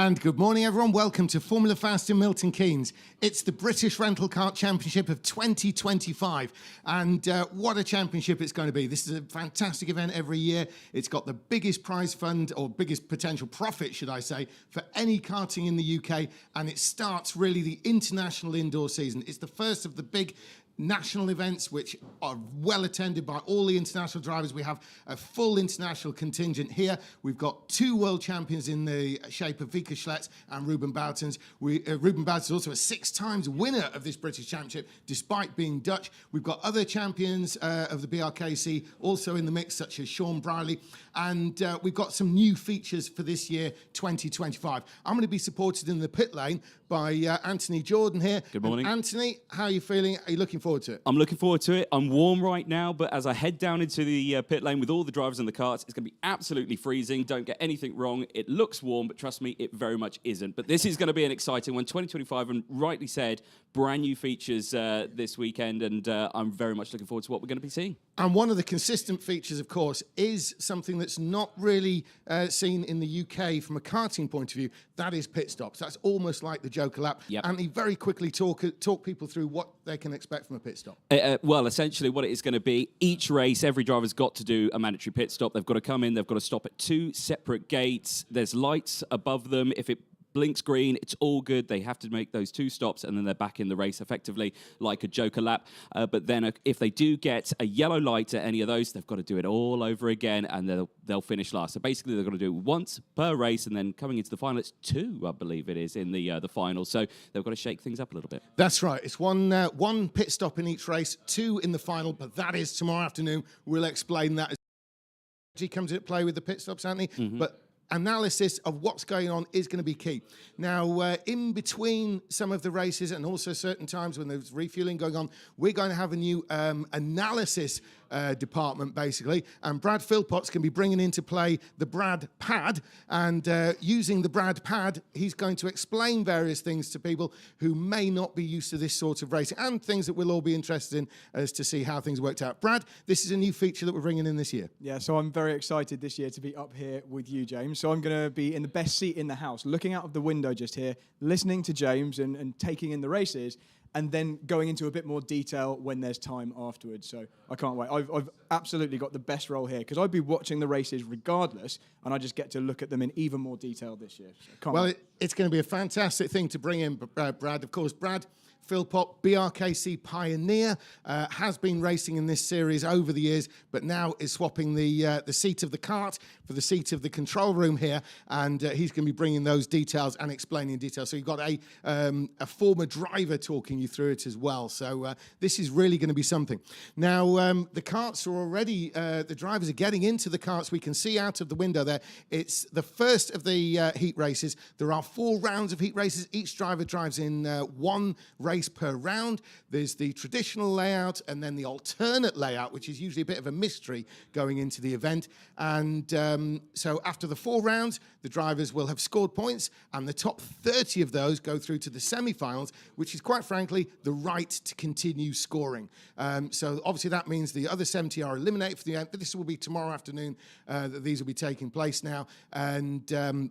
And good morning, everyone. Welcome to Formula Fast in Milton Keynes. It's the British Rental Kart Championship of 2025. And what a championship it's going to be. This is a fantastic event every year. It's got the biggest prize fund, or biggest potential profit, should I say, for any karting in the UK. And it starts really the international indoor season. It's the first of the big national events which are well attended by all the international drivers. We have a full international contingent here. We've got two world champions in the shape of Vika Schlets and Ruben Boutens. Ruben Boutens is also a 6 times winner of this British Championship despite being Dutch. We've got other champions of the BRKC also in the mix, such as Sean Briley, and we've got some new features for this year 2025. I'm going to be supported in the pit lane by Anthony Jordan here. Good morning. And Anthony, how are you feeling? Are you looking forward to it? I'm looking forward to it. I'm warm right now, but as I head down into the pit lane with all the drivers in the karts, it's going to be absolutely freezing. Don't get anything wrong. It looks warm, but trust me, it very much isn't. But this is going to be an exciting one. 2025, and rightly said, brand new features this weekend, and I'm very much looking forward to what we're going to be seeing. And one of the consistent features, of course, is something that's not really seen in the UK from a karting point of view. That is pit stops. That's almost like the Joker lap. Yep. Anthony, very quickly talk people through what they can expect from a pit stop. Well, essentially what it is going to be, each race, every driver's got to do a mandatory pit stop. They've got to come in, they've got to stop at 2 separate gates. There's lights above them. If it blinks green, it's all good. They have to make those 2 stops, and then they're back in the race effectively like a Joker lap. But then if they do get a yellow light at any of those, they've got to do it all over again, and they'll finich last. So basically, they've got to do it once per race, and then coming into the final, it's 2, I believe it is, in the final. So they've got to shake things up a little bit. That's right. It's one pit stop in each race, 2 in the final, but that is tomorrow afternoon. We'll explain that as he comes into play with the pit stops, Anthony. But analysis of what's going on is going to be key. Now, in between some of the races and also certain times when there's refueling going on, we're going to have a new analysis department, basically, and Brad Philpotts can be bringing into play the Brad Pad, and using the Brad Pad, he's going to explain various things to people who may not be used to this sort of racing, and things that we'll all be interested in as to see how things worked out. Brad, this is a new feature that we're bringing in this year. Yeah, so I'm very excited this year to be up here with you, James. So I'm going to be in the best seat in the house, looking out of the window just here, listening to James and taking in the races, and then going into a bit more detail when there's time afterwards. So I can't wait. I've absolutely got the best role here, because I'd be watching the races regardless, and I just get to look at them in even more detail this year. So well, it's going to be a fantastic thing to bring in, Brad. Of course, Brad Philpott, BRKC pioneer, has been racing in this series over the years, but now is swapping the seat of the kart for the seat of the control room here, and he's going to be bringing those details and explaining details. So you've got a former driver talking you through it as well. So this is really going to be something. Now, the karts are already, the drivers are getting into the karts. We can see out of the window there. It's the first of the heat races. There are 4 rounds of heat races. Each driver drives in 1 race per round. There's the traditional layout and then the alternate layout, which is usually a bit of a mystery going into the event. And so after the 4 rounds, the drivers will have scored points, and the top 30 of those go through to the semi-finals, which is quite frankly the right to continue scoring. So obviously that means the other 70 are eliminated for the event, but this will be tomorrow afternoon that these will be taking place now. And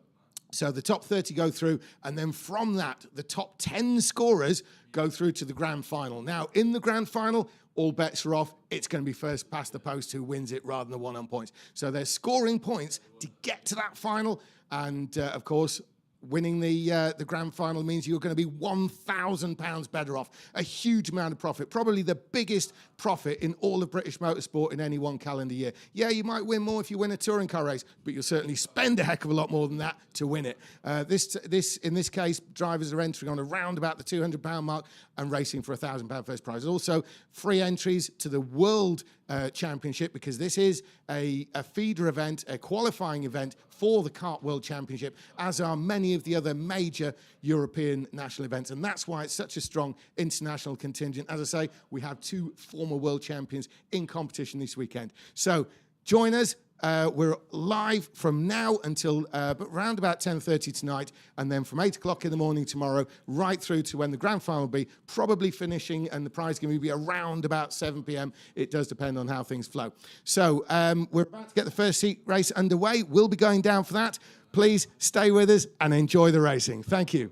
so the top 30 go through, and then from that, the top 10 scorers go through to the grand final. Now, in the grand final, all bets are off. It's going to be first past the post who wins it rather than the one on points. So they're scoring points to get to that final, and of course, winning the grand final means you're going to be £1,000 better off. A huge amount of profit, probably the biggest profit in all of British motorsport in any one calendar year. Yeah, you might win more if you win a touring car race, but you'll certainly spend a heck of a lot more than that to win it. In this case, drivers are entering on around about the £200 mark and racing for £1,000 first prize. Also, free entries to the World Championship, because this is a feeder event, a qualifying event for the Kart World Championship, as are many of the other major European national events. And that's why it's such a strong international contingent. As I say, we have 2 former world champions in competition this weekend. So join us. We're live from now until around about 10:30 tonight, and then from 8 o'clock in the morning tomorrow, right through to when the grand final will be, probably finishing, and the prize going to be around about 7 p.m. It does depend on how things flow. So we're about to get the first heat race underway. We'll be going down for that. please stay with us and enjoy the racing. Thank you.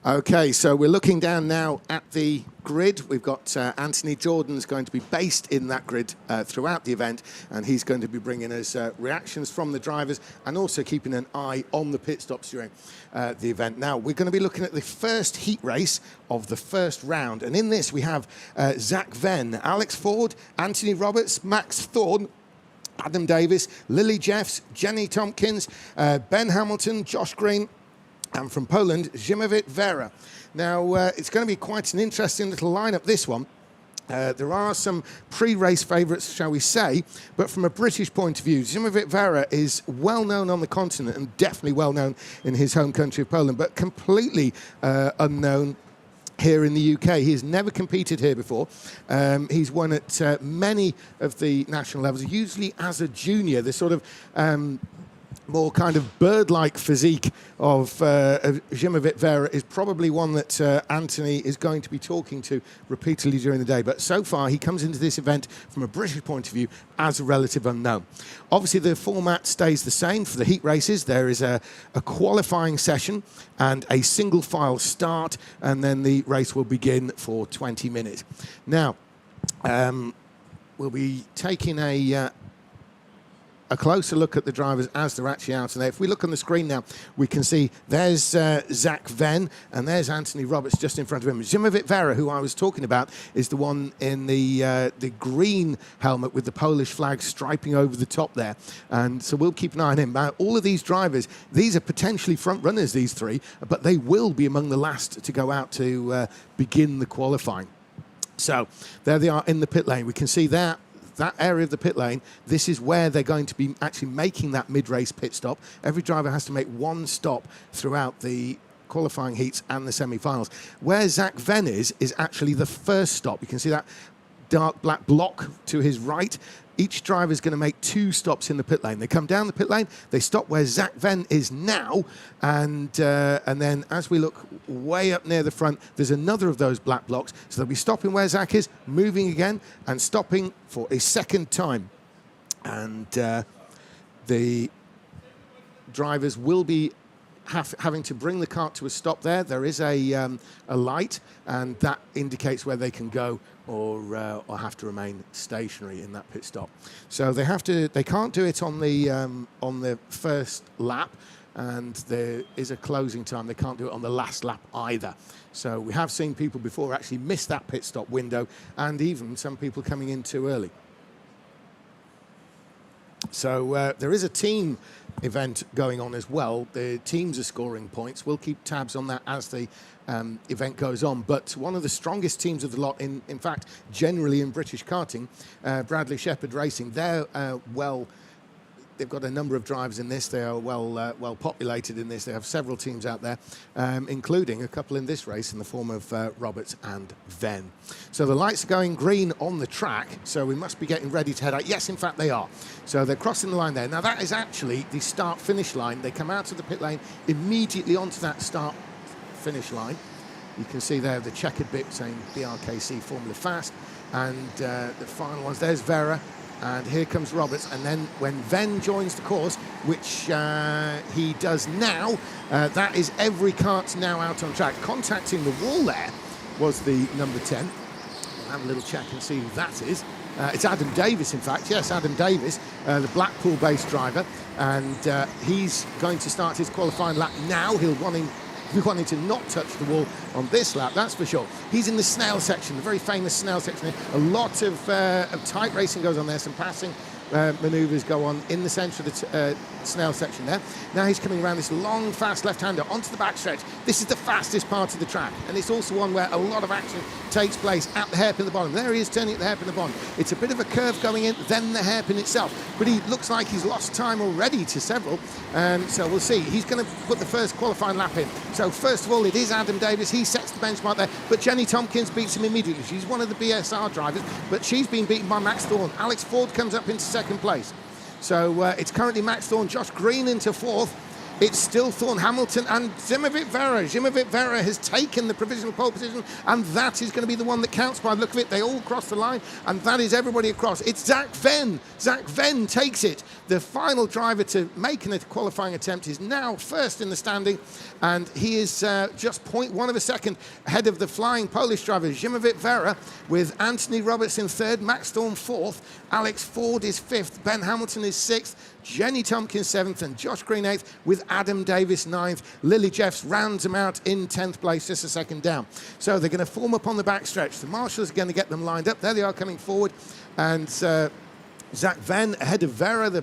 Okay, so we're looking down now at the grid. We've got Anthony Jordan's going to be based in that grid throughout the event, and he's going to be bringing us reactions from the drivers and also keeping an eye on the pit stops during the event. Now, we're going to be looking at the first heat race of the first round, and in this we have Zach Venn, Alex Ford, Anthony Roberts, Max Thorne, Adam Davis, Lily Jeffs, Jenny Tompkins, Ben Hamilton, Josh Green, and from Poland, Zimowit Vera. Now, it's going to be quite an interesting little lineup, this one. There are some pre-race favourites, shall we say, but from a British point of view, Zimowit Vera is well known on the continent and definitely well known in his home country of Poland, but completely unknown here in the UK. He has never competed here before. He's won at many of the national levels, usually as a junior. The sort of more kind of bird-like physique of Zimowit Vera is probably one that Anthony is going to be talking to repeatedly during the day. But so far, he comes into this event from a British point of view as a relative unknown. Obviously, the format stays the same for the heat races. There is a qualifying session and a single file start, and then the race will begin for 20 minutes. Now, we'll be taking a closer look at the drivers as they're actually out. And if we look on the screen now, we can see there's Zach Venn and there's Anthony Roberts just in front of him. Zimowit Vera, who I was talking about, is the one in the green helmet with the Polish flag striping over the top there. And so we'll keep an eye on him. All of these drivers, these are potentially front runners, these three, but they will be among the last to go out to begin the qualifying. So there they are in the pit lane. We can see that area of the pit lane, this is where they're going to be actually making that mid-race pit stop. Every driver has to make one stop throughout the qualifying heats and the semi-finals. Where Zach Venn is actually the first stop. You can see that dark black block to his right. Each driver is going to make 2 stops in the pit lane. They come down the pit lane, they stop where Zach Venn is now, and then as we look way up near the front, there's another of those black blocks. So they'll be stopping where Zach is, moving again, and stopping for a second time. And the drivers will be having to bring the kart to a stop there. There is a light, and that indicates where they can go or have to remain stationary in that pit stop. So they can't do it on the first lap, and there is a closing time. They can't do it on the last lap either. So we have seen people before actually miss that pit stop window, and even some people coming in too early. So there is a team event going on as well. The teams are scoring points. We'll keep tabs on that as the event goes on. But one of the strongest teams of the lot, in fact, generally in British karting, Bradley Shepherd Racing, they've got a number of drivers in this. They are well populated in this. They have several teams out there, including a couple in this race in the form of Roberts and Venn. So the lights are going green on the track, so we must be getting ready to head out. Yes, in fact, they are. So they're crossing the line there. Now, that is actually the start-finish line. They come out of the pit lane immediately onto that start-finish line. You can see there the checkered bit saying BRKC Formula Fast. And the final ones, there's Vera. And here comes Roberts, and then when Venn joins the course, which he does now, that is every kart now out on track. Contacting the wall there was the number 10. We'll have a little check and see who that is. It's Adam Davis, in fact. Yes, Adam Davis, the Blackpool-based driver, and he's going to start his qualifying lap now. He'll be wanting to not touch the wall on this lap, that's for sure. He's in the snail section, the very famous snail section. A lot of tight racing goes on there, some passing manoeuvres go on in the centre of the snail section there. Now he's coming around this long, fast left-hander onto the backstretch. This is the fastest part of the track, and it's also one where a lot of action takes place at the hairpin at the bottom. There he is turning at the hairpin at the bottom. It's a bit of a curve going in, then the hairpin itself. But he looks like he's lost time already to several. So we'll see. He's going to put the first qualifying lap in. So first of all, it is Adam Davis. He sets the benchmark there. But Jenny Tompkins beats him immediately. She's one of the BSR drivers, but she's been beaten by Max Thorne. Alex Ford comes up into second place. So it's currently Max Thorne, Josh Green into fourth. It's still Thorne, Hamilton and Zimovit Vera. Zimovit Vera has taken the provisional pole position, and that is going to be the one that counts by the look of it. They all cross the line, and that is everybody across. It's Zach Venn. Zach Venn takes it. The final driver to make a qualifying attempt is now first in the standing, and he is just 0.1 of a second ahead of the flying Polish driver, Zimovit Vera, with Anthony Roberts in third, Max Thorne fourth, Alex Ford is fifth, Ben Hamilton is sixth, Jenny Tompkins 7th and Josh Green 8th with Adam Davis 9th. Lily Jeffs rounds them out in 10th place, just a second down. So they're going to form up on the backstretch. The marshals are going to get them lined up. There they are coming forward. And Zach Venn ahead of Vera, the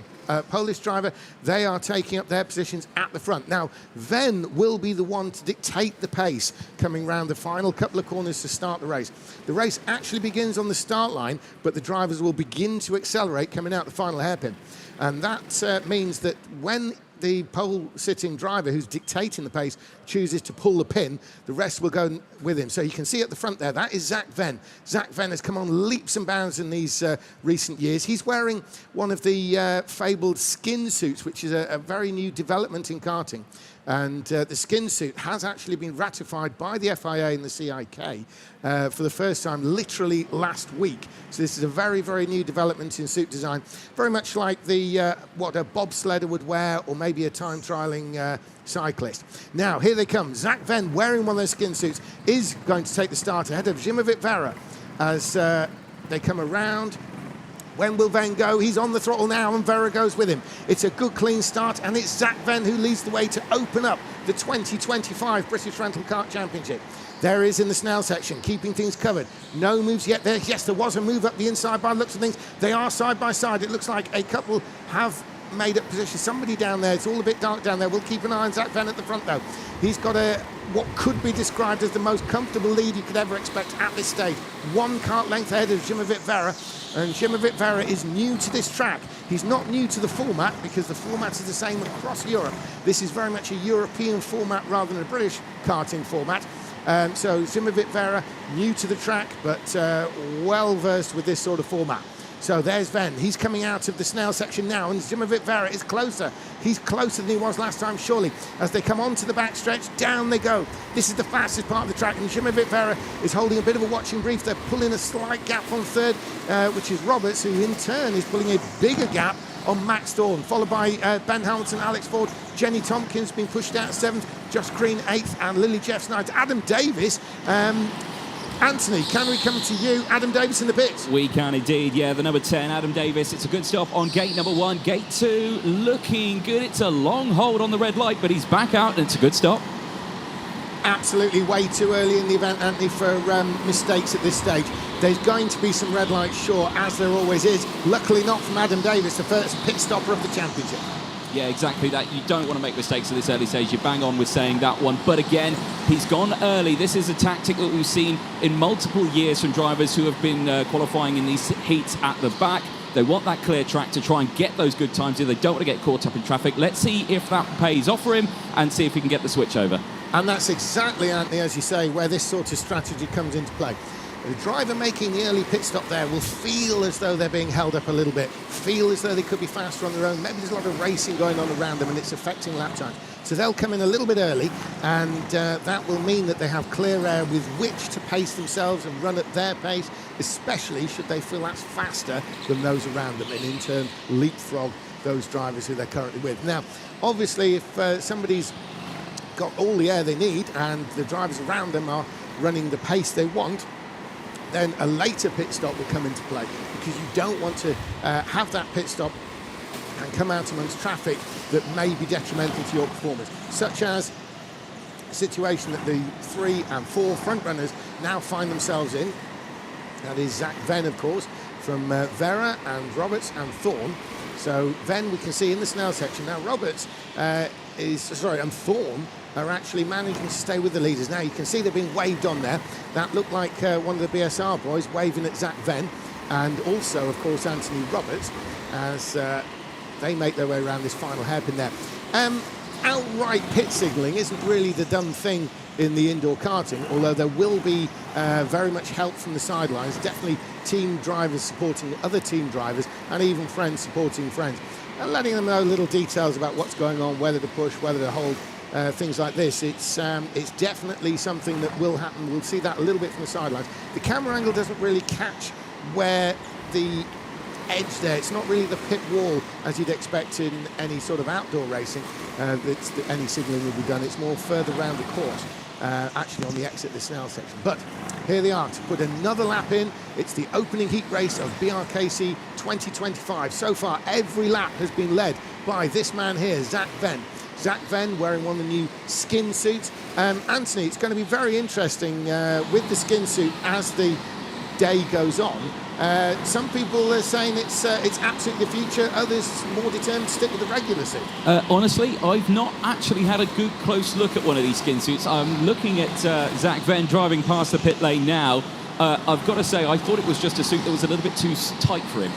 Polish driver. They are taking up their positions at the front. Now, Venn will be the one to dictate the pace coming round the final couple of corners to start the race. The race actually begins on the start line, but the drivers will begin to accelerate coming out the final hairpin. And that means that when the pole-sitting driver who's dictating the pace chooses to pull the pin, the rest will go with him. So you can see at the front there, that is Zach Venn. Zach Venn has come on leaps and bounds in these recent years. He's wearing one of the fabled skin suits, which is a very new development in karting. And the skin suit has actually been ratified by the FIA and the CIK for the first time literally last week. So this is a very, very new development in suit design, very much like the what a bobsledder would wear, or maybe a time trialing cyclist. Now, here they come. Zach Venn, wearing one of those skin suits, is going to take the start ahead of Zimovit Vera as they come around. When will Venn go? He's on the throttle now, and Vera goes with him. It's a good, clean start, and it's Zach Venn who leads the way to open up the 2025 British Rental Kart Championship. There he is in the Snell section, keeping things covered. No moves yet there. Yes, there was a move up the inside by the looks of things. They are side by side. It looks like a couple have made up position. Somebody down there. It's all a bit dark down there. We'll keep an eye on Zach Venn at the front, though. He's got what could be described as the most comfortable lead you could ever expect at this stage. 1 kart length ahead of Zimovit Vera. And Zimovit Vera is new to this track. He's not new to the format, because the format is the same across Europe. This is very much a European format rather than a British karting format. So Zimovit Vera, new to the track, but well versed with this sort of format. So there's Venn. He's coming out of the Snell section now, and Zimovit Vera is closer. He's closer than he was last time, surely. As they come onto the backstretch, down they go. This is the fastest part of the track, and Zimovit Vera is holding a bit of a watching brief. They're pulling a slight gap on third, which is Roberts, who in turn is pulling a bigger gap on Max Thorne, followed by Ben Hamilton, Alex Ford, Jenny Tompkins being pushed out 7th, Josh Green 8th, and Lily Jeffs 9th. Adam Davis, Anthony, can we come to you? Adam Davis in the pits. We can indeed, yeah. The number 10, Adam Davis. It's a good stop on gate number 1. Gate 2, looking good. It's a long hold on the red light, but he's back out, and it's a good stop. Absolutely way too early in the event, Anthony, for mistakes at this stage. There's going to be some red lights, sure, as there always is. Luckily not from Adam Davis, the first pit stopper of the championship. Yeah, exactly that. You don't want to make mistakes at this early stage. You bang on with saying that one. But again, he's gone early. This is a tactic that we've seen in multiple years from drivers who have been qualifying in these heats at the back. They want that clear track to try and get those good times in. They don't want to get caught up in traffic. Let's see if that pays off for him and see if he can get the switch over. And that's exactly, Anthony, as you say, where this sort of strategy comes into play. The driver making the early pit stop there will feel as though they're being held up a little bit, feel as though they could be faster on their own. Maybe there's a lot of racing going on around them and it's affecting lap times. So they'll come in a little bit early, and that will mean that they have clear air with which to pace themselves and run at their pace, especially should they feel that's faster than those around them, and in turn leapfrog those drivers who they're currently with. Now, obviously, if somebody's got all the air they need and the drivers around them are running the pace they want, then a later pit stop will come into play, because you don't want to have that pit stop and come out amongst traffic that may be detrimental to your performance, such as a situation that the 3 and 4 front runners now find themselves in. That is Zach Venn, of course, from Vera and Roberts and Thorne. So Venn we can see in the Snell section. Now Roberts and Thorne are actually managing to stay with the leaders. Now you can see they've been waved on there. That looked like one of the BSR boys waving at Zach Venn, and also, of course, Anthony Roberts, as they make their way around this final hairpin there. Outright pit signalling isn't really the done thing in the indoor karting, although there will be very much help from the sidelines. Definitely team drivers supporting other team drivers, and even friends supporting friends, and letting them know little details about what's going on, whether to push, whether to hold, things like this. It's definitely something that will happen. We'll see that a little bit from the sidelines. The camera angle doesn't really catch where the edge there. It's not really the pit wall as you'd expect in any sort of outdoor racing. Any signalling will be done. It's more further round the course, actually on the exit, the Snell section. But here they are to put another lap in. It's the opening heat race of BRKC 2025. So far, every lap has been led by this man here, Zach Venn. Zach Venn wearing one of the new skin suits. Anthony, it's going to be very interesting with the skin suit as the day goes on. Some people are saying it's absolutely the future. Others more determined to stick with the regular suit. Honestly, I've not actually had a good close look at one of these skin suits. I'm looking at Zach Venn driving past the pit lane now. I've got to say, I thought it was just a suit that was a little bit too tight for him.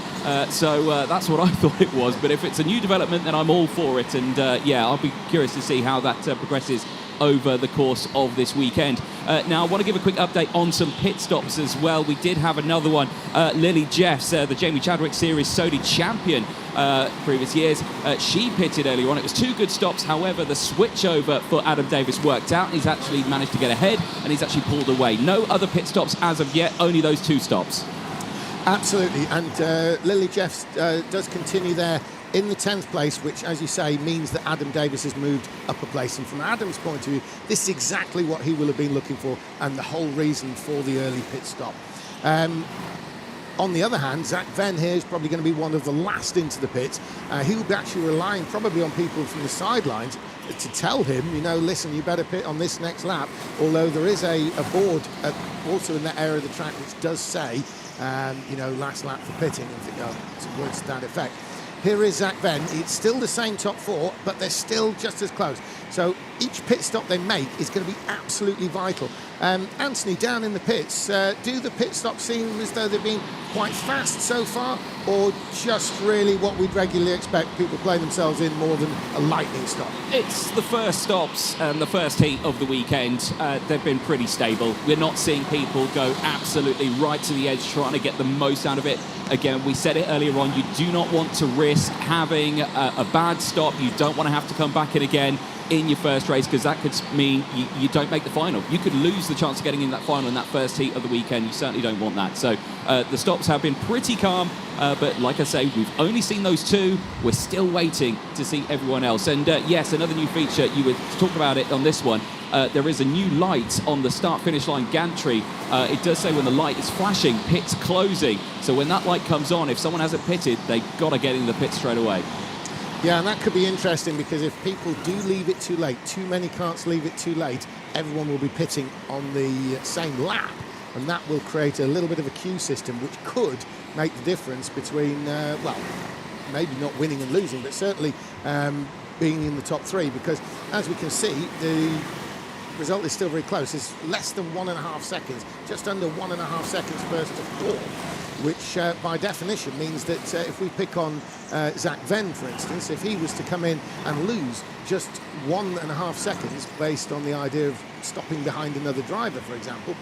So that's what I thought it was. But if it's a new development, then I'm all for it. And yeah, I'll be curious to see how that progresses over the course of this weekend. Now, I want to give a quick update on some pit stops as well. We did have another one. Lily Jeffs, the Jamie Chadwick Series Sodi champion previous years, she pitted earlier on. It was 2 good stops. However, the switchover for Adam Davis worked out. He's actually managed to get ahead, and he's actually pulled away. No other pit stops as of yet, only those 2 stops. Absolutely, and Lily Jeffs does continue there in the 10th place, which, as you say, means that Adam Davis has moved up a place. And from Adam's point of view, this is exactly what he will have been looking for, and the whole reason for the early pit stop. On the other hand, Zach Venn here is probably going to be one of the last into the pits. He will be actually relying probably on people from the sidelines to tell him, you know, listen, you better pit on this next lap. Although there is a board also in that area of the track which does say, you know, last lap for pitting, and some words to that effect. Here is Zach Venn. It's still the same top 4, but they're still just as close. So each pit stop they make is going to be absolutely vital. Anthony, down in the pits, do the pit stops seem as though they've been quite fast so far, or just really what we'd regularly expect, people playing themselves in more than a lightning stop? It's the first stops and the first heat of the weekend. They've been pretty stable. We're not seeing people go absolutely right to the edge trying to get the most out of it. Again, we said it earlier on, you do not want to risk having a bad stop. You don't want to have to come back in again in your first race, because that could mean you don't make the final. You could lose the chance of getting in that final in that first heat of the weekend. You certainly don't want that. So the stops have been pretty calm, but like I say, we've only seen those 2. We're still waiting to see everyone else. And yes, another new feature, you were talking about it on this one. There is a new light on the start-finish line gantry. It does say when the light is flashing, pit's closing. So when that light comes on, if someone hasn't pitted, they've got to get in the pit straight away. Yeah, and that could be interesting, because if people do leave it too late, too many karts leave it too late, everyone will be pitting on the same lap, and that will create a little bit of a queue system, which could make the difference between, well, maybe not winning and losing, but certainly being in the top 3, because as we can see, the result is still very close. It's less than 1.5 seconds, just under 1.5 seconds first to 4, which by definition means that if we pick on Zach Venn, for instance, if he was to come in and lose just 1.5 seconds based on the idea of stopping behind another driver, for example,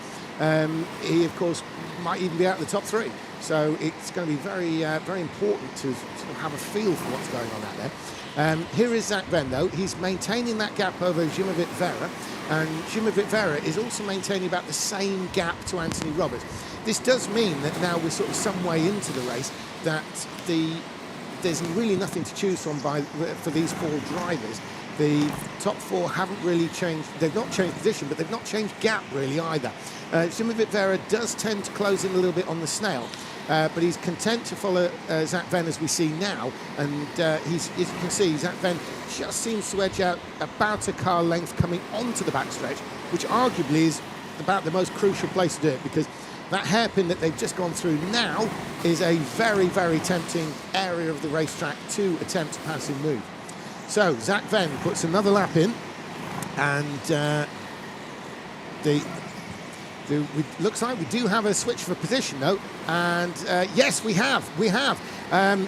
he, of course, might even be out of the top 3. So it's going to be very, very important to sort of have a feel for what's going on out there. Here is Zach Venn, though. He's maintaining that gap over Zimovit Vera, and Zimovit Vera is also maintaining about the same gap to Anthony Roberts. This does mean that now we're sort of some way into the race, that there's really nothing to choose from for these 4 drivers. The top 4 haven't really changed. They've not changed position, but they've not changed gap really either. Zimovit Vera does tend to close in a little bit on the snail, but he's content to follow Zach Venn as we see now. And as you can see, Zach Venn just seems to edge out about a car length coming onto the backstretch, which arguably is about the most crucial place to do it, because that hairpin that they've just gone through now is a very, very tempting area of the racetrack to attempt to pass in move. So Zach Venn puts another lap in, And looks like we do have a switch for position, though. And yes, we have.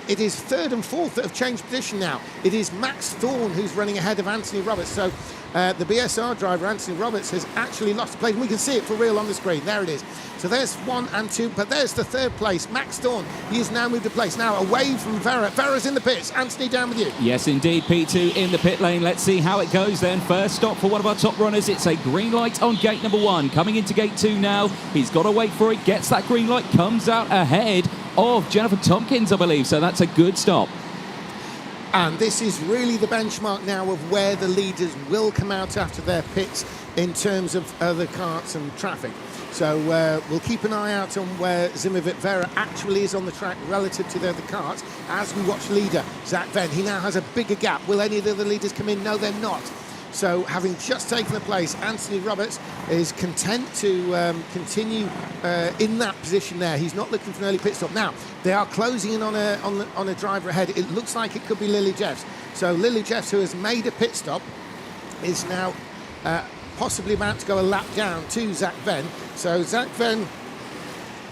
It is third and fourth that have changed position now. It is Max Thorne who's running ahead of Anthony Roberts. So the BSR driver, Anthony Roberts, has actually lost the place. We can see it for real on the screen. There it is. So there's 1 and 2, but there's the third place, Max Thorne. He has now moved a place. Now away from Vera. Vera's in the pits. Anthony, down with you. Yes, indeed, P2 in the pit lane. Let's see how it goes then. First stop for one of our top runners. It's a green light on gate number 1. Coming into gate 2 now. He's got to wait for it. Gets that green light. Comes out ahead of Jennifer Tompkins, I believe. So that's a good stop. And this is really the benchmark now of where the leaders will come out after their pits in terms of other karts and traffic. So we'll keep an eye out on where Zimovit Vera actually is on the track relative to the other karts as we watch leader Zach Venn. He now has a bigger gap. Will any of the other leaders come in? No, they're not. So having just taken the place, Anthony Roberts is content to continue in that position there. He's not looking for an early pit stop. Now, they are closing in on a driver ahead. It looks like it could be Lily Jeffs. So Lily Jeffs, who has made a pit stop, is now possibly about to go a lap down to Zach Venn. So Zach Venn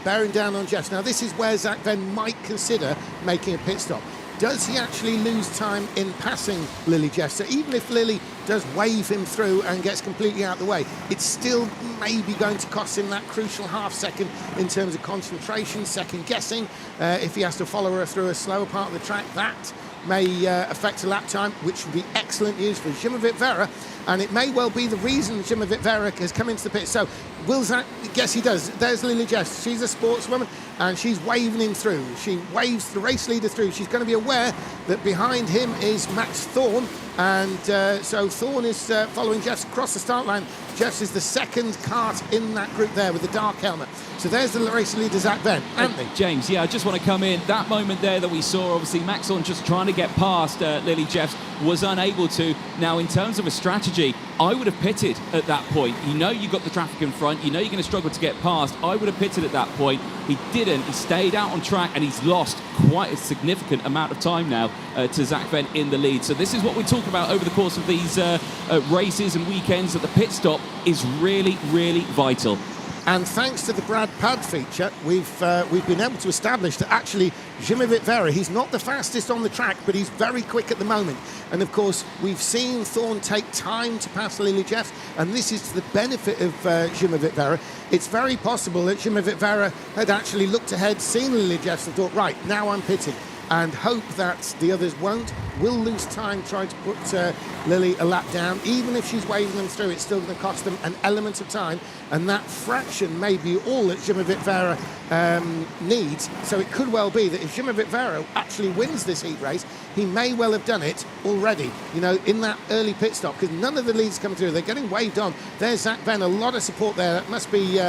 bearing down on Jeffs. Now, this is where Zach Venn might consider making a pit stop. Does he actually lose time in passing Lily Jeffs? So even if Lily does wave him through and gets completely out of the way, it's still maybe going to cost him that crucial half second in terms of concentration, second guessing. If he has to follow her through a slower part of the track, that may affect a lap time, which would be excellent news for Zimovit Vera. And it may well be the reason Zimovit Vera has come into the pit. So will Zach? Yes, he does. There's Lily Jeffs. She's a sportswoman, and she's waving him through. She waves the race leader through. She's going to be aware that behind him is Max Thorne, and so Thorne is following Jeffs across the start line. Jeffs is the second kart in that group there with the dark helmet. So there's the race leader, Zach Venn. Anthony. James, yeah, I just want to come in. That moment there that we saw, obviously, Max Thorne just trying to get past Lily Jeffs, was unable to. Now, in terms of a strategy, I would have pitted at that point. You know you've got the traffic in front. You know you're going to struggle to get past. I would have pitted at that point. He didn't. He stayed out on track, and he's lost quite a significant amount of time now to Zach Venn in the lead. So this is what we talk about over the course of these races and weekends, that the pit stop is really, really vital. And thanks to the Brad Pad feature, we've been able to establish that actually Zimovit Vera, he's not the fastest on the track, but he's very quick at the moment. And of course, we've seen Thorne take time to pass Lily Jeffs, and this is to the benefit of Zimovit Vera. It's very possible that Zimovit Vera had actually looked ahead, seen Lily Jeffs, and thought, right, now I'm pitting, and hope that the others won't. Will lose time trying to put Lily a lap down. Even if she's waving them through, it's still going to cost them an element of time, and that fraction may be all that Zimovit Vera needs. So it could well be that if Zimovit Vera actually wins this heat race, he may well have done it already, you know, in that early pit stop, because none of the leads come through. They're getting waved on. There's Zach Venn, a lot of support there. That must be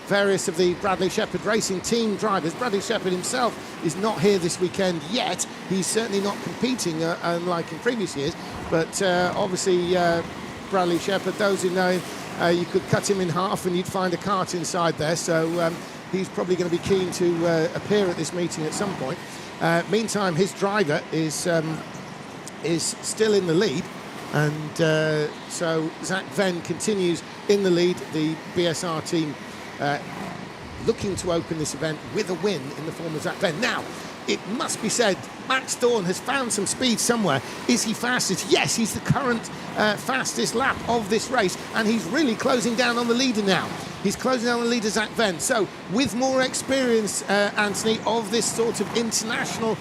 various of the Bradley Shepherd Racing team drivers. Bradley Shepherd himself is not here this weekend yet. He's certainly not competing unlike in previous years, but obviously Bradley Shepherd, those who know him, you could cut him in half and you'd find a kart inside there, so he's probably going to be keen to appear at this meeting at some point. Meantime, his driver is still in the lead, and so Zach Venn continues in the lead. The BSR team looking to open this event with a win in the form of Zach Venn. Now, it must be said, Max Thorne has found some speed somewhere. Is he fastest? Yes, he's the current fastest lap of this race, and he's really closing down on the leader now. He's closing down on the leader, Zach Venn. So, with more experience, Anthony, of this sort of international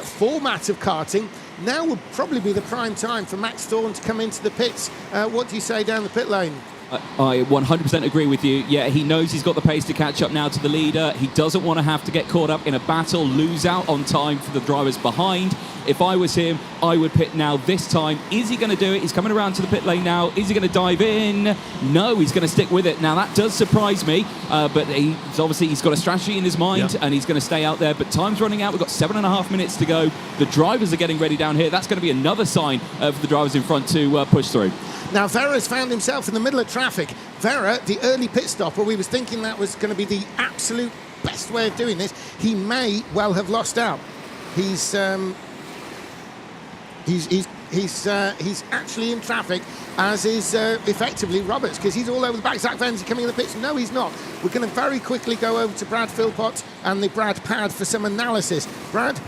format of karting, now would probably be the prime time for Max Thorne to come into the pits. What do you say down the pit lane? I 100% agree with you. Yeah, he knows he's got the pace to catch up now to the leader. He doesn't want to have to get caught up in a battle, lose out on time for the drivers behind. If I was him, I would pit now this time. Is he going to do it? He's coming around to the pit lane now. Is he going to dive in? No, he's going to stick with it. Now, that does surprise me, but he's got a strategy in his mind, and he's going to stay out there. But time's running out. We've got 7.5 minutes to go. The drivers are getting ready down here. That's going to be another sign for the drivers in front to push through. Now, Vera's found himself in the middle of traffic. Vera, the early pit stop, where we was thinking that was going to be the absolute best way of doing this, he may well have lost out. He's he's actually in traffic, as is effectively Roberts, because he's all over the back. Zach Ven's coming in the pits. No, he's not. We're going to very quickly go over to Brad Philpott and the Brad pad for some analysis. Brad?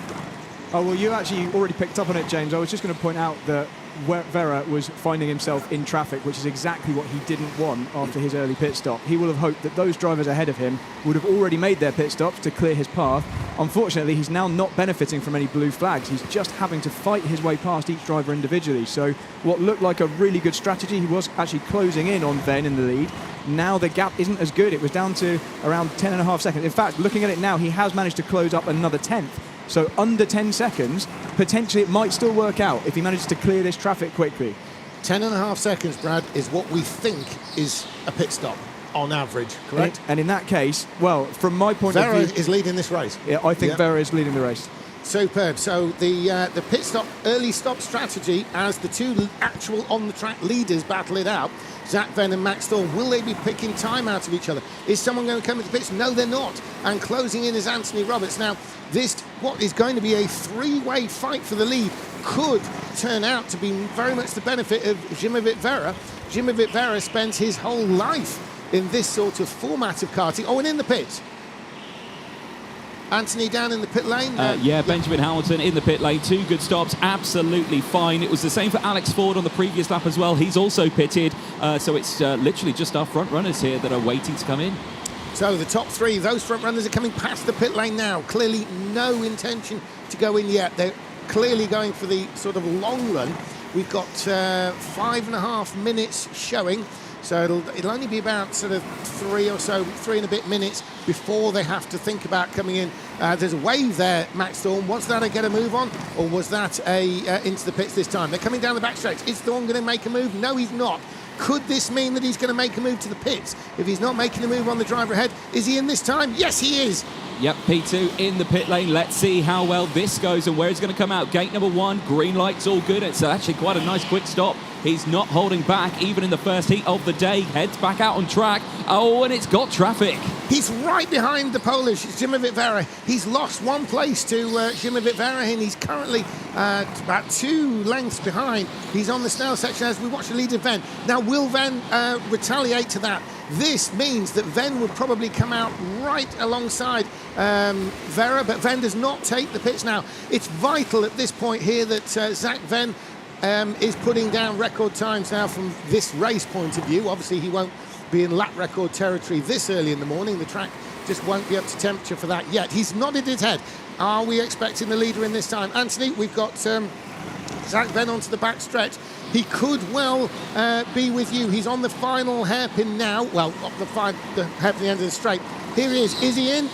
Oh, well, you actually already picked up on it, James. I was just going to point out that Vera was finding himself in traffic, which is exactly what he didn't want after his early pit stop. He will have hoped that those drivers ahead of him would have already made their pit stops to clear his path. Unfortunately, he's now not benefiting from any blue flags. He's just having to fight his way past each driver individually. So what looked like a really good strategy, he was actually closing in on Ven in the lead. Now the gap isn't as good. It was down to around 10.5 seconds. In fact, looking at it now, he has managed to close up another 10th. So under 10 seconds, potentially it might still work out if he manages to clear this traffic quickly. 10.5 seconds, Brad, is what we think is a pit stop on average, correct? And in that case, well, from my point Vera of view... is leading this race. Yeah, I think Vera is leading the race. Superb. So the pit stop, early stop strategy as the two actual on-the-track leaders battle it out. Zach Ven and Max Thorne, will they be picking time out of each other? Is someone going to come into the pits? No, they're not. And closing in is Anthony Roberts. Now, this, what is going to be a three-way fight for the lead, could turn out to be very much the benefit of Jimovit Vera. Jimovit Vera spends his whole life in this sort of format of karting. Oh, and in the pits. Anthony down in the pit lane. Benjamin Hamilton in the pit lane. 2 good stops, absolutely fine. It was the same for Alex Ford on the previous lap as well. He's also pitted, so it's literally just our front runners here that are waiting to come in. So the top 3, those front runners are coming past the pit lane now. Clearly no intention to go in yet. They're clearly going for the sort of long run. We've got 5.5 minutes showing. So it'll only be about sort of 3 and a bit minutes before they have to think about coming in. There's a wave there, Max Thorne. Was that a get a move on, or was that a into the pits this time? They're coming down the back straight. Is Thorne going to make a move? No, he's not. Could this mean that he's going to make a move to the pits? If he's not making a move on the driver ahead, is he in this time? Yes, he is. Yep, P2 in the pit lane. Let's see how well this goes and where it's going to come out. Gate number 1, green light's all good. It's actually quite a nice quick stop. He's not holding back, even in the first heat of the day. Heads back out on track. Oh, and it's got traffic. He's right behind the Polish, Jimovit Vera. He's lost 1 place to Jimovit Vera, and he's currently about 2 lengths behind. He's on the snail section as we watch the leader, Ven. Now, will Ven retaliate to that? This means that Ven would probably come out right alongside Vera, but Ven does not take the pits now. It's vital at this point here that Zach Ven is putting down record times now from this race point of view. Obviously, he won't be in lap record territory this early in the morning. The track just won't be up to temperature for that yet. He's nodded his head. Are we expecting the leader in this time? Anthony, we've got Zach Ven onto the back stretch. He could well be with you. He's on the final hairpin now. Well, the hairpin at the end of the straight. Here he is. Is he in?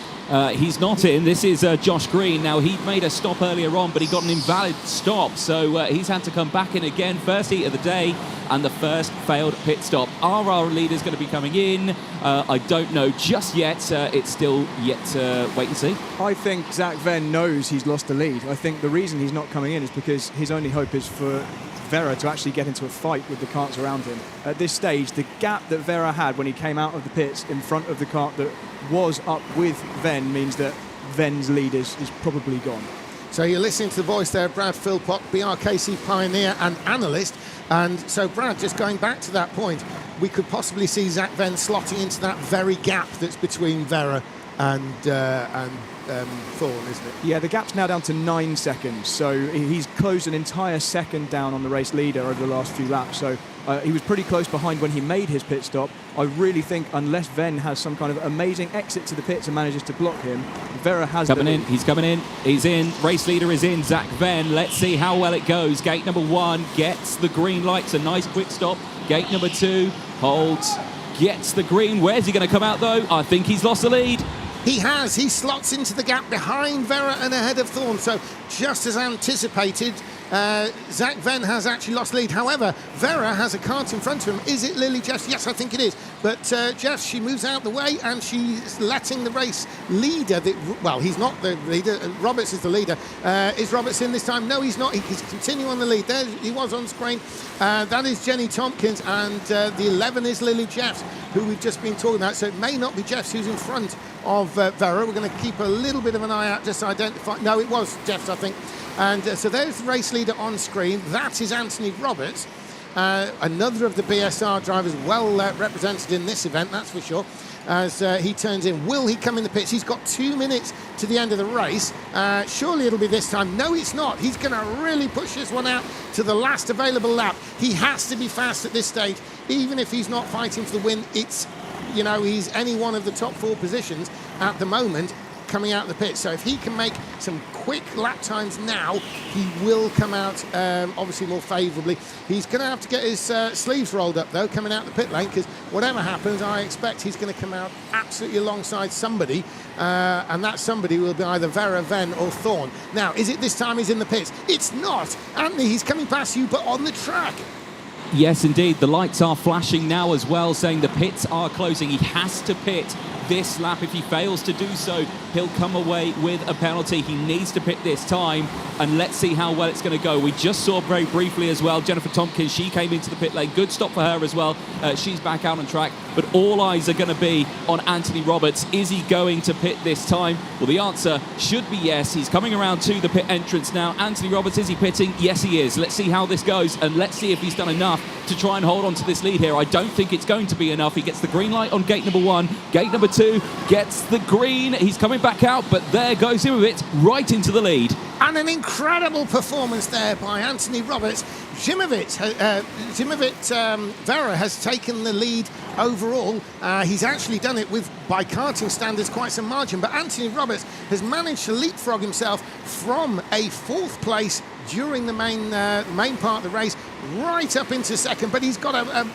He's not in. This is Josh Green. Now, he made a stop earlier on, but he got an invalid stop, so he's had to come back in again. First heat of the day, and the first failed pit stop. Are our leaders going to be coming in? I don't know just yet. It's still yet to wait and see. I think Zach Ven knows he's lost the lead. I think the reason he's not coming in is because his only hope is for Vera to actually get into a fight with the karts around him. At this stage, the gap that Vera had when he came out of the pits in front of the kart that was up with Ven means that Ven's lead is probably gone. So you're listening to the voice there, Brad Philpott, BRKC pioneer and analyst. And so, Brad, just going back to that point, we could possibly see Zach Ven slotting into that very gap that's between Vera and Thorne, isn't it? Yeah, the gap's now down to 9 seconds. So he's closed an entire second down on the race leader over the last few laps. So he was pretty close behind when he made his pit stop. I really think unless Ven has some kind of amazing exit to the pits and manages to block him, Vera has coming in. He's coming in. He's in. Race leader is in. Zach Ven. Let's see how well it goes. Gate number 1 gets the green light. It's a nice quick stop. Gate number 2 holds, gets the green. Where's he going to come out though? I think he's lost the lead. He has. He slots into the gap behind Vera and ahead of Thorne. So just as anticipated, Zach Ven has actually lost lead. However, Vera has a kart in front of him. Is it Lily Jeffs? Yes, I think it is. But Jeffs, she moves out the way and she's letting the race leader. Well, he's not the leader. Roberts is the leader. Is Roberts in this time? No, he's not. He's continuing on the lead. There he was on screen. That is Jenny Tompkins, and the 11 is Lily Jeffs, who we've just been talking about. So it may not be Jeffs who's in front of Vera. We're going to keep a little bit of an eye out just to identify. No, it was Jeffs, I think. And so there's the race leader. leader on screen. That is Anthony Roberts, another of the BSR drivers, well represented in this event, that's for sure. As he turns in, will he come in the pits? He's got 2 minutes to the end of the race. Surely it'll be this time. No, it's not. He's going to really push this one out to the last available lap. He has to be fast at this stage, even if he's not fighting for the win. It's, you know, he's any one of the top 4 positions at the moment coming out of the pit. So if he can make some quick lap times now, he will come out obviously more favourably. He's going to have to get his sleeves rolled up though coming out the pit lane, because whatever happens, I expect he's going to come out absolutely alongside somebody, and that somebody will be either Vera, Ven or Thorne. Now, is it this time he's in the pits? It's not. Anthony, he's coming past you, but on the track. Yes, indeed. The lights are flashing now as well, saying the pits are closing. He has to pit this lap. If he fails to do so, he'll come away with a penalty. He needs to pit this time, and let's see how well it's going to go. We just saw very briefly as well, Jennifer Tompkins, she came into the pit lane. Good stop for her as well. She's back out on track, but all eyes are going to be on Anthony Roberts. Is he going to pit this time? Well, the answer should be yes. He's coming around to the pit entrance now. Anthony Roberts, is he pitting? Yes, he is. Let's see how this goes, and let's see if he's done enough to try and hold on to this lead here. I don't think it's going to be enough. He gets the green light on gate number 1. Gate number 2 gets the green. He's coming back out, but there goes Zimovic right into the lead. And an incredible performance there by Anthony Roberts. Zimovic Vera has taken the lead overall. He's actually done it with, by karting standards, quite some margin. But Anthony Roberts has managed to leapfrog himself from a 4th place during the main part of the race right up into 2nd. But he's got a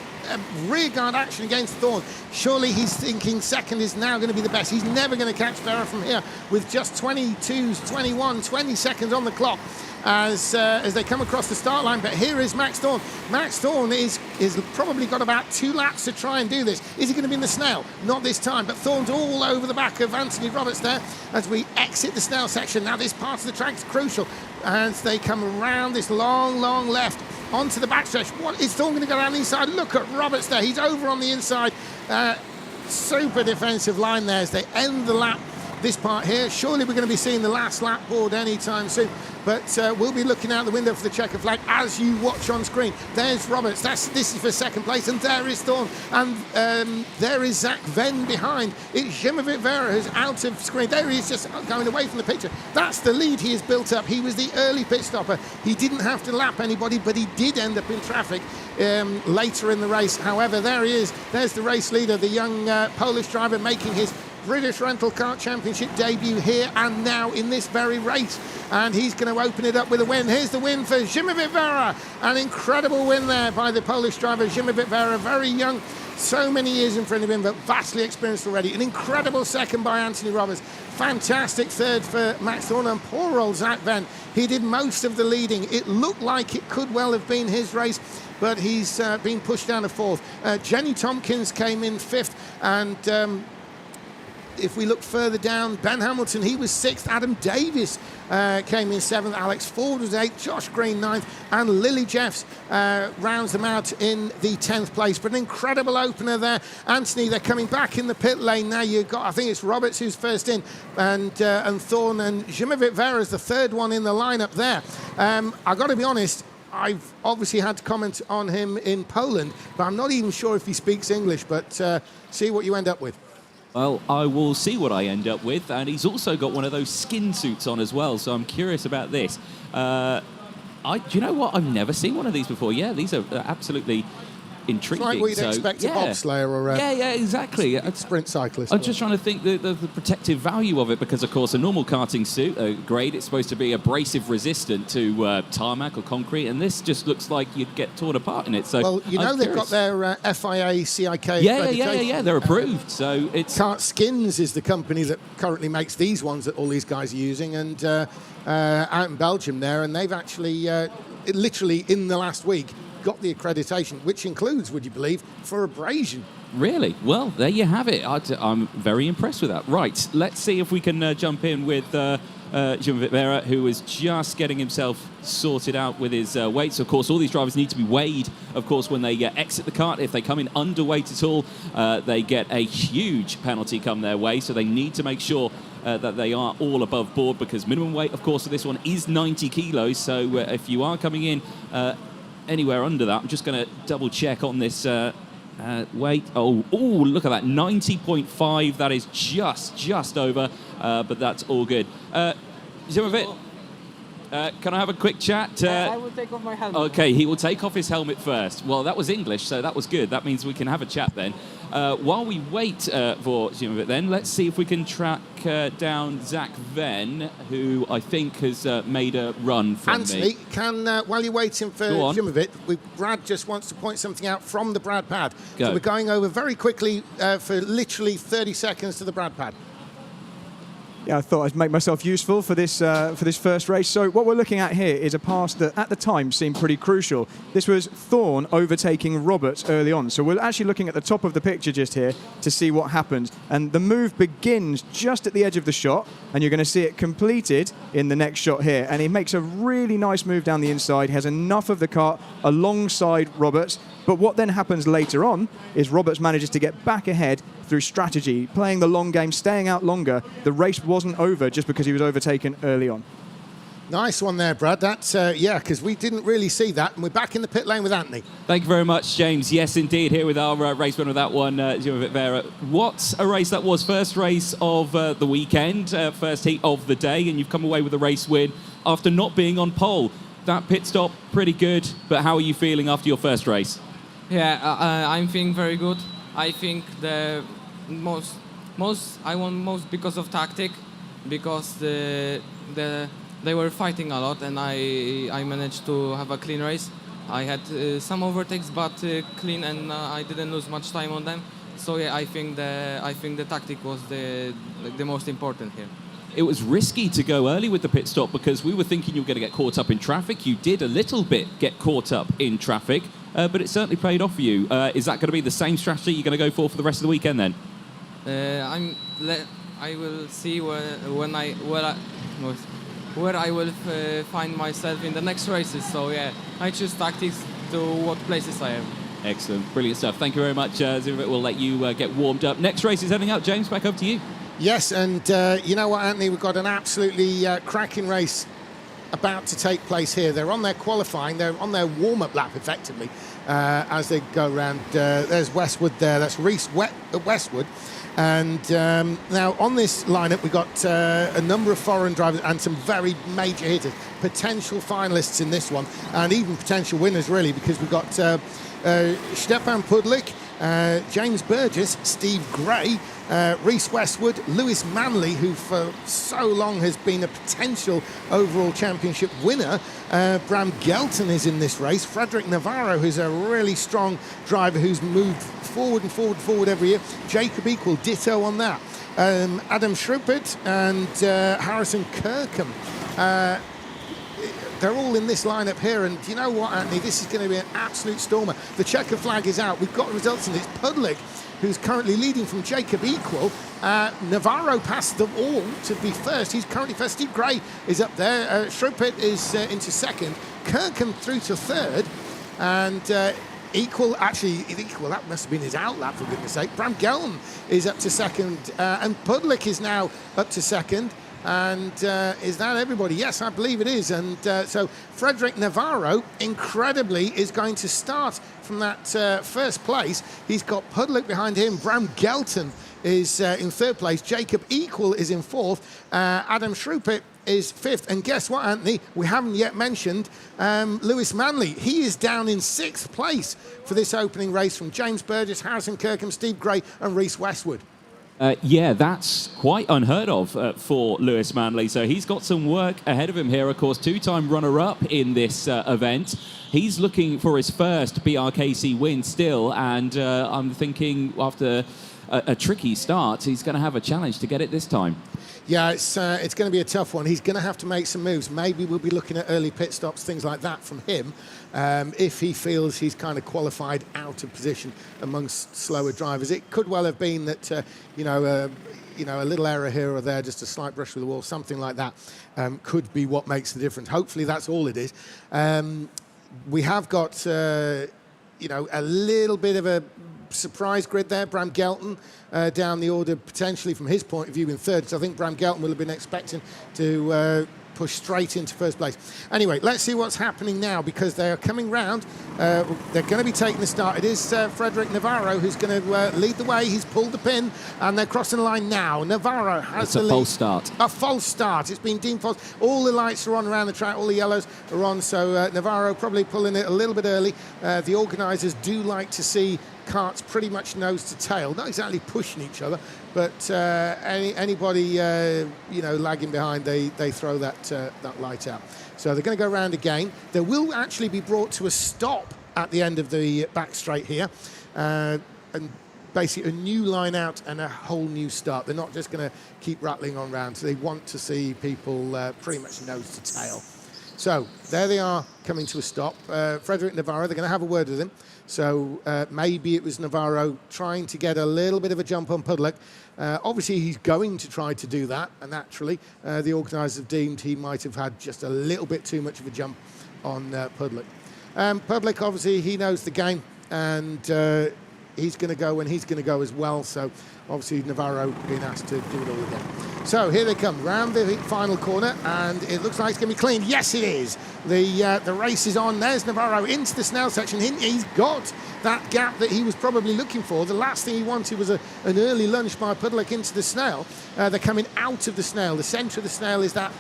rearguard action against Thorne. Surely he's thinking 2nd is now going to be the best. He's never going to catch Vera from here with just 22, 21, 20 seconds on the clock as they come across the start line. But here is Max Thorne. Max Thorne is probably got about 2 laps to try and do this. Is he going to be in the snail? Not this time, but Thorne's all over the back of Anthony Roberts there as we exit the snail section. Now this part of the track is crucial as they come around this long left onto the backstretch. What is Thorne going to go down the inside? Look at Roberts there. He's over on the inside. Super defensive line there as they end the lap. This part here, surely we're going to be seeing the last lap board anytime soon, but we'll be looking out the window for the checker flag as you watch on screen. There's Roberts, this is for 2nd place, and there is Thorne, and there is Zach Ven behind. It's Zimovic Vera who's out of screen. There he is, just going away from the picture. That's the lead he has built up. He was the early pit stopper. He didn't have to lap anybody, but he did end up in traffic later in the race. However, there he is. There's the race leader, the young Polish driver making his British Rental Kart Championship debut here and now in this very race, and he's going to open it up with a win. Here's the win for Zimovic Vera. An incredible win there by the Polish driver Zimovic Vera, very young, so many years in front of him, but vastly experienced already. An incredible 2nd by Anthony Roberts. Fantastic 3rd for Max Thorne, and poor old Zach Ven. He did most of the leading. It looked like it could well have been his race, but he's been pushed down to 4th. Jenny Tompkins came in 5th, and if we look further down, Ben Hamilton, he was 6th. Adam Davis came in 7th. Alex Ford was 8th. Josh Green 9th. And Lily Jeffs rounds them out in the 10th place. But an incredible opener there. Anthony, they're coming back in the pit lane now. You've got, I think it's Roberts who's first in, and Thorne, and Zimovic Vera is the 3rd one in the lineup there. I've got to be honest, I've obviously had to comment on him in Poland, but I'm not even sure if he speaks English, but see what you end up with. Well, I will see what I end up with, and he's also got one of those skin suits on as well, so I'm curious about this. Do you know what? I've never seen one of these before. Yeah, these are absolutely intriguing. It's like what you'd expect a bobslayer or a exactly. sprint cyclist. I'm just trying to think the protective value of it, because, of course, a normal karting suit, grade, it's supposed to be abrasive resistant to tarmac or concrete, and this just looks like you'd get torn apart in it. So, well, you know, they've got their FIA, CIK yeah, they're approved. So it's Kart Skins is the company that currently makes these ones that all these guys are using, and out in Belgium there, and they've actually literally in the last week got the accreditation, which includes, would you believe, for abrasion. Really? Well, there you have it. I'm very impressed with that. Right, let's see if we can jump in with Zimovic Vera, who is just getting himself sorted out with his weights. Of course, all these drivers need to be weighed, of course, when they exit the kart. If they come in underweight at all, they get a huge penalty come their way, so they need to make sure that they are all above board, because minimum weight, of course, of this one is 90 kilos. So if you are coming in anywhere under that, I'm just going to double check on this weight. Oh, look at that, 90.5. That is just over, but that's all good. Zimovic, can I have a quick chat? I will take off my helmet. Okay, he will take off his helmet first. Well, that was English, so that was good. That means we can have a chat then. While we wait for Zimovic then, let's see if we can track down Zach Venn, who I think has made a run from Anthony, while you're waiting for Zimovic, Brad just wants to point something out from the Brad pad. Go. So we're going over very quickly for literally 30 seconds to the Brad pad. Yeah, I thought I'd make myself useful for this first race. So what we're looking at here is a pass that at the time seemed pretty crucial. This was Thorne overtaking Roberts early on. So we're actually looking at the top of the picture just here to see what happens. And the move begins just at the edge of the shot, and you're going to see it completed in the next shot here. And he makes a really nice move down the inside, has enough of the kart alongside Roberts. But what then happens later on is Roberts manages to get back ahead through strategy, playing the long game, staying out longer. The race wasn't over just because he was overtaken early on. Nice one there, Brad. That's, yeah, because we didn't really see that. And we're back in the pit lane with Anthony. Thank you very much, James. Yes, indeed, here with our race winner of that one, Zimovic Vera. What a race that was. First race of the weekend, first heat of the day, and you've come away with a race win after not being on pole. That pit stop, pretty good, but how are you feeling after your first race? Yeah, I'm feeling very good. I think the I won most because of tactic, because they were fighting a lot, and I managed to have a clean race. I had some overtakes, but clean, and I didn't lose much time on them. So yeah, I think the tactic was the most important here. It was risky to go early with the pit stop because we were thinking you were going to get caught up in traffic. You did a little bit get caught up in traffic, but it certainly paid off for you. Is that going to be the same strategy you're going to go for the rest of the weekend then? I will see where I will find myself in the next races. So yeah, I choose tactics to what places I am. Excellent, brilliant stuff. Thank you very much, Zimovic. We'll let you get warmed up. Next race is heading up. James, back over to you. Yes, and you know what, Anthony, we've got an absolutely cracking race about to take place here. They're on their qualifying, they're on their warm-up lap, effectively, as they go around. There's Westwood there, that's Reese Westwood. And now on this lineup, we've got a number of foreign drivers and some very major hitters, potential finalists in this one, and even potential winners, really, because we've got Stefan Pudlik, James Burgess, Steve Gray, Reese Westwood, Lewis Manley, who for so long has been a potential overall championship winner. Bram Gelton is in this race. Frederick Navarro, who's a really strong driver who's moved forward and forward and forward every year. Jacob Equal, ditto on that. Adam Schruppert and Harrison Kirkham. They're all in this lineup here, and you know what, Anthony, this is going to be an absolute stormer. The checker flag is out. We've got results in this. Pudlik, who's currently leading from Jacob Equal. Navarro passed them all to be first. He's currently first. Steve Gray is up there. Schruppert is into second. Kirkham through to third. And Equal, that must have been his outlap, for goodness sake. Bram Gelton is up to second. And Pudlik is now up to second. And is that everybody? Yes, I believe it is. And so Frederick Navarro, incredibly, is going to start from that first place. He's got Pudlik behind him. Bram Gelton is in third place. Jacob Equal is in fourth. Adam Schruppert is fifth. And guess what, Anthony? We haven't yet mentioned Lewis Manley. He is down in sixth place for this opening race from James Burgess, Harrison Kirkham, Steve Gray and Reese Westwood. Yeah, that's quite unheard of for Lewis Manley. So he's got some work ahead of him here. Of course, two-time runner-up in this event. He's looking for his first BRKC win still. And I'm thinking after a tricky start, he's going to have a challenge to get it this time. Yeah, it's going to be a tough one. He's going to have to make some moves. Maybe we'll be looking at early pit stops, things like that from him, if he feels he's kind of qualified out of position amongst slower drivers. It could well have been that, a little error here or there, just a slight brush with the wall, something like that, could be what makes the difference. Hopefully that's all it is. We have got, a little bit of a surprise grid there. Bram Gelton down the order, potentially from his point of view in third, because I think Bram Gelton will have been expecting to push straight into first place. Anyway, let's see what's happening now, because they are coming round. They're going to be taking the start. It is Frederick Navarro who's going to lead the way. He's pulled the pin, and they're crossing the line now. Navarro has the lead. It's a false start. A false start. It's been deemed false. All the lights are on around the track. All the yellows are on. So Navarro probably pulling it a little bit early. The organisers do like to see karts pretty much nose to tail, not exactly pushing each other, but anybody lagging behind, they throw that light out. So they're going to go around again. They will actually be brought to a stop at the end of the back straight here, and basically a new line out and a whole new start. They're not just going to keep rattling on round. So they want to see people pretty much nose to tail. So there they are, coming to a stop. Frederick Navarro, they're going to have a word with him. So maybe it was Navarro trying to get a little bit of a jump on Pudlick. Obviously, he's going to try to do that, and naturally, the organisers have deemed he might have had just a little bit too much of a jump on Pudlick. Pudlick, obviously, he knows the game, and he's going to go when he's going to go as well. So obviously, Navarro being asked to do it all again. So here they come, round the final corner, and it looks like it's going to be clean. Yes, it is. The race is on. There's Navarro into the Snell section. He's got that gap that he was probably looking for. The last thing he wanted was an early lunge by Pudlick into the Snell. They're coming out of the Snell. The centre of the Snell is that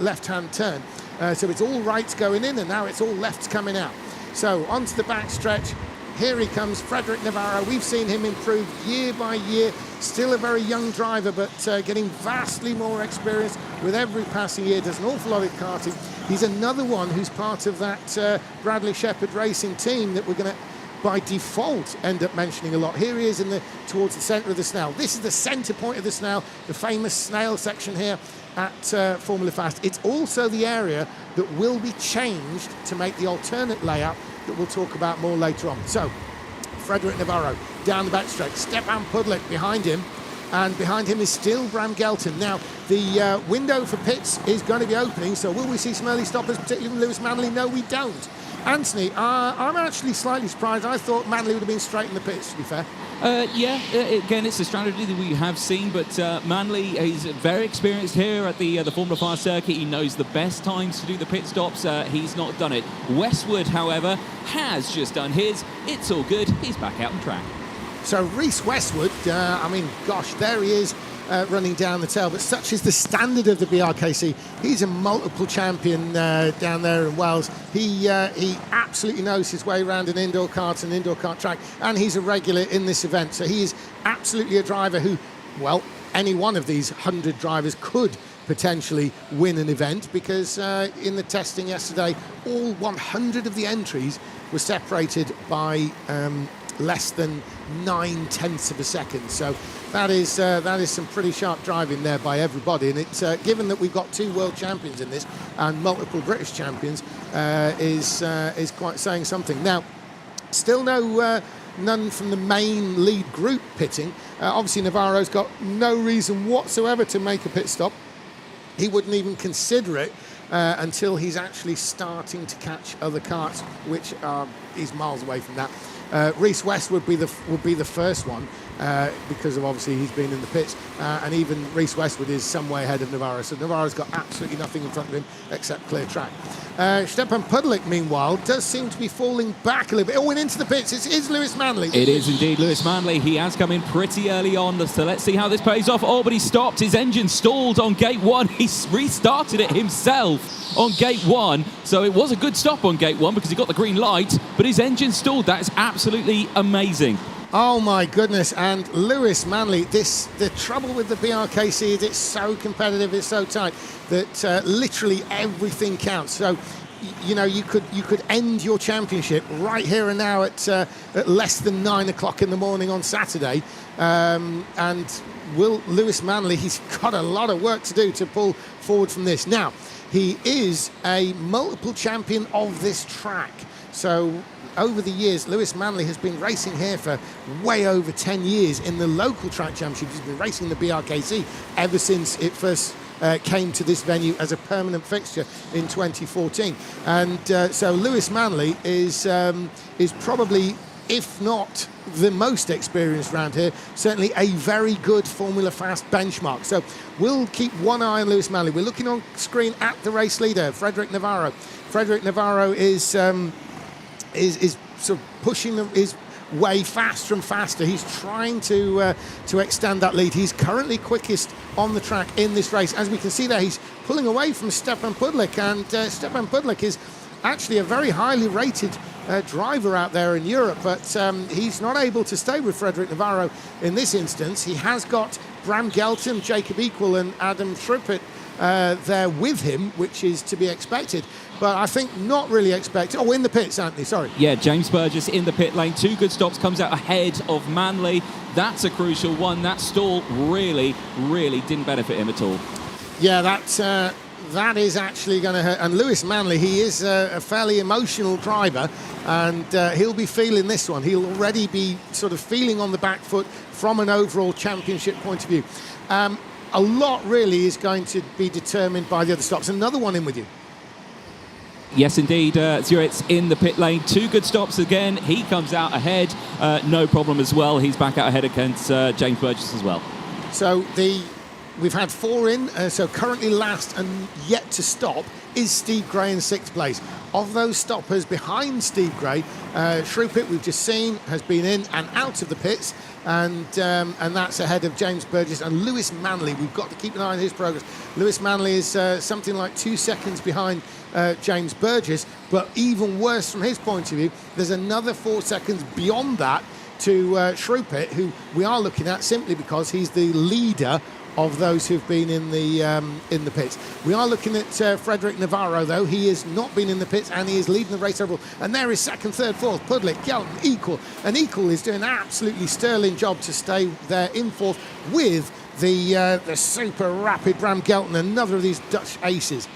left-hand turn. So it's all rights going in, and now it's all lefts coming out. So onto the back stretch. Here he comes, Frederick Navarro. We've seen him improve year by year. Still a very young driver, but getting vastly more experience with every passing year. Does an awful lot of karting. He's another one who's part of that Bradley Shepherd Racing team that we're going to, by default, end up mentioning a lot. Here he is towards the centre of the Snell. This is the centre point of the Snell, the famous snail section here at Formula Fast. It's also the area that will be changed to make the alternate layout that we'll talk about more later on. So, Frederick Navarro down the backstretch, Stepan Pudlick behind him, and behind him is still Bram Gelton. Now, the window for pits is going to be opening, so will we see some early stoppers, particularly from Lewis Manley? No, we don't. Anthony, I'm actually slightly surprised. I thought Manley would have been straight in the pits, to be fair. Again, it's a strategy that we have seen, but Manley is very experienced here at the Formula 5 circuit. He knows the best times to do the pit stops. He's not done it. Westwood, however, has just done his. It's all good. He's back out on track. So Reece Westwood, there he is running down the tail, but such is the standard of the BRKC. He's a multiple champion down there in Wales. He absolutely knows his way around an indoor kart track, and he's a regular in this event. So he is absolutely a driver who, well, any one of these 100 drivers could potentially win an event, because in the testing yesterday, all 100 of the entries were separated by less than 9/10 of a second. So that is some pretty sharp driving there by everybody, and it's given that we've got 2 world champions in this and multiple British champions, is quite saying something. Now, still none from the main lead group pitting. Obviously Navarro's got no reason whatsoever to make a pit stop. He wouldn't even consider it until he's actually starting to catch other karts, which he's miles away from that. Reece West would be the first one, because of obviously he's been in the pits, and even Reece Westwood is some way ahead of Navarro. So Navarro's got absolutely nothing in front of him except clear track. Stepan Pudlick, meanwhile, does seem to be falling back a little bit. Oh, and into the pits. It is Lewis Manley. It is indeed Lewis Manley. He has come in pretty early on, so let's see how this pays off. Oh, but he stopped. His engine stalled on gate 1. He restarted it himself on gate 1, so it was a good stop on gate 1 because he got the green light, but his engine stalled. That is absolutely amazing. Oh my goodness, and Lewis Manley, the trouble with the BRKC is it's so competitive, it's so tight, that literally everything counts. So, you know, you could end your championship right here and now at less than 9 o'clock in the morning on Saturday, and will Lewis Manley, he's got a lot of work to do to pull forward from this. Now, he is a multiple champion of this track, so over the years, Lewis Manley has been racing here for way over 10 years in the local track championship. He's been racing the BRKC ever since it first came to this venue as a permanent fixture in 2014. And so Lewis Manley is probably if not the most experienced round here, certainly a very good Formula Fast benchmark. So we'll keep one eye on Lewis Manley. We're looking on screen at the race leader, Frederic Navarro. Frederic Navarro is sort of pushing his way faster and faster. He's trying to extend that lead. He's currently quickest on the track in this race. As we can see there, he's pulling away from Stepan Pudlik, and Stepan Pudlik is actually a very highly rated driver out there in Europe, but he's not able to stay with Frederic Navarro in this instance. He has got Bram Gelton, Jacob Equal and Adam Schruppert there with him, which is to be expected, but I think not really expected. Oh, in the pits, Anthony, sorry. Yeah, James Burgess in the pit lane, 2 good stops, comes out ahead of Manley. That's a crucial one. That stall really didn't benefit him at all. Yeah, that is actually going to hurt. And Lewis Manley, he is a fairly emotional driver, and he'll be feeling this one. He'll already be sort of feeling on the back foot from an overall championship point of view. A lot really is going to be determined by the other stops. Another one in with you. Yes, indeed. Zuret's in the pit lane. 2 good stops again. He comes out ahead. No problem as well. He's back out ahead against James Burgess as well. So we've had 4 in. So currently last and yet to stop is Steve Gray in 6th place. Of those stoppers behind Steve Gray, Schruppert, we've just seen, has been in and out of the pits, and that's ahead of James Burgess and Lewis Manley. We've got to keep an eye on his progress. Lewis Manley is something like 2 seconds behind James Burgess, but even worse from his point of view, there's another 4 seconds beyond that to Schruppert, who we are looking at simply because he's the leader of those who've been in the pits. We are looking at Frederic Navarro, though. He has not been in the pits, and he is leading the race overall. And there is 2nd, 3rd, 4th, Pudlik, Gelton, Equal. And Equal is doing an absolutely sterling job to stay there in 4th with the super rapid Bram Gelton, another of these Dutch aces.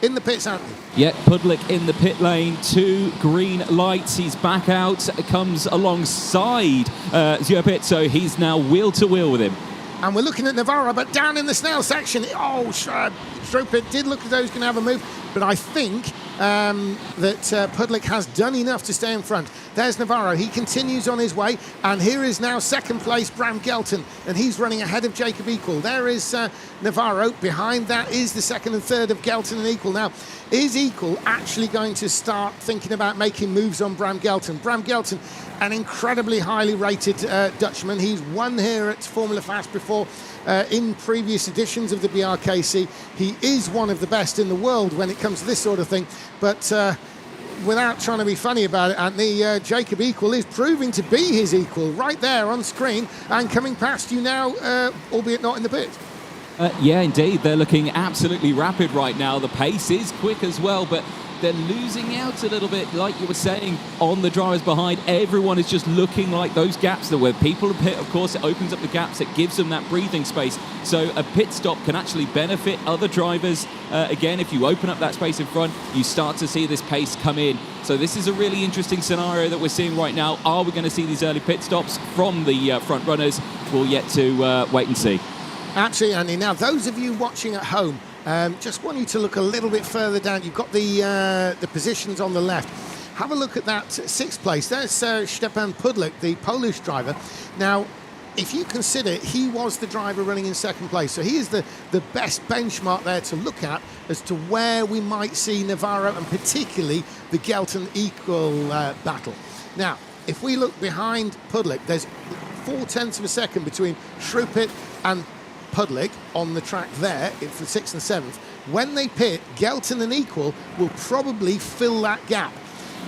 In the pits, Anthony. Yeah, Pudlik in the pit lane, 2 green lights. He's back out, comes alongside Zuret's, so he's now wheel to wheel with him. And we're looking at Navarro, but down in the Snell section, Schruppert did look as though he was going to have a move, but I think that Pudlik has done enough to stay in front. There's Navarro. He continues on his way, and here is now 2nd place Bram Gelton, and he's running ahead of Jacob Equal. There is Navarro. Behind that is the 2nd and 3rd of Gelton and Equal. Now, is Equal actually going to start thinking about making moves on Bram Gelton? Bram Gelton, an incredibly highly rated Dutchman. He's won here at Formula Fast before in previous editions of the BRKC. He is one of the best in the world when it comes to this sort of thing, but without trying to be funny about it, Anthony, Jacob Equal is proving to be his equal right there on screen and coming past you now, albeit not in the pit. Yeah, indeed. They're looking absolutely rapid right now. The pace is quick as well, but they're losing out a little bit, like you were saying, on the drivers behind. Everyone is just looking like those gaps that where people pit, of course, it opens up the gaps, it gives them that breathing space. So a pit stop can actually benefit other drivers. Again, if you open up that space in front, you start to see this pace come in. So this is a really interesting scenario that we're seeing right now. Are we going to see these early pit stops from the front runners? We'll yet to wait and see. Absolutely, Andy. Now, those of you watching at home, just want you to look a little bit further down. You've got the positions on the left. Have a look at that 6th place. There's Stepan Pudlik, the Polish driver. Now, if you consider he was the driver running in 2nd place, so he is the best benchmark there to look at as to where we might see Navarro and particularly the Gelton Equal battle. Now, if we look behind Pudlik, there's 0.4 of a second between Schruppert and Pudlik on the track there for 6th and 7th. When they pit, Gelton and Equal will probably fill that gap.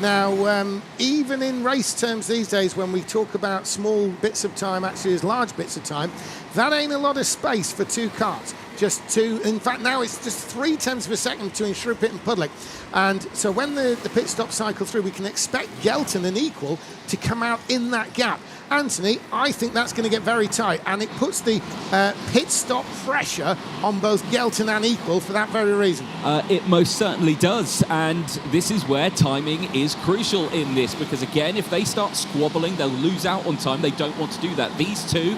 Now, even in race terms these days, when we talk about small bits of time actually as large bits of time, that ain't a lot of space for 2 cars. Just 2, in fact, now it's just 0.3 of a second between Schruppert and Pudlik. And so when the pit stop cycle through, we can expect Gelton and Equal to come out in that gap. Anthony, I think that's going to get very tight, and it puts the pit stop pressure on both Gelton and Equal for that very reason. It most certainly does, and this is where timing is crucial in this, because again, if they start squabbling, they'll lose out on time. They don't want to do that. These two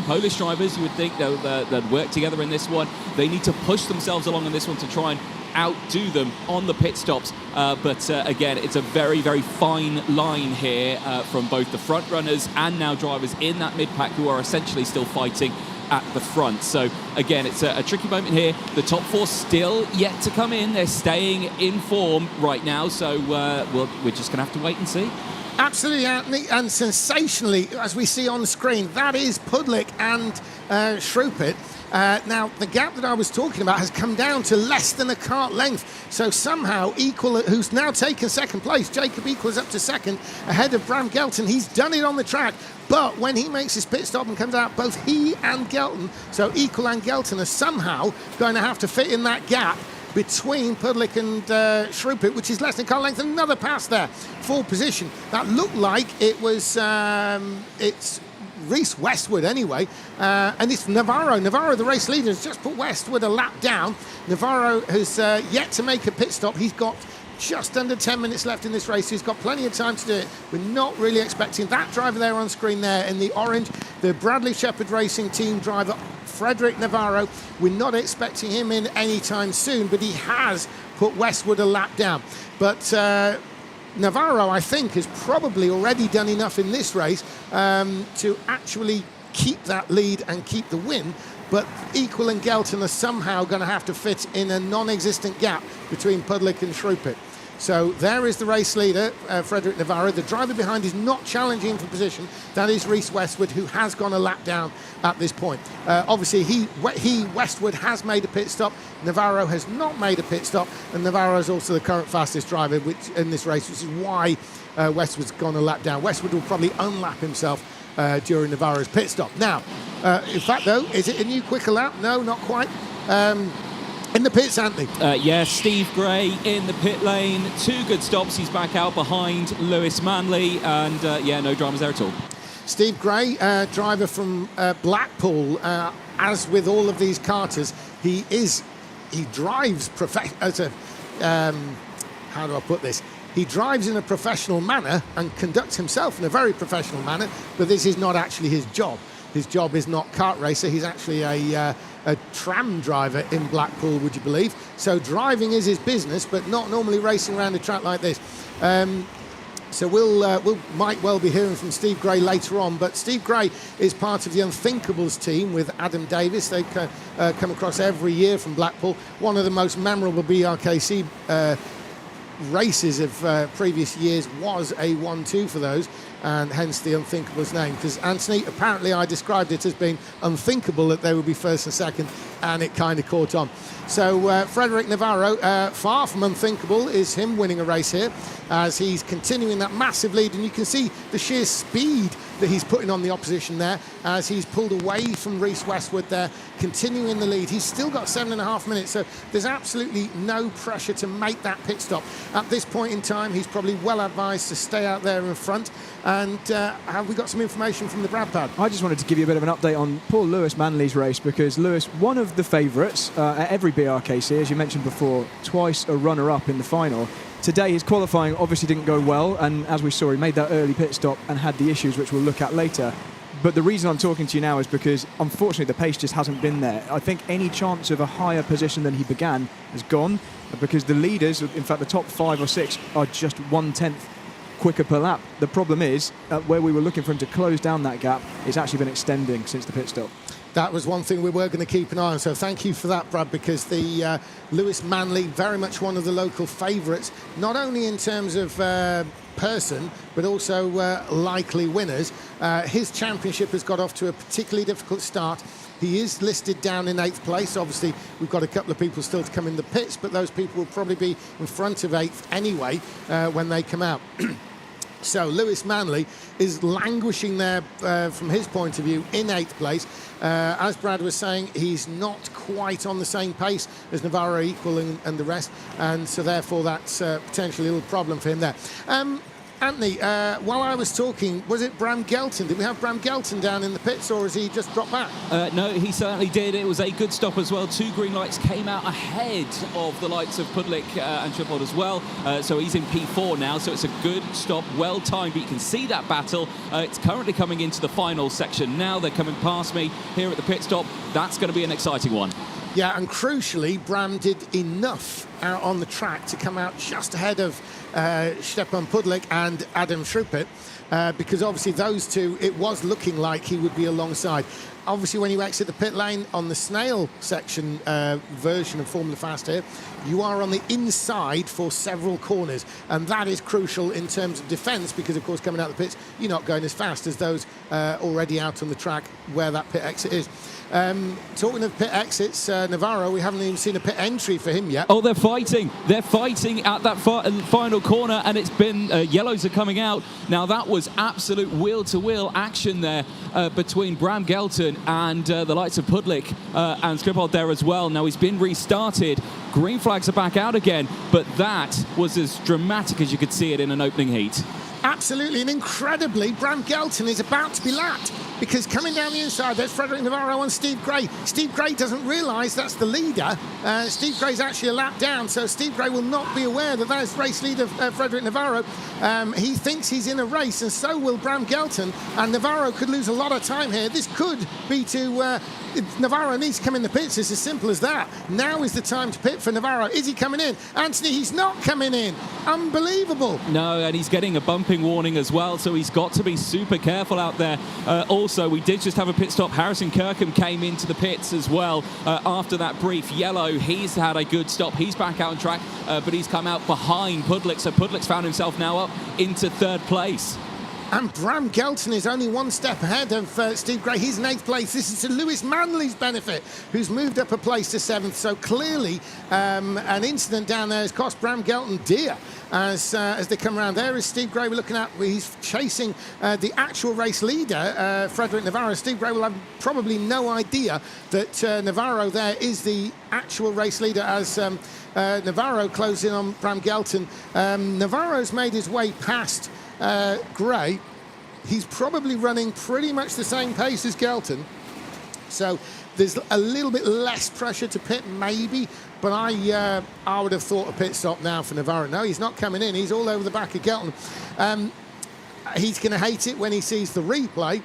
Polish drivers, you would think they'll work together in this one. They need to push themselves along in this one to try and outdo them on the pit stops. But again, it's a very, very fine line here from both the front runners and now drivers in that mid-pack who are essentially still fighting at the front. So again, it's a tricky moment here. The top four still yet to come in. They're staying in form right now, so we're just going to have to wait and see. Absolutely, Anthony, and sensationally, as we see on the screen, that is Pudlik and Shrupit. Now, the gap that I was talking about has come down to less than a kart length. So somehow, Equal, who's now taken second place, Jacob Equal's up to second, ahead of Bram Gelton. He's done it on the track. But when he makes his pit stop and comes out, both he and Gelton, so Equal and Gelton, are somehow going to have to fit in that gap between Pudlik and Shrupit, which is less than car length. Another pass there, full position. That looked like it was, it's Reese Westwood anyway, and it's Navarro. Navarro, the race leader, has just put Westwood a lap down. Navarro has yet to make a pit stop. He's got just under 10 minutes left in this race. He's got plenty of time to do it. We're not really expecting that driver there on screen there in the orange, the Bradley Shepherd Racing Team driver, Frederick Navarro. We're not expecting him in anytime soon, but he has put Westwood a lap down. But Navarro, I think, has probably already done enough in this race to actually keep that lead and keep the win. But Equal and Gelton are somehow going to have to fit in a non-existent gap between Pudlik and Shrupit. So there is the race leader, Frederick Navarro. The driver behind is not challenging for position. That is Reese Westwood, who has gone a lap down at this point. Obviously, Westwood has made a pit stop. Navarro has not made a pit stop, and Navarro is also the current fastest driver in this race, which is why Westwood's gone a lap down. Westwood will probably unlap himself during Navarro's pit stop. Now, in fact, though, is it a new quicker lap? No, not quite. In the pits, Anthony. Yeah, Steve Gray in the pit lane. 2 good stops. He's back out behind Lewis Manley, and yeah, no dramas there at all. Steve Gray, driver from Blackpool. As with all of these karters, he drives as a how do I put this? He drives in a professional manner and conducts himself in a very professional manner, but this is not actually his job. His job is not kart racer. He's actually a tram driver in Blackpool, would you believe? So driving is his business, but not normally racing around a track like this. So we might well be hearing from Steve Gray later on, but Steve Gray is part of the Unthinkables team with Adam Davis. They come across every year from Blackpool. One of the most memorable BRKC races of previous years was a 1-2 for those, and hence the Unthinkables name, because Anthony, apparently I described it as being unthinkable that they would be first and second, and it kind of caught on. So Frederick Navarro, far from unthinkable, is him winning a race here as he's continuing that massive lead, and you can see the sheer speed that he's putting on the opposition there as he's pulled away from Reese Westwood there, continuing the lead. He's still got 7.5 minutes, so there's absolutely no pressure to make that pit stop. At this point in time, he's probably well advised to stay out there in front. And have we got some information from the Brad Pad? I just wanted to give you a bit of an update on poor Lewis Manley's race, because Lewis, one of the favourites at every BRKC, as you mentioned before, twice a runner-up in the final. Today, his qualifying obviously didn't go well, and as we saw, he made that early pit stop and had the issues, which we'll look at later. But the reason I'm talking to you now is because, unfortunately, the pace just hasn't been there. I think any chance of a higher position than he began has gone, because the leaders, in fact, the top 5 or 6, are just 1/10 quicker per lap. The problem is, where we were looking for him to close down that gap, it's actually been extending since the pit stop. That was one thing we were going to keep an eye on, so thank you for that, Brad, because the Lewis Manley, very much one of the local favourites, not only in terms of person, but also likely winners. His championship has got off to a particularly difficult start. He is listed down in 8th place. Obviously, we've got a couple of people still to come in the pits, but those people will probably be in front of 8th anyway when they come out. So Lewis Manley is languishing there from his point of view in 8th place. As Brad was saying, he's not quite on the same pace as Navarro, Equal and the rest, and so therefore that's potentially a little problem for him there. Anthony, while I was talking, was it Bram Gelton? Did we have Bram Gelton down in the pits, or has he just dropped back? No, he certainly did. It was a good stop as well. 2 green lights came out ahead of the lights of Pudlik and Tripod as well. So he's in P4 now, so it's a good stop, well timed. But you can see that battle. It's currently coming into the final section now. They're coming past me here at the pit stop. That's going to be an exciting one. Yeah, and crucially, Bram did enough out on the track to come out just ahead of Stepan Pudlik and Adam Shrupit, because obviously those two, it was looking like he would be alongside. Obviously, when you exit the pit lane on the snail section version of Formula Fast here, you are on the inside for several corners, and that is crucial in terms of defence because, of course, coming out of the pits, you're not going as fast as those already out on the track where that pit exit is. Talking of pit exits, Navarro, we haven't even seen a pit entry for him yet. Oh, they're fighting. They're fighting at that final corner, and it's been yellows are coming out. Now, that was absolute wheel-to-wheel action there between Bram Gelton and the likes of Pudlik and Skripal there as well. Now, he's been restarted. Green flags are back out again, but that was as dramatic as you could see it in an opening heat. Absolutely, and incredibly, Bram Gelton is about to be lapped because coming down the inside, there's Frederick Navarro and Steve Gray. Steve Gray doesn't realise that's the leader. Steve Gray's actually a lap down, so Steve Gray will not be aware that that is race leader Frederick Navarro. He thinks he's in a race, and so will Bram Gelton, and Navarro could lose a lot of time here. This could be to... Navarro needs to come in the pits. It's as simple as that. Now is the time to pit for Navarro. Is he coming in? Anthony, he's not coming in. Unbelievable. No, and he's getting a bumping warning as well, so he's got to be super careful out there. Also, we did just have a pit stop. Harrison Kirkham came into the pits as well after that brief yellow. He's had a good stop. He's back out on track, but he's come out behind Pudlik, so Pudlik's found himself now up into third place. And Bram Gelton is only one step ahead of Steve Gray. He's in 8th place. This is to Lewis Manley's benefit, who's moved up a place to 7th. So clearly, an incident down there has cost Bram Gelton dear as they come around. There is Steve Gray we're looking at. He's chasing the actual race leader, Frederick Navarro. Steve Gray will have probably no idea that Navarro there is the actual race leader as Navarro closes in on Bram Gelton. Navarro's made his way past Gray. He's probably running pretty much the same pace as Gelton, so there's a little bit less pressure to pit maybe, but I would have thought a pit stop now for Navarro. No, he's not coming in. He's all over the back of Gelton. He's going to hate it when he sees the replay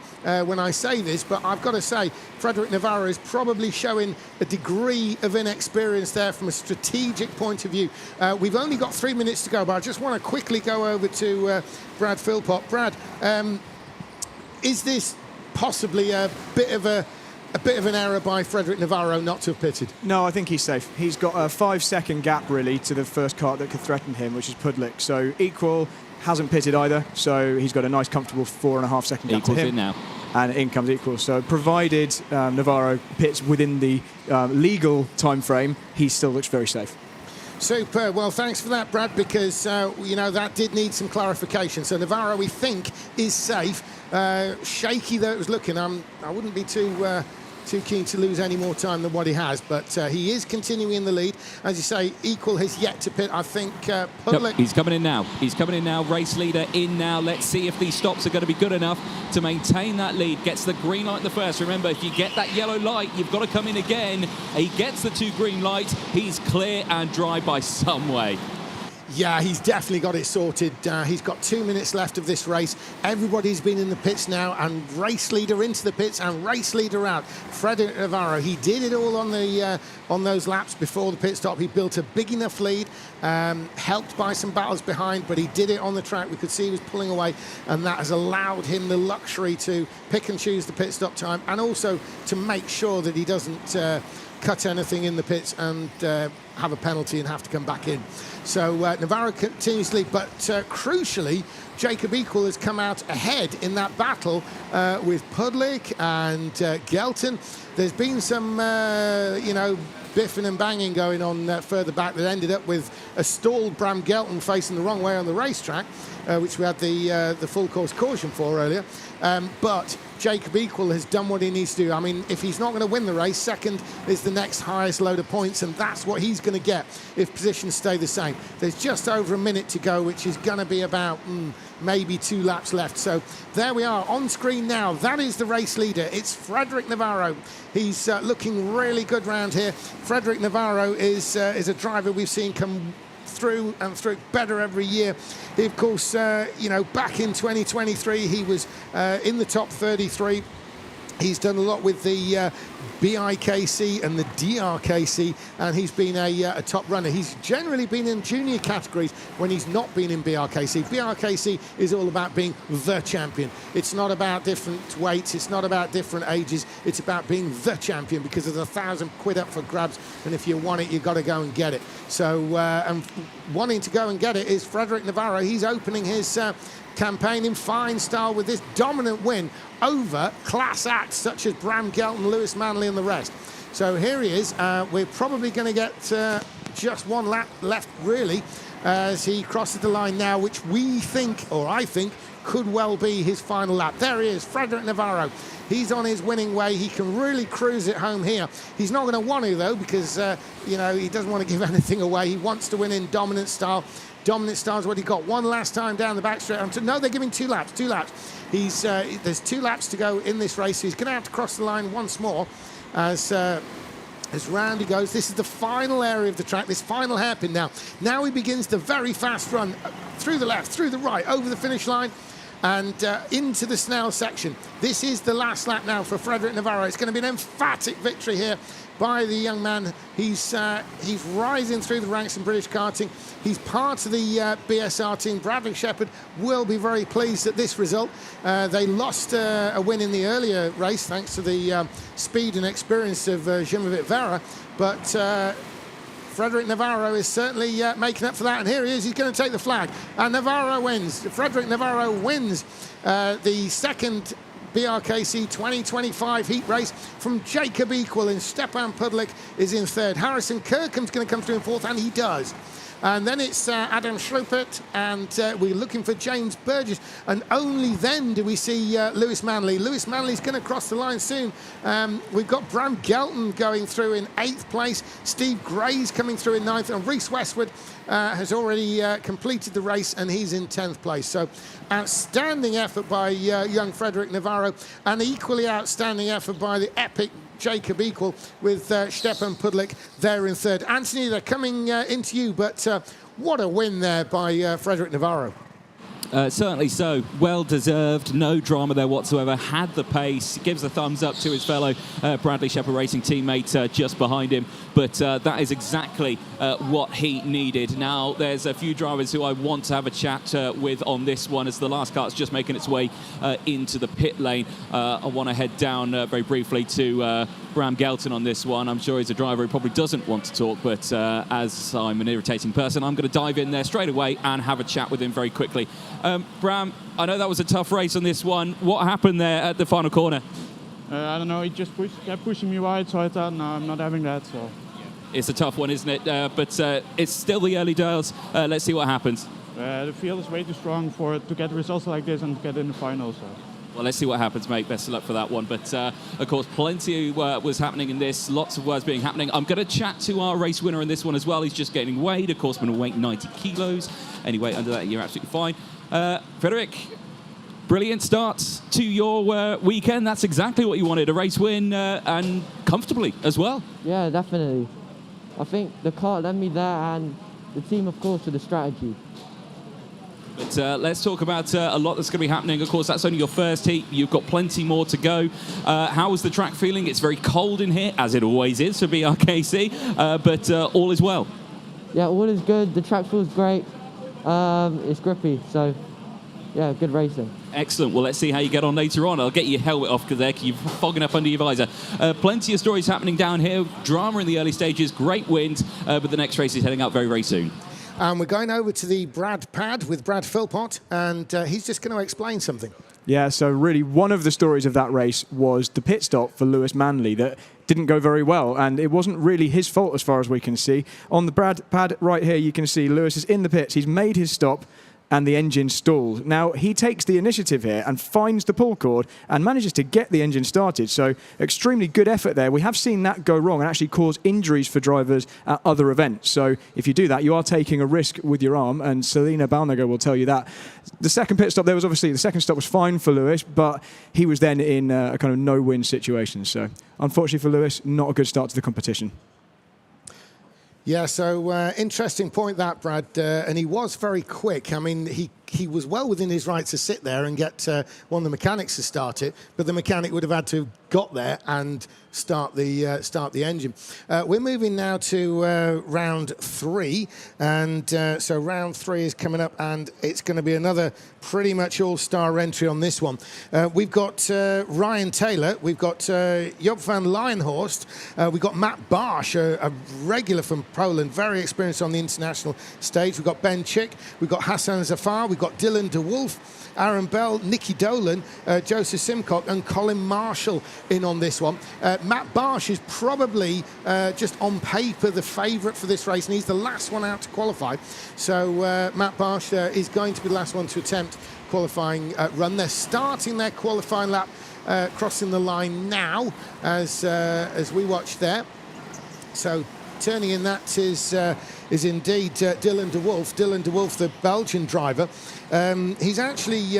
when I say this, but I've got to say Frederick Navarro is probably showing a degree of inexperience there from a strategic point of view. We've only got 3 minutes to go, but I just want to quickly go over to Brad Philpott. Brad, is this possibly a bit of an error by Frederick Navarro not to have pitted? No, I think he's safe. He's got a 5-second gap really to the first kart that could threaten him, which is Pudlik. So equal. Hasn't pitted either, so he's got a nice, comfortable 4.5-second gap to him. In now. And in comes equal. So provided Navarro pits within the legal time frame, he still looks very safe. Super. Well, thanks for that, Brad, because, you know, that did need some clarification. So Navarro, we think, is safe. Shaky, though it was looking. I wouldn't be too keen to lose any more time than what he has, but he is continuing in the lead. As you say, equal has yet to pit. I think Pudlik... Yep, he's coming in now. He's coming in now. Race leader in now. Let's see if these stops are going to be good enough to maintain that lead. Gets the green light in the first. Remember, if you get that yellow light, you've got to come in again. He gets the 2 green lights. He's clear and dry by some way. Yeah, he's definitely got it sorted. He's got 2 minutes left of this race. Everybody's been in the pits now, and race leader into the pits and race leader out. Frederick Navarro, he did it all on those laps before the pit stop. He built a big enough lead, helped by some battles behind, but he did it on the track. We could see he was pulling away, and that has allowed him the luxury to pick and choose the pit stop time, and also to make sure that he doesn't cut anything in the pits and have a penalty and have to come back in. So Navarro continuously, but crucially, Jacob Equal has come out ahead in that battle with Pudlik and Gelton. There's been some, you know, biffing and banging going on further back that ended up with a stalled Bram Gelton facing the wrong way on the racetrack, which we had the full course caution for earlier. But Jacob Equal has done what he needs to do. I mean, if he's not going to win the race, second is the next highest load of points, and that's what he's going to get if positions stay the same. There's just over a minute to go, which is going to be about maybe 2 laps left. So there we are on screen now. That is the race leader. It's Frederick Navarro. He's looking really good round here. Frederick Navarro is a driver we've seen come through and through better every year. He, of course, you know, back in 2023, he was in the top 33. He's done a lot with the BRKC and the DRKC, and he's been a top runner. He's generally been in junior categories when he's not been in BRKC. BRKC is all about being the champion. It's not about different weights. It's not about different ages. It's about being the champion, because there's £1,000 up for grabs, and if you want it, you've got to go and get it. So, and wanting to go and get it is Frederic Navarro. He's opening his campaign in fine style with this dominant win over class acts such as Bram Gelton, Lewis Manley and the rest. So here he is. We're probably going to get just one lap left, really, as he crosses the line now, which we think, or I think, could well be his final lap. There he is, Frederic Navarro. He's on his winning way. He can really cruise it home here. He's not going to want to, though, because, you know, he doesn't want to give anything away. He wants to win in dominant style. Dominant style is what he got one last time down the back straight. No, they're giving 2 laps. 2 laps. There's 2 laps to go in this race. He's going to have to cross the line once more as round he goes. This is the final area of the track, this final hairpin now. Now he begins the very fast run through the left, through the right, over the finish line, and into the Snell section. This is the last lap now for Frederic Navarro. It's going to be an emphatic victory here by the young man. He's rising through the ranks in British karting. He's part of the BSR team. Bradley Shepherd will be very pleased at this result. They lost a win in the earlier race thanks to the speed and experience of Jean-Vivit Vera, but Frederic Navarro is certainly making up for that, and here he is. He's going to take the flag, and Navarro wins. Frederic Navarro wins the second BRKC 2025 heat race from Jacob Equal, and Stepan Pudlik is in third. Harrison Kirkham's going to come through in fourth, and he does. And then it's Adam Schlupert, and we're looking for James Burgess. And only then do we see Lewis Manley. Lewis Manley's going to cross the line soon. We've got Bram Gelton going through in 8th place. Steve Gray's coming through in 9th. And Reece Westwood has already completed the race, and he's in 10th place. So outstanding effort by young Frederic Navarro, and equally outstanding effort by the epic Jacob Equal, with Stepan Pudlik there in third. Anthony, they're coming into you, but what a win there by Frederic Navarro. Certainly so. Well deserved. No drama there whatsoever. Had the pace. Gives a thumbs up to his fellow Bradley Shepherd Racing teammate just behind him. But that is exactly what he needed. Now, there's a few drivers who I want to have a chat with on this one, as the last kart's just making its way into the pit lane. I want to head down very briefly to Bram Gelton on this one. I'm sure he's a driver who probably doesn't want to talk, but as I'm an irritating person, I'm going to dive in there straight away and have a chat with him very quickly. Bram, I know that was a tough race on this one. What happened there at the final corner? I don't know, he just kept pushing me wide, so I thought, no, I'm not having that. So It's a tough one, isn't it? But it's still the early days. Let's see what happens. the field is way too strong to get results like this and get in the final. So. Well, let's see what happens, mate. Best of luck for that one. But, of course, plenty was happening in this. Lots of words being happening. I'm going to chat to our race winner in this one as well. He's just getting weighed. Of course, going to weigh 90 kilos. Anyway, under that, you're absolutely fine. Frederic, brilliant start to your weekend. That's exactly what you wanted, a race win and comfortably as well. Yeah, definitely. I think the kart led me there, and the team, of course, with the strategy. But let's talk about a lot that's going to be happening. Of course, that's only your first heat. You've got plenty more to go. How is the track feeling? It's very cold in here, as it always is for BRKC, but all is well. Yeah, all is good. The track feels great. It's grippy, so yeah, good racing. Excellent. Well, let's see how you get on later on. I'll get your helmet off because you're fogging up under your visor. Plenty of stories happening down here. Drama in the early stages, great wind, but the next race is heading out very, very soon. And we're going over to the Brad pad with Brad Philpott, and he's just going to explain something. Yeah, so really one of the stories of that race was the pit stop for Lewis Manley that didn't go very well, and it wasn't really his fault as far as we can see. On the Brad pad right here, you can see Lewis is in the pits. He's made his stop, and the engine stalled. Now, he takes the initiative here and finds the pull cord and manages to get the engine started. So, extremely good effort there. We have seen that go wrong and actually cause injuries for drivers at other events. So, if you do that, you are taking a risk with your arm, and Selina Balnager will tell you that. The second pit stop there was obviously, the second stop was fine for Lewis, but he was then in a kind of no-win situation. So, unfortunately for Lewis, not a good start to the competition. Yeah, so interesting point that, Brad, and he was very quick. I mean, he was well within his right to sit there and get one of the mechanics to start it, but the mechanic would have had to have got there and start the engine. We're moving now to round 3, and so round 3 is coming up, and it's going to be another pretty much all-star entry on this one. We've got Ryan Taylor, we've got Job van Lionhorst, we've got Matt Barsh, a regular from Poland, very experienced on the international stage. We've got Ben Chick, we've got Hassan Zafar, we've got Dylan de Wolf, Aaron Bell, Nicky Dolan, Joseph Simcock and Colin Marshall in on this one. Matt Barsh is probably just on paper the favourite for this race, and he's the last one out to qualify. So Matt Barsh is going to be the last one to attempt qualifying run. They're starting their qualifying lap, crossing the line now as we watch there. So turning in, that is indeed Dylan de Wolf. Dylan de Wolf, the Belgian driver. He's actually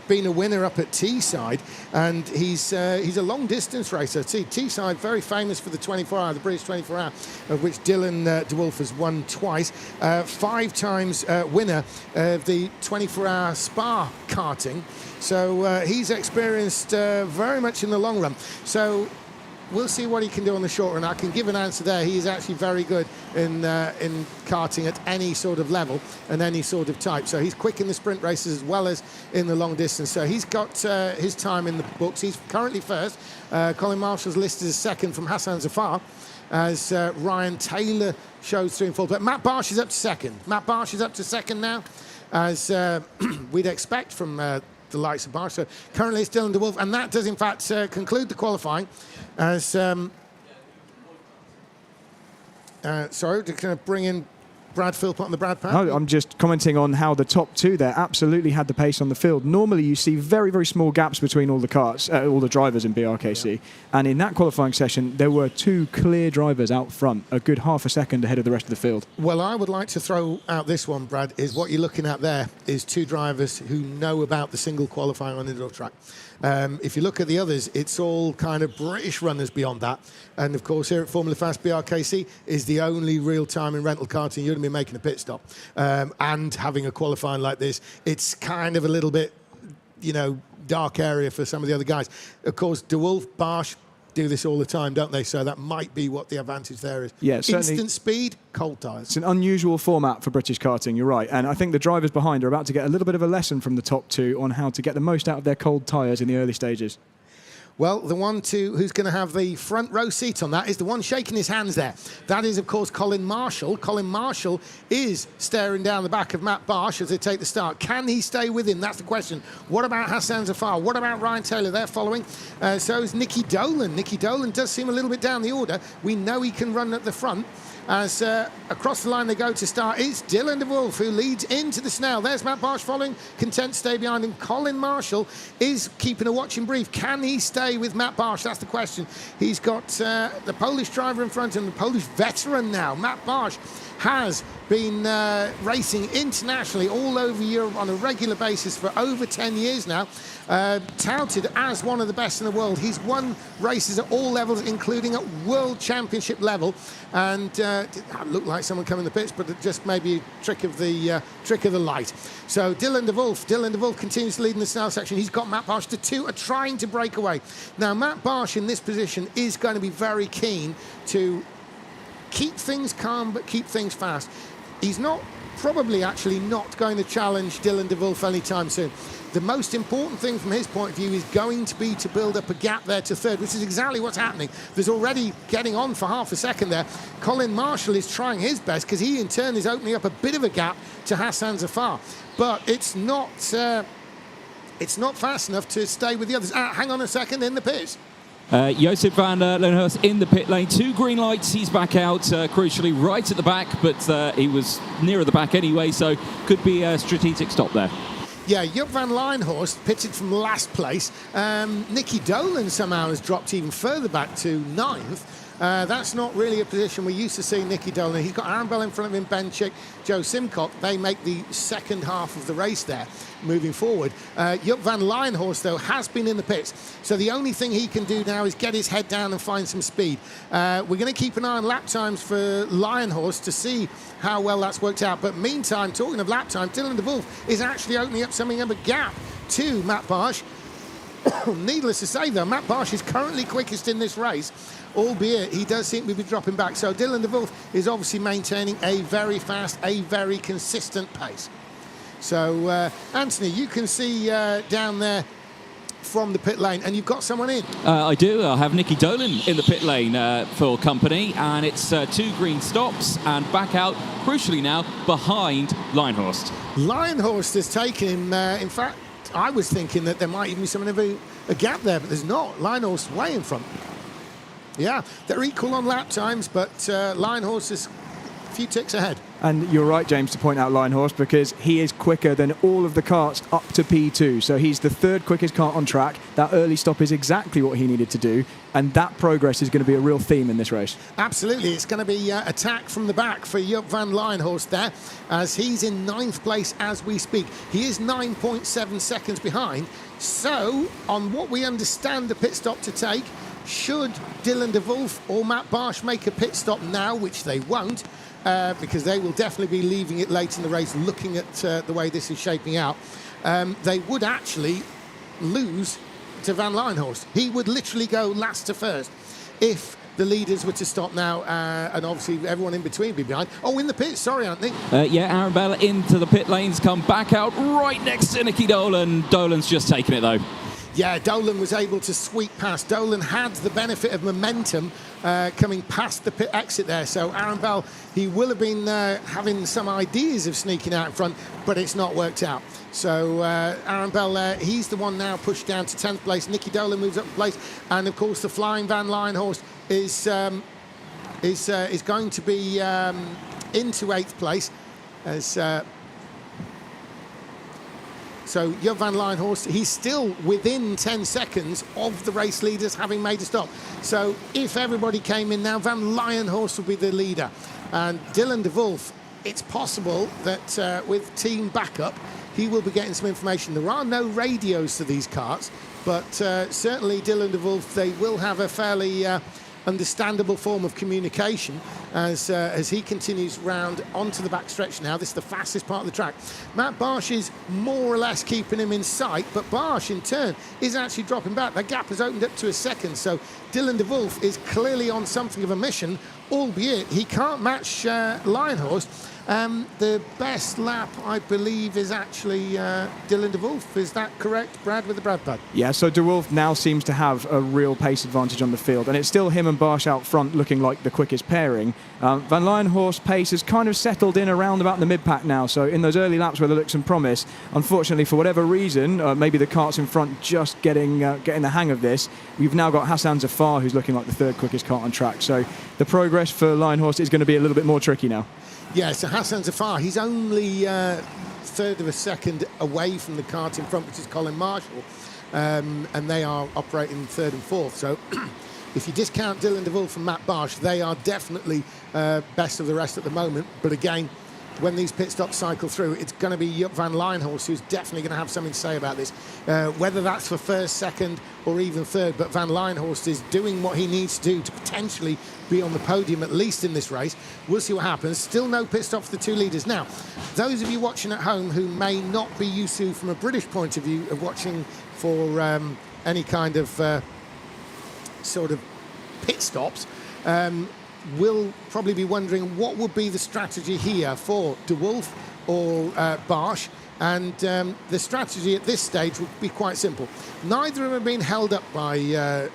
been a winner up at Teesside, and he's a long distance racer. Teesside, very famous for the 24-hour, the British 24-hour, of which Dylan de Wolf has won twice. 5 times winner of the 24-hour Spa karting. So he's experienced very much in the long run. So we'll see what he can do on the short run. I can give an answer there. He is actually very good in karting at any sort of level and any sort of type. So he's quick in the sprint races as well as in the long distance. So he's got his time in the books. He's currently first. Colin Marshall's listed as second from Hassan Zafar, as Ryan Taylor shows through and full. But Matt Barsh is up to second. Matt Barsh is up to second now, as we'd expect from the likes of Barsh. So currently it's Dylan de Wolf, and that does in fact conclude the qualifying. As sorry, just going to bring in Brad Philpott on the Brad pad. No, I'm just commenting on how the top 2 there absolutely had the pace on the field. Normally you see very, very small gaps between all the karts, all the drivers in BRKC. Yeah. And in that qualifying session, there were 2 clear drivers out front, a good half a second ahead of the rest of the field. Well, I would like to throw out this one, Brad, is what you're looking at there is 2 drivers who know about the single qualifying on indoor track. If you look at the others, it's all kind of British runners beyond that. And of course, here at Formula Fast, BRKC is the only real time in rental karting you're going to be making a pit stop. And having a qualifying like this, it's kind of a little bit, dark area for some of the other guys. Of course, de Wolf, Barsh do this all the time, don't they? So that might be what the advantage there is. Yeah, instant speed, cold tyres. It's an unusual format for British karting, you're right. And I think the drivers behind are about to get a little bit of a lesson from the top 2 on how to get the most out of their cold tyres in the early stages. Well, the one who's going to have the front row seat on that is the one shaking his hands there. That is, of course, Colin Marshall. Colin Marshall is staring down the back of Matt Barsh as they take the start. Can he stay with him? That's the question. What about Hassan Zafar? What about Ryan Taylor? They're following. So is Nicky Dolan. Nicky Dolan does seem a little bit down the order. We know he can run at the front. As across the line they go to start is Dylan de Wolf, who leads into the Snell. There's Matt Barsh following, content to stay behind him. Colin Marshall is keeping a watching brief. Can he stay with Matt Barsh? That's the question. He's got the Polish driver in front and the Polish veteran now. Matt Barsh has been racing internationally all over Europe on a regular basis for over 10 years now. Touted as one of the best in the world. He's won races at all levels, including at World Championship level. And looked like someone coming in the pits, but just maybe a trick of the light. So Dylan de Wolf continues to lead in the Snell section. He's got Matt Barsh. The 2 are trying to break away. Now Matt Barsh in this position is going to be very keen to keep things calm but keep things fast. He's probably not going to challenge Dylan de Wolf anytime soon. The most important thing from his point of view is going to be to build up a gap there to third, which is exactly what's happening. There's already getting on for half a second there. Colin Marshall is trying his best because he in turn is opening up a bit of a gap to Hassan Zafar. But it's not fast enough to stay with the others. Hang on a second, in the pits. Josip van Loenhorst in the pit lane. 2 green lights. He's back out, crucially, right at the back, but he was nearer the back anyway, so could be a strategic stop there. Yeah, Job van Lionhorst pitted from last place. Nicky Dolan somehow has dropped even further back to 9th. That's not really a position we're used to seeing Nicky Dolan. He's got Aaron Bell in front of him, Ben Chick, Joe Simcock. They make the second half of the race there, moving forward. Joop van Lijenhorst, though, has been in the pits. So the only thing he can do now is get his head down and find some speed. We're going to keep an eye on lap times for Lijenhorst to see how well that's worked out. But meantime, talking of lap time, Dylan de Wolf is actually opening up something of a gap to Matt Barsh. Needless to say, though, Matt Barsh is currently quickest in this race, albeit he does seem to be dropping back. So Dylan de Wolf is obviously maintaining a very fast, a very consistent pace. So, Anthony, you can see down there from the pit lane, and you've got someone in. I do. I have Nicky Dolan in the pit lane for company, and it's 2 green stops and back out, crucially now, behind Lijenhorst. Lijenhorst has taken him. In fact, I was thinking that there might even be something of a gap there, but there's not. Lijenhorst way in front. Yeah, they're equal on lap times, but Lijenhorst is a few ticks ahead. And you're right, James, to point out Lijenhorst, because he is quicker than all of the karts up to P2. So he's the 3rd quickest kart on track. That early stop is exactly what he needed to do. And that progress is going to be a real theme in this race. Absolutely. It's going to be attack from the back for Joop van Lijenhorst there, as he's in 9th place as we speak. He is 9.7 seconds behind. So, on what we understand the pit stop to take, should Dylan de Wolf or Matt Barsh make a pit stop now, which they won't, because they will definitely be leaving it late in the race, looking at the way this is shaping out, they would actually lose to Van Lijenhorst. He would literally go last to first if the leaders were to stop now, and obviously everyone in between be behind. Oh, in the pit, sorry, Anthony. Yeah, Aaron Bell into the pit lanes, come back out right next to Nicky Dolan. Dolan's just taken it, though. Yeah, Dolan was able to sweep past. Dolan had the benefit of momentum coming past the pit exit there. So Aaron Bell, he will have been having some ideas of sneaking out in front, but it's not worked out. So Aaron Bell, he's the one now pushed down to 10th place. Nicky Dolan moves up a place, and of course the flying Van Lijenhorst is going to be into 8th place as. So Joop van Lijenhorst, he's still within 10 seconds of the race leaders having made a stop. So if everybody came in now, Van Lijenhorst will be the leader. And Dylan de Wolf, it's possible that with team backup, he will be getting some information. There are no radios to these karts, but certainly Dylan de Wolf, they will have a fairly understandable form of communication as he continues round onto the back stretch now. This is the fastest part of the track. Matt Barsh is more or less keeping him in sight, but Barsh in turn is actually dropping back. The gap has opened up to a second, so Dylan de Wolf is clearly on something of a mission, albeit he can't match Lijenhorst. The best lap, I believe, is actually Dylan de Wolf. Is that correct, Brad, with the Brad Pad? Yeah, so de Wolf now seems to have a real pace advantage on the field, and it's still him and Barsh out front looking like the quickest pairing. Van Lijenhorst's pace has kind of settled in around about the mid-pack now, so in those early laps where there looked some promise, unfortunately, for whatever reason, maybe the karts in front just getting the hang of this, we've now got Hassan Zafar, who's looking like the 3rd quickest kart on track. So the progress for Lijenhorst is going to be a little bit more tricky now. Yeah, so Hassan Zafar, he's only 1/3 of a second away from the kart in front, which is Colin Marshall, and they are operating 3rd and 4th. So if you discount Dylan de Wolf and Matt Barsh, they are definitely best of the rest at the moment. But again, when these pit stops cycle through, it's going to be Joop van Lijenhorst who's definitely going to have something to say about this, whether that's for 1st, 2nd, or even 3rd. But Van Lijenhorst is doing what he needs to do to potentially be on the podium, at least in this race. We'll see what happens. Still no pit stop for the 2 leaders. Now, those of you watching at home who may not be used to, from a British point of view, of watching for any kind of sort of pit stops, will probably be wondering what would be the strategy here for de Wolf or Barsh. And the strategy at this stage would be quite simple. Neither of them are being held up by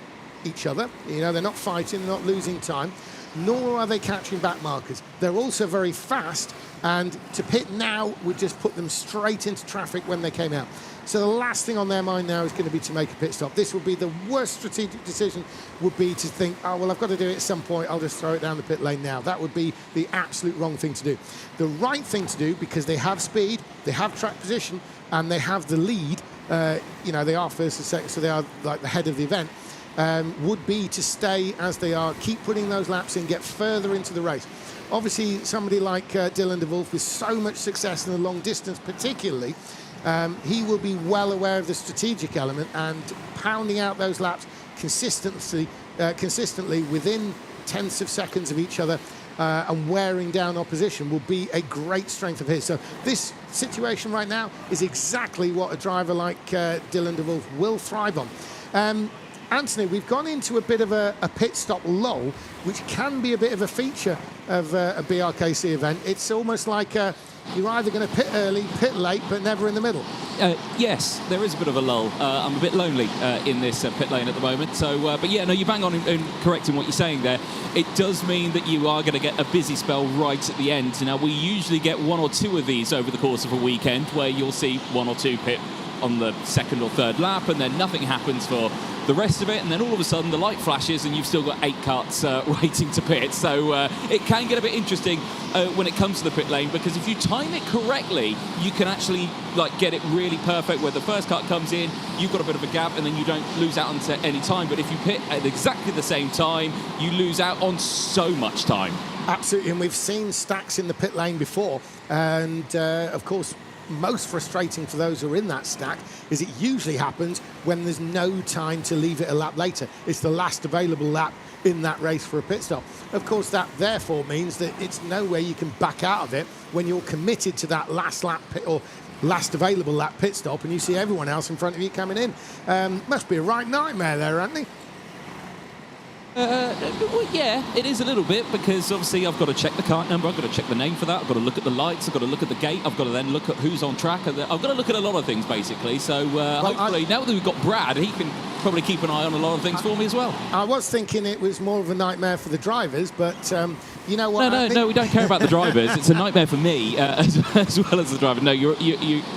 each other. You know, they're not fighting, they're not losing time, nor are they catching back markers. They're also very fast, and to pit now would just put them straight into traffic when they came out. So the last thing on their mind now is going to be to make a pit stop. This would be the worst strategic decision, would be to think, oh, well, I've got to do it at some point, I'll just throw it down the pit lane now. That would be the absolute wrong thing to do. The right thing to do, because they have speed, they have track position, and they have the lead, you know, they are 1st and 2nd, so they are like the head of the event, would be to stay as they are, keep putting those laps in, get further into the race. Obviously, somebody like Dylan de Wolf with so much success in the long distance particularly, he will be well aware of the strategic element, and pounding out those laps consistently within tenths of seconds of each other and wearing down opposition will be a great strength of his. So this situation right now is exactly what a driver like Dylan de Wolf will thrive on. Anthony, we've gone into a bit of a pit stop lull, which can be a bit of a feature of a BRKC event. It's almost like you're either going to pit early, pit late, but never in the middle. Yes, there is a bit of a lull. I'm a bit lonely in this pit lane at the moment. So, but yeah, no, you bang on in correcting what you're saying there. It does mean that you are going to get a busy spell right at the end. Now, we usually get one or two of these over the course of a weekend, where you'll see one or two pit on the second or third lap, and then nothing happens for the rest of it, and then all of a sudden the light flashes and you've still got 8 karts waiting to pit. So it can get a bit interesting when it comes to the pit lane, because if you time it correctly, you can actually get it really perfect, where the first kart comes in, you've got a bit of a gap, and then you don't lose out on any time. But if you pit at exactly the same time, you lose out on so much time. Absolutely, and we've seen stacks in the pit lane before, and of course, most frustrating for those who are in that stack is it usually happens when there's no time to leave it a lap later. It's the last available lap in that race for a pit stop. Of course, that therefore means that it's no way you can back out of it when you're committed to that last lap pit, or last available lap pit stop, and you see everyone else in front of you coming in. Must be a right nightmare there, Anthony. Well, yeah, it is a little bit, because obviously I've got to check the kart number, I've got to check the name for that, I've got to look at the lights, I've got to look at the gate, I've got to then look at who's on track, I've got to look at a lot of things basically. So hopefully, now that we've got Brad, he can probably keep an eye on a lot of things for me as well. I was thinking it was more of a nightmare for the drivers, but you know what? No, we don't care about the drivers. It's a nightmare for me as well as the driver. No, you're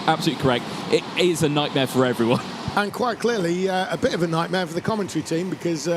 absolutely correct. It is a nightmare for everyone. And quite clearly, a bit of a nightmare for the commentary team, because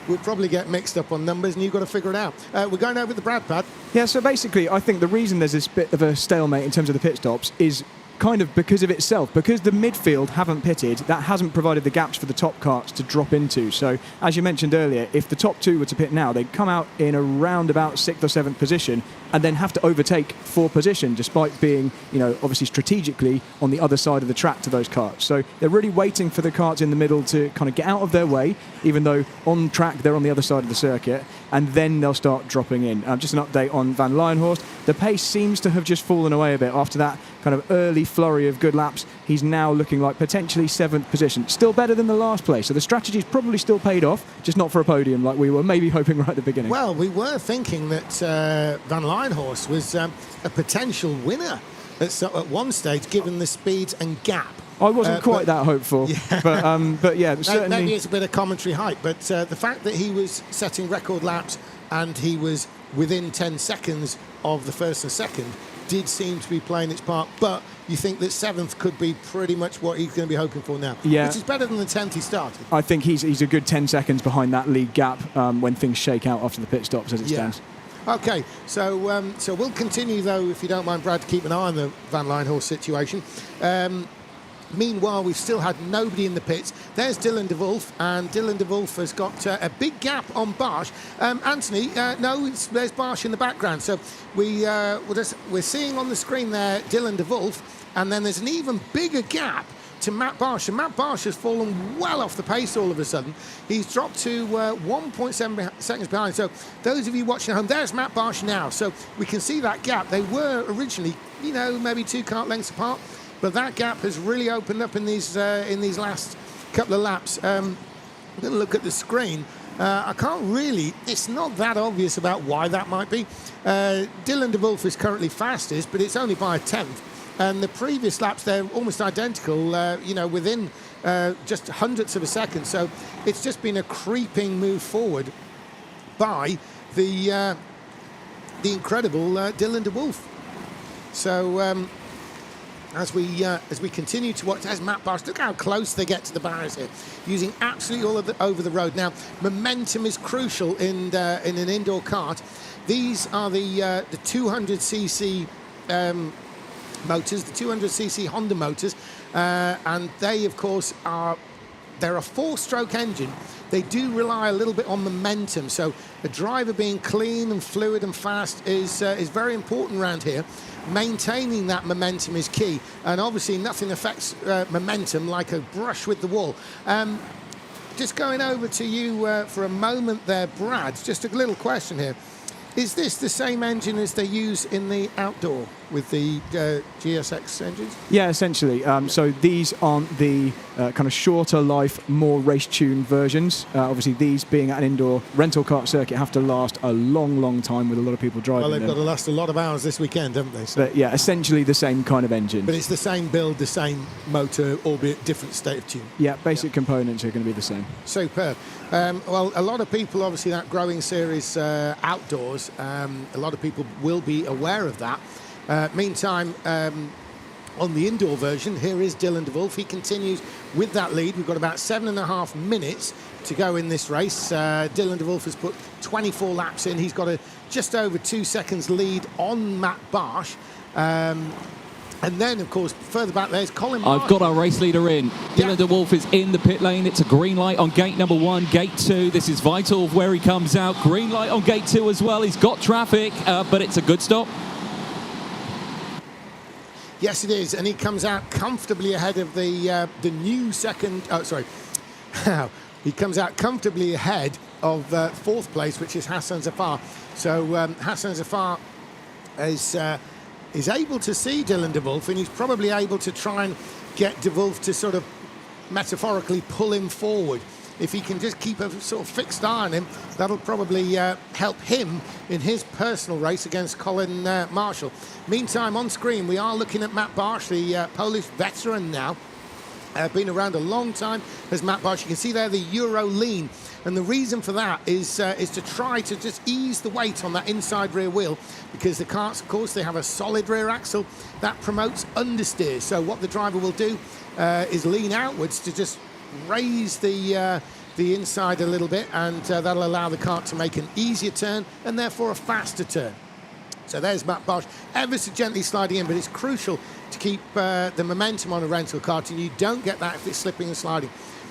we'll probably get mixed up on numbers, and you've got to figure it out. We're going over the Brad pad. Yeah, so basically, I think the reason there's this bit of a stalemate in terms of the pit stops is kind of because of itself. Because the midfield haven't pitted, that hasn't provided the gaps for the top karts to drop into. So, as you mentioned earlier, if the top two were to pit now, they'd come out in around about 6th or 7th position and then have to overtake 4th position, despite being, obviously strategically on the other side of the track to those karts. So they're really waiting for the karts in the middle to kind of get out of their way, even though on track they're on the other side of the circuit, and then they'll start dropping in. Just an update on Van Leyenhorst. The pace seems to have just fallen away a bit after that kind of early flurry of good laps. He's now looking like potentially 7th position. Still better than the last place. So the strategy's probably still paid off, just not for a podium like we were maybe hoping right at the beginning. Well, we were thinking that Van Leyenhorst was a potential winner at one stage, given the speed and gap. I wasn't quite that hopeful, yeah. but yeah, certainly. Maybe it's a bit of commentary hype, but the fact that he was setting record laps and he was within 10 seconds of the first and second did seem to be playing its part. But you think that 7th could be pretty much what he's going to be hoping for now, yeah, which is better than the 10th he started. I think he's a good 10 seconds behind that lead gap when things shake out after the pit stops as it stands. Okay, so we'll continue, though, if you don't mind, Brad, to keep an eye on the Van Leyenhorst situation. Meanwhile, we've still had nobody in the pits. There's Dylan de Wolf, and Dylan de Wolf has got a big gap on Barsh. Anthony, no, there's Barsh in the background. So we're seeing on the screen there Dylan de Wolf, and then there's an even bigger gap to Matt Barsh, and Matt Barsh has fallen well off the pace all of a sudden. He's dropped to 1.7 seconds behind. So those of you watching at home, there's Matt Barsh now. So we can see that gap. They were originally, maybe 2 kart lengths apart, but that gap has really opened up in these last couple of laps. I'm going to look at the screen. I can't really, it's not that obvious about why that might be. Dylan de Wolf is currently fastest, but it's only by a 10th. And the previous laps, they're almost identical, within just hundredths of a second. So it's just been a creeping move forward by the incredible Dylan de Wolf. So as we continue to watch, as Matt Barsh, look how close they get to the barriers here, using absolutely all of over the road. Now, momentum is crucial in an indoor kart. These are the 200cc motors, the 200cc Honda motors, and they, of course, are they're a 4-stroke engine. They do rely a little bit on momentum. So a driver being clean and fluid and fast is very important around here. Maintaining that momentum is key. And obviously nothing affects momentum like a brush with the wall. Just going over to you for a moment there, Brad, just a little question here. Is this the same engine as they use in the outdoor with the GSX engines? Yeah, essentially. So these aren't the kind of shorter life, more race-tuned versions. Obviously, these being at an indoor rental kart circuit have to last a long, long time with a lot of people driving Well, they've them. got to last a lot of hours this weekend, haven't they? So. But yeah, essentially the same kind of engine. But it's the same build, the same motor, albeit different state of tune. Yeah, basic components are going to be the same. Superb. Well, a lot of people, obviously, that growing series outdoors, a lot of people will be aware of that. Meantime, on the indoor version, here is Dylan de Wolf. He continues with that lead. We've got about 7.5 minutes to go in this race. Dylan de Wolf has put 24 laps in. He's got a just over 2 seconds lead on Matt Barsh. And then, of course, further back there's Colin Marshall. I've got our race leader in. Yeah. Dylan de Wolf is in the pit lane. It's a green light on gate number 1, gate 2. This is vital where he comes out. Green light on gate 2 as well. He's got traffic, but it's a good stop. Yes, it is, and he comes out comfortably ahead of the new second. Oh, sorry, he comes out comfortably ahead of 4th place, which is Hassan Zafar. So Hassan Zafar is able to see Dylan de Wolf, and he's probably able to try and get de Wolf to sort of metaphorically pull him forward. If he can just keep a sort of fixed eye on him, that'll probably help him in his personal race against Colin Marshall. Meantime, on screen, we are looking at Matt Barsh, the Polish veteran now. Been around a long time as Matt Barsh. You can see there the Euro lean. And the reason for that is to try to just ease the weight on that inside rear wheel, because the karts, of course, they have a solid rear axle that promotes understeer. So what the driver will do is lean outwards to just raise the inside a little bit, and that'll allow the kart to make an easier turn and therefore a faster turn. So there's Matt Barsh ever so gently sliding in, but it's crucial to keep the momentum on a rental kart, and you don't get that if it's slipping and sliding.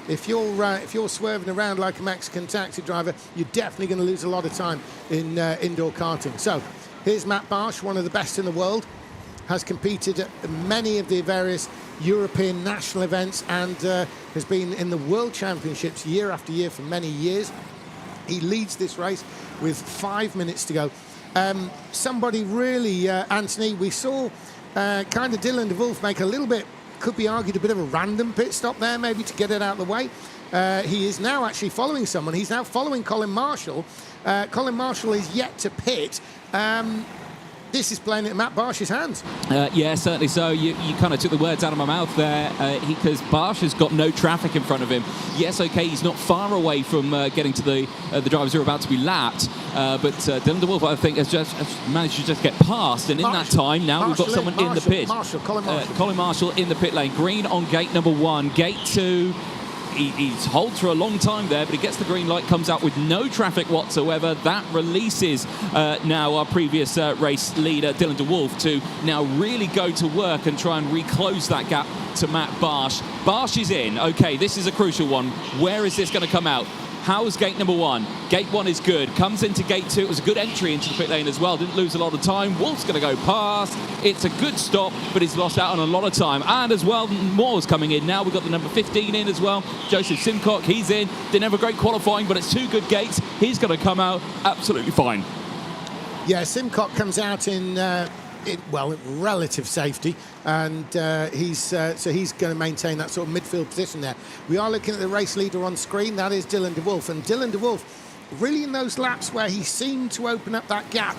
If you're swerving around like a Mexican taxi driver, you're definitely going to lose a lot of time in indoor karting. So here's Matt Barsh, one of the best in the world, has competed at many of the various European national events, and has been in the World Championships year after year for many years. He leads this race with 5 minutes to go. Somebody really, Anthony, we saw kind of Dylan de Wolf make a little bit, could be argued, a bit of a random pit stop there, maybe to get it out of the way. He is now actually following someone. He's now following Colin Marshall. Colin Marshall is yet to pit. This is playing at Matt Barsh's hands. Yeah, certainly so. You kind of took the words out of my mouth there, because Barsh has got no traffic in front of him. Yes, okay, he's not far away from getting to the drivers who are about to be lapped, but Dylan de Wolf, I think, has managed to just get past, and in that time, now we've got someone in the pit. Colin Marshall. Colin Marshall in the pit lane. Green on gate number 1, gate 2. He's holed for a long time there, but he gets the green light, comes out with no traffic whatsoever. That releases now our previous race leader, Dylan de Wolf, to now really go to work and try and reclose that gap to Matt Barsh. Barsh is in. Okay, this is a crucial one. Where is this going to come out? How's gate number 1? Gate 1 is good. Comes into gate 2. It was a good entry into the pit lane as well. Didn't lose a lot of time. Wolf's going to go past. It's a good stop, but he's lost out on a lot of time. And as well, Moore's coming in now. We've got the number 15 in as well. Joseph Simcock, he's in. Didn't have a great qualifying, but it's 2 good gates. He's going to come out absolutely fine. Yeah, Simcock comes out in relative safety, and he's going to maintain that sort of midfield position there. We are looking at the race leader on screen. That is Dylan de Wolf, and Dylan de Wolf, really in those laps where he seemed to open up that gap,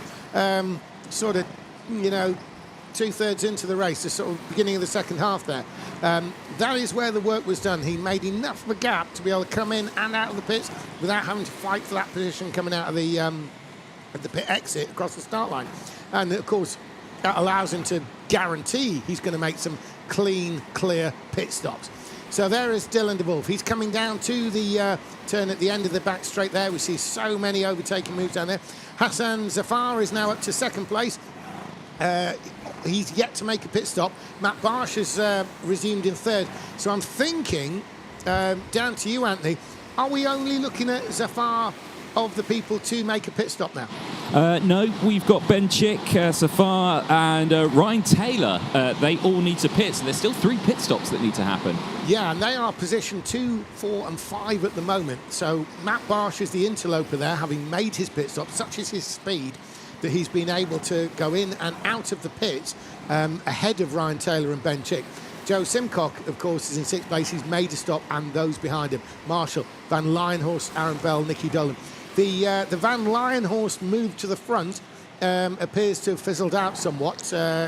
sort of, 2/3 into the race, the sort of beginning of the second half there. That is where the work was done. He made enough of a gap to be able to come in and out of the pits without having to fight for that position coming out of the pit exit across the start line. And of course, that allows him to guarantee he's going to make some clean, clear pit stops. So there is Dylan de Wolf. He's coming down to the turn at the end of the back straight there. We see so many overtaking moves down there. Hassan Zafar is now up to 2nd place. He's yet to make a pit stop. Matt Barsh has resumed in 3rd. So I'm thinking down to you, Anthony. Are we only looking at Zafar of the people to make a pit stop now? No, we've got Ben Chick, Safar, and Ryan Taylor. They all need to pit, so there's still 3 pit stops that need to happen. Yeah, and they are position 2, 4, and 5 at the moment. So Matt Barsh is the interloper there, having made his pit stop. Such is his speed that he's been able to go in and out of the pits ahead of Ryan Taylor and Ben Chick. Joe Simcock, of course, is in 6th place. He's made a stop, and those behind him: Marshall, Van Lionhorst, Aaron Bell, Nicky Dolan. The Van Lionhorst move to the front appears to have fizzled out somewhat.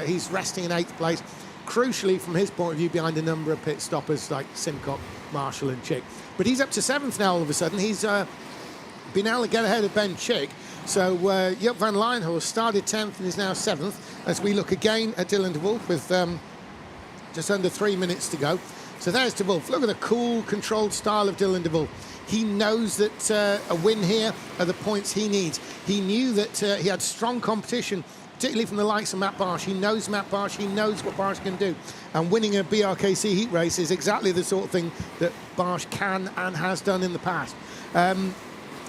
He's resting in 8th place, crucially from his point of view, behind a number of pit stoppers like Simcock, Marshall and Chick. But he's up to 7th now all of a sudden. He's been able to get ahead of Ben Chick. So Joop Van Lionhorst started 10th and is now 7th, as we look again at Dylan de Wolf with just under 3 minutes to go. So there's de Wolf. Look at the cool, controlled style of Dylan de Wolf. He knows that a win here are the points he needs. He knew that he had strong competition, particularly from the likes of Matt Barsh. He knows Matt Barsh. He knows what Barsh can do. And winning a BRKC heat race is exactly the sort of thing that Barsh can and has done in the past.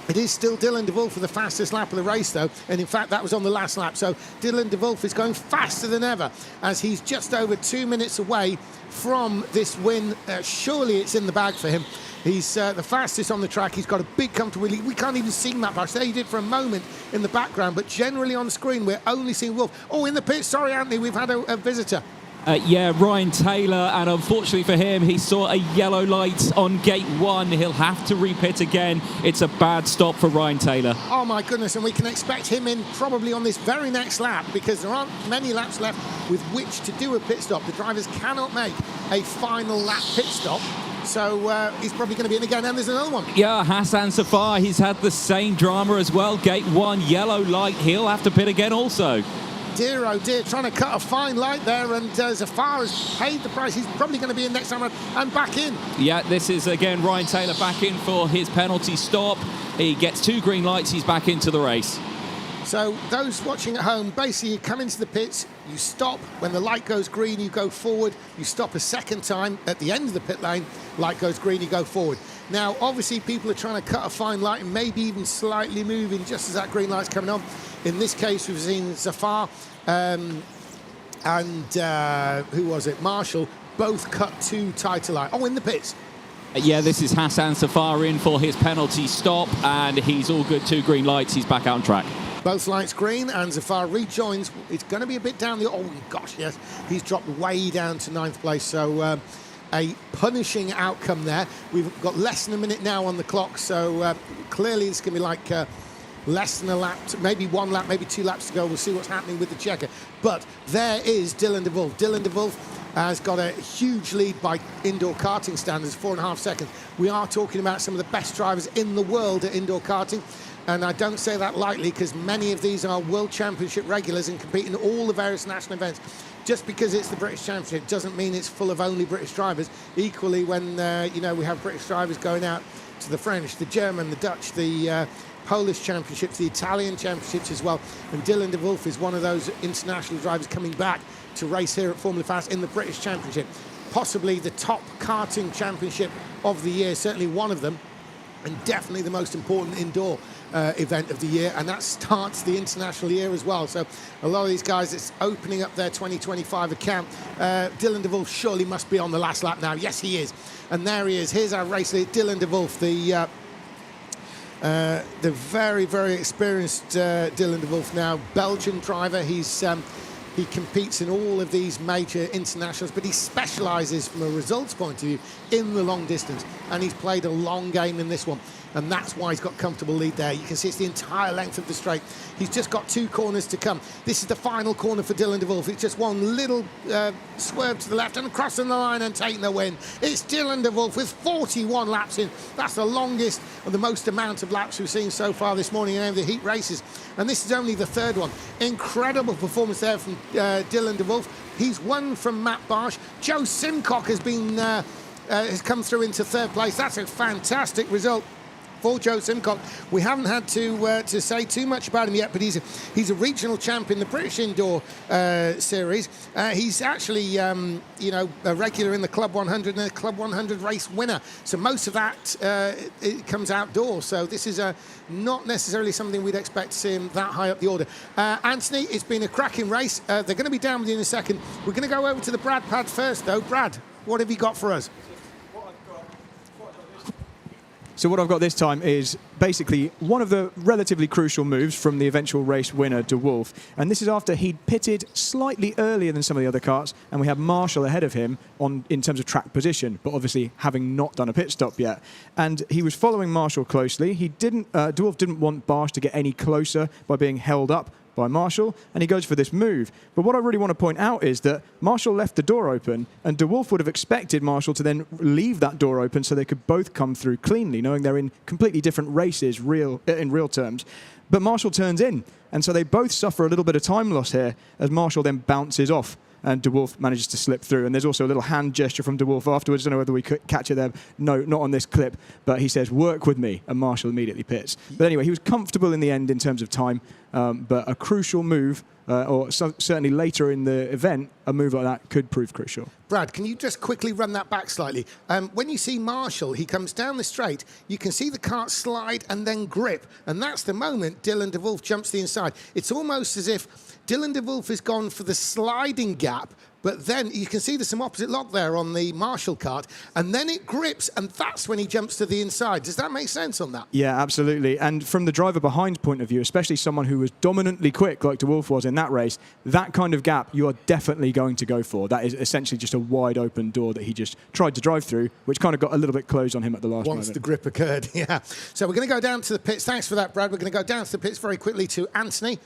It is still Dylan de Wolf for the fastest lap of the race, though, and in fact that was on the last lap. So Dylan de Wolf is going faster than ever, as he's just over 2 minutes away from this win. Surely it's in the bag for him. He's the fastest on the track. He's got a big comfortable lead. We can't even see Matt Barsh. There he did for a moment in the background, but generally on screen we're only seeing Wolf. Oh, in the pit, sorry Anthony, we've had a visitor. Yeah, Ryan Taylor, and unfortunately for him, he saw a yellow light on gate 1. He'll have to repit again. It's a bad stop for Ryan Taylor. Oh my goodness, and we can expect him in probably on this very next lap, because there aren't many laps left with which to do a pit stop. The drivers cannot make a final lap pit stop. So he's probably going to be in again, and there's another one. Yeah, Hassan Safar, he's had the same drama as well. Gate 1, yellow light. He'll have to pit again also. Dear, oh dear, trying to cut a fine light there, and Zafar has paid the price. He's probably going to be in next time and back in. Yeah, this is, again, Ryan Taylor back in for his penalty stop. He gets 2 green lights. He's back into the race. So those watching at home, basically you come into the pits, you stop. When the light goes green, you go forward. You stop a second time at the end of the pit lane. Light goes green, you go forward. Now, obviously, people are trying to cut a fine light and maybe even slightly moving just as that green light's coming on. In this case, we've seen Zafar and who was it? Marshall, both cut too tight a line. Oh, in the pits. Yeah, this is Hassan Safar in for his penalty stop, and he's all good. 2 green lights. He's back out on track. Both lights green, and Zafar rejoins. It's going to be a bit down the... Oh, gosh, yes. He's dropped way down to 9th place, so a punishing outcome there. We've got less than a minute now on the clock, so clearly it's going to be like less than a lap, maybe 1 lap, maybe 2 laps to go. We'll see what's happening with the checker. But there is Dylan de Wolf. Dylan de Wolf has got a huge lead by indoor karting standards, 4.5 seconds. We are talking about some of the best drivers in the world at indoor karting. And I don't say that lightly, because many of these are World Championship regulars and compete in all the various national events. Just because it's the British Championship doesn't mean it's full of only British drivers. Equally, when you know, we have British drivers going out to the French, the German, the Dutch, the Polish Championships, the Italian Championships as well. And Dylan de Wolf is one of those international drivers coming back to race here at Formula Fast in the British Championship. Possibly the top karting championship of the year, certainly one of them, and definitely the most important indoor event of the year, and that starts the international year as well. So a lot of these guys, it's opening up their 2025 account. Dylan de Wolf surely must be on the last lap now. Yes, he is. And there he is. Here's our race leader, Dylan de Wolf, the very, very experienced Dylan de Wolf now, Belgian driver. He competes in all of these major internationals, but he specialises from a results point of view in the long distance, and he's played a long game in this one, and that's why he's got comfortable lead there. You can see it's the entire length of the straight. He's just got 2 corners to come. This is the final corner for Dylan de Wolf. It's just one little swerve to the left and crossing the line and taking the win. It's Dylan de Wolf with 41 laps in. That's the longest and the most amount of laps we've seen so far this morning in the heat races, and this is only the 3rd one. Incredible performance there from Dylan de Wolf. He's won from Matt Barsh. Joe Simcock has been has come through into 3rd place. That's a fantastic result for Joe Simcock. We haven't had to say too much about him yet, but he's a regional champ in the British Indoor Series. He's actually, a regular in the Club 100 and a Club 100 race winner. So most of that it comes outdoors. So this is not necessarily something we'd expect to see him that high up the order. Anthony, it's been a cracking race. They're going to be down with you in a second. We're going to go over to the Brad pad first, though. Brad, what have you got for us? So what I've got this time is basically one of the relatively crucial moves from the eventual race winner, De Wolf. And this is after he'd pitted slightly earlier than some of the other karts, and we had Marshall ahead of him in terms of track position, but obviously having not done a pit stop yet. And he was following Marshall closely. De Wolf didn't want Barsh to get any closer by being held up by Marshall, and he goes for this move. But what I really want to point out is that Marshall left the door open, and De Wolf would have expected Marshall to then leave that door open so they could both come through cleanly, knowing they're in completely different races in real terms. But Marshall turns in, and so they both suffer a little bit of time loss here as Marshall then bounces off and De Wolf manages to slip through. And there's also a little hand gesture from De Wolf afterwards. I don't know whether we could catch it there. No, not on this clip. But he says, "Work with me," and Marshall immediately pits. But anyway, he was comfortable in the end in terms of time. But a crucial move, certainly later in the event, a move like that could prove crucial. Brad, can you just quickly run that back slightly? When you see Marshall, he comes down the straight, you can see the kart slide and then grip. And that's the moment Dylan De Wolf jumps to the inside. It's almost as if Dylan De Wolf has gone for the sliding gap, but then you can see there's some opposite lock there on the Marshall kart, and then it grips, and that's when he jumps to the inside. Does that make sense on that? Yeah, absolutely. And from the driver behind point of view, especially someone who was dominantly quick like De Wolf was in that race, that kind of gap you are definitely going to go for. That is essentially just a wide open door that he just tried to drive through, which kind of got a little bit closed on him at the last moment. Once the grip occurred, yeah. So we're going to go down to the pits. Thanks for that, Brad. We're going to go down to the pits very quickly to Anthony.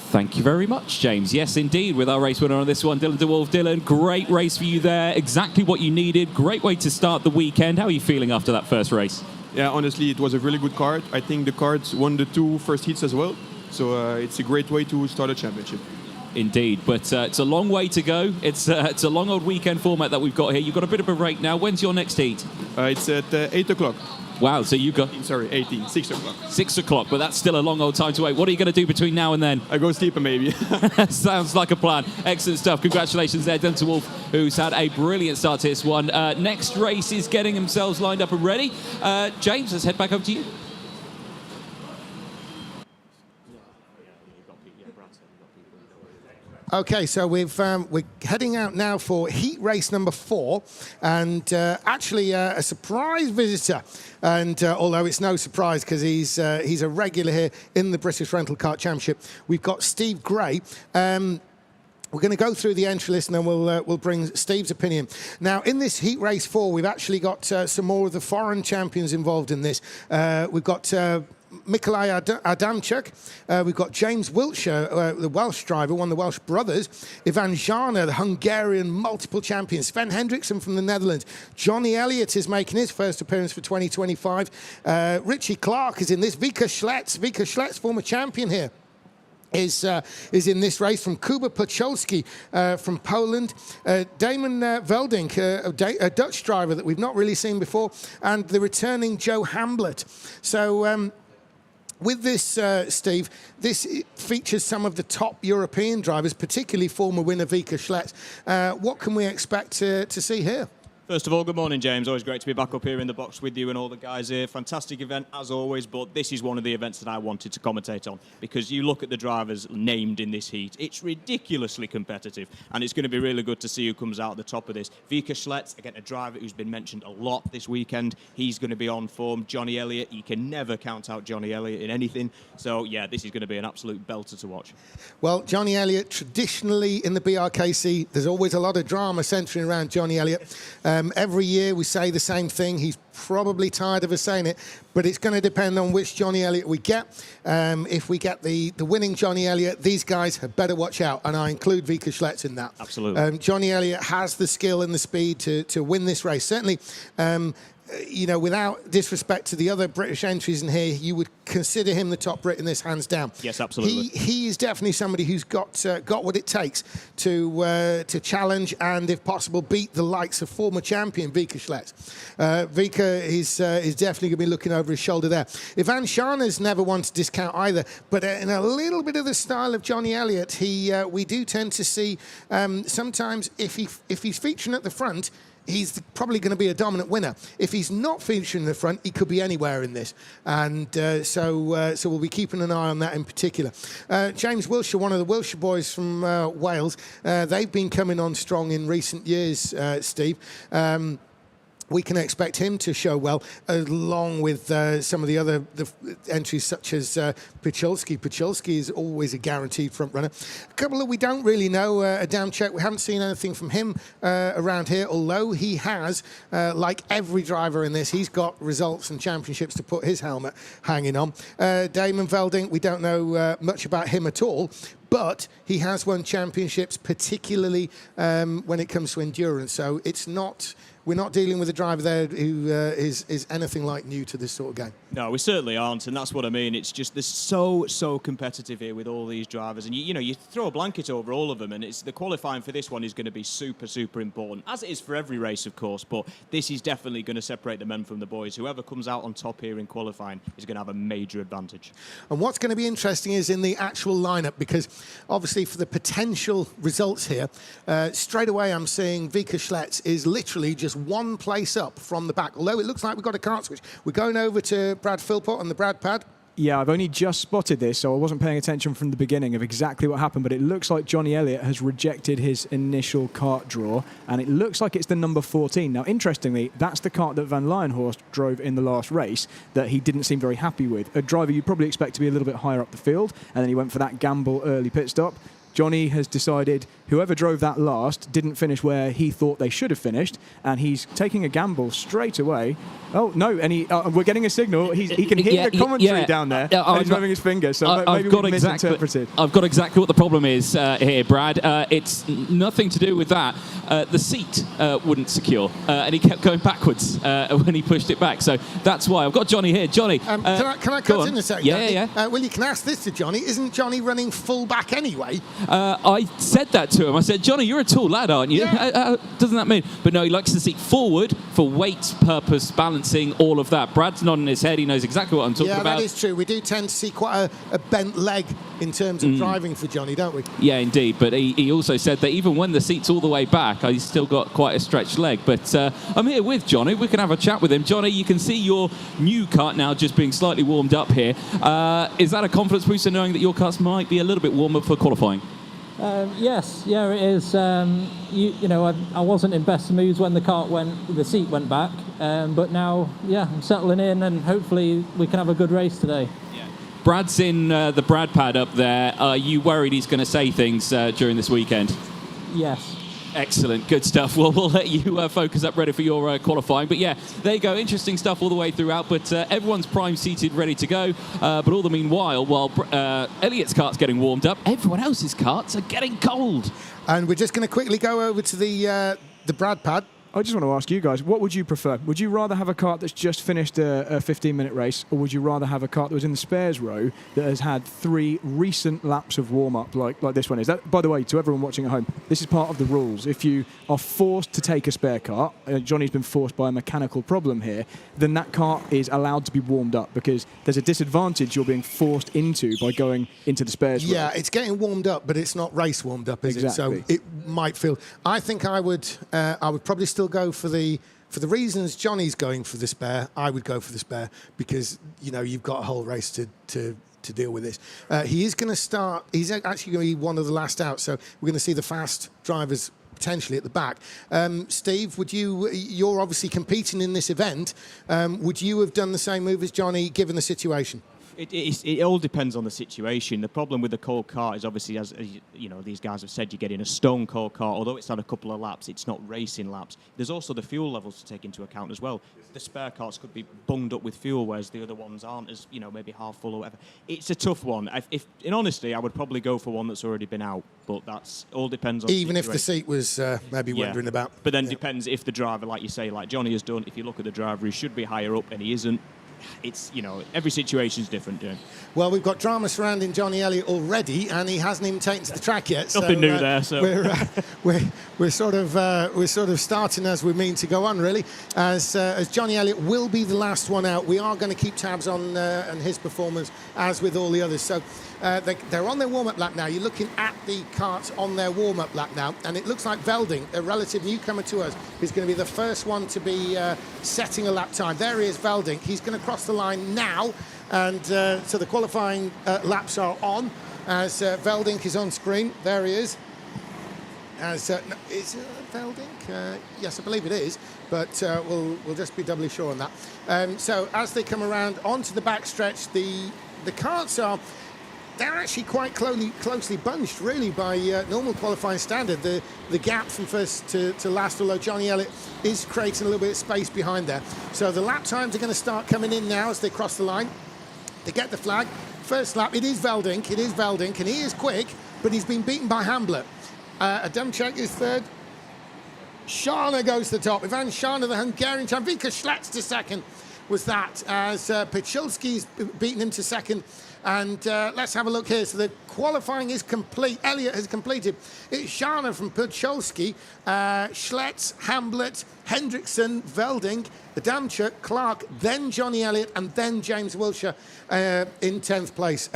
Thank you very much, James. Yes, indeed, with our race winner on this one, Dylan De Wolf. Dylan, great race for you there. Exactly what you needed. Great way to start the weekend. How are you feeling after that first race? Yeah, honestly, it was a really good kart. I think the kart won the 2 first heats as well. So it's a great way to start a championship. Indeed, but it's a long way to go. It's a long old weekend format that we've got here. You've got a bit of a break now. When's your next heat? It's at 8 o'clock. Wow, so you got... 18, 6 o'clock. 6 o'clock, but that's still a long old time to wait. What are you going to do between now and then? I go sleep maybe. Sounds like a plan. Excellent stuff. Congratulations there, Dylan De Wolf, who's had a brilliant start to this one. Next race is getting themselves lined up and ready. James, let's head back over to you. Okay, so we're heading out now for heat race number 4, and actually a surprise visitor. And although it's no surprise because he's a regular here in the British Rental Kart Championship, we've got Steve Gray. We're going to go through the entry list and then we'll bring Steve's opinion. Now, in this heat race 4, we've actually got some more of the foreign champions involved in this. We've got Nikolai Adamchuk, we've got James Wiltshire, the Welsh driver, one of the Welsh brothers, Ivan Jana, the Hungarian multiple champion, Sven Hendrickson from the Netherlands, Johnny Elliott is making his first appearance for 2025, Richie Clark is in this, Vika Schletz, former champion here, is in this race from Kuba Pocholski from Poland, Damon Veldink, a Dutch driver that we've not really seen before, and the returning Joe Hamblett. So with this, Steve, this features some of the top European drivers, particularly former winner Vika Schletz. What can we expect to see here? First of all, good morning, James. Always great to be back up here in the box with you and all the guys here. Fantastic event, as always, but this is one of the events that I wanted to commentate on because you look at the drivers named in this heat. It's ridiculously competitive, and it's going to be really good to see who comes out at the top of this. Vika Schletz, again, a driver who's been mentioned a lot this weekend. He's going to be on form. Johnny Elliott, you can never count out Johnny Elliott in anything. So, yeah, this is going to be an absolute belter to watch. Well, Johnny Elliott, traditionally in the BRKC, there's always a lot of drama centering around Johnny Elliott. Every year we say the same thing. He's probably tired of us saying it, but it's going to depend on which Johnny Elliott we get. If we get the winning Johnny Elliott, these guys had better watch out, and I include Vika Schletz in that. Absolutely. Johnny Elliott has the skill and the speed to win this race. Certainly, you know, without disrespect to the other British entries in here, you would consider him the top Brit in this, hands down. Yes, absolutely. He is definitely somebody who's got what it takes to challenge and, if possible, beat the likes of former champion Vika Schlets. Vika is definitely going to be looking over his shoulder there. Ivan Shana's never one to discount either, but in a little bit of the style of Johnny Elliott, we do tend to see sometimes if he's featuring at the front, he's probably going to be a dominant winner. If he's not featuring in the front, he could be anywhere in this. And so we'll be keeping an eye on that in particular. James Wilshire, one of the Wilshire boys from Wales, they've been coming on strong in recent years, Steve. We can expect him to show well, along with some of the other entries, such as Pichulski. Pichulski is always a guaranteed front runner. A couple that we don't really know, Adamczyk, we haven't seen anything from him around here, although he has, like every driver in this, he's got results and championships to put his helmet hanging on. Damon Velding, we don't know much about him at all, but he has won championships, particularly when it comes to endurance. So it's not... We're not dealing with a driver there who is anything like new to this sort of game. No, we certainly aren't, and that's what I mean. It's just there's so competitive here with all these drivers, and you throw a blanket over all of them, and it's the qualifying for this one is going to be super important, as it is for every race, of course. But this is definitely going to separate the men from the boys. Whoever comes out on top here in qualifying is going to have a major advantage. And what's going to be interesting is in the actual lineup, because obviously for the potential results here, straight away I'm seeing Vika Schlets is literally just one place up from the back. Although it looks like we've got a kart switch. We're going over to Brad Philpott on the Brad pad. Yeah, I've only just spotted this, so I wasn't paying attention from the beginning of exactly what happened, but it looks like Johnny Elliott has rejected his initial kart draw, and it looks like it's the number 14. Now, interestingly, that's the kart that Van Leyenhorst drove in the last race that he didn't seem very happy with. A driver you'd probably expect to be a little bit higher up the field, and then he went for that gamble early pit stop. Johnny has decided whoever drove that last didn't finish where he thought they should have finished, and he's taking a gamble straight away. Oh, no, and we're getting a signal. He can hear the commentary down there, and he's moving his finger, so maybe we've misinterpreted. I've got exactly what the problem is here, Brad. It's nothing to do with that. The seat wouldn't secure, and he kept going backwards when he pushed it back. So that's why. I've got Johnny here. Johnny, can I cut in a second? Yeah. Well, you can ask this to Johnny. Isn't Johnny running full back anyway? I said that to him. I said, Johnny, you're a tall lad, aren't you? Yeah. Doesn't that mean? But no, he likes the seat forward for weight, purpose, balancing, all of that. Brad's nodding his head. He knows exactly what I'm talking about. Yeah, that is true. We do tend to see quite a bent leg in terms of driving for Johnny, don't we? Yeah, indeed. But he also said that even when the seat's all the way back, he's still got quite a stretched leg. But I'm here with Johnny. We can have a chat with him. Johnny, you can see your new kart now just being slightly warmed up here. Is that a confidence booster knowing that your karts might be a little bit warmer for qualifying? Yes, yeah, it is. You know, I wasn't in best moods when the seat went back, but now, yeah, I'm settling in, and hopefully we can have a good race today. Yeah. Brad's in the Brad pad up there. Are you worried he's going to say things during this weekend? Yes. Excellent, good stuff. Well, we'll let you focus up, ready for your qualifying. But yeah, there you go. Interesting stuff all the way throughout. But everyone's prime seated, ready to go. But all the meanwhile, while Elliott's kart's getting warmed up, everyone else's karts are getting cold. And we're just going to quickly go over to the Brad pad. I just want to ask you guys, what would you prefer? Would you rather have a kart that's just finished a 15-minute race, or would you rather have a kart that was in the spares row that has had 3 recent laps of warm-up like this one is? That, by the way, to everyone watching at home, this is part of the rules. If you are forced to take a spare kart, Johnny's been forced by a mechanical problem here, then that kart is allowed to be warmed up, because there's a disadvantage you're being forced into by going into the spares row. Yeah, it's getting warmed up, but it's not race warmed up, is it? So it might feel... I think I would probably still go for the reasons Johnny's going for the spare. I would go for the spare, because you know you've got a whole race to deal with this. He is going to start. He's actually going to be one of the last out, so we're going to see the fast drivers potentially at the back. Steve, you're obviously competing in this event. Would you have done the same move as Johnny given the situation? It all depends on the situation. The problem with the cold kart is obviously, as you know, these guys have said, you get in a stone cold kart. Although it's had a couple of laps, it's not racing laps. There's also the fuel levels to take into account as well. The spare karts could be bunged up with fuel, whereas the other ones aren't as, maybe half full or whatever. It's a tough one. If in honesty, I would probably go for one that's already been out, but that's all depends on. Even if the seat was maybe wondering about. But then depends if the driver, like you say, like Johnny has done. If you look at the driver, he should be higher up, and he isn't. It's, every situation is different, James. Well, we've got drama surrounding Johnny Elliott already, and he hasn't even taken to the track yet. Nothing new there. So we're sort of starting as we mean to go on, really. As Johnny Elliott will be the last one out, we are going to keep tabs on his performance as with all the others. So they're on their warm-up lap now. You're looking at the karts on their warm-up lap now, and it looks like Velding, a relative newcomer to us, is going to be the first one to be setting a lap time. There he is, Velding. He's going to cross the line now, and so the qualifying laps are on as Velding is on screen. There he is. As is Velding? Yes, I believe it is, but we'll just be doubly sure on that. So as they come around onto the backstretch, the karts are. They're actually quite closely bunched, really, by normal qualifying standard. The gap from first to last, although Johnny Elliott is creating a little bit of space behind there. So the lap times are going to start coming in now as they cross the line. They get the flag. First lap, it is Velding, and he is quick, but he's been beaten by Hamblett. Adamczyk is third. Scharner goes to the top. Ivan Scharner, the Hungarian champion. Vika Schlets to second was that, as Pichulski's beaten him to second. And let's have a look here. So the qualifying is complete. Elliott has completed. It's Scharner from Pucholski, Schlets, Hamblett, Hendrickson, Velding, Adamczyk, Clark, then Johnny Elliott, and then James Wilshire in 10th place.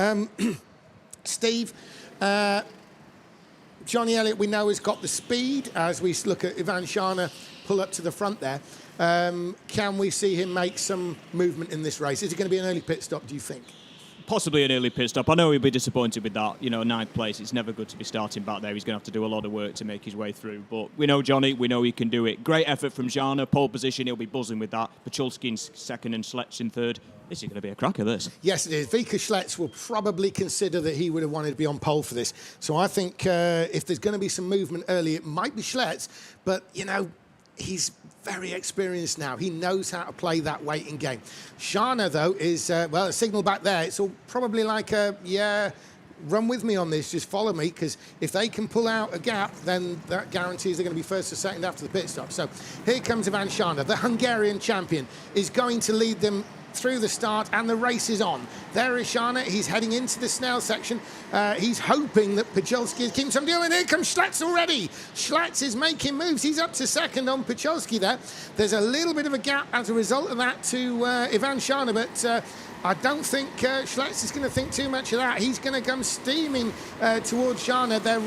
Steve, Johnny Elliott, we know, has got the speed. As we look at Ivan Scharner pull up to the front there, can we see him make some movement in this race? Is it going to be an early pit stop, do you think? Possibly an early pit stop. I know he'll be disappointed with that. 9th place. It's never good to be starting back there. He's going to have to do a lot of work to make his way through. But we know Johnny. We know he can do it. Great effort from Scharner. Pole position. He'll be buzzing with that. Pucholski in second and Schlets in third. This is going to be a cracker, this. Yes, it is. Vika Schlets will probably consider that he would have wanted to be on pole for this. So I think if there's going to be some movement early, it might be Schlets. But, he's very experienced now. He knows how to play that waiting game. Scharner, though, is, a signal back there. It's all probably like run with me on this, just follow me, because if they can pull out a gap, then that guarantees they're going to be first or second after the pit stop. So here comes Ivan Scharner, the Hungarian champion, is going to lead them through the start, and the race is on. There is Scharner. He's heading into the Snell section. He's hoping that Pucholski keeps him doing. Here comes Schlets already. Schlets is making moves. He's up to second on Pucholski there. There's a little bit of a gap as a result of that to Ivan Scharner, but I don't think Schlets is going to think too much of that. He's going to come steaming towards Scharner. There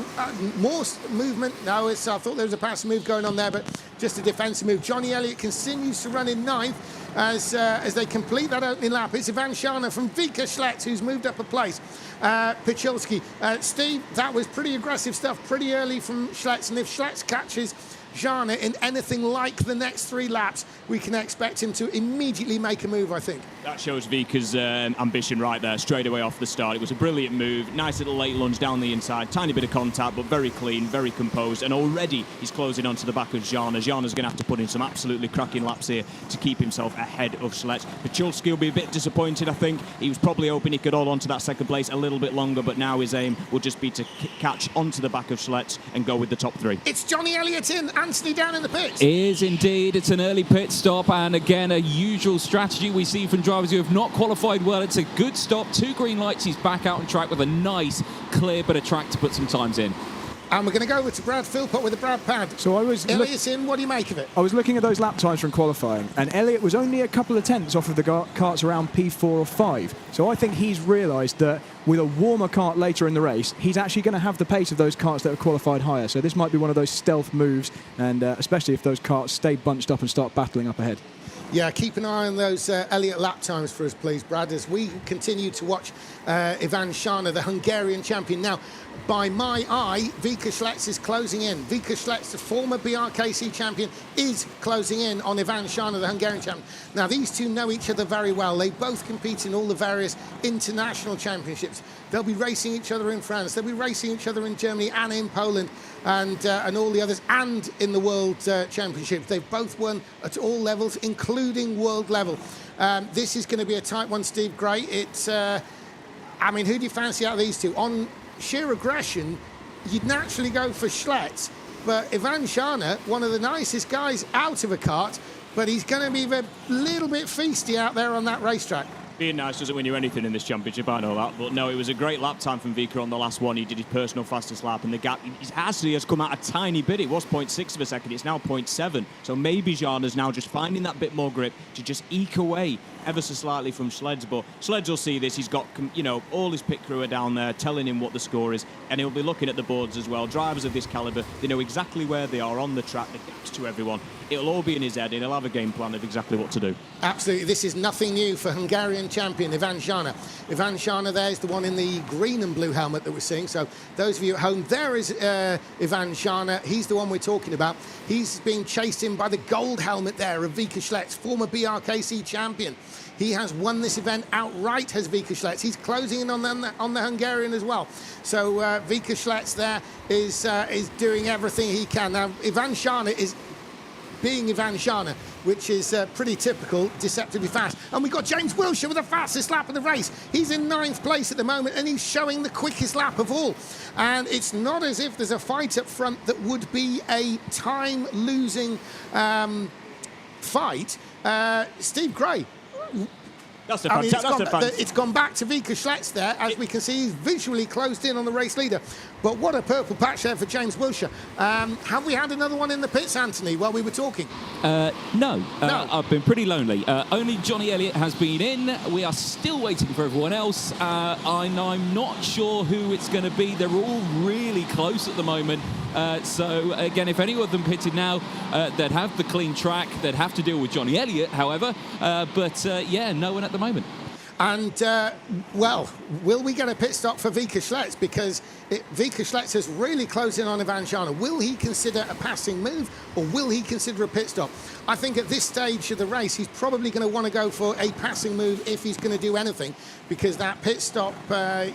more movement. No, I thought there was a pass move going on there, but just a defensive move. Johnny Elliott continues to run in 9th as they complete that opening lap. It's Ivan Scharner from Vika Schlets who's moved up a place. Pucholski. Steve, that was pretty aggressive stuff pretty early from Schlets, and if Schlets catches Scharner in anything like the next 3 laps, we can expect him to immediately make a move, I think. That shows Vika's ambition right there, straight away off the start. It was a brilliant move, nice little late lunge down the inside, tiny bit of contact, but very clean, very composed, and already he's closing onto the back of Scharner. Scharner's going to have to put in some absolutely cracking laps here to keep himself ahead of Schlets. Pucholski will be a bit disappointed, I think. He was probably hoping he could hold on to that second place a little bit longer, but now his aim will just be to catch onto the back of Schlets and go with the top 3. It's Johnny Elliott in, Anthony down in the pits. It is indeed. It's an early pit stop, and again, a usual strategy we see from drivers who have not qualified well. It's a good stop. 2 green lights. He's back out on track with a nice, clear bit of track to put some times in. And we're going to go over to Brad Philpott with the Brad pad. So Elliott's in. What do you make of it? I was looking at those lap times from qualifying, and Elliott was only a couple of tenths off of the karts around P4 or 5. So I think he's realised that with a warmer kart later in the race, he's actually going to have the pace of those karts that have qualified higher. So this might be one of those stealth moves, and especially if those karts stay bunched up and start battling up ahead. Yeah, keep an eye on those Elliott lap times for us, please, Brad, as we continue to watch Ivan Scharner, the Hungarian champion. Now, by my eye, Vika Schlitz is closing in. Vika Schlitz, the former BRKC champion, is closing in on Ivan Shana, the Hungarian champion. Now, these two know each other very well. They both compete in all the various international championships. They'll be racing each other in France. They'll be racing each other in Germany and in Poland and all the others, and in the World Championship. They've both won at all levels, including world level. This is going to be a tight one, Steve Gray. It's, I mean, who do you fancy out of these two? On sheer aggression, you'd naturally go for Schlitz, but Ivan Shana, one of the nicest guys out of a kart, but he's going to be a little bit feisty out there on that racetrack. Being nice doesn't win you anything in this championship, I know that. But no, it was a great lap time from Vika on the last one. He did his personal fastest lap, and the gap actually has come out a tiny bit. It was 0.6 of a second, it's now 0.7. So maybe Jana's now just finding that bit more grip to just eke away ever so slightly from Sleds. But Sleds will see this. He's got, you know, all his pit crew are down there telling him what the score is, and he'll be looking at the boards as well. Drivers of this calibre, they know exactly where they are on the track, the gaps to everyone. It'll all be in his head, and he'll have a game plan of exactly what to do. Absolutely. This is nothing new for Hungarian champion Ivan Shana. Ivan Shana there is the one in the green and blue helmet that we're seeing. So those of you at home, there is Ivan Shana. He's the one we're talking about. He's being chased in by the gold helmet there of Vika Schlitz, former BRKC champion. He has won this event outright, has Vika Schlitz. He's closing in on the Hungarian as well. So Vika Schlitz there is doing everything he can. Now, Ivan Shana is being Ivan Shana, which is pretty typical, deceptively fast. And we've got James Wilshere with the fastest lap of the race. He's in 9th place at the moment, and he's showing the quickest lap of all. And it's not as if there's a fight up front that would be a time-losing fight. Steve Gray. It's gone back to Vika Schlitz there. As we can see, he's visually closed in on the race leader. But what a purple patch there for James Wilshere. Have we had another one in the pits, Anthony, while we were talking? No. I've been pretty lonely. Only Johnny Elliott has been in. We are still waiting for everyone else. I'm not sure who it's going to be. They're all really close at the moment. So, again, if any of them pitted now, they'd have the clean track. They'd have to deal with Johnny Elliott, however. Yeah, no one at the moment. And, well, will we get a pit stop for Vika Schlitz? Because Vika Schlitz has really closed in on Ivan Shana. Will he consider a passing move, or will he consider a pit stop? I think at this stage of the race, he's probably going to want to go for a passing move if he's going to do anything, because that pit stop,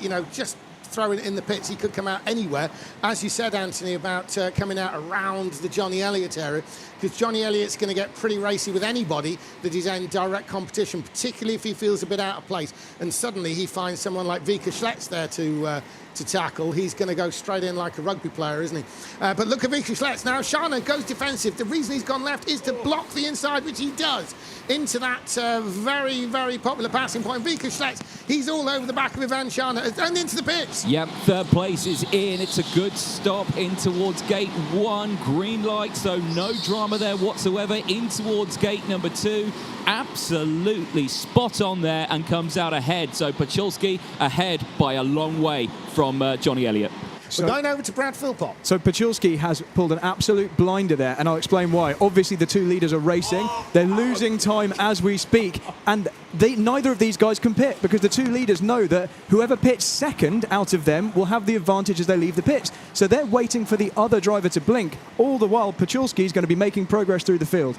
you know, just throw it in the pits, he could come out anywhere. As you said, Anthony, about coming out around the Johnny Elliott area, because Johnny Elliott's going to get pretty racy with anybody that he's in direct competition, particularly if he feels a bit out of place. And suddenly he finds someone like Vika Schlitz there to tackle. He's going to go straight in like a rugby player, isn't he? But look at Vika Schlitz. Now, Shana goes defensive. The reason he's gone left is to block the inside, which he does, into that very, very popular passing point. Vika Schlitz, he's all over the back of Ivan Shana and into the pits. Yep, 3rd place is in. It's a good stop in towards gate 1. Green light, so no drama there whatsoever. In towards gate number 2. Absolutely spot on there, and comes out ahead. So Pachulski ahead by a long way from Johnny Elliott. We're going over to Brad Philpott. So Pachulski has pulled an absolute blinder there, and I'll explain why. Obviously, the two leaders are racing. They're losing time as we speak, and neither of these guys can pit, because the two leaders know that whoever pits second out of them will have the advantage as they leave the pits. So they're waiting for the other driver to blink. All the while, Pachulski is going to be making progress through the field.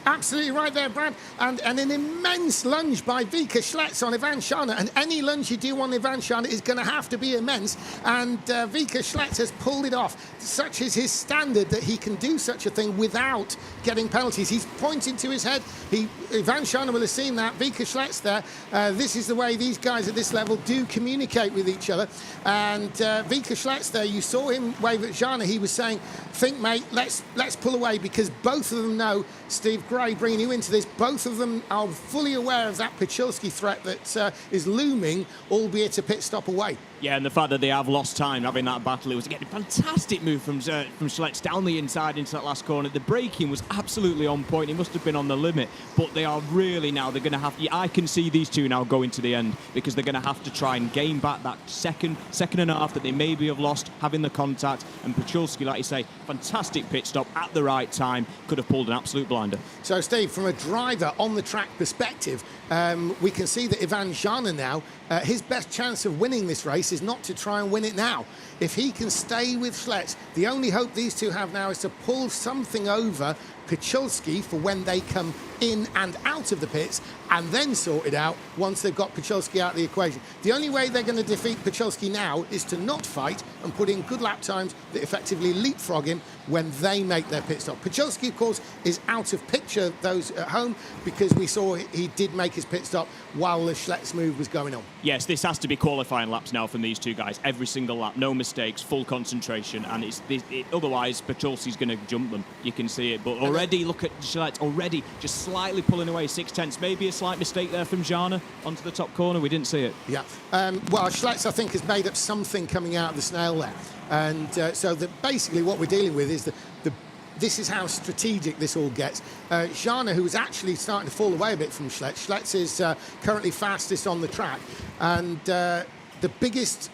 Absolutely right there, Brad. And an immense lunge by Vika Schlitz on Ivan Shana. And any lunge you do on Ivan Shana is going to have to be immense. And Vika Schlitz has pulled it off. Such is his standard that he can do such a thing without getting penalties. He's pointing to his head. Ivan Shana will have seen that. Vika Schlitz there. This is the way these guys at this level do communicate with each other. And Vika Schlitz there, you saw him wave at Shana. He was saying, think, mate, let's pull away, because both of them know, Steve Gray bringing you into this, both of them are fully aware of that Pachulski threat that is looming, albeit a pit stop away. Yeah, and the fact that they have lost time having that battle, it was again a fantastic move from Schlitz down the inside into that last corner. The braking was absolutely on point. He must have been on the limit, but they are really now, they're going to have, I can see these two now going to the end, because they're going to have to try and gain back that second and a half that they maybe have lost having the contact. And Pachulski, like you say, fantastic pit stop at the right time, could have pulled an absolute blinder. So, Steve, from a driver on the track perspective, we can see that Ivan Shana now, his best chance of winning this race race is not to try and win it now. If he can stay with Schlitz, the only hope these two have now is to pull something over Pichulski for when they come in and out of the pits, and then sort it out once they've got Pichulski out of the equation. The only way they're going to defeat Pichulski now is to not fight and put in good lap times that effectively leapfrog him when they make their pit stop. Pichulski, of course, is out of picture, those at home, because we saw he did make his pit stop while the Schlitz move was going on. Yes, this has to be qualifying laps now from these two guys. Every single lap, no mistakes, full concentration, and otherwise Pichulski's going to jump them. You can see it, but already look at Schlitz, already just slightly pulling away 6/10. Maybe a slight mistake there from Jana onto the top corner. We didn't see it. Yeah. Well, Schlitz, I think, has made up something coming out of the snail there. And so basically what we're dealing with is this is how strategic this all gets. Jana, who is actually starting to fall away a bit from Schlitz. Schlitz is currently fastest on the track. And the biggest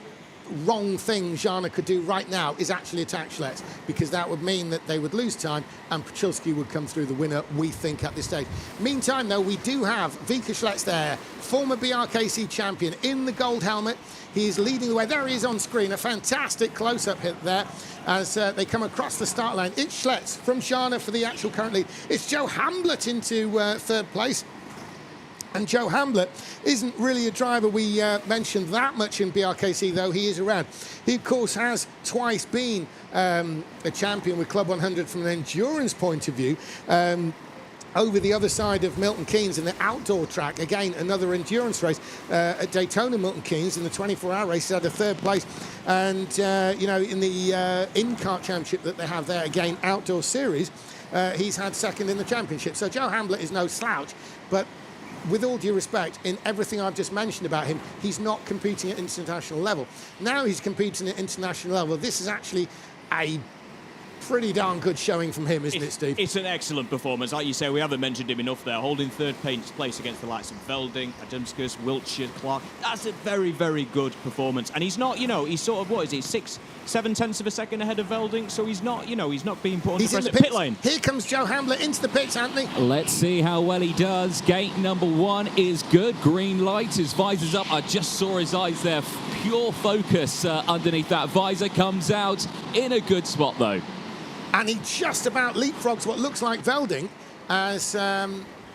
wrong thing Jana could do right now is actually attack Schlitz, because that would mean that they would lose time and Pichulski would come through the winner, we think, at this stage. Meantime, though, we do have Vika Schlitz there, former BRKC champion, in the gold helmet. He is leading the way. There he is on screen. A fantastic close-up hit there as they come across the start line. It's Schlitz from Jana for the actual current lead. It's Joe Hamblett into third place. And Joe Hamblett isn't really a driver we mentioned that much in BRKC, though he is around. He, of course, has twice been a champion with Club 100 from an endurance point of view. Over the other side of Milton Keynes in the outdoor track, again, another endurance race at Daytona Milton Keynes in the 24-hour race. He had a third place. And, you know, in the in-kart championship that they have there, again, outdoor series, he's had second in the championship. So Joe Hamblett is no slouch, but with all due respect, in everything I've just mentioned about him, he's not competing at international level. Now he's competing at international level. This is actually a pretty darn good showing from him, isn't it, Steve? It's an excellent performance. Like you say, we haven't mentioned him enough there. Holding third place against the likes of Velding, Adamskus, Wiltshire, Clark. That's a very, very good performance. And he's not, you know, he's sort of, what is he, 7/10 of a second ahead of Velding? So he's not, you know, he's not being put on the press at pit lane. Here comes Joe Hamblett into the pits, Anthony. Let's see how well he does. Gate number 1 is good. Green light. His visor's up. I just saw his eyes there. Pure focus underneath that visor. Comes out in a good spot, though. And he just about leapfrogs what looks like Velding as...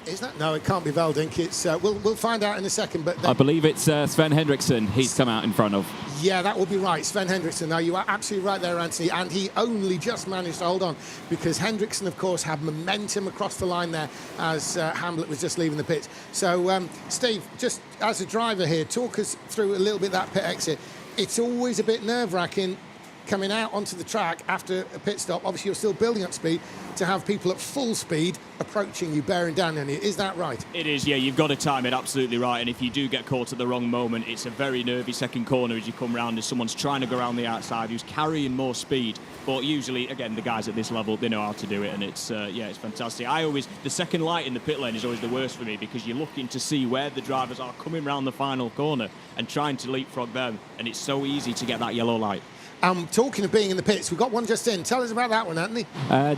is that? No, it can't be Velding. It's we'll find out in a second. But I believe it's Sven Hendrickson he's come out in front of. Yeah, that will be right. Sven Hendrickson. Now, you are absolutely right there, Anthony. And he only just managed to hold on because Hendrickson, of course, had momentum across the line there as Hamblett was just leaving the pits. So, Steve, just as a driver here, talk us through a little bit that pit exit. It's always a bit nerve-wracking coming out onto the track after a pit stop. Obviously, you're still building up speed to have people at full speed approaching you, bearing down on you. Is that right? It is, yeah. You've got to time it absolutely right. And if you do get caught at the wrong moment, it's a very nervy second corner as you come round, as someone's trying to go around the outside who's carrying more speed. But usually, again, the guys at this level, they know how to do it. And it's, yeah, it's fantastic. The second light in the pit lane is always the worst for me because you're looking to see where the drivers are coming round the final corner and trying to leapfrog them. And it's so easy to get that yellow light. Talking of being in the pits, we've got one just in. Tell us about that one, Anthony.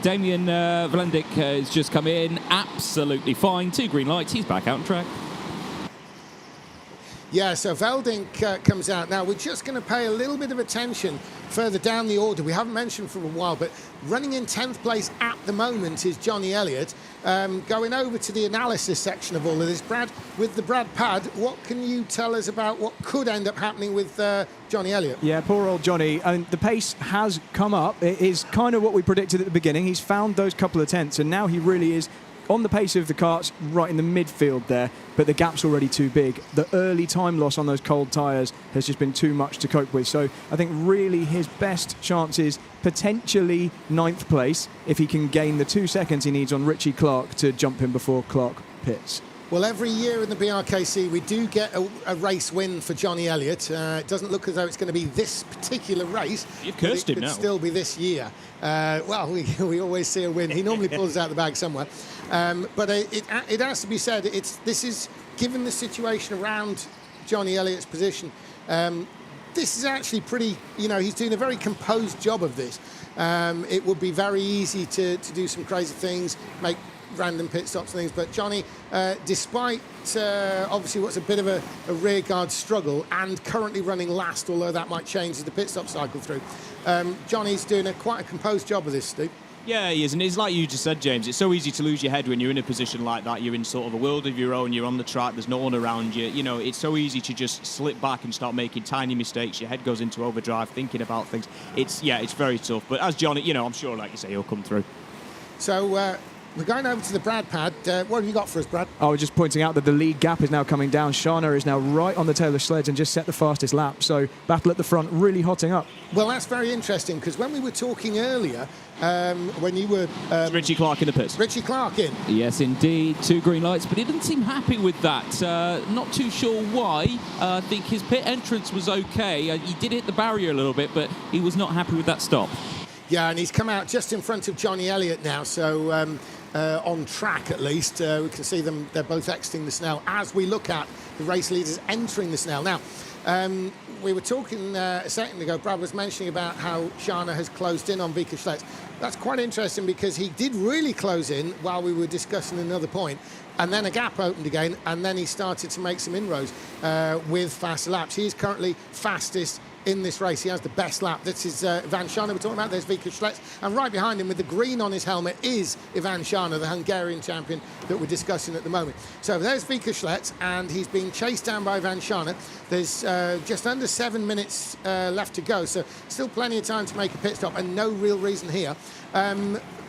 Damien Vlendik has just come in. Absolutely fine. 2 green lights. He's back out on track. Yeah, so Velding comes out. Now, we're just going to pay a little bit of attention further down the order. We haven't mentioned for a while, but running in 10th place at the moment is Johnny Elliott. Going over to the analysis section of all of this, Brad, with the Brad pad, what can you tell us about what could end up happening with Johnny Elliott? Yeah, poor old Johnny. And the pace has come up. It is kind of what we predicted at the beginning. He's found those couple of tenths, and now he really is on the pace of the karts, right in the midfield there, but the gap's already too big. The early time loss on those cold tyres has just been too much to cope with. So I think really his best chance is potentially 9th place if he can gain the 2 seconds he needs on Richie Clark to jump him before Clark pits. Well, every year in the BRKC, we do get a race win for Johnny Elliott. It doesn't look as though it's going to be this particular race. You've cursed him now. It could still be this year. Well, we always see a win. He normally pulls it out the bag somewhere. But it has to be said, this is, given the situation around Johnny Elliott's position, this is actually pretty, you know, he's doing a very composed job of this. it would be very easy to do some crazy things, make random pit stops and things. But Johnny, despite obviously what's a bit of a rear guard struggle and currently running last, although that might change as the pit stop cycle through, Johnny's doing quite a composed job of this, Steve. Yeah, he is, and it's like you just said, James, it's so easy to lose your head when you're in a position like that. You're in sort of a world of your own, you're on the track, there's no one around you. You know, it's so easy to just slip back and start making tiny mistakes. Your head goes into overdrive, thinking about things. It's very tough. But as Johnny, you know, I'm sure, like you say, he'll come through. So we're going over to the Brad pad. What have you got for us, Brad? I was just pointing out that the lead gap is now coming down. Shana is now right on the tail of Sleds and just set the fastest lap. So battle at the front, really hotting up. Well, that's very interesting, because when we were talking earlier, when you were... Richie Clark in the pits. Richie Clark in. Yes, indeed. 2 green lights, but he didn't seem happy with that. Not too sure why. I think his pit entrance was okay. He did hit the barrier a little bit, but he was not happy with that stop. Yeah, and he's come out just in front of Johnny Elliott now, so on track at least. We can see them, they're both exiting the Snell as we look at the race leaders entering the Snell. Now, we were talking a second ago, Brad was mentioning about how Shana has closed in on Vika Schlitz. That's quite interesting, because he did really close in while we were discussing another point, and then a gap opened again, and then he started to make some inroads with faster laps. He is currently fastest in this race. He has the best lap. This is Ivan Shana we're talking about. There's Vika Schlitz, and right behind him with the green on his helmet is Ivan Shana, the Hungarian champion that we're discussing at the moment. So there's Vika Schlitz, and he's being chased down by Ivan Shana. There's just under 7 minutes left to go, so still plenty of time to make a pit stop, and no real reason here.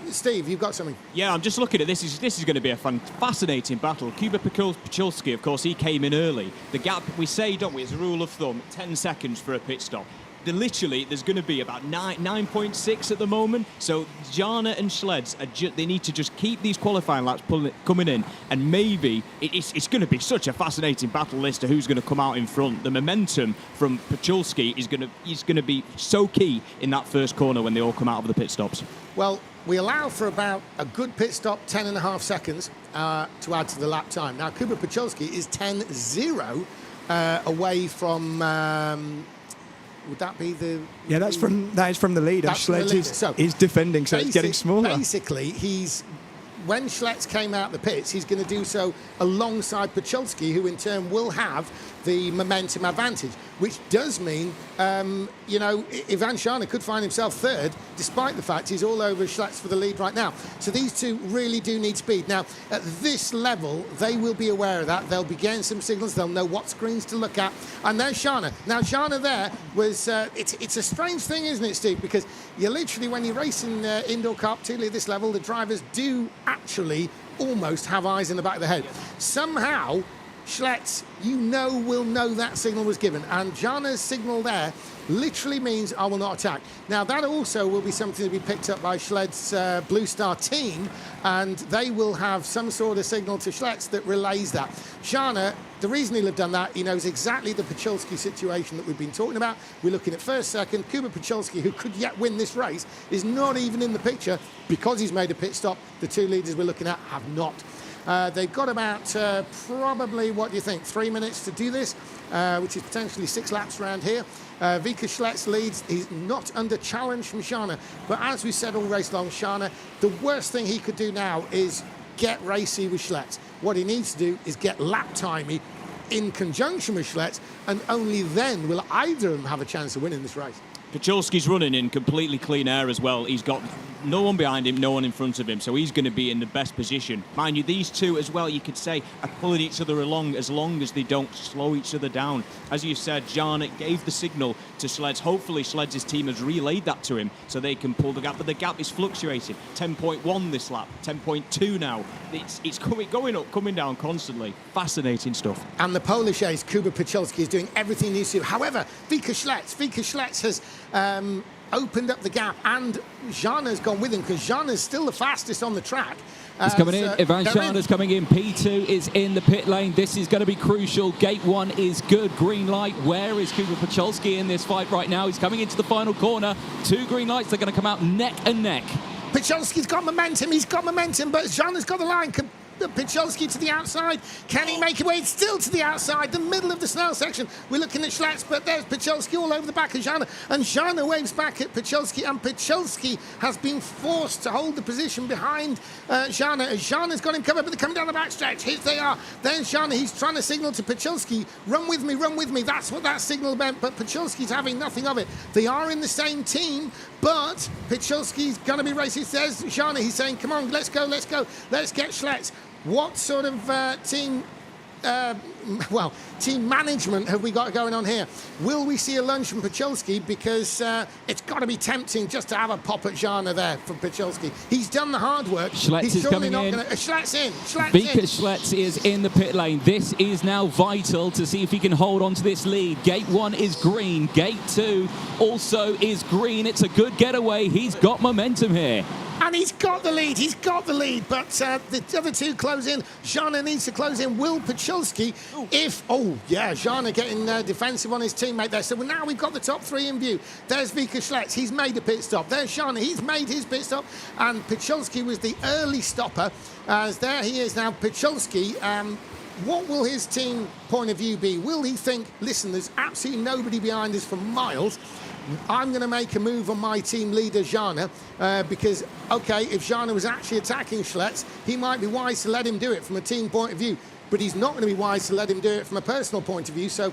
Steve, you've got something? Yeah, I'm just looking at this. This is going to be a fascinating battle. Kuba Pachulski, of course, he came in early. The gap, we say, don't we, as a rule of thumb, 10 seconds for a pit stop. There's going to be about 9.6 at the moment. So Jana and Schleds, they need to just keep these qualifying laps coming in, and maybe it's going to be such a fascinating battle as to who's going to come out in front. The momentum from Pachulski is going to be so key in that first corner when they all come out of the pit stops. Well, we allow for about a good pit stop, 10.5 seconds to add to the lap time. Now, Kuba Pachulski is 10.0 away from... would that be the... Yeah, that is from the leader. Schlitz is defending, so it's getting smaller. Basically, when Schlitz came out the pits, he's going to do so alongside Pachulski, who in turn will have the momentum advantage, which does mean, Ivan Shana could find himself third, despite the fact he's all over Schlitz for the lead right now. So these two really do need speed. Now, at this level, they will be aware of that. They'll be getting some signals. They'll know what screens to look at. And there's Shana. Now, Shana there was... it's a strange thing, isn't it, Steve? Because you literally, when you're racing indoor kart, particularly at this level, the drivers do actually almost have eyes in the back of the head. Somehow, Schlitz, will know that signal was given, and Jana's signal there literally means I will not attack. Now, that also will be something to be picked up by Schlett's Blue Star team, and they will have some sort of signal to Schlitz that relays that. Shana, the reason he'll have done that, he knows exactly the Pachulski situation that we've been talking about. We're looking at first, second. Kuba Pachulski, who could yet win this race, is not even in the picture because he's made a pit stop. The two leaders we're looking at have not. They've got about probably, what do you think, 3 minutes to do this, which is potentially 6 laps around here. Vika Schlitz leads. He's not under challenge from Shana. But as we said all race long, Shana, the worst thing he could do now is get racy with Schlitz. What he needs to do is get lap timey in conjunction with Schlitz, and only then will either of them have a chance of winning this race. Pachulski's running in completely clean air as well. He's got no one behind him, no one in front of him, so he's going to be in the best position. Mind you, these two as well, you could say, are pulling each other along as long as they don't slow each other down. As you said, Jana gave the signal to Schleds. Hopefully Schleds' team has relayed that to him so they can pull the gap, but the gap is fluctuating. 10.1 this lap, 10.2 now. It's going up, coming down constantly. Fascinating stuff. And the Polish ace, Kuba Pachulski, is doing everything he needs to. However, Vika Schlitz has opened up the gap, and Jana's gone with him, because Jana's still the fastest on the track. He's coming in. Ivan Shana's coming in. P2 is in the pit lane. This is going to be crucial. Gate 1 is good. Green light. Where is Kuba Pachulski in this fight right now? He's coming into the final corner. 2 green lights. They're going to come out neck and neck. Pachulski's got momentum. He's got momentum, but Jana's got the line. Picholski to the outside. Can he make it way? It's still to the outside, the middle of the Snell section. We're looking at Schlitz, but there's Picholski all over the back of Jana. And Jana waves back at Picholski, and Picholski has been forced to hold the position behind Jana. As Jana's got him covered, but they're coming down the backstretch. Here they are. There's Jana. He's trying to signal to Picholski, run with me, run with me. That's what that signal meant, but Picholski's having nothing of it. They are in the same team, but Picholski's going to be racing. There's Jana. He's saying, come on, let's go, let's go. Let's get Schlitz. What sort of team management have we got going on here? Will we see a lunge from Picholski? Because it's got to be tempting just to have a pop at Jana there from Picholski. He's done the hard work. Schlitz is coming in. Schlitz in. Vika Schlitz is in the pit lane. This is now vital to see if he can hold on to this lead. Gate 1 is green. Gate 2 also is green. It's a good getaway. He's got momentum here. And he's got the lead, but the other two close in. Jana needs to close in. Will Picholski, Jana getting defensive on his teammate there. So now we've got the top three in view. There's Vika Schlitz, he's made a pit stop. There's Jana, he's made his pit stop. And Picholski was the early stopper, as there he is now, Picholski. What will his team point of view be? Will he think, listen, there's absolutely nobody behind us for miles. I'm going to make a move on my team leader, Jana, because, okay, if Jana was actually attacking Schlitz, he might be wise to let him do it from a team point of view, but he's not going to be wise to let him do it from a personal point of view. So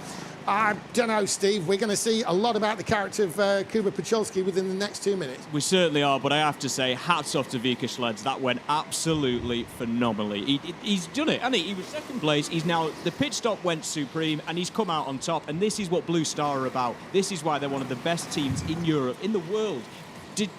I don't know, Steve. We're going to see a lot about the character of Kuba Picholski within the next 2 minutes. We certainly are, but I have to say, hats off to Vika Schlitz. That went absolutely phenomenally. He's done it, hasn't he? He was second place. He's now, the pit stop went supreme, and he's come out on top. And this is what Blue Star are about. This is why they're one of the best teams in Europe, in the world.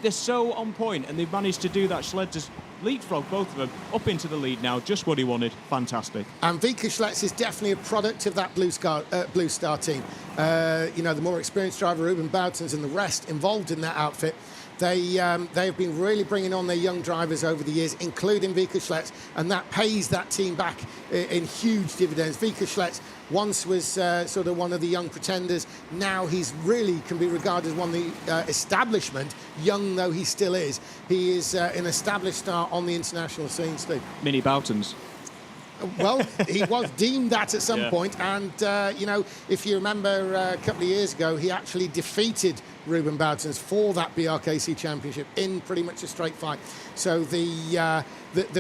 They're so on point, and they've managed to do that. Schlitz has leapfrogged both of them up into the lead now. Just what he wanted. Fantastic. And Vika Schlitz is definitely a product of that Blue Star team. The more experienced driver, Ruben Boutons, and the rest involved in that outfit. They have been really bringing on their young drivers over the years, including Vika Schlitz, and that pays that team back in huge dividends. Vika Schlitz once was sort of one of the young pretenders. Now he's really can be regarded as one of the establishment, young though he still is. He is an established star on the international scene, Steve. Mini Boutons. Well, he was deemed that at some point, and if you remember a couple of years ago, he actually defeated Ruben Boutons for that BRKC Championship in pretty much a straight fight. So the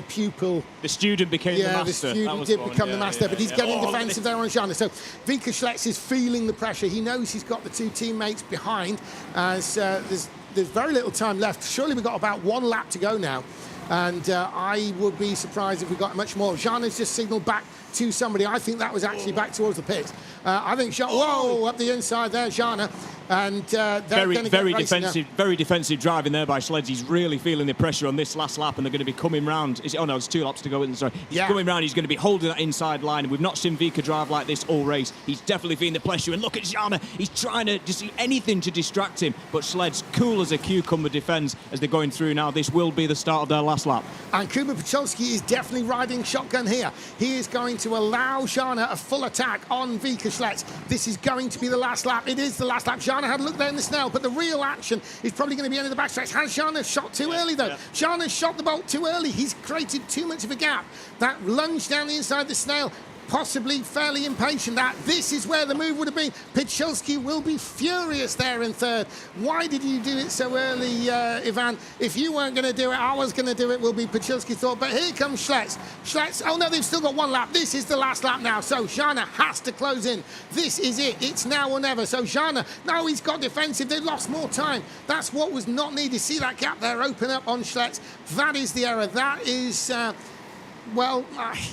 pupil, the student became the master. The student did become the master, but he's getting defensive there on Jana. So Vika Schlitz is feeling the pressure. He knows he's got the two teammates behind, as there's very little time left. Surely we've got about 1 lap to go now. And I would be surprised if we got much more. Jana's just signalled back to somebody. I think that was actually back towards the pit. I think up the inside there, Jana. And very defensive driving there by Schlitz. He's really feeling the pressure on this last lap, and they're going to be coming round. There's 2 laps to go. Sorry, he's coming round. He's going to be holding that inside line, and we've not seen Vika drive like this all race. He's definitely feeling the pressure. And look at Jana. He's trying to just do anything to distract him, but Schlitz, cool as a cucumber, defends as they're going through now. This will be the start of their last lap. And Kuba Picholski is definitely riding shotgun here. He is going to allow Jana a full attack on Vika Schlitz. This is going to be the last lap. It is the last lap. Jana had a look there in the Snell, but the real action is probably going to be in the backstretch. Has Jana shot too early, though? Jana shot the bolt too early. He's created too much of a gap. That lunge down the inside the Snell, possibly fairly impatient. This is where the move would have been. Picholski will be furious there in third. Why did you do it so early, Ivan? If you weren't going to do it, I was going to do it, will be Picholski's thought. But here comes Schlitz. Schlitz, oh no, they've still got 1 lap. This is the last lap now. So Jana has to close in. This is it. It's now or never. So Jana, no, he's got defensive. They've lost more time. That's what was not needed. See that gap there open up on Schlitz. That is the error. That is...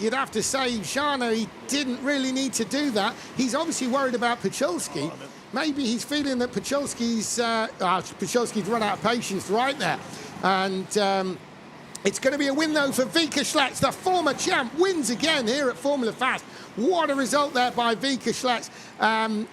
you'd have to say, Jana, he didn't really need to do that. He's obviously worried about Picholski. Maybe he's feeling that Picholski's run out of patience right there. And it's going to be a win, though, for Vika Schlitz. The former champ wins again here at Formula Fast. What a result there by Vika Schlitz.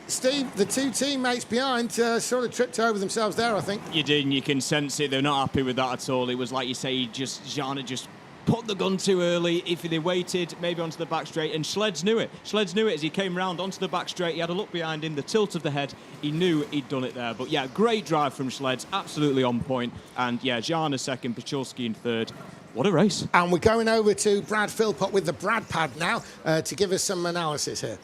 Steve, the two teammates behind sort of tripped over themselves there, I think. You did, and you can sense it. They're not happy with that at all. It was like you say, Jana just put the gun too early. If they waited, maybe onto the back straight, and Schlitz knew it. Schlitz knew it as he came round onto the back straight. He had a look behind him, the tilt of the head. He knew he'd done it there. But yeah, great drive from Schlitz, absolutely on point. And yeah, Jana second, Picholski in third. What a race. And we're going over to Brad Philpott with the Brad Pad now to give us some analysis here.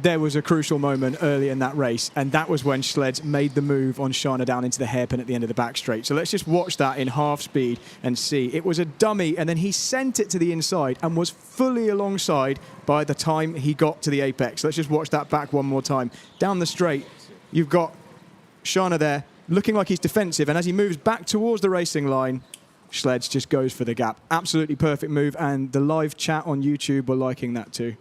There was a crucial moment early in that race, and that was when Sleds made the move on Shana down into the hairpin at the end of the back straight. So let's just watch that in half speed and see. It was a dummy, and then he sent it to the inside and was fully alongside by the time he got to the apex. Let's just watch that back one more time. Down the straight, you've got Shana there looking like he's defensive, and as he moves back towards the racing line, Sleds just goes for the gap. Absolutely perfect move, and the live chat on YouTube were liking that too.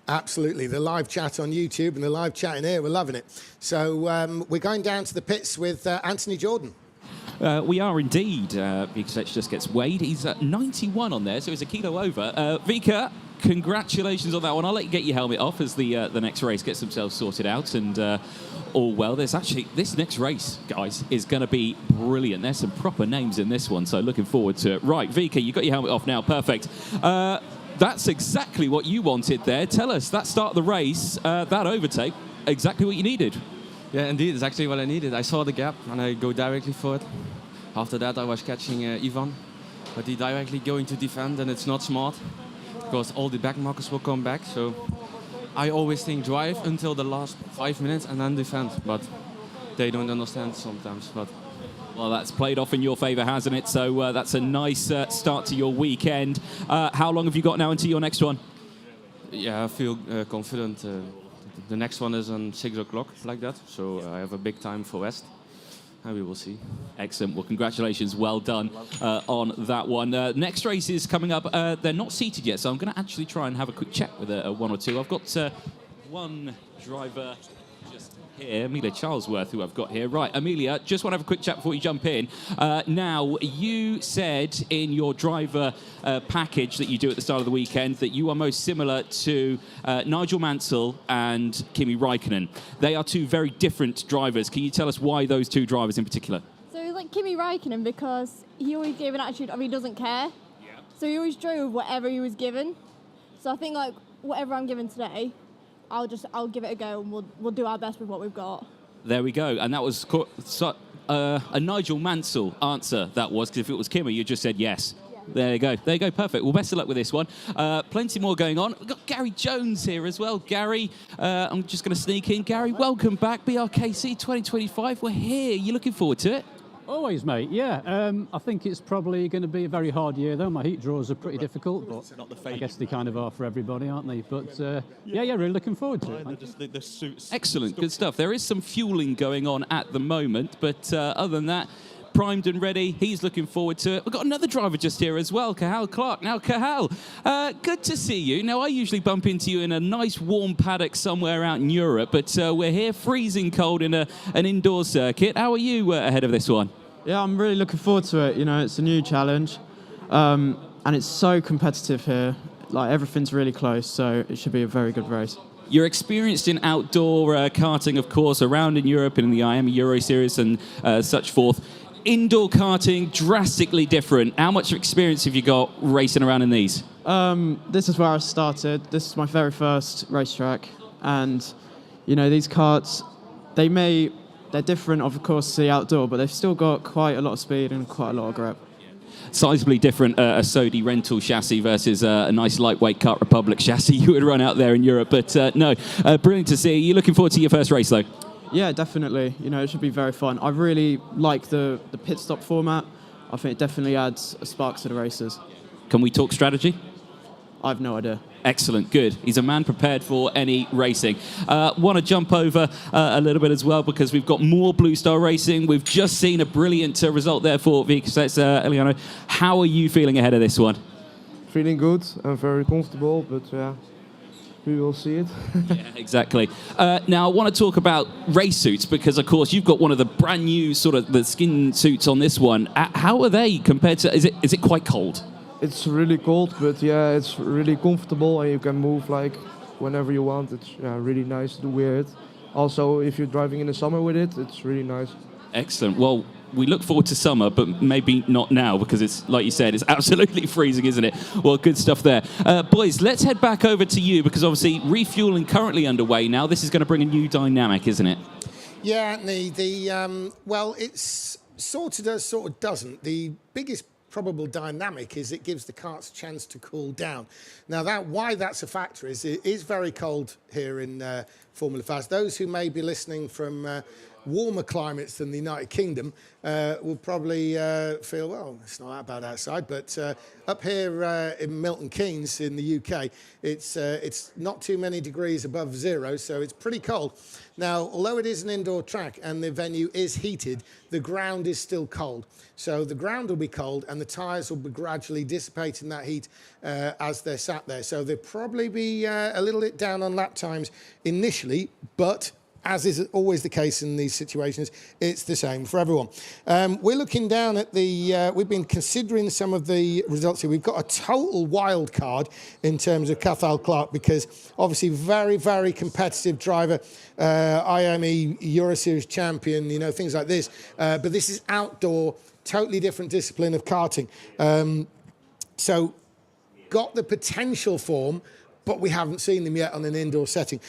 Absolutely. The live chat on YouTube and the live chat in here, we're loving it. So we're going down to the pits with Anthony Jordan. We are indeed. Vika just gets weighed. He's at 91 on there, so he's a kilo over. Vika, congratulations on that one. I'll let you get your helmet off as the next race gets themselves sorted out and all well. There's actually, this next race, guys, is going to be brilliant. There's some proper names in this one, so looking forward to it. Right, Vika, you got your helmet off now. Perfect. That's exactly what you wanted there. Tell us, that start of the race, that overtake, exactly what you needed. Yeah, indeed, it's actually what I needed. I saw the gap and I go directly for it. After that, I was catching Ivan, but he directly going to defend, and it's not smart because all the back markers will come back. So I always think drive until the last 5 minutes and then defend, but they don't understand sometimes. But well, that's played off in your favour, hasn't it? So that's a nice start to your weekend. How long have you got now until your next one? yeah, I feel confident. The next one is on 6 o'clock, like that. So I have a big time for West. And we will see. Excellent. Well, congratulations. Well done on that one. Next race is coming up. They're not seated yet, so I'm going to actually try and have a quick chat with one or two. I've got one driver just here, Amelia Charlesworth, who I've got here. Right, Amelia, just want to have a quick chat before you jump in. Now, you said in your driver package that you do at the start of the weekend that you are most similar to Nigel Mansell and Kimi Räikkönen. They are two very different drivers. Can you tell us why those two drivers in particular? So it's like Kimi Räikkönen because he always gave an attitude of he doesn't care. Yeah. So he always drove whatever he was given. So I think like whatever I'm given today, I'll give it a go and we'll do our best with what we've got. There we go. And that was a Nigel Mansell answer, that was, because if it was Kimi, you just said yes. Yeah. There you go. There you go. Perfect. Well, best of luck with this one. Plenty more going on. We've got Gary Jones here as well. Gary, I'm just going to sneak in. Gary, welcome back. BRKC 2025. We're here. You looking forward to it? Always, mate, yeah. I think it's probably going to be a very hard year, though. My heat draws are pretty difficult, but I guess they kind of are for everybody, aren't they? But, yeah, really looking forward to it. The suits. Excellent, good stuff. There is some fueling going on at the moment, but other than that, primed and ready. He's looking forward to it. We've got another driver just here as well, Cahal Clark. Now, Cahal, good to see you. Now, I usually bump into you in a nice warm paddock somewhere out in Europe, but we're here freezing cold in an indoor circuit. How are you ahead of this one? Yeah, I'm really looking forward to it. You know, it's a new challenge, and it's so competitive here. Like, everything's really close, so it should be a very good race. You're experienced in outdoor karting, of course, around in Europe and in the IAMA Euro Series and such forth. Indoor karting, drastically different. How much experience have you got racing around in these? This is where I started. This is my very first racetrack, and you know, these karts, they're different, of course, to the outdoor, but they've still got quite a lot of speed and quite a lot of grip. Sizably different, a Sodi rental chassis versus a nice lightweight Kart Republic chassis you would run out there in Europe. But no, brilliant to see. You looking forward to your first race, though? Yeah, definitely. You know, it should be very fun. I really like the pit stop format. I think it definitely adds a spark to the races. Can we talk strategy? I have no idea. Excellent, good. He's a man prepared for any racing. Want to jump over a little bit as well because we've got more Blue Star Racing. We've just seen a brilliant result there for Vika. So that's Eliano. How are you feeling ahead of this one? Feeling good. I'm very comfortable, but yeah, we will see it. Yeah, exactly. Now, I want to talk about race suits because, of course, you've got one of the brand new sort of the skin suits on this one. How are they compared to? Is it quite cold? It's really cold, but yeah, it's really comfortable and you can move like whenever you want. It's really nice to wear it. Also, if you're driving in the summer with it, it's really nice. Excellent. Well, we look forward to summer, but maybe not now because it's, like you said, it's absolutely freezing, isn't it? Well, good stuff there. Boys, let's head back over to you because obviously refueling currently underway now. This is going to bring a new dynamic, isn't it? Yeah, well, it's sort of does, sort of doesn't. The biggest probable dynamic is it gives the karts a chance to cool down. Now, why that's a factor is it is very cold here in Formula Fast. Those who may be listening from warmer climates than the United Kingdom will probably feel, well, it's not that bad outside, but up here in Milton Keynes in the UK, it's not too many degrees above zero, so it's pretty cold. Now, although it is an indoor track and the venue is heated, the ground is still cold. So the ground will be cold and the tyres will be gradually dissipating that heat as they're sat there. So they'll probably be a little bit down on lap times initially, but as is always the case in these situations, it's the same for everyone. We're looking down at we've been considering some of the results here. We've got a total wild card in terms of Cathal Clark because obviously very, very competitive driver, IME Euro Series champion, you know, things like this. But this is outdoor, totally different discipline of karting. So got the potential form, but we haven't seen them yet on an indoor setting.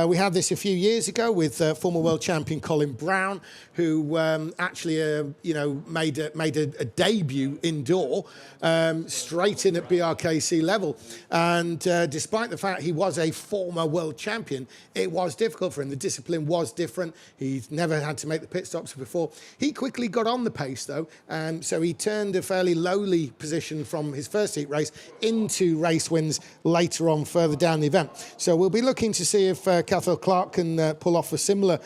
We had this a few years ago with former world champion Colin Brown, who actually, made a debut indoor, straight in at BRKC level. And despite the fact he was a former world champion, it was difficult for him. The discipline was different. He's never had to make the pit stops before. He quickly got on the pace, though, so he turned a fairly lowly position from his first heat race into race wins later on further down the event. So we'll be looking to see if Cathal Clark can pull off a similar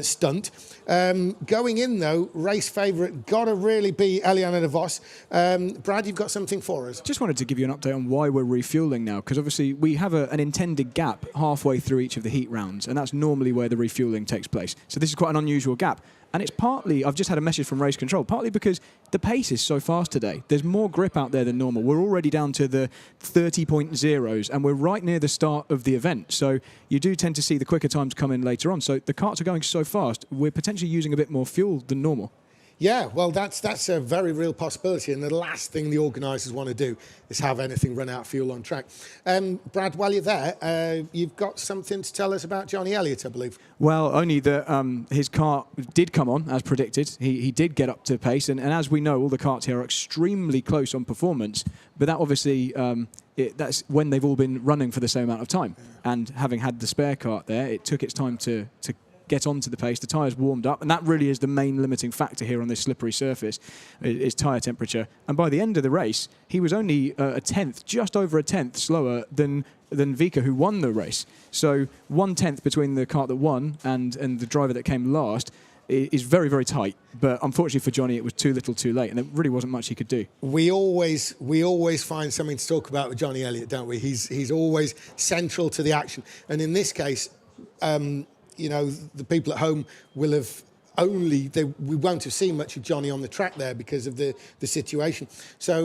stunt. Going in, though, race favourite, got to really be Eliana de Vos. Brad, you've got something for us? Just wanted to give you an update on why we're refuelling now, because obviously we have an intended gap halfway through each of the heat rounds, and that's normally where the refuelling takes place. So this is quite an unusual gap. And it's partly, I've just had a message from race control, partly because the pace is so fast today. There's more grip out there than normal. We're already down to the 30.0s, and we're right near the start of the event. So you do tend to see the quicker times come in later on. So the karts are going so fast, we're potentially using a bit more fuel than normal. Yeah, well, that's a very real possibility, and the last thing the organisers want to do is have anything run out of fuel on track. Brad, while you're there, you've got something to tell us about Johnny Elliott, I believe. Well, only that his kart did come on, as predicted. He did get up to pace, and as we know, all the karts here are extremely close on performance, but that obviously... that's when they've all been running for the same amount of time. And having had the spare kart there, it took its time to get onto the pace. The tyres warmed up, and that really is the main limiting factor here on this slippery surface, is tyre temperature. And by the end of the race, he was only a tenth, just over a tenth slower than Vika, who won the race. So 1/10 between the kart that won and the driver that came last is very, very tight. But unfortunately for Johnny, it was too little too late, and there really wasn't much he could do. We always find something to talk about with Johnny Elliott, don't we? He's always central to the action. And in this case, the people at home will have we won't have seen much of Johnny on the track there because of the situation. So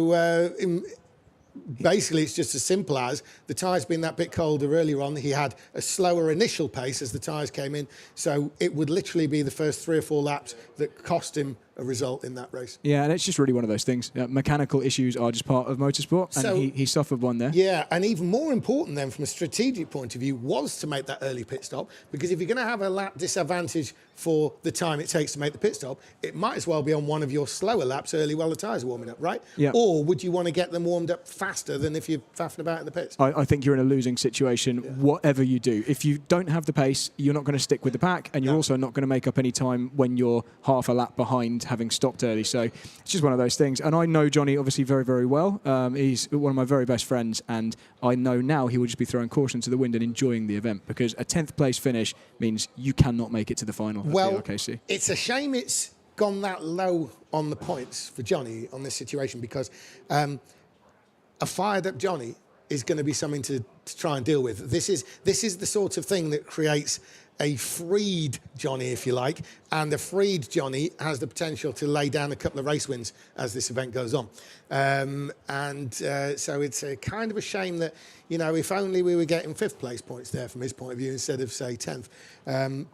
basically, it's just as simple as the tyres being that bit colder earlier on. He had a slower initial pace as the tyres came in. So it would literally be the first 3 or 4 laps that cost him a result in that race. Yeah, and it's just really one of those things. Mechanical issues are just part of motorsport, and so, he suffered one there. Yeah, and even more important then from a strategic point of view was to make that early pit stop, because if you're going to have a lap disadvantage for the time it takes to make the pit stop, it might as well be on one of your slower laps early while the tyres are warming up, right? Yeah. Or would you want to get them warmed up faster than if you're faffing about in the pits? I think you're in a losing situation, whatever you do. If you don't have the pace, you're not going to stick with the pack, and you're also not going to make up any time when you're half a lap behind, having stopped early. So it's just one of those things. And I know Johnny obviously very, very well. He's one of my very best friends, and I know now he will just be throwing caution to the wind and enjoying the event, because a 10th place finish means you cannot make it to the final at BRKC. It's a shame it's gone that low on the points for Johnny on this situation, because a fired up Johnny is going to be something to try and deal with. This is the sort of thing that creates a freed Johnny, if you like, and the freed Johnny has the potential to lay down a couple of race wins as this event goes on. So it's a kind of a shame that, if only we were getting 5th place points there from his point of view instead of, say, 10th.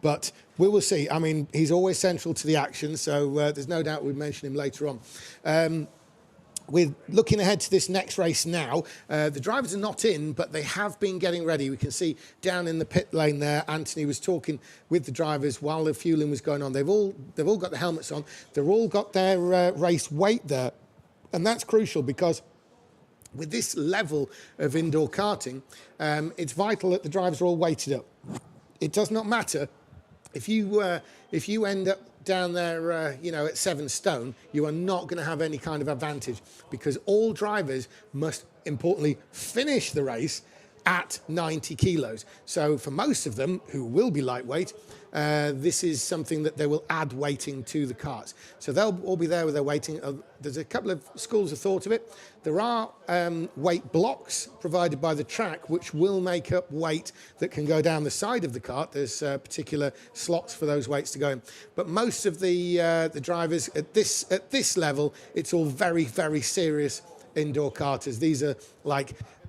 But we will see. I mean, he's always central to the action, so there's no doubt we'll mention him later on. We're looking ahead to this next race now. The drivers are not in, but they have been getting ready. We can see down in the pit lane there, Anthony was talking with the drivers while the fueling was going on. They've all got the helmets on. They've all got their race weight there And that's crucial because with this level of indoor karting, it's vital that the drivers are all weighted up. It does not matter if you end up down there, at 7 stone, you are not going to have any kind of advantage because all drivers must, importantly, finish the race at 90 kilos. So for most of them, who will be lightweight, this is something that they will add weighting to the karts. So they'll all be there with their weighting. There's a couple of schools of thought of it. There are weight blocks provided by the track, which will make up weight that can go down the side of the kart. There's particular slots for those weights to go in. But most of the drivers at this level, it's all very, very serious indoor karters. These are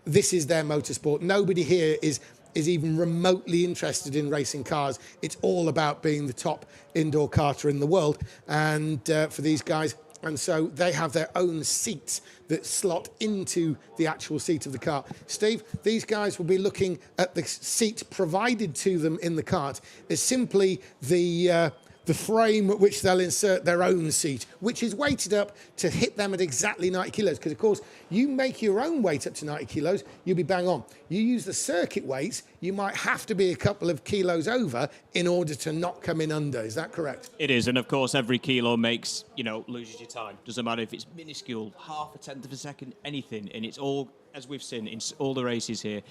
this is their motorsport. Nobody here is even remotely interested in racing cars. It's all about being the top indoor karter in the world. And for these guys, and so they have their own seats that slot into the actual seat of the kart. Steve, these guys will be looking at the seat provided to them in the kart as simply the frame at which they'll insert their own seat, which is weighted up to hit them at exactly 90 kilos. Because, of course, you make your own weight up to 90 kilos, you'll be bang on. You use the circuit weights, you might have to be a couple of kilos over in order to not come in under. Is that correct? It is, and of course, every kilo makes, loses your time. Doesn't matter if it's minuscule, half a tenth of a second, anything. And it's all, as we've seen in all the races here,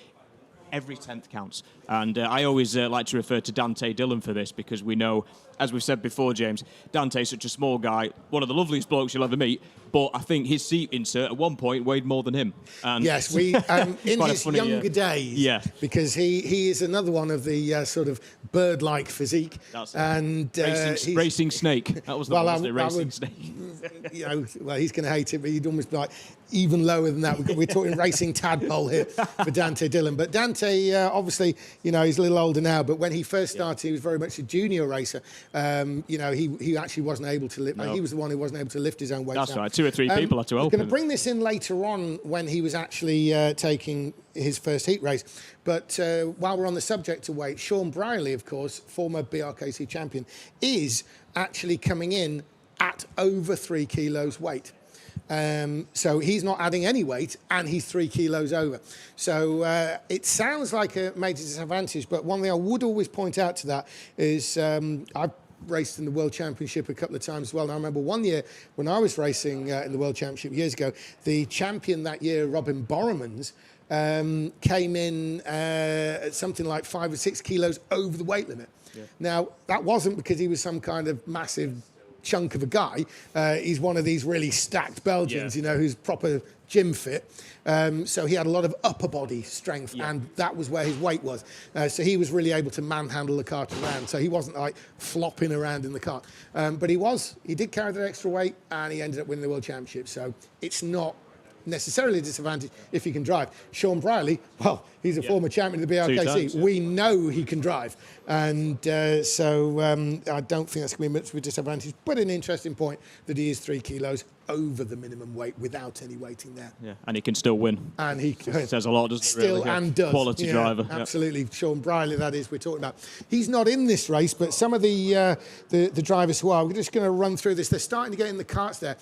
every tenth counts. And I always like to refer to Dante Dillon for this because we know, as we've said before, James, Dante's such a small guy, one of the loveliest blokes you'll ever meet, but I think his seat insert at one point weighed more than him. And yes, we in his younger days, yeah, because he is another one of the sort of bird-like physique. That's and racing snake. That was the one, wasn't it? Racing snake. Well, he's going to hate it, but he'd almost be like even lower than that. We're talking racing tadpole here for Dante Dillon. But Dante, obviously, he's a little older now, but when he first started, he was very much a junior racer. He actually wasn't able to lift. No. He was the one who wasn't able to lift his own weight. That's right. 2 or 3 people had to help I'm going him. to bring this in later on when he was actually taking his first heat race. But while we're on the subject of weight, Sean Brierley, of course, former BRKC champion, is actually coming in at over 3 kilos weight. So he's not adding any weight and he's 3 kilos over. So it sounds like a major disadvantage, but one thing I would always point out to that is I've raced in the World Championship a couple of times as well. And I remember one year when I was racing in the World Championship years ago, the champion that year, Robin Borremans, came in at something like 5 or 6 kilos over the weight limit. Yeah. Now, that wasn't because he was some kind of massive chunk of a guy. He's one of these really stacked Belgians, who's proper gym fit. So he had a lot of upper body strength, and that was where his weight was. So he was really able to manhandle the kart around. So he wasn't like flopping around in the kart. But he did carry that extra weight, and he ended up winning the World Championship. So it's not necessarily a disadvantage if he can drive. Sean Brierley, well, he's a former champion of the BRKC. We know he can drive. And so I don't think that's going to be much of a disadvantage, but an interesting point that he is 3 kilos over the minimum weight without any weighting there. Yeah, and he can still win. And he says a lot, doesn't it? Still really? and does. Quality driver. Absolutely. Sean Brierley, that is, we're talking about. He's not in this race, but some of the drivers who are, we're just going to run through this. They're starting to get in the karts there.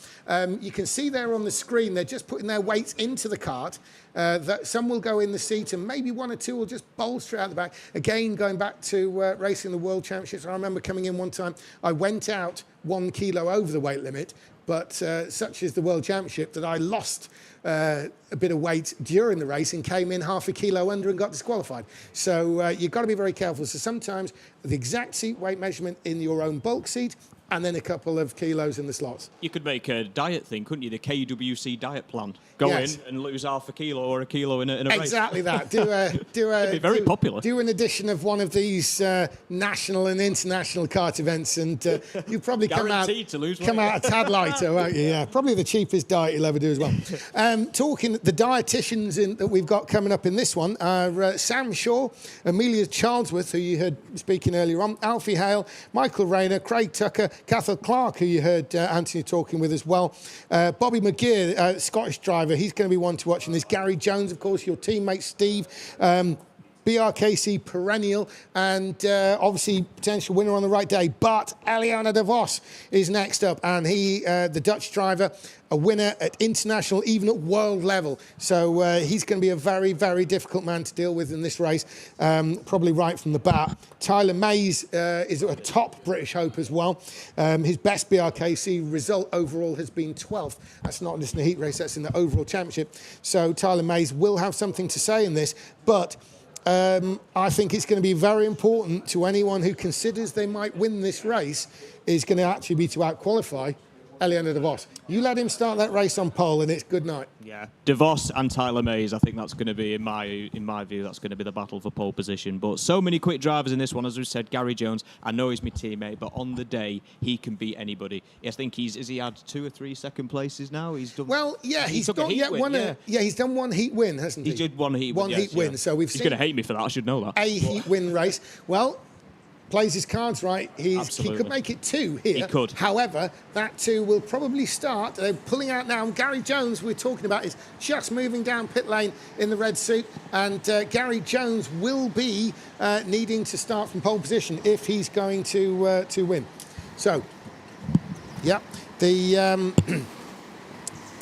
You can see there on the screen, they're just putting their weights into the kart. That some will go in the seat and maybe 1 or 2 will just bowl straight out the back. Again, going back to racing the World Championships, I remember coming in one time, I went out 1 kilo over the weight limit, but such is the World Championship that I lost a bit of weight during the race and came in half a kilo under and got disqualified. So you've got to be very careful. So sometimes the exact seat weight measurement in your own bulk seat, and then a couple of kilos in the slots. You could make a diet thing, couldn't you? The KWC diet plan. Go in and lose half a kilo or a kilo in a race. Exactly that. It'd be very popular. Do an edition of one of these national and international kart events, and you probably come out to lose come out a tad lighter, won't you? Yeah, probably the cheapest diet you'll ever do as well. Talking the dietitians that we've got coming up in this one are Sam Shaw, Amelia Charlesworth, who you heard speaking earlier on, Alfie Hale, Michael Rayner, Craig Tucker, Cathal Clark, who you heard Anthony talking with as well, Bobby McGeer, Scottish driver, he's going to be one to watch in this. Gary Jones, of course, your teammate Steve, BRKC perennial and obviously potential winner on the right day. But Eliana de Vos is next up, and he, the Dutch driver, a winner at international, even at world level. So he's going to be a very, very difficult man to deal with in this race, probably right from the bat. Tyler Mays is a top British hope as well. His best BRKC result overall has been 12th. That's not just in the heat race, that's in the overall championship. So Tyler Mays will have something to say in this, but I think it's going to be very important to anyone who considers they might win this race is going to actually be to out-qualify Eliana de Vos. You let him start that race on pole and it's good night. Yeah, De Vos and Tyler Mays, I think that's going to be, in my view, that's going to be the battle for pole position. But so many quick drivers in this one, as we said, Gary Jones, I know he's my teammate, but on the day, he can beat anybody. I think has he had 2 or 3 second places now? He's done. Well, yeah, he's done he's done one heat win, hasn't he? He did one heat win. One heat win. So we've he's seen going to hate me for that, I should know that. A heat win race. Well, plays his cards right. He could make it 2 here. He could. However, that 2 will probably start. They're pulling out now. And Gary Jones, we're talking about, is just moving down pit lane in the red suit. And Gary Jones will be needing to start from pole position if he's going to win. So, yeah, they're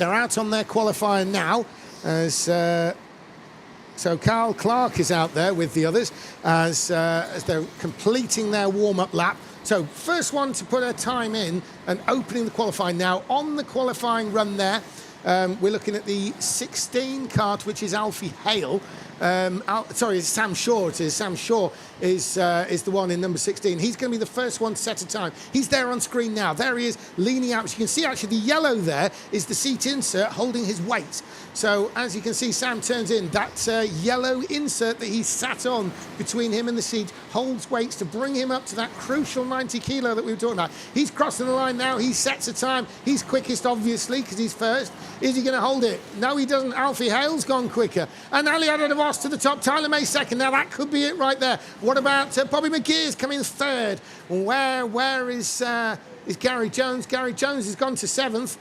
out on their qualifier now as. So Carl Clark is out there with the others as they're completing their warm-up lap. So first one to put a time in and opening the qualifying now. On the qualifying run there, we're looking at the 16 kart, which is Alfie Hale. Sorry, it's Sam Shaw. It is Sam Shaw is the one in number 16. He's going to be the first one to set a time. He's there on screen now. There he is, leaning out. As you can see, actually, the yellow there is the seat insert holding his weight. So as you can see, Sam turns in. That yellow insert that he sat on between him and the seat holds weights to bring him up to that crucial 90 kilo that we were talking about. He's crossing the line now. He sets a time. He's quickest, obviously, because he's first. Is he going to hold it? No, he doesn't. Alfie Hale's gone quicker. And Eliana de Vos to the top. Tyler May second. Now, that could be it right there. What about Bobby McGear's coming third? Where is Gary Jones? Gary Jones has gone to 7th.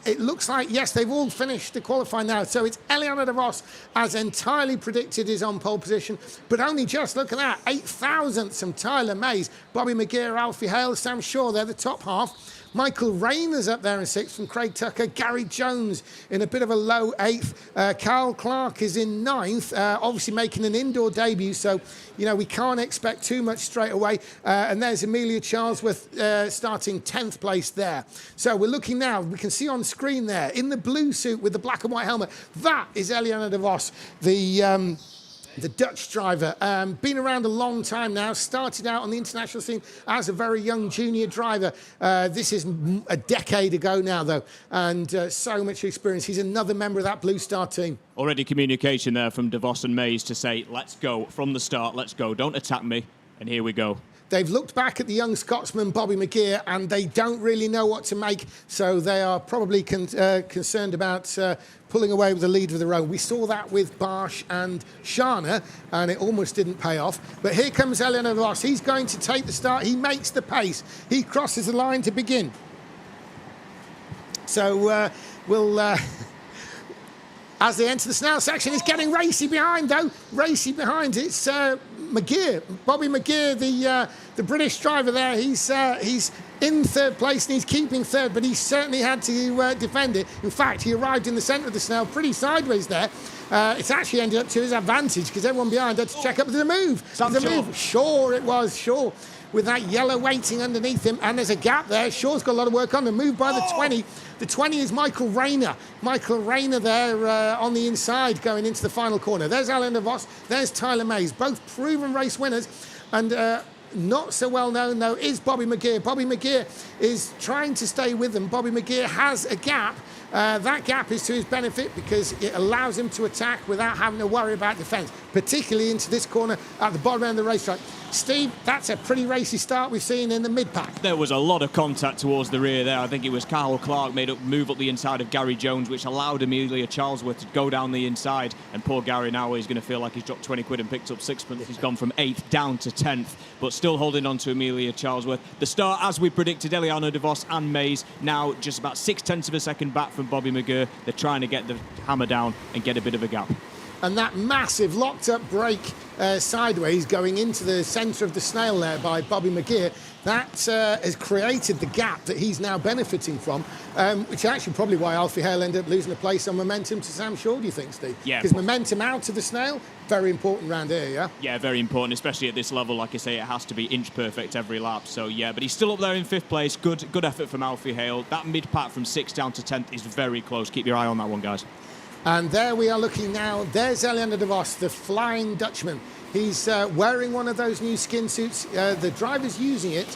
It looks like, yes, they've all finished the qualifying now. So it's Eliana de Vos, as entirely predicted, is on pole position. But only just, look at that, 8 thousandths from Tyler Mays. Bobby McGear, Alfie Hale, Sam Shaw, they're the top half. Michael Rayner's up there in 6th from Craig Tucker. Gary Jones in a bit of a low 8th. Carl Clark is in 9th, obviously making an indoor debut. So, you know, we can't expect too much straight away. And there's Amelia Charlesworth starting 10th place there. So we're looking now, we can see on screen there, in the blue suit with the black and white helmet, that is Eliana de Vos, the Dutch driver. Been around a long time now, started out on the international scene as a very young junior driver. This is a decade ago now, though, and so much experience. He's another member of that Blue Star team. Already communication there from De Vos and Mays to say, let's go from the start, let's go, don't attack me, and here we go. They've looked back at the young Scotsman, Bobby McGear, and they don't really know what to make, so they are probably concerned about pulling away with the lead of their own. We saw that with Barsh and Shana, and it almost didn't pay off. But here comes Eliana de Vos. He's going to take the start. He makes the pace. He crosses the line to begin. So we'll... As they enter the Snell section, it's getting racy behind, though. Racy behind. It's McGear, Bobby McGear, the British driver there. He's in 3rd place and he's keeping 3rd, but he certainly had to defend it. In fact, he arrived in the centre of the Snell pretty sideways there. It's actually ended up to his advantage because everyone behind had to check up. There's a move. There's a move. Sure, it was. Sure. With that yellow waiting underneath him, and there's a gap there. Shaw's got a lot of work on. The move by the 20. The 20 is Michael Rayner. Michael Rayner there on the inside going into the final corner. There's Alain de Vos. There's Tyler Mays. Both proven race winners. And not so well known, though, is Bobby McGear. Bobby McGear is trying to stay with them. Bobby McGear has a gap. That gap is to his benefit because it allows him to attack without having to worry about defence, particularly into this corner at the bottom end of the racetrack. Steve, that's a pretty racy start we've seen in the mid-pack. There was a lot of contact towards the rear there. I think it was Carl Clark move up the inside of Gary Jones, which allowed Amelia Charlesworth to go down the inside. And poor Gary now is going to feel like he's dropped 20 quid and picked up 6pence. He's gone from 8th down to 10th, but still holding on to Amelia Charlesworth. The start, as we predicted, Eliana de Vos and Mays now just about 0.6 of a second back from Bobby McGear. They're trying to get the hammer down and get a bit of a gap. and that massive locked-up brake sideways going into the centre of the snail there by Bobby McGeer, that has created the gap that he's now benefiting from, which is actually probably why Alfie Hale ended up losing a place on momentum to Sam Shaw, do you think, Steve? Yeah. Because momentum out of the snail, very important round here, yeah? Yeah, very important, especially at this level. Like I say, it has to be inch perfect every lap. So, yeah, but he's still up there in 5th place. Good effort from Alfie Hale. That mid-pack from 6th down to 10th is very close. Keep your eye on that one, guys. And there we are looking now. There's Eliander de Vos, the Flying Dutchman. He's wearing one of those new skin suits. The drivers using it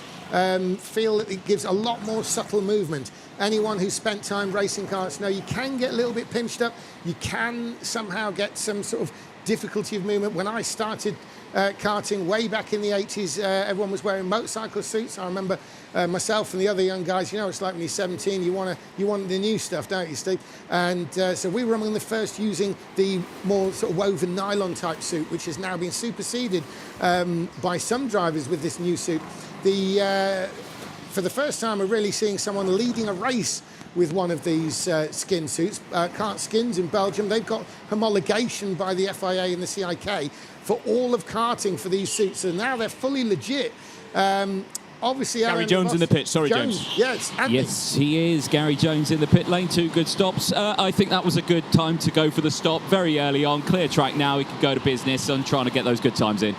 feel that it gives a lot more subtle movement. Anyone who's spent time racing karts know you can get a little bit pinched up. You can somehow get some sort of difficulty of movement. When I started karting way back in the 80s, everyone was wearing motorcycle suits. I remember myself and the other young guys, you know, it's like when you're 17, you want the new stuff, don't you, Steve? And so we were among the first using the more sort of woven nylon type suit, which has now been superseded by some drivers with this new suit. For the first time, we're really seeing someone leading a race with one of these skin suits. Kart Skins in Belgium, they've got homologation by the FIA and the CIK for all of karting for these suits, so now they're fully legit. Obviously, Gary Jones in the pit. Sorry, James. Yes, Andy. Yes, he is. Gary Jones in the pit lane. 2 good stops. I think that was a good time to go for the stop very early on. Clear track now. He can go to business and trying to get those good times in.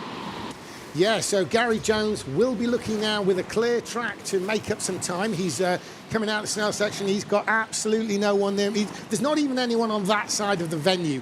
Yeah, so Gary Jones will be looking now with a clear track to make up some time. He's coming out of the Snell section. He's got absolutely no one there. There's not even anyone on that side of the venue,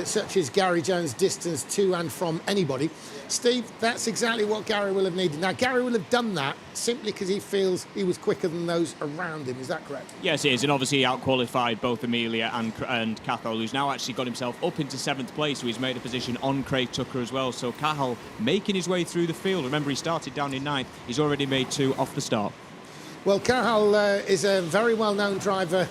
such as Gary Jones' distance to and from anybody. Steve, that's exactly what Gary will have needed. Now, Gary will have done that simply because he feels he was quicker than those around him. Is that correct? Yes, it is. And obviously he out-qualified both Amelia and Cathal, who's now actually got himself up into 7th place, so he's made a position on Craig Tucker as well. So Cathal making his way through the field. Remember, he started down in 9th. He's already made 2 off the start. Well, Cathal is a very well-known driver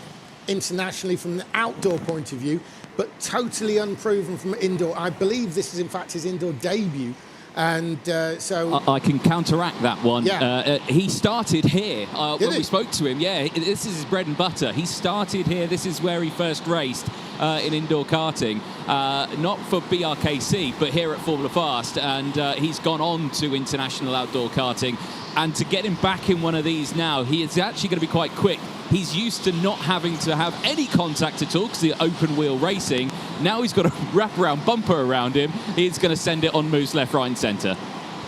internationally from the outdoor point of view, but totally unproven from indoor. I believe this is, in fact, his indoor debut. And so I can counteract that one. Yeah. He started here when he? we spoke to him. Yeah, this is his bread and butter. He started here. This is where he first raced in indoor karting, not for BRKC, but here at Formula Fast. And he's gone on to international outdoor karting. And to get him back in one of these now, he is actually going to be quite quick. He's used to not having to have any contact at all because the open wheel racing. Now he's got a wraparound bumper around him. He's going to send it on moves left, right and centre.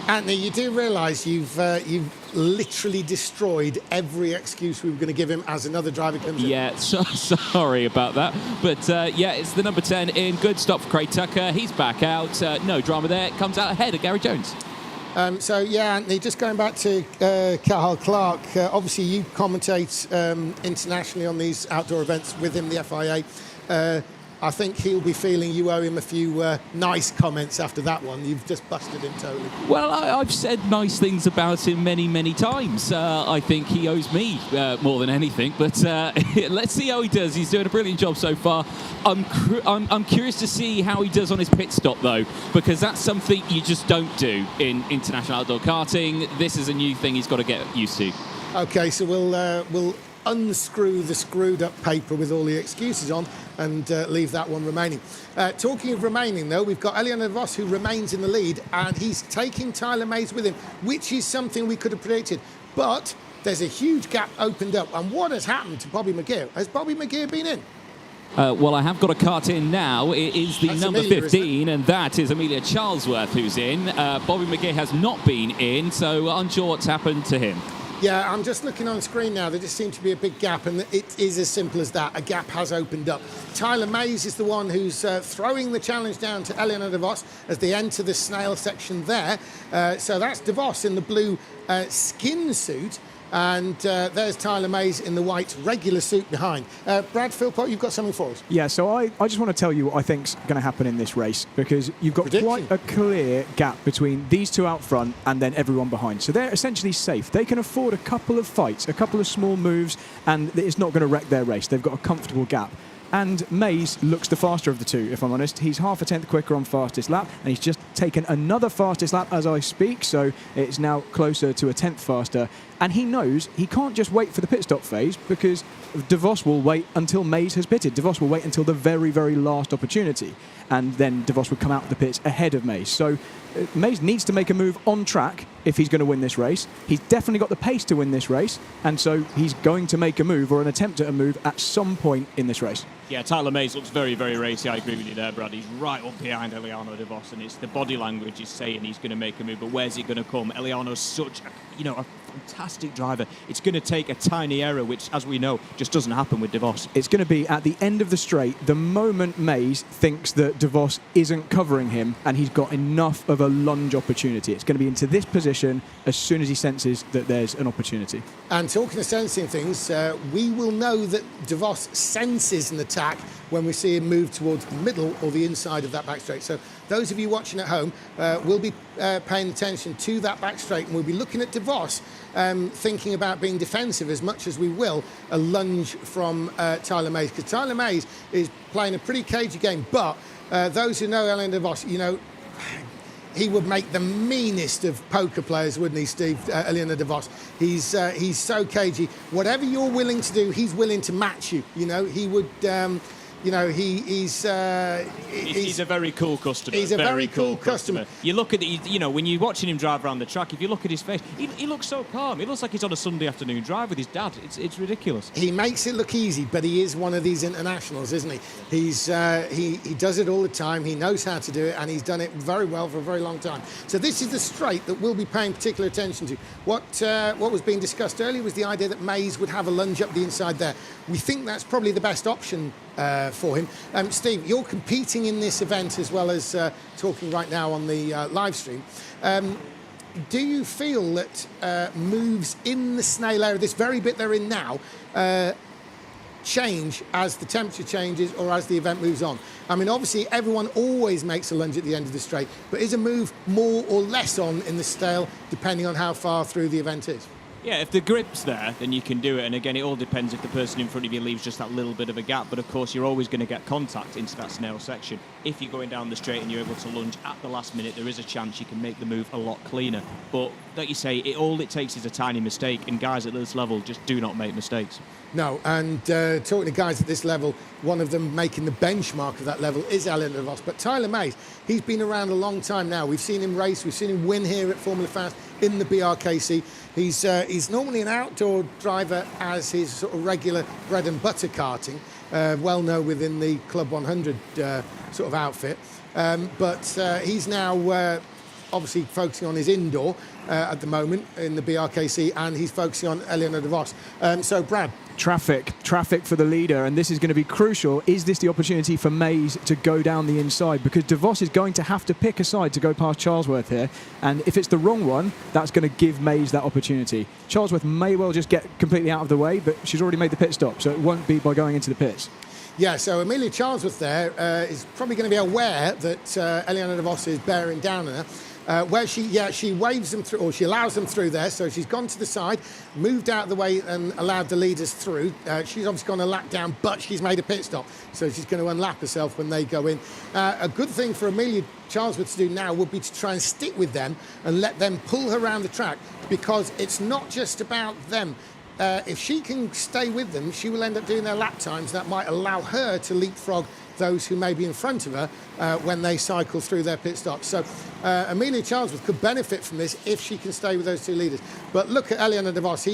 Anthony, you do realise you've literally destroyed every excuse we were going to give him as another driver comes in. Yeah, sorry about that. But yeah, it's the number 10 in. Good stop for Craig Tucker. He's back out. No drama there. Comes out ahead of Gary Jones. So, yeah, Anthony, just going back to Cathal Clark, obviously you commentate internationally on these outdoor events with him, the FIA. I think he'll be feeling you owe him a few nice comments after that one. You've just busted him totally. Well, I've said nice things about him many, many times. I think he owes me more than anything. But let's see how he does. He's doing a brilliant job so far. I'm curious to see how he does on his pit stop, though, because that's something you just don't do in international outdoor karting. This is a new thing he's got to get used to. OK, so we'll unscrew the screwed up paper with all the excuses on and leave that one remaining. Talking of remaining, though, we've got Eliander de Vos, who remains in the lead, and he's taking Tyler Mays with him, which is something we could have predicted. But there's a huge gap opened up. And what has happened to Bobby McGeer? Has Bobby McGeer been in? Well, I have got a kart in now. It is the number Amelia, 15, and that is Amelia Charlesworth who's in. Bobby McGeer has not been in, so unsure what's happened to him. Yeah, I'm just looking on screen now. There just seems to be a big gap, and it is as simple as that. A gap has opened up. Tyler Mays is the one who's throwing the challenge down to Eliander de Vos as they enter the snail section there. So that's de Vos in the blue skin suit. And there's Tyler Mays in the white regular suit behind. Brad Philpott, you've got something for us? Yeah, so I just want to tell you what I think's going to happen in this race, because you've got quite a clear gap between these two out front and then everyone behind. So they're essentially safe. They can afford a couple of fights, a couple of small moves, and it's not going to wreck their race. They've got a comfortable gap. And Mays looks the faster of the two, if I'm honest. He's half a tenth quicker on fastest lap, and he's just taken another fastest lap as I speak, so it's now closer to a tenth faster. And he knows he can't just wait for the pit stop phase, because De Vos will wait until Mays has pitted. De Vos will wait until the very, very last opportunity, and then De Vos will come out of the pits ahead of Mays. So Mays needs to make a move on track if he's going to win this race. He's definitely got the pace to win this race, and so he's going to make a move or an attempt at a move at some point in this race. Yeah, Tyler Mays looks very, very racy. I agree with you there, Brad. He's right up behind Eliano De Vos, and it's the body language is saying he's going to make a move, but where's it going to come? Eliano's such a fantastic driver. It's going to take a tiny error, which, as we know, just doesn't happen with De Vos. It's going to be at the end of the straight, the moment Mays thinks that De Vos isn't covering him and he's got enough of a lunge opportunity. It's going to be into this position as soon as he senses that there's an opportunity. And talking of sensing things, we will know that De Vos senses an attack when we see him move towards the middle or the inside of that back straight. So those of you watching at home will be paying attention to that back straight, and we'll be looking at De Vos thinking about being defensive as much as we will a lunge from Tyler Mays, because Tyler Mays is playing a pretty cagey game. But those who know Eliano De Vos, you know, he would make the meanest of poker players, wouldn't he, Steve? Eliano De Vos. He's so cagey. Whatever you're willing to do, he's willing to match you. You know, he would. You know, he's a very cool customer. He's a very cool customer. You look at you know, when you're watching him drive around the track, if you look at his face, he looks so calm. He looks like he's on a Sunday afternoon drive with his dad. It's ridiculous. He makes it look easy, but he is one of these internationals, isn't he? He does it all the time. He knows how to do it, and he's done it very well for a very long time. So this is the straight that we'll be paying particular attention to. What was being discussed earlier was the idea that Mays would have a lunge up the inside there. We think that's probably the best option for him. Steve, you're competing in this event as well as talking right now on the live stream. Do you feel that moves in the snail area, this very bit they're in now, change as the temperature changes or as the event moves on? I mean, obviously, everyone always makes a lunge at the end of the straight, but is a move more or less on in the snail depending on how far through the event is? Yeah, if the grip's there, then you can do it. And again, it all depends if the person in front of you leaves just that little bit of a gap. But of course, you're always going to get contact into that snail section. If you're going down the straight and you're able to lunge at the last minute, there is a chance you can make the move a lot cleaner. But like you say, all it takes is a tiny mistake. And guys at this level just do not make mistakes. No, and talking to guys at this level, one of them making the benchmark of that level is Eliano De Vos. But Tyler Mays, he's been around a long time now. We've seen him race, we've seen him win here at Formula Fast in the BRKC. He's normally an outdoor driver as his sort of regular bread and butter karting, well known within the Club 100 sort of outfit. But he's now obviously focusing on his indoor at the moment in the BRKC, and he's focusing on Eliano De Vos. So, Brad. Traffic for the leader, and this is going to be crucial. Is this the opportunity for Mays to go down the inside? Because De Vos is going to have to pick a side to go past Charlesworth here, and if it's the wrong one, that's going to give Mays that opportunity. Charlesworth may well just get completely out of the way, but she's already made the pit stop, so it won't be by going into the pits. Yeah, so Amelia Charlesworth there is probably going to be aware that Eliano De Vos is bearing down on her. Where she waves them through, or she allows them through there. So she's gone to the side, moved out of the way and allowed the leaders through. She's obviously gone a lap down, but she's made a pit stop. So she's going to unlap herself when they go in. A good thing for Amelia Charlesworth to do now would be to try and stick with them and let them pull her around the track, because it's not just about them. If she can stay with them, she will end up doing their lap times. That might allow her to leapfrog those who may be in front of her when they cycle through their pit stops. So Amelia Charlesworth could benefit from this if she can stay with those two leaders. But look at Eliano De Vos.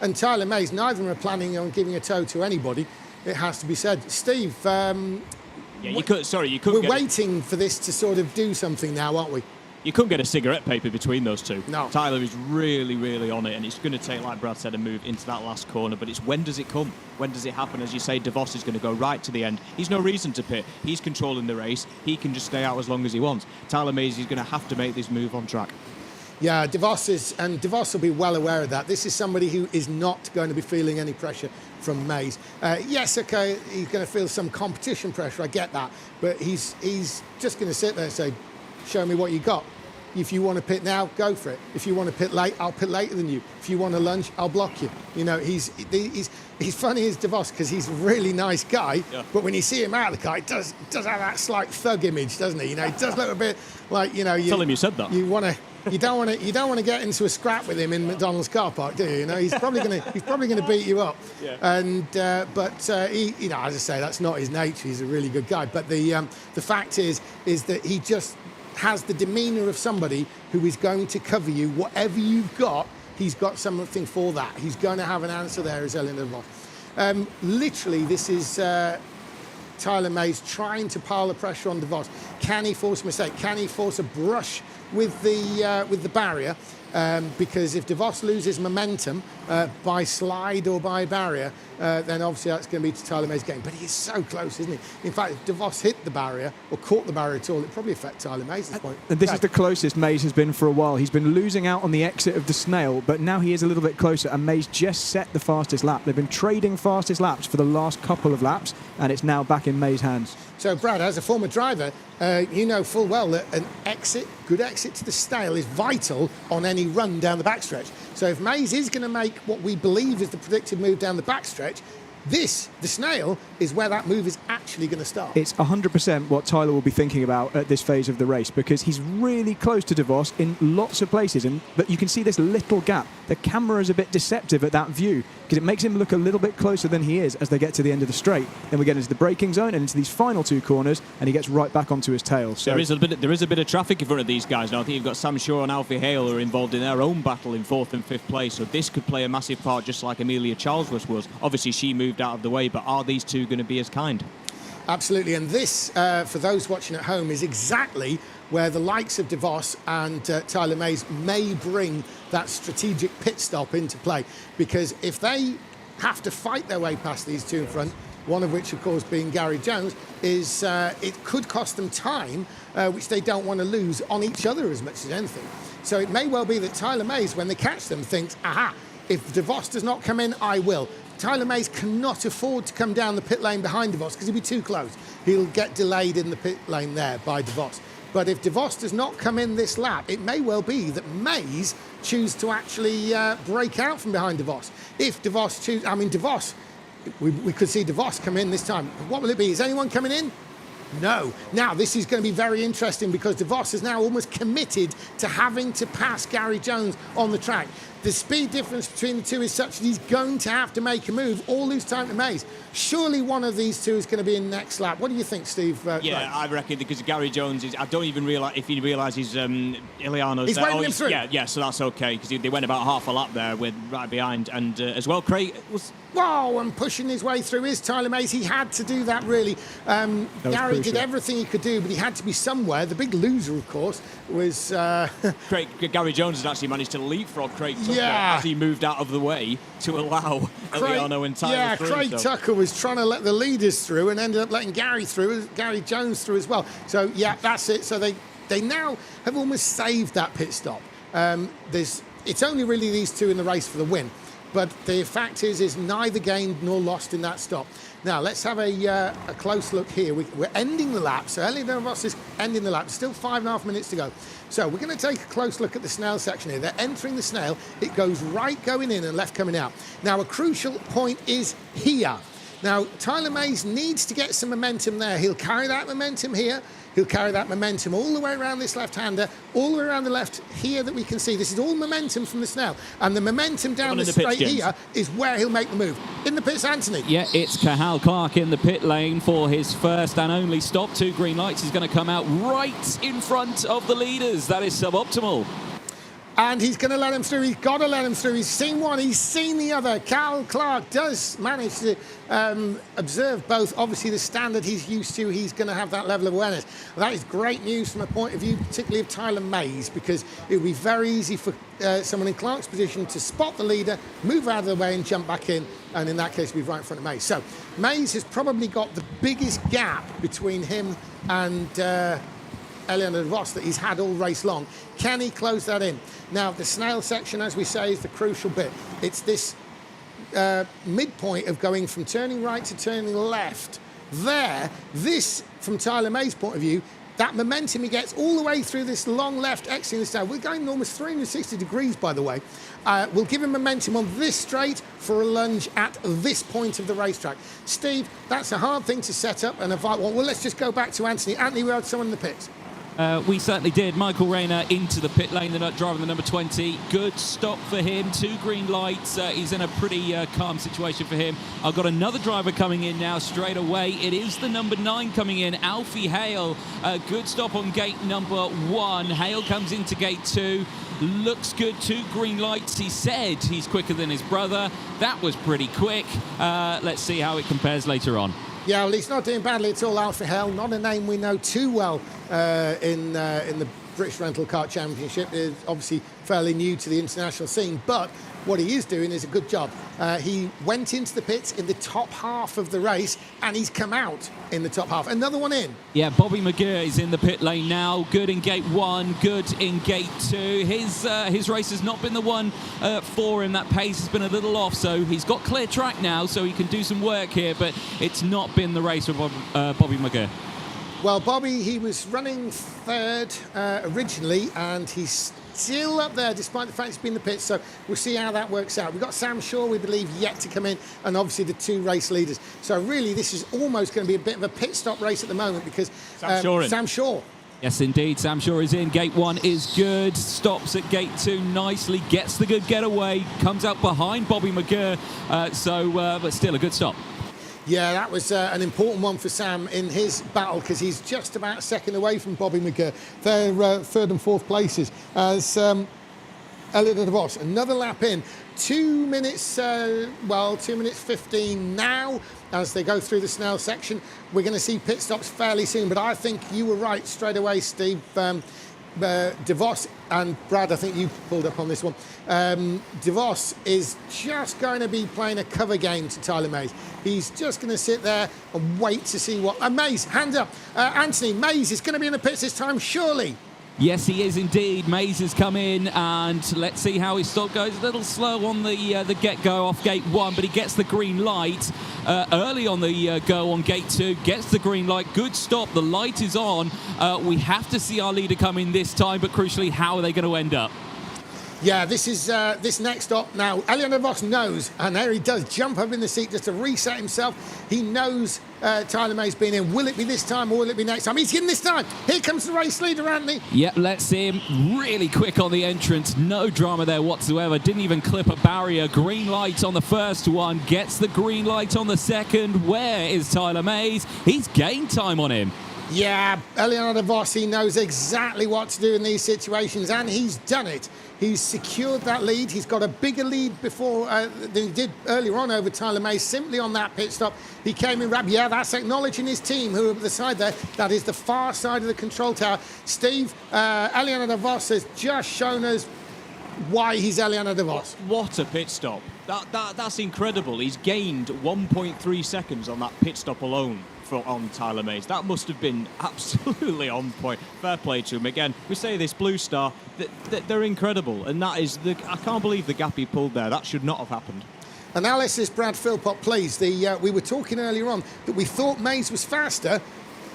And Tyler Mays, neither of them are planning on giving a toe to anybody, it has to be said. Steve, we're waiting for this to sort of do something now, aren't we? You couldn't get a cigarette paper between those two. No. Tyler is really, really on it, and it's going to take, like Brad said, a move into that last corner. But it's when does it come? When does it happen? As you say, De Vos is going to go right to the end. He's no reason to pit. He's controlling the race. He can just stay out as long as he wants. Tyler Mays is going to have to make this move on track. Yeah, De Vos will be well aware of that. This is somebody who is not going to be feeling any pressure from Mays. Yes, okay, he's going to feel some competition pressure. I get that, but he's just going to sit there and say, "Show me what you got." If you want to pit now, go for it. If you want to pit late, I'll pit later than you. If you want to lunge, I'll block you. You know, he's funny as DeVos because he's a really nice guy, but when you see him out of the car, it does have that slight thug image, doesn't he? You know, it does look a bit like, you know, Tell him you said that. You don't want to get into a scrap with him in McDonald's car park, do you? You know, he's probably gonna beat you up. Yeah. And he, you know, as I say, that's not his nature. He's a really good guy. But the fact is that he just has the demeanour of somebody who is going to cover you. Whatever you've got, he's got something for that. He's going to have an answer there, as Ellen DeVos. Literally, this is Tyler Mays trying to pile the pressure on DeVos. Can he force a mistake? Can he force a brush with the barrier? Because if DeVos loses momentum by slide or by barrier, then obviously that's going to be to Tyler Mays' game. But he's so close, isn't he? In fact, if DeVos hit the barrier or caught the barrier at all, it'd probably affect Tyler Mays at this point. And this is the closest Mays has been for a while. He's been losing out on the exit of the snail, but now he is a little bit closer, and Mays just set the fastest lap. They've been trading fastest laps for the last couple of laps, and it's now back in Mays' hands. So, Brad, as a former driver, you know full well that an good exit to the snail is vital on any run down the backstretch. So if Mays is going to make what we believe is the predicted move down the backstretch, the snail, is where that move is actually going to start. It's 100% what Tyler will be thinking about at this phase of the race, because he's really close to DeVos in lots of places, but you can see this little gap. The camera is a bit deceptive at that view because it makes him look a little bit closer than he is as they get to the end of the straight. Then we get into the braking zone and into these final two corners, and he gets right back onto his tail. So there is a bit of traffic in front of these guys now. I think you've got Sam Shaw and Alfie Hale are involved in their own battle in 4th and 5th place, so this could play a massive part, just like Amelia Charlesworth was. Obviously she moved out of the way, but are these two going to be as kind? Absolutely, and this, for those watching at home, is exactly where the likes of DeVos and Tyler Mays may bring that strategic pit stop into play. Because if they have to fight their way past these two in front, one of which, of course, being Gary Jones, is it could cost them time, which they don't want to lose on each other as much as anything. So it may well be that Tyler Mays, when they catch them, thinks, aha, if DeVos does not come in, I will. Tyler Mays cannot afford to come down the pit lane behind DeVos because he'll be too close. He'll get delayed in the pit lane there by DeVos. But if DeVos does not come in this lap, it may well be that Mays choose to actually break out from behind DeVos. If DeVos choose, I mean, DeVos, we could see DeVos come in this time. What will it be? Is anyone coming in? No. Now, this is going to be very interesting because DeVos is now almost committed to having to pass Gary Jones on the track. The speed difference between the two is such that he's going to have to make a move or lose time to Mays. Surely one of these two is going to be in next lap. What do you think, Steve? Yeah, I reckon because Gary Jones is... I don't even realise if he realises Iliano's... He's waving him through. Yeah, so that's okay because they went about half a lap there with right behind. And as well, Craig was... Whoa, and pushing his way through is Tyler Mays. He had to do that, really. Gary did everything he could do, but he had to be somewhere. The big loser, of course, was... Gary Jones has actually managed to leapfrog Craig Tucker as he moved out of the way to allow Iliano and Tyler through. Craig Tucker was trying to let the leaders through and ended up letting Gary Jones through as well. So, yeah, that's it. So they now have almost saved that pit stop. It's only really these two in the race for the win. But the fact is neither gained nor lost in that stop. Now, let's have a close look here. We're ending the lap. So, Ellie Ross is ending the lap. Still 5.5 minutes to go. So, we're going to take a close look at the snail section here. They're entering the snail. It goes right going in and left coming out. Now, a crucial point is here. Now, Tyler Mays needs to get some momentum there. He'll carry that momentum here. He'll carry that momentum all the way around this left-hander, all the way around the left here that we can see. This is all momentum from the snail. And the momentum down the straight here is where he'll make the move. In the pits, Anthony. Yeah, it's Cahal Clark in the pit lane for his first and only stop. 2 green lights. He's going to come out right in front of the leaders. That is suboptimal. And he's going to let him through. He's got to let him through. He's seen one. He's seen the other. Cal Clark does manage to observe both. Obviously, the standard he's used to, he's going to have that level of awareness. That is great news from a point of view, particularly of Tyler Mays, because it would be very easy for someone in Clark's position to spot the leader, move out of the way and jump back in. And in that case, be right in front of Mays. So Mays has probably got the biggest gap between him and Eleanor DeVos that he's had all race long. Can he close that in? Now, the snail section, as we say, is the crucial bit. It's this midpoint of going from turning right to turning left. There, this, from Tyler Mays' point of view, that momentum he gets all the way through this long left exit in the style. We're going almost 360 degrees, by the way. Will give him momentum on this straight for a lunge at this point of the racetrack. Steve, that's a hard thing to set up and invite one. Well, let's just go back to Anthony. Anthony, we had someone in the pits. We certainly did. Michael Rayner into the pit lane, driving the number 20. Good stop for him. 2 green lights. He's in a pretty calm situation for him. I've got another driver coming in now straight away. It is the number 9 coming in, Alfie Hale. Good stop on gate number 1. Hale comes into gate 2. Looks good. 2 green lights. He said he's quicker than his brother. That was pretty quick. Let's see how it compares later on. Yeah, well, he's not doing badly at all, Alfie Hale. Not a name we know too well in the British Rental Kart Championship. Is obviously fairly new to the international scene, but what he is doing is a good job. He went into the pits in the top half of the race, and he's come out in the top half. Another one in. Yeah, Bobby McGurr is in the pit lane now. Good in gate 1, good in gate 2. His race has not been the one for him. That pace has been a little off, so he's got clear track now, so he can do some work here, but it's not been the race for Bobby McGurr. Well, Bobby, he was running 3rd originally, and he's still up there despite the fact he's been in the pits, so we'll see how that works out. We've got Sam Shaw, we believe, yet to come in, and obviously the 2 race leaders. So really, this is almost going to be a bit of a pit stop race at the moment because Sam Shaw. Yes, indeed. Sam Shaw is in. Gate 1 is good. Stops at gate 2 nicely. Gets the good getaway. Comes out behind Bobby McGurr. But still a good stop. Yeah, that was an important one for Sam in his battle because he's just about a second away from Bobby McGurr. They're 3rd and 4th places as Elliot de Vos. Another lap in. 2 minutes, 2 minutes 15 now as they go through the Snell section. We're going to see pit stops fairly soon, but I think you were right straight away, Steve. De Vos and Brad, I think you pulled up on this one. De Vos is just going to be playing a cover game to Tyler Mays. He's just going to sit there and wait to see what... Mays, hand up. Anthony, Mays is going to be in the pits this time, surely. Yes, he is indeed. Mays has come in, and let's see how his stop goes. A little slow on the get-go off gate 1, but he gets the green light early on the go on gate 2. Gets the green light. Good stop. The light is on. We have to see our leader come in this time, but crucially, how are they going to end up? Yeah, this is this next stop now. Elliot de Vos knows, and there he does jump up in the seat just to reset himself. He knows Tyler May's been in. Will it be this time or will it be next time? He's in this time. Here comes the race leader, Anthony. Yeah, let's see him really quick on the entrance. No drama there whatsoever. Didn't even clip a barrier. Green light on the first one. Gets the green light on the second. Where is Tyler Mays? He's gained time on him. Yeah, Elliot de Vos, he knows exactly what to do in these situations, and he's done it. He's secured that lead. He's got a bigger lead before than he did earlier on over Tyler May, simply on that pit stop. He came in rapid. Yeah, that's acknowledging his team, who are at the side there. That is the far side of the control tower. Steve, Elliot de Vos has just shown us why he's Elliot de Vos. What a pit stop. That's incredible. He's gained 1.3 seconds on that pit stop alone on Tyler Mays. That must have been absolutely on point. Fair play to him. Again, we say this Blue Star, they're incredible, and that is I can't believe the gap he pulled there. That should not have happened. Analysis, Brad Philpott, please. We were talking earlier on that we thought Mays was faster,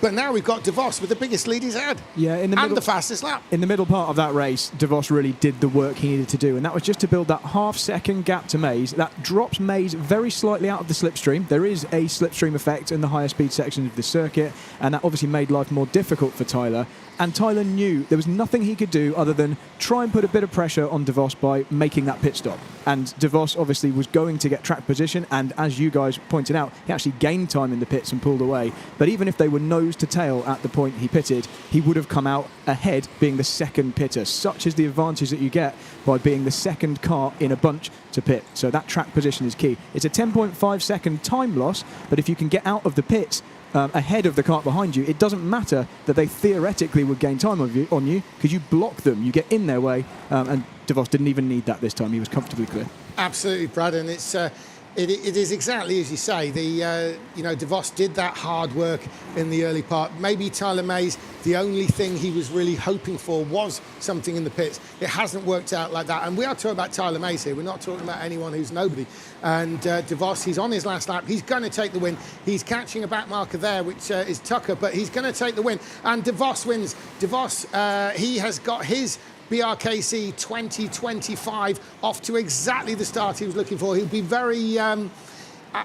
but now we've got de Vos with the biggest lead he's had. Yeah, and the fastest lap. In the middle part of that race, de Vos really did the work he needed to do, and that was just to build that half-second gap to Mays. That drops Mays very slightly out of the slipstream. There is a slipstream effect in the higher speed sections of the circuit, and that obviously made life more difficult for Tyler. And Tyler knew there was nothing he could do other than try and put a bit of pressure on de Vos by making that pit stop. And de Vos obviously was going to get track position, and as you guys pointed out, he actually gained time in the pits and pulled away. But even if they were nose to tail at the point he pitted, he would have come out ahead being the second pitter. Such is the advantage that you get by being the second car in a bunch to pit. So that track position is key. It's a 10.5 second time loss, but if you can get out of the pits ahead of the kart behind you, it doesn't matter that they theoretically would gain time on you because you block them, you get in their way, and de Vos didn't even need that this time. He was comfortably clear. Absolutely, Brad, and it's It is exactly as you say. De Vos did that hard work in the early part. Maybe Tyler Mays, the only thing he was really hoping for was something in the pits. It hasn't worked out like that. And we are talking about Tyler Mays here. We're not talking about anyone who's nobody. And De Vos, he's on his last lap. He's going to take the win. He's catching a back marker there, which is Tucker, but he's going to take the win. And De Vos wins. De Vos, he has got his BRKC 2025 off to exactly the start he was looking for. He'll be very,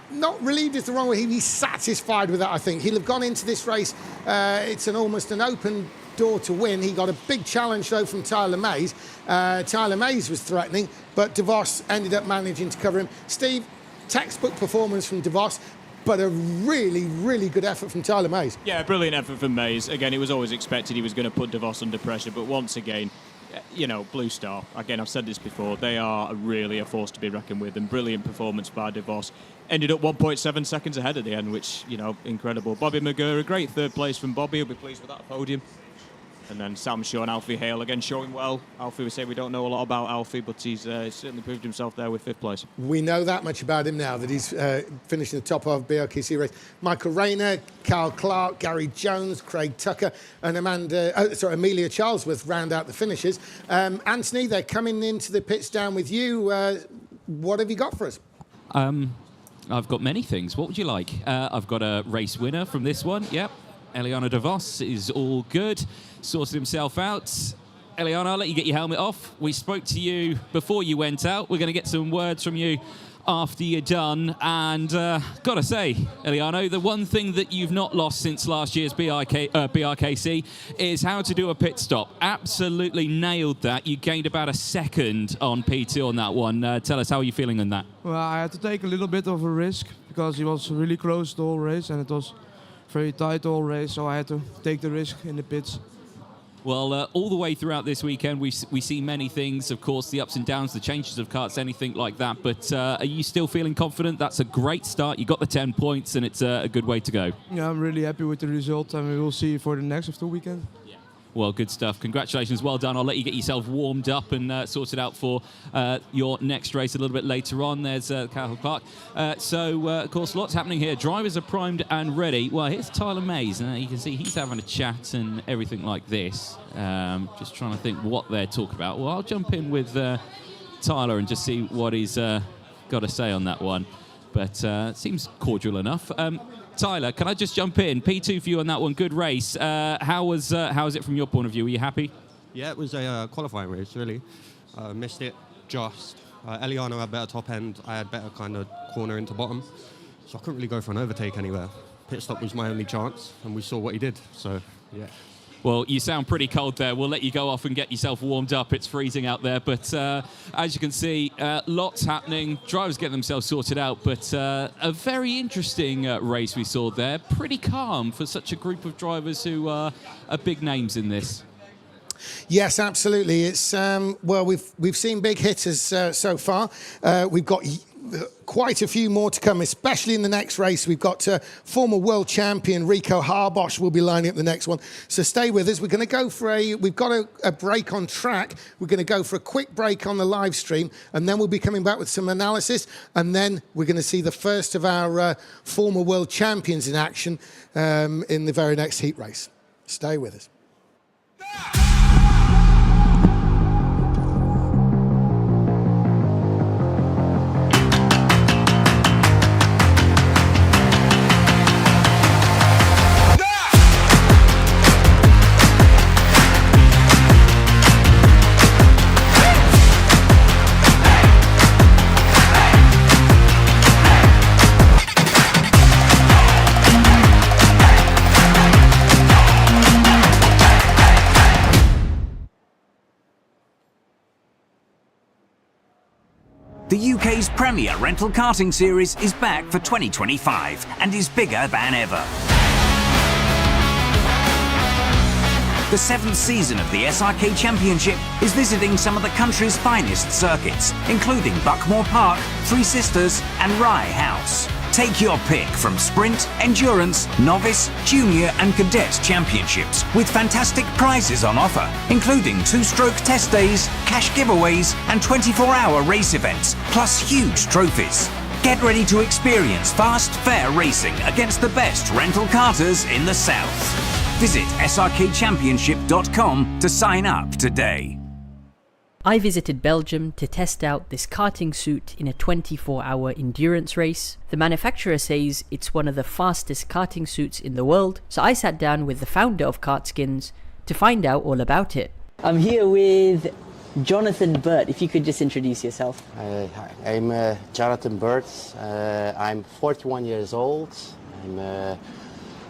not relieved is the wrong way, he'll be satisfied with that, I think. He'll have gone into this race, it's almost an open door to win. He got a big challenge, though, from Tyler Mays. Tyler Mays was threatening, but De Vos ended up managing to cover him. Steve, textbook performance from De Vos, but a really, really good effort from Tyler Mays. Yeah, brilliant effort from Mays. Again, it was always expected he was going to put De Vos under pressure, but once again, Blue Star, again, I've said this before, they are really a force to be reckoned with, and brilliant performance by De Vos. Ended up 1.7 seconds ahead at the end, which, incredible. Bobby McGurr, a great third place from Bobby, he'll be pleased with that podium. And then Sam Shaw and Alfie Hale again showing well. Alfie, we say we don't know a lot about Alfie, but he's certainly proved himself there with 5th place. We know that much about him now, that he's finished in the top of BRKC race. Michael Rayner, Carl Clark, Gary Jones, Craig Tucker, and Amelia Charlesworth round out the finishes. Anthony, they're coming into the pits down with you. What have you got for us? I've got many things. What would you like? I've got a race winner from this one. Yep. Eliano De Vos is all good. Sorted himself out. Eliano, I'll let you get your helmet off. We spoke to you before you went out. We're going to get some words from you after you're done. And gotta say, Eliano, the one thing that you've not lost since last year's BRKC is how to do a pit stop. Absolutely nailed that. You gained about a second on P2 on that one. Tell us, how are you feeling on that? Well, I had to take a little bit of a risk because he was really close the whole race and it was very tight the whole race, so I had to take the risk in the pits. Well, all the way throughout this weekend, we see many things, of course, the ups and downs, the changes of karts, anything like that. But are you still feeling confident? That's a great start. You got the 10 points, and it's a good way to go. Yeah, I'm really happy with the result, and we will see for the next of the weekend. Well, good stuff. Congratulations. Well done. I'll let you get yourself warmed up and sorted out for your next race a little bit later on. There's Carl Clark. Of course, lots happening here. Drivers are primed and ready. Well, here's Tyler Mays. You can see he's having a chat and everything like this. Just trying to think what they're talking about. Well, I'll jump in with Tyler and just see what he's got to say on that one. But it seems cordial enough. Tyler, can I just jump in? P2 for you on that one. Good race. How was it from your point of view? Were you happy? Yeah, it was a qualifying race, really. Missed it just. Eliano had better top end. I had better kind of corner into bottom. So I couldn't really go for an overtake anywhere. Pit stop was my only chance, and we saw what he did. So, yeah. Well, you sound pretty cold there. We'll let you go off and get yourself warmed up. It's freezing out there. But as you can see, lots happening. Drivers get themselves sorted out. But a very interesting race we saw there. Pretty calm for such a group of drivers who are big names in this. Yes, absolutely. It's we've seen big hitters so far. We've got quite a few more to come, especially in the next race. We've got former world champion Rico Harbosch will be lining up the next one. So stay with us. We're going to go for we've got a break on track. We're going to go for a quick break on the live stream, and then we'll be coming back with some analysis, and then we're going to see the first of our former world champions in action in the very next heat race. Stay with us. The UK's premier rental karting series is back for 2025 and is bigger than ever. The 7th season of the SRK Championship is visiting some of the country's finest circuits, including Buckmore Park, Three Sisters and Rye House. Take your pick from Sprint, Endurance, Novice, Junior and Cadet Championships with fantastic prizes on offer, including 2-stroke test days, cash giveaways and 24-hour race events, plus huge trophies. Get ready to experience fast, fair racing against the best rental karters in the south. Visit srkchampionship.com to sign up today. I visited Belgium to test out this karting suit in a 24-hour endurance race. The manufacturer says it's one of the fastest karting suits in the world, so I sat down with the founder of Kartskins to find out all about it. I'm here with Jonathan Burt. If you could just introduce yourself. Hi, I'm Jonathan Burt. I'm 41 years old. I've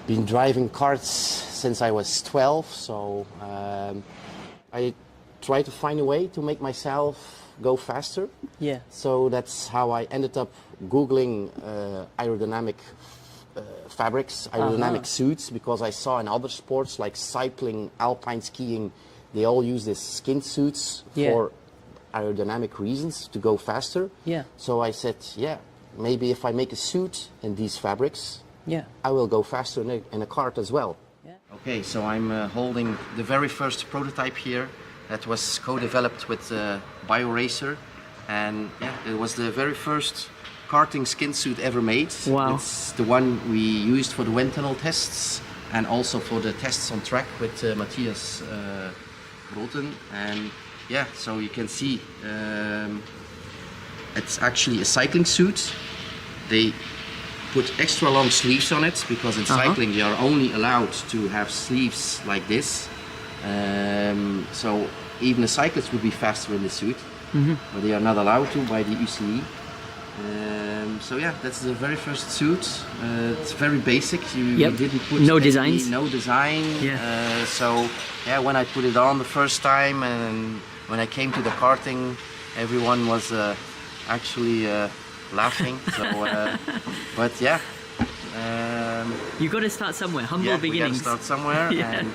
been driving karts since I was 12, so I try to find a way to make myself go faster. Yeah. So that's how I ended up Googling aerodynamic fabrics, aerodynamic suits, because I saw in other sports like cycling, alpine skiing, they all use these skin suits for aerodynamic reasons to go faster. Yeah. So I said, yeah, maybe if I make a suit in these fabrics, I will go faster in a kart as well. Yeah. Okay, so I'm holding the very first prototype here. That was co-developed with BioRacer, and it was the very first karting skin suit ever made. Wow. It's the one we used for the wind tunnel tests and also for the tests on track with Matthias Bolton. And so you can see it's actually a cycling suit. They put extra long sleeves on it because in cycling they are only allowed to have sleeves like this. So even a cyclist would be faster in the suit, but they are not allowed to by the UCI. So that's the very first suit. It's very basic. You didn't put no designs. No design. So when I put it on the first time and when I came to the karting, everyone was actually laughing. So, but you got to start somewhere. Humble beginnings. We got to start somewhere, and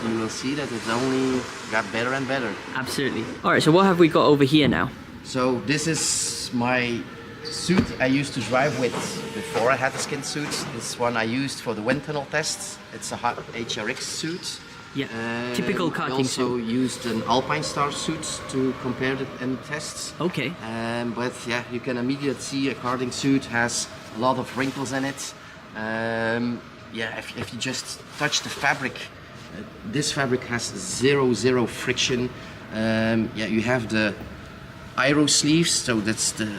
you will see that it only got better and better. Absolutely. All right. So what have we got over here now? So this is my suit I used to drive with before I had the skin suit. This one I used for the wind tunnel tests. It's a HRX suit. Yeah. Typical karting suit. I also used an Alpine Star suit to compare it in tests. Okay. But you can immediately see a karting suit has a lot of wrinkles in it. If you just touch the fabric, this fabric has zero friction. You have the aero sleeves, so that's the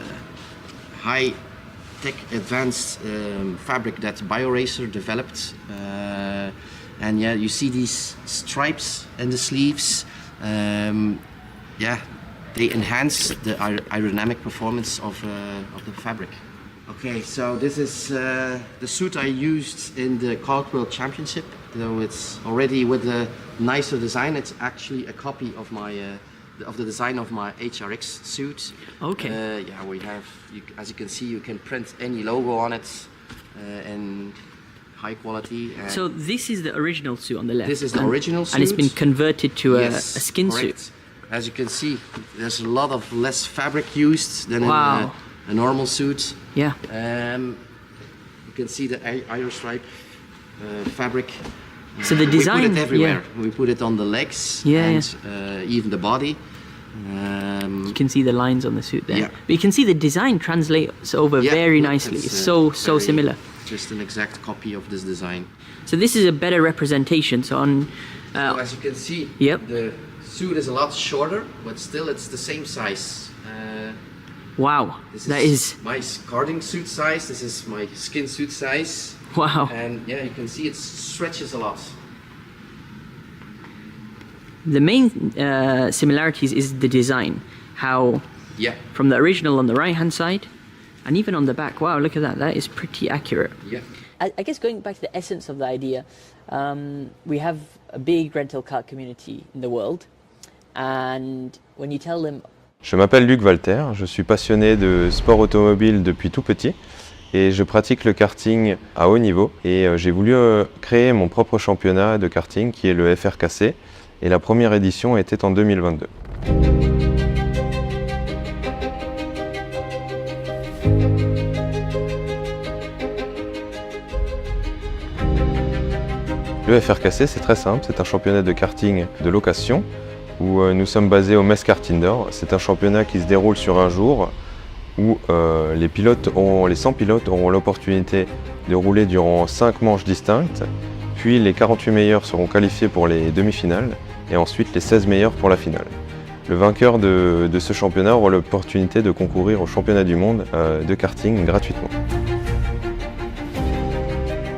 high-tech advanced fabric that BioRacer developed. And you see these stripes in the sleeves. They enhance the aerodynamic performance of the fabric. Okay, so this is the suit I used in the Kart World Championship. So it's already with a nicer design. It's actually a copy of my of the design of my HRX suit. Okay. We have, as you can see, you can print any logo on it in high quality. So this is the original suit on the left. This is the original suit. And it's been converted to a skin suit. As you can see, there's a lot of less fabric used than in a normal suit. Yeah. You can see the aero stripe fabric. So the design, we put it everywhere. We put it on the legs and even the body. You can see the lines on the suit there. Yeah. But you can see the design translates over very nicely. It's so similar. Just an exact copy of this design. So this is a better representation. So on. So as you can see, the suit is a lot shorter, but still it's the same size. Wow, that is my karting suit size. This is my skin suit size. Wow. And you can see it stretches a lot. The main similarities is the design. How from the original on the right hand side and even on the back. Wow, look at that. That is pretty accurate. Yeah. I guess going back to the essence of the idea, we have a big rental kart community in the world. And when you tell them... Je m'appelle Luc Walter, je suis passionné de sport automobile depuis tout petit et je pratique le karting à haut niveau et j'ai voulu créer mon propre championnat de karting qui est le FRKC et la première édition était en 2022. Le FRKC c'est très simple, c'est un championnat de karting de location où nous sommes basés au Metz Kart Indoor. C'est un championnat qui se déroule sur un jour où les 100 pilotes auront l'opportunité de rouler durant 5 manches distinctes, puis les 48 meilleurs seront qualifiés pour les demi-finales et ensuite les 16 meilleurs pour la finale. Le vainqueur de ce championnat aura l'opportunité de concourir au championnat du monde de karting gratuitement.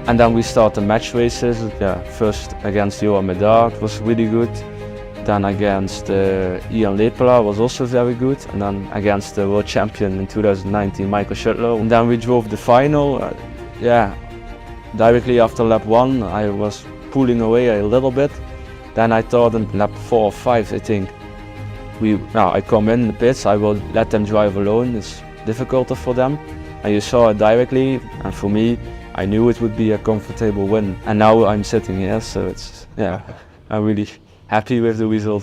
And then we start the match races. Yeah, first against Johan Medard was really good. Then against Ian Lepela was also very good. And then against the world champion in 2019, Michael Schuttler. And then we drove the final. Directly after lap 1, I was pulling away a little bit. Then I thought in lap 4 or 5, I think, I come in the pits, I will let them drive alone. It's difficult for them. And you saw it directly, and for me, I knew it would be a comfortable win. And now I'm sitting here, so I'm really happy with the result.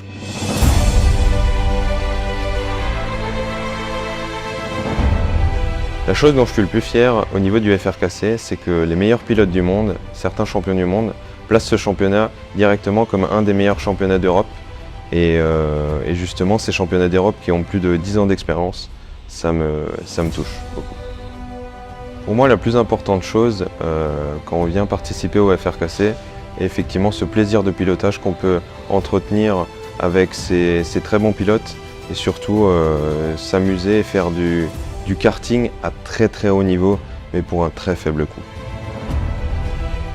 La chose dont je suis le plus fier au niveau du FRKC, c'est que les meilleurs pilotes du monde, certains champions du monde, placent ce championnat directement comme un des meilleurs championnats d'Europe. Et justement, ces championnats d'Europe qui ont plus de 10 ans d'expérience, ça me touche beaucoup. Pour moi, la plus importante chose quand on vient participer au FRKC est effectivement ce plaisir de pilotage qu'on peut entretenir avec ces très bons pilotes et surtout s'amuser et faire du karting à très haut niveau, mais pour un très faible coût.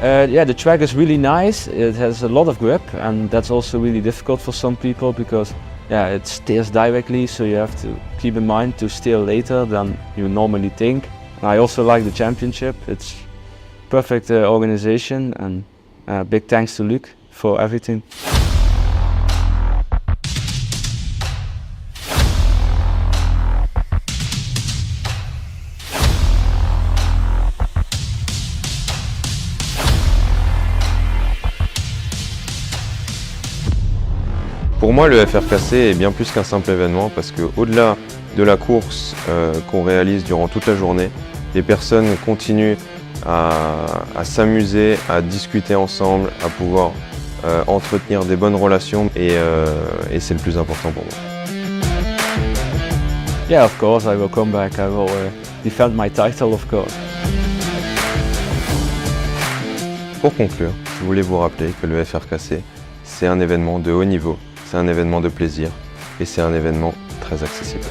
The track is really nice. It has a lot of grip, and that's also really difficult for some people because it steers directly, so you have to keep in mind to steer later than you normally think. I also like the championship. It's perfect organization, and big thanks to Luc for everything. Pour moi, le FRKC est bien plus qu'un simple événement parce qu'au-delà de la course qu'on réalise durant toute la journée, les personnes continuent à s'amuser, à discuter ensemble, à pouvoir entretenir des bonnes relations et c'est le plus important pour moi. Yeah, of course, I will come back. I will defend my title, of course. Pour conclure, je voulais vous rappeler que le FRKC, c'est un événement de haut niveau, c'est un événement de plaisir et c'est un événement très accessible.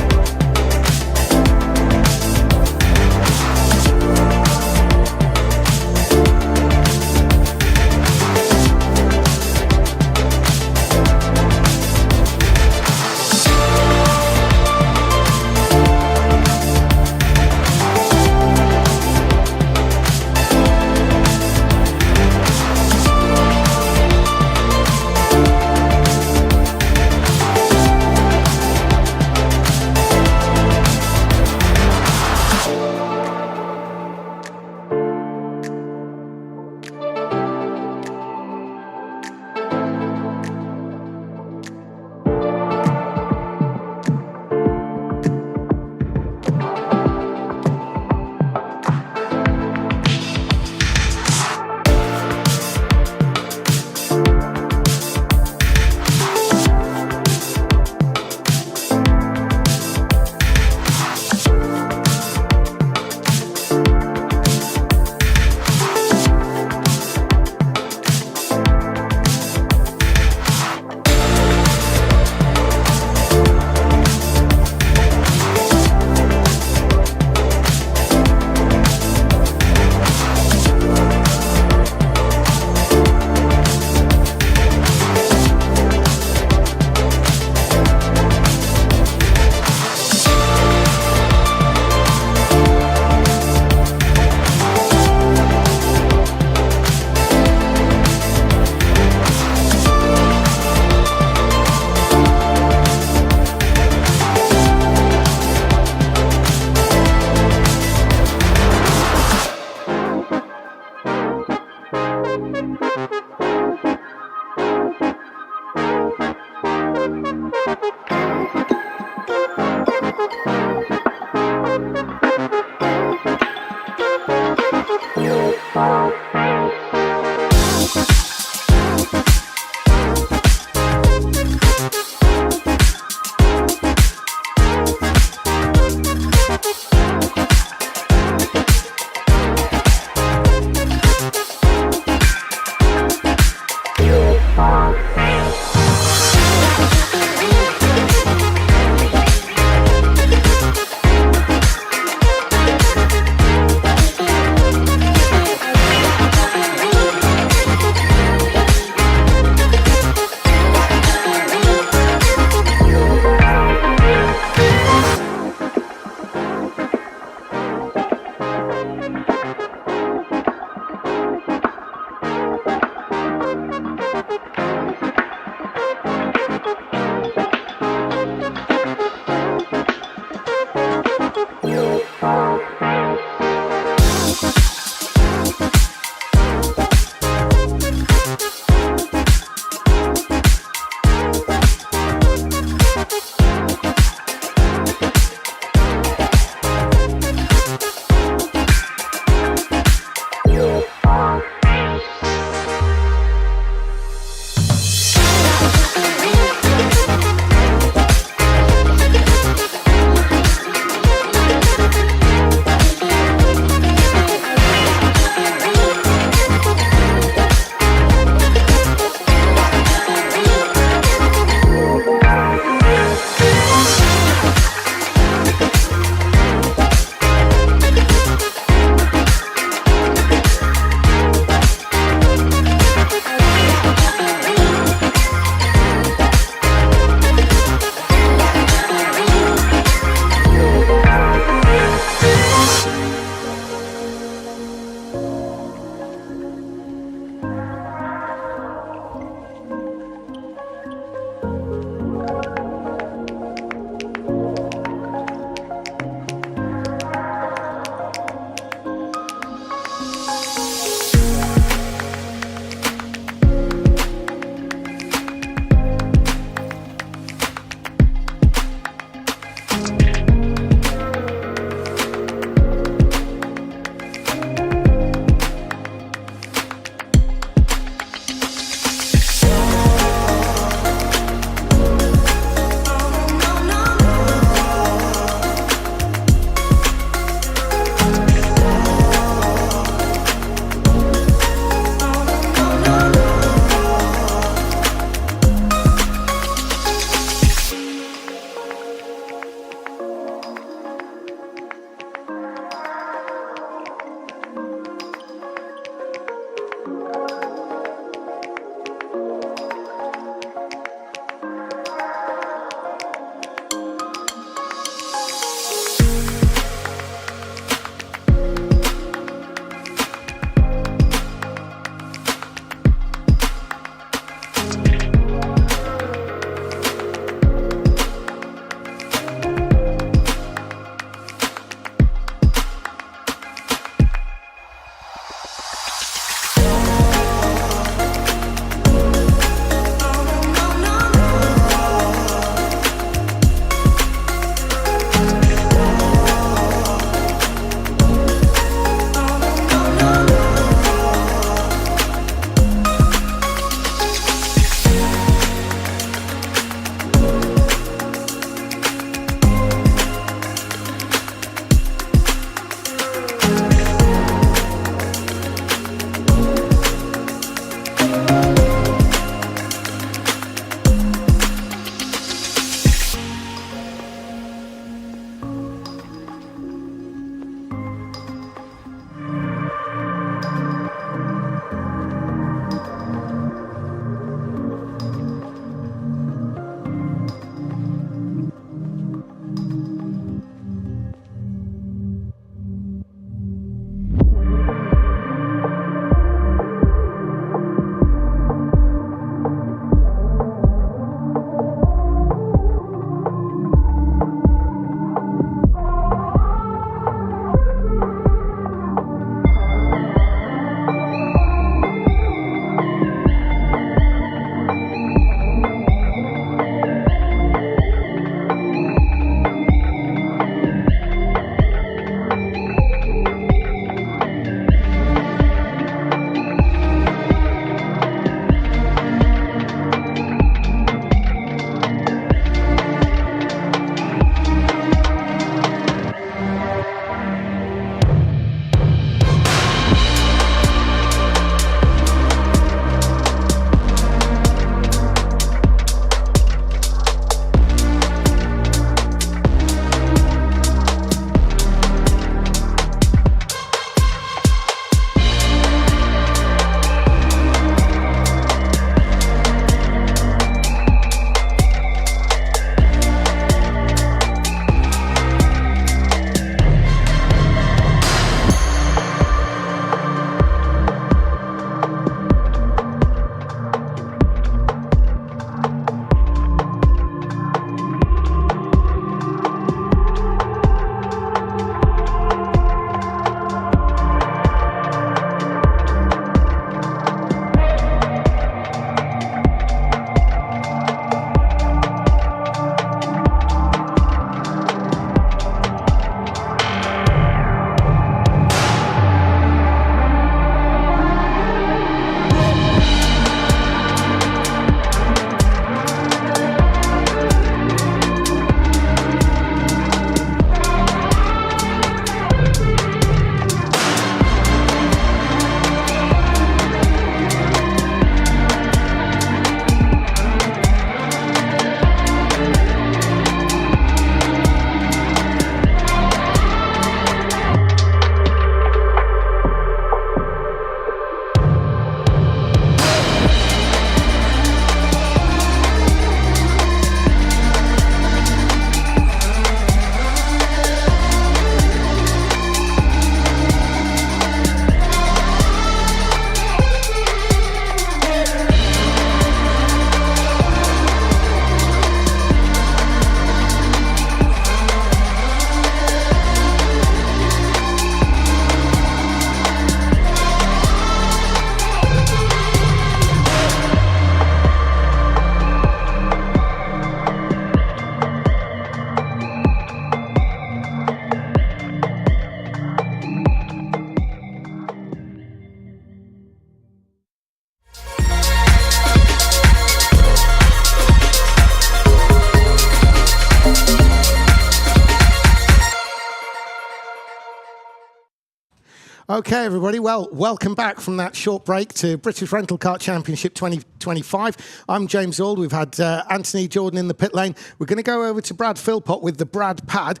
Okay, everybody. Well, welcome back from that short break to British Rental Kart Championship 2025. I'm James Ald. We've had Anthony Jordan in the pit lane. We're going to go over to Brad Philpott with the Brad Pad,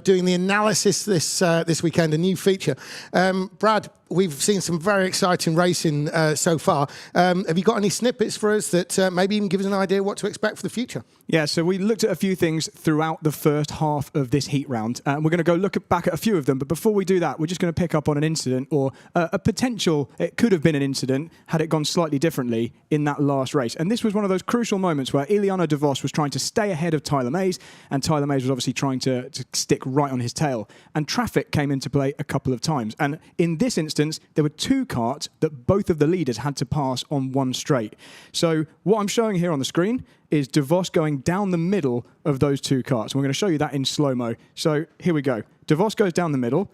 doing the analysis this weekend, a new feature. Brad, we've seen some very exciting racing so far. Have you got any snippets for us that maybe even give us an idea what to expect for the future? Yeah, so we looked at a few things throughout the first half of this heat round. We're going to go look back at a few of them, but before we do that, we're just going to pick up on an incident or a potential, it could have been an incident had it gone slightly differently in that last race. And this was one of those crucial moments where Ileana de Vos was trying to stay ahead of Tyler Mays, and Tyler Mays was obviously trying to stick right on his tail. And traffic came into play a couple of times. And in this instance, there were two karts that both of the leaders had to pass on one straight. So what I'm showing here on the screen is de Vos going down the middle of those two karts. We're going to show you that in slow-mo. So here we go. De Vos goes down the middle,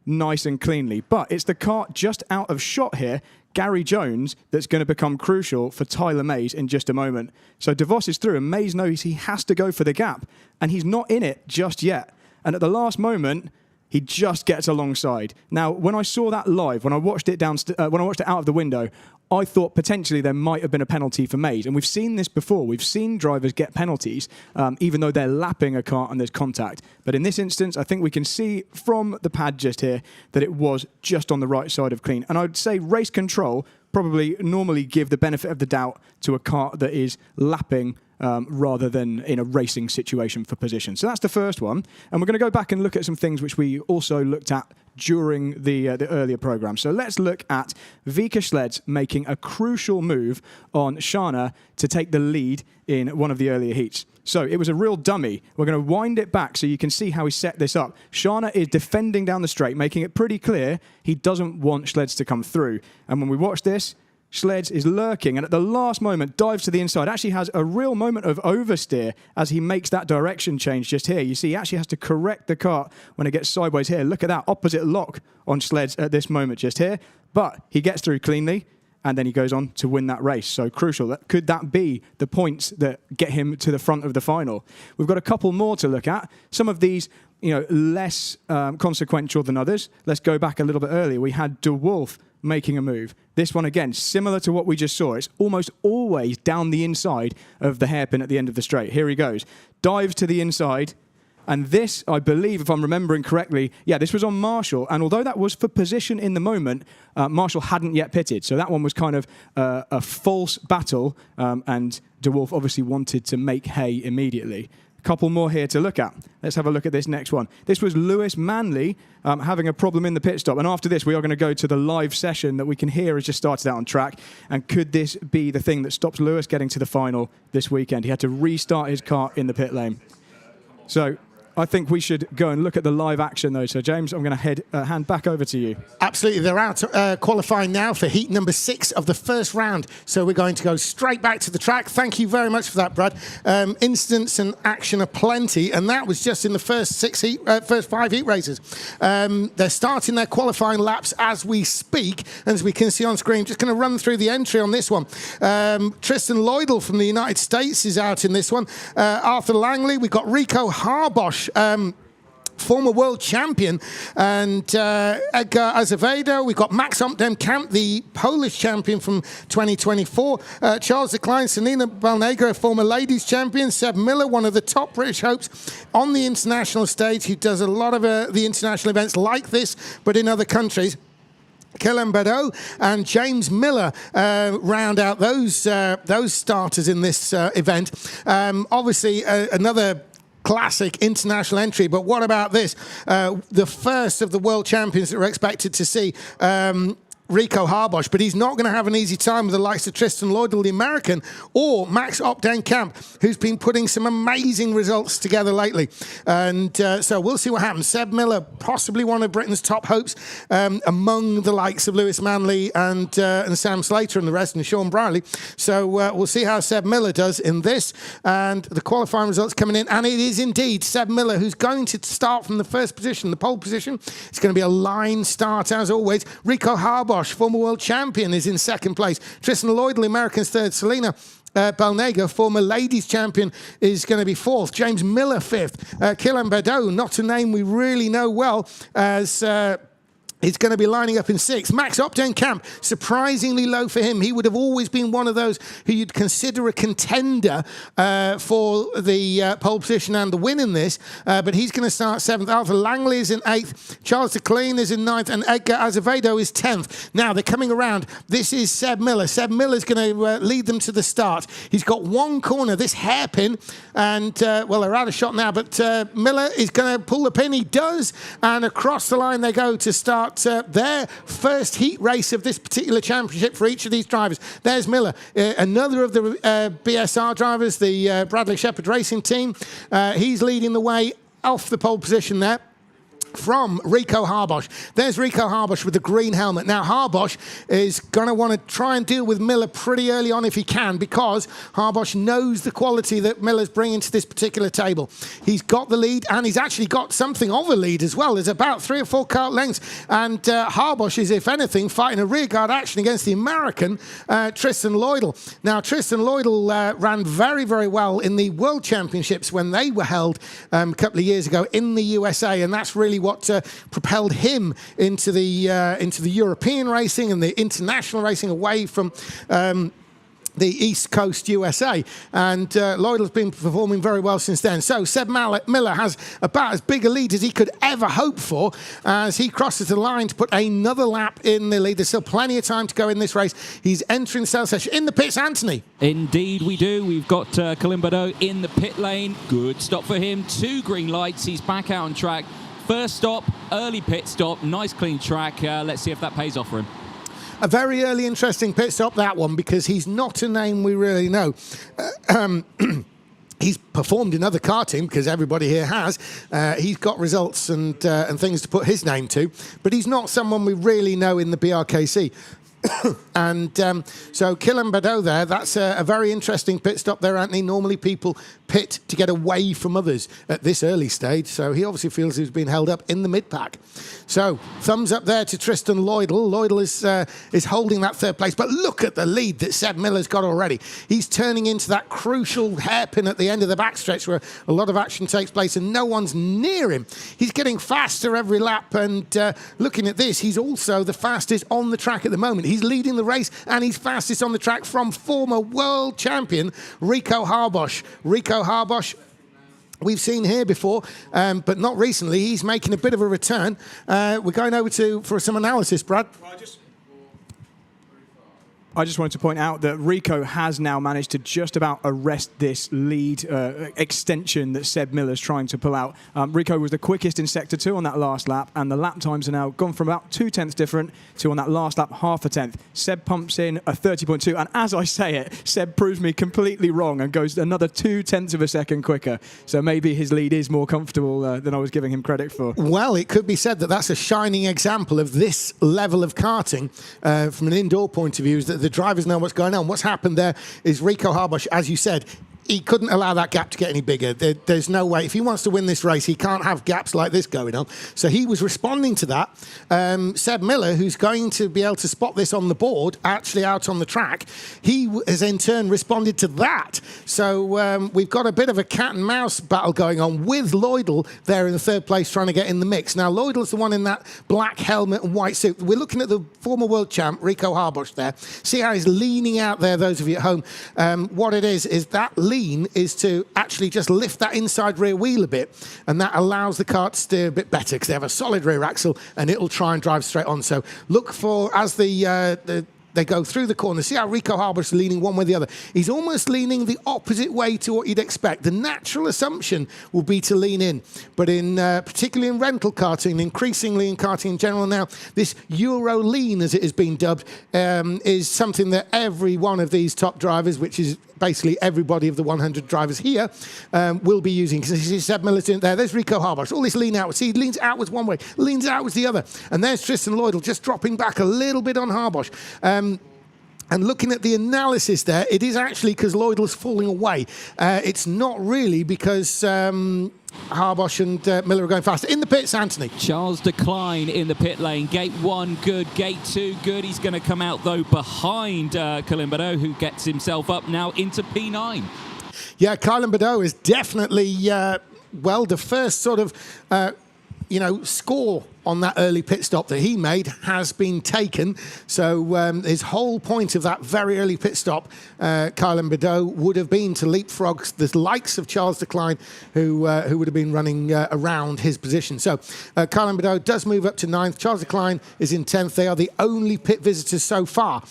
nice and cleanly. But it's the kart just out of shot here, Gary Jones, that's going to become crucial for Tyler Mays in just a moment. So de Vos is through, and Mays knows he has to go for the gap, and he's not in it just yet. And at the last moment, he just gets alongside. Now, when I saw that live, when I watched it out of the window, I thought potentially there might have been a penalty for Mays. And we've seen this before. We've seen drivers get penalties, even though they're lapping a kart and there's contact. But in this instance, I think we can see from the pad just here that it was just on the right side of clean. And I'd say race control probably normally give the benefit of the doubt to a kart that is lapping rather than in a racing situation for position. So that's the first one. And we're going to go back and look at some things which we also looked at during the earlier program. So let's look at Vika Sleds making a crucial move on Shana to take the lead in one of the earlier heats. So it was a real dummy. We're going to wind it back so you can see how he set this up. Shana is defending down the straight, making it pretty clear he doesn't want Sleds to come through. And when we watch this, Sleds is lurking, and at the last moment dives to the inside. Actually has a real moment of oversteer as he makes that direction change just here. You see, he actually has to correct the kart when it gets sideways here. Look at that opposite lock on Sleds at this moment just here. But he gets through cleanly, and then he goes on to win that race. So crucial. Could that be the points that get him to the front of the final? We've got a couple more to look at. Some of these, less consequential than others. Let's go back a little bit earlier. We had De Wolf making a move. This one, again, similar to what we just saw. It's almost always down the inside of the hairpin at the end of the straight. Here he goes. Dives to the inside. And this, I believe, if I'm remembering correctly, this was on Marshall. And although that was for position in the moment, Marshall hadn't yet pitted. So that one was kind of a false battle. And De Wolf obviously wanted to make hay immediately. Couple more here to look at. Let's have a look at this next one. This was Lewis Manley having a problem in the pit stop. And after this, we are going to go to the live session that we can hear has just started out on track. And could this be the thing that stops Lewis getting to the final this weekend? He had to restart his kart in the pit lane. So I think we should go and look at the live action, though. So, James, I'm going to hand back over to you. Absolutely. They're out qualifying now for heat number 6 of the first round. So we're going to go straight back to the track. Thank you very much for that, Brad. Incidents and action are plenty, and that was just in the first 5 heat races. They're starting their qualifying laps as we speak. And as we can see on screen, just going to run through the entry on this one. Tristan Lloydell from the United States is out in this one. Arthur Langley. We've got Rico Harbosch, former world champion, and Edgar Azevedo. We've got Max Opdenkamp, the Polish champion from 2024. Charles Leclerc, Selena Balnegra, former ladies champion. Seb Miller, one of the top British hopes on the international stage, who does a lot of the international events like this, but in other countries. Kylian Badeau and James Miller round out those starters in this event. Obviously, another classic international entry, but what about this? The first of the world champions that we're expected to see, Rico Harbosch, but he's not going to have an easy time with the likes of Tristan Lloydell, the American, or Max Opdenkamp, who's been putting some amazing results together lately. And so we'll see what happens. Seb Miller, possibly one of Britain's top hopes, among the likes of Lewis Manley and Sam Slater and the rest, and Sean Brierley. So we'll see how Seb Miller does in this, and the qualifying results coming in. And it is indeed Seb Miller who's going to start from the first position, the pole position. It's going to be a line start as always. Rico Harbosch, former world champion, is in second place. Tristan Lloydell, American's third. Selena Balnegra, former ladies champion, is going to be fourth. James Miller fifth. Kylian Badeau, not a name we really know well, as is going to be lining up in 6th. Max Opdenkamp, surprisingly low for him. He would have always been one of those who you'd consider a contender for the pole position and the win in this, but he's going to start 7th. Arthur Langley is in 8th. Charles de Kleen is in 9th, and Edgar Azevedo is 10th. Now, they're coming around. This is Seb Miller. Seb Miller's going to lead them to the start. He's got one corner, this hairpin, and, well, they're out of shot now, but Miller is going to pull the pin. He does, and across the line they go to start their first heat race of this particular championship for each of these drivers. There's Miller, another of the BSR drivers, the Bradley Shepherd Racing team. He's leading the way off the pole position there from Rico Harbosch. There's Rico Harbosch with the green helmet. Now, Harbosch is going to want to try and deal with Miller pretty early on if he can, because Harbosch knows the quality that Miller's bringing to this particular table. He's got the lead, and he's actually got something of a lead as well. There's about 3 or 4 kart lengths, and Harbosch is, if anything, fighting a rearguard action against the American Tristan Lloydell. Now, Tristan Lloydell ran very, very well in the World Championships when they were held a couple of years ago in the USA, and that's really what propelled him into the European racing and the international racing away from the East Coast USA, and Lloydell's been performing very well since then. So Seb Miller has about as big a lead as he could ever hope for as he crosses the line to put another lap in the lead. There's still plenty of time to go in this race. He's entering the sales session. In the pits, Anthony. Indeed we do. We've got Colin Badeau in the pit lane. Good stop for him. 2 green lights. He's back out on track. First stop, early pit stop. Nice clean track. Let's see if that pays off for him. A very early, interesting pit stop, that one, because he's not a name we really know. He's performed in other karting, because everybody here has. He's got results and things to put his name to, but he's not someone we really know in the BRKC. And so Kylian Badeau there, that's a very interesting pit stop there, Anthony. Normally people pit to get away from others at this early stage, so he obviously feels he's been held up in the mid-pack. So thumbs up there to Tristan Lloydell. Lloydell is holding that 3rd place, but look at the lead that Seb Miller's got already. He's turning into that crucial hairpin at the end of the backstretch where a lot of action takes place and no one's near him. He's getting faster every lap, and looking at this, he's also the fastest on the track at the moment. He's leading the race, and he's fastest on the track from former world champion Rico Harbosch. Rico Harbosch, we've seen here before, but not recently. He's making a bit of a return. We're going over for some analysis, Brad. I just wanted to point out that Rico has now managed to just about arrest this lead extension that Seb Miller's trying to pull out. Rico was the quickest in Sector 2 on that last lap, and the lap times are now gone from about 2 tenths different to, on that last lap, half a tenth. Seb pumps in a 30.2, and as I say it, Seb proves me completely wrong and goes another 2 tenths of a second quicker. So maybe his lead is more comfortable than I was giving him credit for. Well, it could be said that that's a shining example of this level of karting from an indoor point of view, is that the drivers know what's going on. What's happened there is Rico Harbosch, as you said, he couldn't allow that gap to get any bigger. There's no way. If he wants to win this race, he can't have gaps like this going on. So he was responding to that. Seb Miller, who's going to be able to spot this on the board, actually out on the track, he has in turn responded to that. So we've got a bit of a cat and mouse battle going on with Lloydell there in the 3rd place trying to get in the mix. Now, Lloydell's the one in that black helmet and white suit. We're looking at the former world champ, Rico Harbosch there. See how he's leaning out there, those of you at home. What it is that lean is to actually just lift that inside rear wheel a bit, and that allows the car to steer a bit better because they have a solid rear axle and it'll try and drive straight on. So look for, as they go through the corner, see how Rico Harbosch is leaning one way or the other. He's almost leaning the opposite way to what you'd expect. The natural assumption will be to lean in. But particularly in rental karting, increasingly in karting in general now, this Euro lean, as it has been dubbed, is something that every one of these top drivers, which is basically everybody of the 100 drivers here, will be using. Because you see Seb Miller doing there. There's Rico Harbosch. All this lean outwards. See, he leans outwards one way, leans outwards the other. And there's Tristan Lloydell just dropping back a little bit on Harbosch. And looking at the analysis there, it is actually because Lloydell's falling away. It's not really because Harbosch and Miller are going faster. In the pits, Anthony. Charles de Kleen in the pit lane. Gate 1, good. Gate 2, good. He's going to come out, though, behind Colin Badeau, who gets himself up now into P9. Yeah, Colin Badeau is definitely, the first sort of, score on that early pit stop that he made has been taken. So his whole point of that very early pit stop, Kylan Beddoe, would have been to leapfrog the likes of Charles Decline, who would have been running around his position. So Kylan Beddoe does move up to 9th. Charles Decline is in 10th. They are the only pit visitors so far.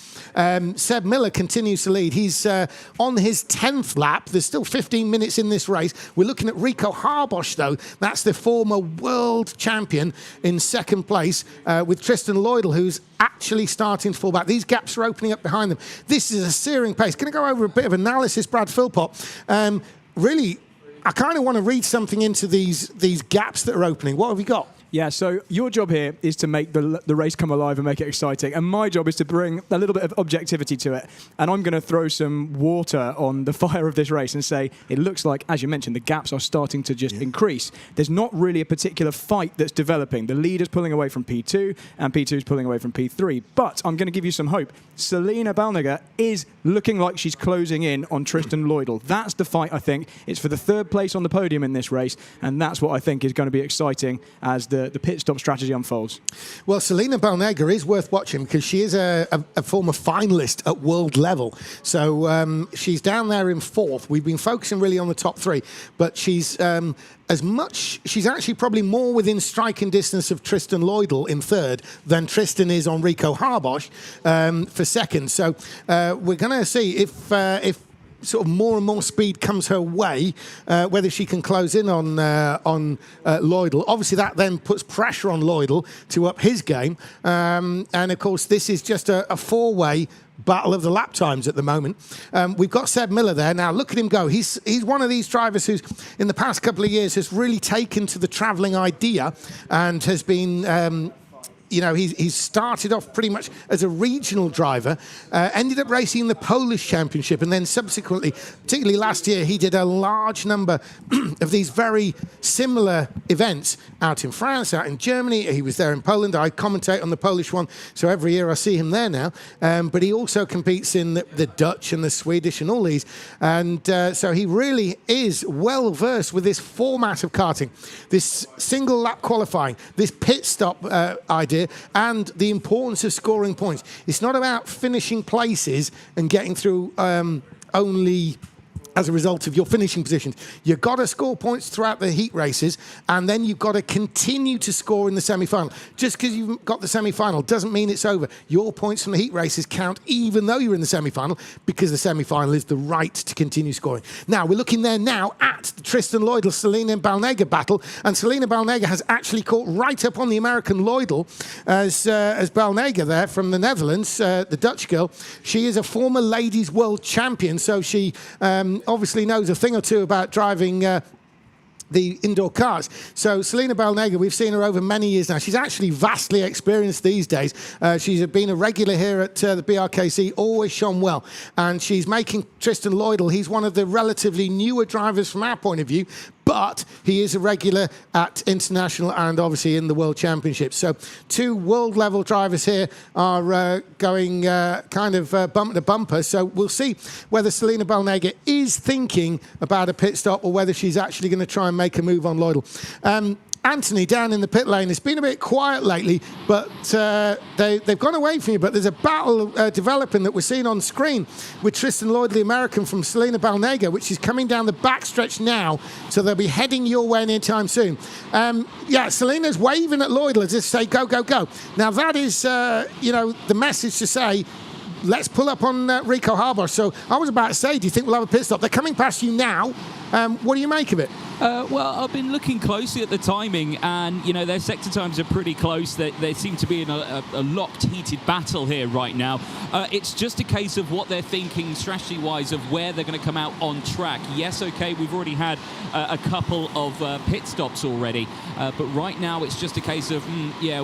Seb Miller continues to lead. He's on his 10th lap. There's still 15 minutes in this race. We're looking at Rico Harbosch, though. That's the former world champion, in second place, with Tristan Lloydell, who's actually starting to fall back. These gaps are opening up behind them. This is a searing pace. Going to go over a bit of analysis, Brad Philpott. Really, I kind of want to read something into these gaps that are opening. What have you got? Yeah, so your job here is to make the race come alive and make it exciting. And my job is to bring a little bit of objectivity to it. And I'm going to throw some water on the fire of this race and say, it looks like, as you mentioned, the gaps are starting to just increase. There's not really a particular fight that's developing. The leader's pulling away from P2 and P2's pulling away from P3. But I'm going to give you some hope. Selina Balnegger is looking like she's closing in on Tristan Lloydell. That's the fight, I think. It's for the 3rd place on the podium in this race. And that's what I think is going to be exciting as the pit stop strategy unfolds. Well, Selina Balnegger is worth watching because she is a former finalist at world level. So she's down there in 4th. We've been focusing really on the top 3, but she's she's actually probably more within striking distance of Tristan Lloydell in 3rd than Tristan is on Rico Harbosch for 2nd. So we're going to see if sort of more and more speed comes her way, whether she can close in on Lloydell. Obviously, that then puts pressure on Lloydell to up his game. And, of course, this is just a 4-way battle of the lap times at the moment. We've got Seb Miller there. Now, look at him go. He's one of these drivers who's, in the past couple of years, has really taken to the travelling idea and has been... he's started off pretty much as a regional driver, ended up racing in the Polish Championship, and then subsequently, particularly last year, he did a large number of these very similar events out in France, out in Germany. He was there in Poland. I commentate on the Polish one, so every year I see him there now. But he also competes in the Dutch and the Swedish and all these. And so he really is well versed with this format of karting, this single lap qualifying, this pit stop idea, and the importance of scoring points. It's not about finishing places and getting through only as a result of your finishing positions. You've got to score points throughout the heat races, and then you've got to continue to score in the semi-final. Just because you've got the semi-final doesn't mean it's over. Your points from the heat races count even though you're in the semi-final, because the semi-final is the right to continue scoring. Now, we're looking there now at the Tristan Lloydell-Selina Balnegger battle, and Selina Balnegger has actually caught right up on the American Lloydell as Balnegger there from the Netherlands, the Dutch girl. She is a former ladies world champion, so she obviously knows a thing or two about driving the indoor cars. So Selina Balnegger, we've seen her over many years now. She's actually vastly experienced these days. She's been a regular here at the BRKC, always shone well. And she's making Tristan Lloydell, he's one of the relatively newer drivers from our point of view, but he is a regular at international and obviously in the World Championship. So 2 world-level drivers here are going kind of bumper to bumper. So we'll see whether Selina Balnegger is thinking about a pit stop or whether she's actually going to try and make a move on Lloydell. Anthony, down in the pit lane, it's been a bit quiet lately, but they've gone away from you. But there's a battle developing that we're seeing on screen with Tristan Lloydell, the American, from Selina Balnegger, which is coming down the backstretch now, so they'll be heading your way anytime soon. Selina's waving at Lloydell as if to say, go, go, go. Now, that is, the message to say, let's pull up on Rico Harbosch. So I was about to say, do you think we'll have a pit stop? They're coming past you now. What do you make of it? Well, I've been looking closely at the timing, and their sector times are pretty close. They seem to be in a locked, heated battle here right now. It's just a case of what they're thinking strategy-wise of where they're going to come out on track. Yes, okay, we've already had a couple of pit stops already, but right now it's just a case of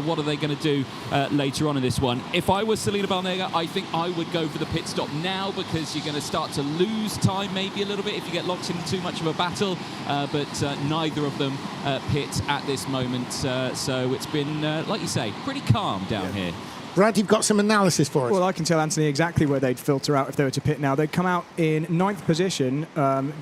what are they going to do later on in this one? If I was Selina Balnegger, I think I would go for the pit stop now, because you're going to start to lose time maybe a little bit if you get locked into too much of a battle, but neither of them pit at this moment, so it's been, like you say, pretty calm down here. Brad, you've got some analysis for us. Well, I can tell Anthony exactly where they'd filter out if they were to pit now. They'd come out in 9th position,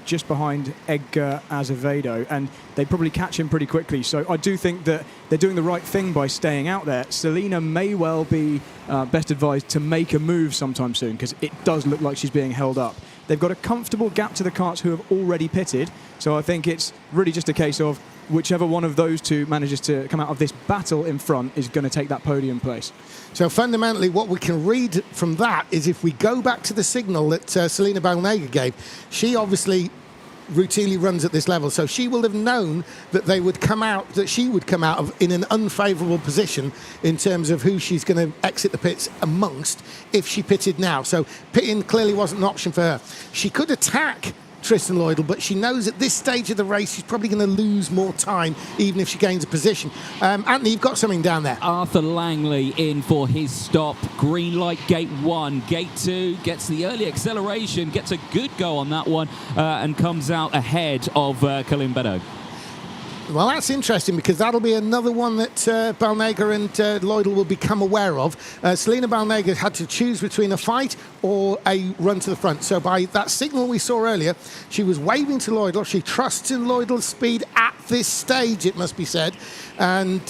just behind Edgar Azevedo, and they'd probably catch him pretty quickly. So I do think that they're doing the right thing by staying out there. Selena may well be best advised to make a move sometime soon, because it does look like she's being held up. They've got a comfortable gap to the karts who have already pitted, so I think it's really just a case of whichever one of those two manages to come out of this battle in front is going to take that podium place. So fundamentally, what we can read from that is if we go back to the signal that Selena Balnega gave, she obviously routinely runs at this level, so she will have known that they would come out, that she would come out of in an unfavourable position in terms of who she's going to exit the pits amongst if she pitted now. So pitting clearly wasn't an option for her. She could attack Tristan Lloydell, but she knows at this stage of the race she's probably going to lose more time even if she gains a position. Anthony, you've got something down there. Arthur Langley in for his stop. Green light, gate 1. Gate 2 gets the early acceleration, gets a good go on that one, and comes out ahead of Colin Beddoe. Well, that's interesting because that'll be another one that Balnega and Lloydell will become aware of. Selena Balnega had to choose between a fight or a run to the front. So by that signal we saw earlier, she was waving to Lloydell. She trusts in Lloydell's speed at this stage, it must be said, and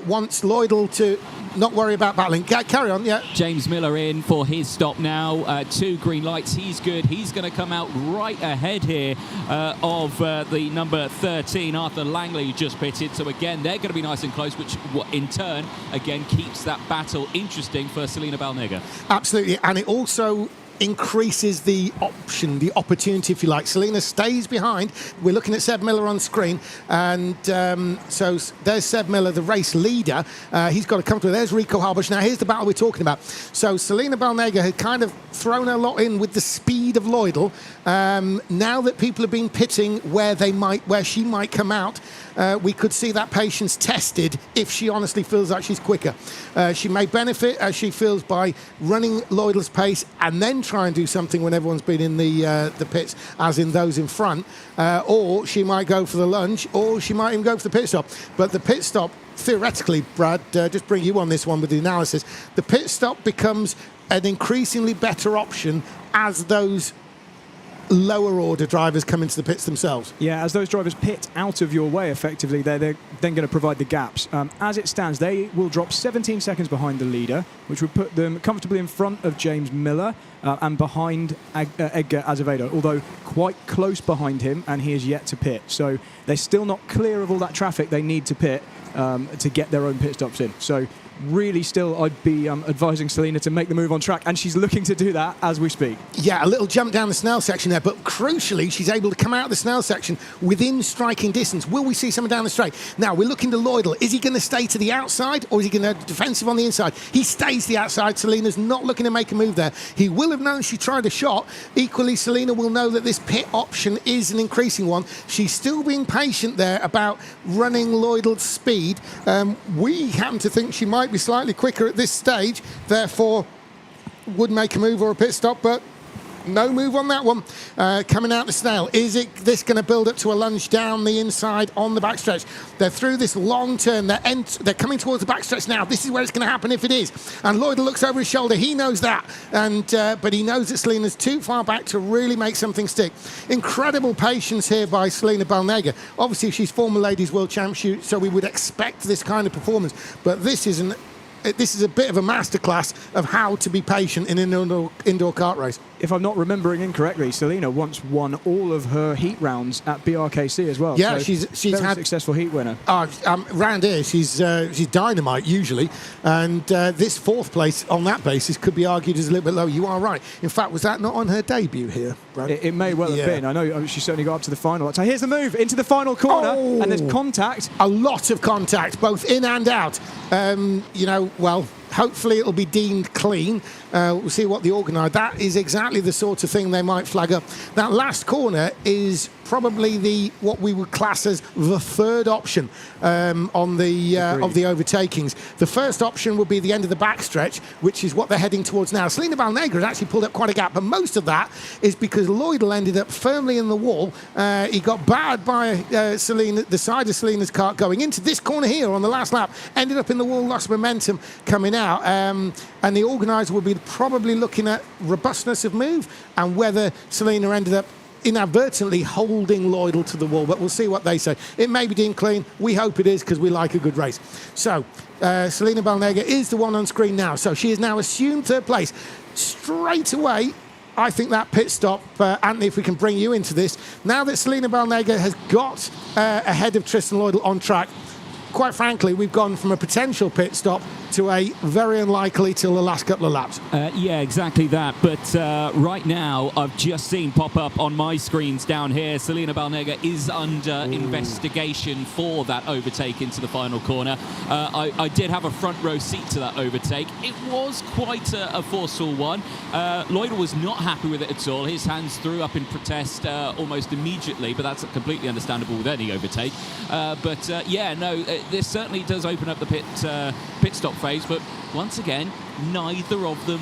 wants Lloydell to not worry about battling. Carry on, yeah. James Miller in for his stop now. 2 green lights. He's good. He's going to come out right ahead here of the number 13, Arthur Langley, who just pitted. So again, they're going to be nice and close, which in turn, again, keeps that battle interesting for Selena Balnega. Absolutely, and it also increases the option, the opportunity, if you like. Selena stays behind. We're looking at Seb Miller on screen, and so there's Seb Miller, the race leader. He's got to come through. There's Rico Harbush. Now, here's the battle we're talking about. So Selena Balnega had kind of thrown a lot in with the speed of Lloydell. Now that people have been pitting where she might come out, we could see that patience tested if she honestly feels like she's quicker. She may benefit, as she feels, by running Lloydell's pace and then try and do something when everyone's been in the pits, as in those in front, or she might go for the lunge, or she might even go for the pit stop. But the pit stop, theoretically, Brad, just bring you on this one with the analysis, the pit stop becomes an increasingly better option as those lower order drivers come into the pits themselves. Yeah, as those drivers pit out of your way effectively, they're then going to provide the gaps. As it stands, they will drop 17 seconds behind the leader, which would put them comfortably in front of James Miller and behind Edgar Azevedo, although quite close behind him, and he is yet to pit. So they're still not clear of all that traffic they need to pit to get their own pit stops in. So really still I'd be advising Selena to make the move on track, and she's looking to do that as we speak. Yeah, a little jump down the Snell section there, but crucially she's able to come out of the Snell section within striking distance. Will we see someone down the straight? Now we're looking to Lloydell. Is he going to stay to the outside, or is he going to defensive on the inside? He stays to the outside. Selena's not looking to make a move there. He will have known she tried a shot. Equally, Selena will know that this pit option is an increasing one. She's still being patient there about running Lloydell's speed. We happen to think she might be slightly quicker at this stage, therefore would make a move or a pit stop, but no move on that one. Coming out the Snell, is this going to build up to a lunge down the inside on the backstretch? They're through this long turn, they're coming towards the backstretch now. This is where it's going to happen if it is, and Lloydell looks over his shoulder. He knows that, and but he knows that Selena's too far back to really make something stick. Incredible patience here by Selena Balnega. Obviously she's former Ladies World Championship, so we would expect this kind of performance, but this is a bit of a masterclass of how to be patient in an indoor kart race. If I'm not remembering incorrectly, Selena once won all of her heat rounds at BRKC as well. Yeah, so she's very had successful heat winner. Round here, she's dynamite usually, and this 4th place on that basis could be argued as a little bit low. You are right. In fact, was that not on her debut here, Brad? It may well have been. I know she certainly got up to the final. So here's the move into the final corner, and there's contact. A lot of contact, both in and out. Well, hopefully it'll be deemed clean. We'll see what the organiser. That is exactly the sort of thing they might flag up. That last corner is probably what we would class as the third option of the overtakings. The first option would be the end of the backstretch, which is what they're heading towards now. Selena Balnega has actually pulled up quite a gap, but most of that is because Lloydell ended up firmly in the wall. He got battered by the side of Selena's kart going into this corner here on the last lap, ended up in the wall, lost momentum coming out. And the organiser will be probably looking at robustness of move and whether Selena ended up inadvertently holding Lloydell to the wall, but we'll see what they say. It may be deemed clean. We hope it is because we like a good race. So Selena Balnega is the one on screen now. So she is now assumed third place. Straight away, I think that pit stop, Anthony, if we can bring you into this, now that Selena Balnega has got ahead of Tristan Lloydell on track, quite frankly, we've gone from a potential pit stop to a very unlikely till the last couple of laps. Yeah, exactly that. But right now, I've just seen pop up on my screens down here, Selena Balnega is under investigation for that overtake into the final corner. I did have a front row seat to that overtake. It was quite a forceful one. Lloydell was not happy with it at all. His hands threw up in protest almost immediately, but that's completely understandable with any overtake. This certainly does open up the pit stop phase, but once again, neither of them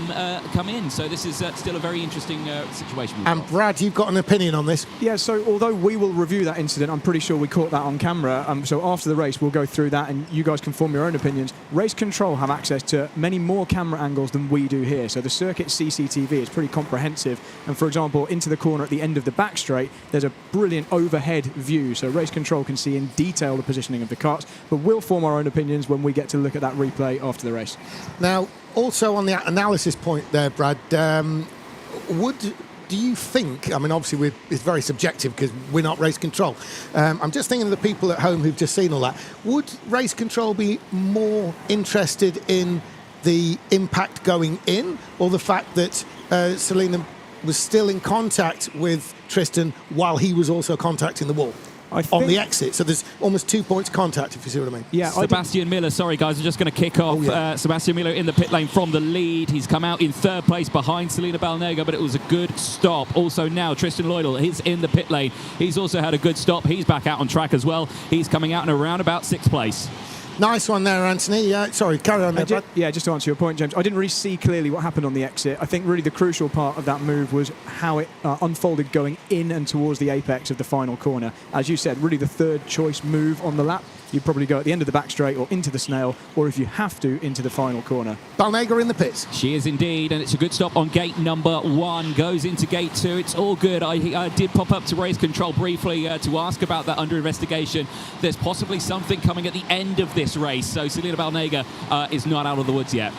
come in. So this is still a very interesting situation. And Brad, you've got an opinion on this? Yeah, so although we will review that incident, I'm pretty sure we caught that on camera. So after the race, we'll go through that and you guys can form your own opinions. Race Control have access to many more camera angles than we do here. So the circuit CCTV is pretty comprehensive. And for example, into the corner at the end of the back straight, there's a brilliant overhead view. So Race Control can see in detail the positioning of the karts. But we'll form our own opinions when we get to look at that replay after the race. Now, also on the analysis point there, Brad, do you think, I mean, obviously it's very subjective because we're not Race Control. I'm just thinking of the people at home who've just seen all that. Would Race Control be more interested in the impact going in or the fact that Selena was still in contact with Tristan while he was also contacting the wall? On the exit, so there's almost 2 points contact, if you see what I mean. Yeah, Sebastian Miller, sorry guys, I'm just going to kick off. Sebastian Miller in the pit lane from the lead. He's come out in third place behind Selena Balnega, but it was a good stop. Also now, Tristan Lloydell is in the pit lane. He's also had a good stop. He's back out on track as well. He's coming out in around about 6th place. Nice one there, Anthony. Sorry, carry on there, Brad. Just to answer your point, James, I didn't really see clearly what happened on the exit. I think really the crucial part of that move was how it unfolded going in and towards the apex of the final corner. As you said, really the third choice move on the lap. You'd probably go at the end of the back straight or into the snail, or if you have to, into the final corner. Balnega in the pits. She is indeed, and it's a good stop on gate number 1. Goes into gate 2. It's all good. I did pop up to Race Control briefly to ask about that under investigation. There's possibly something coming at the end of this race, so Selena Balnega is not out of the woods yet.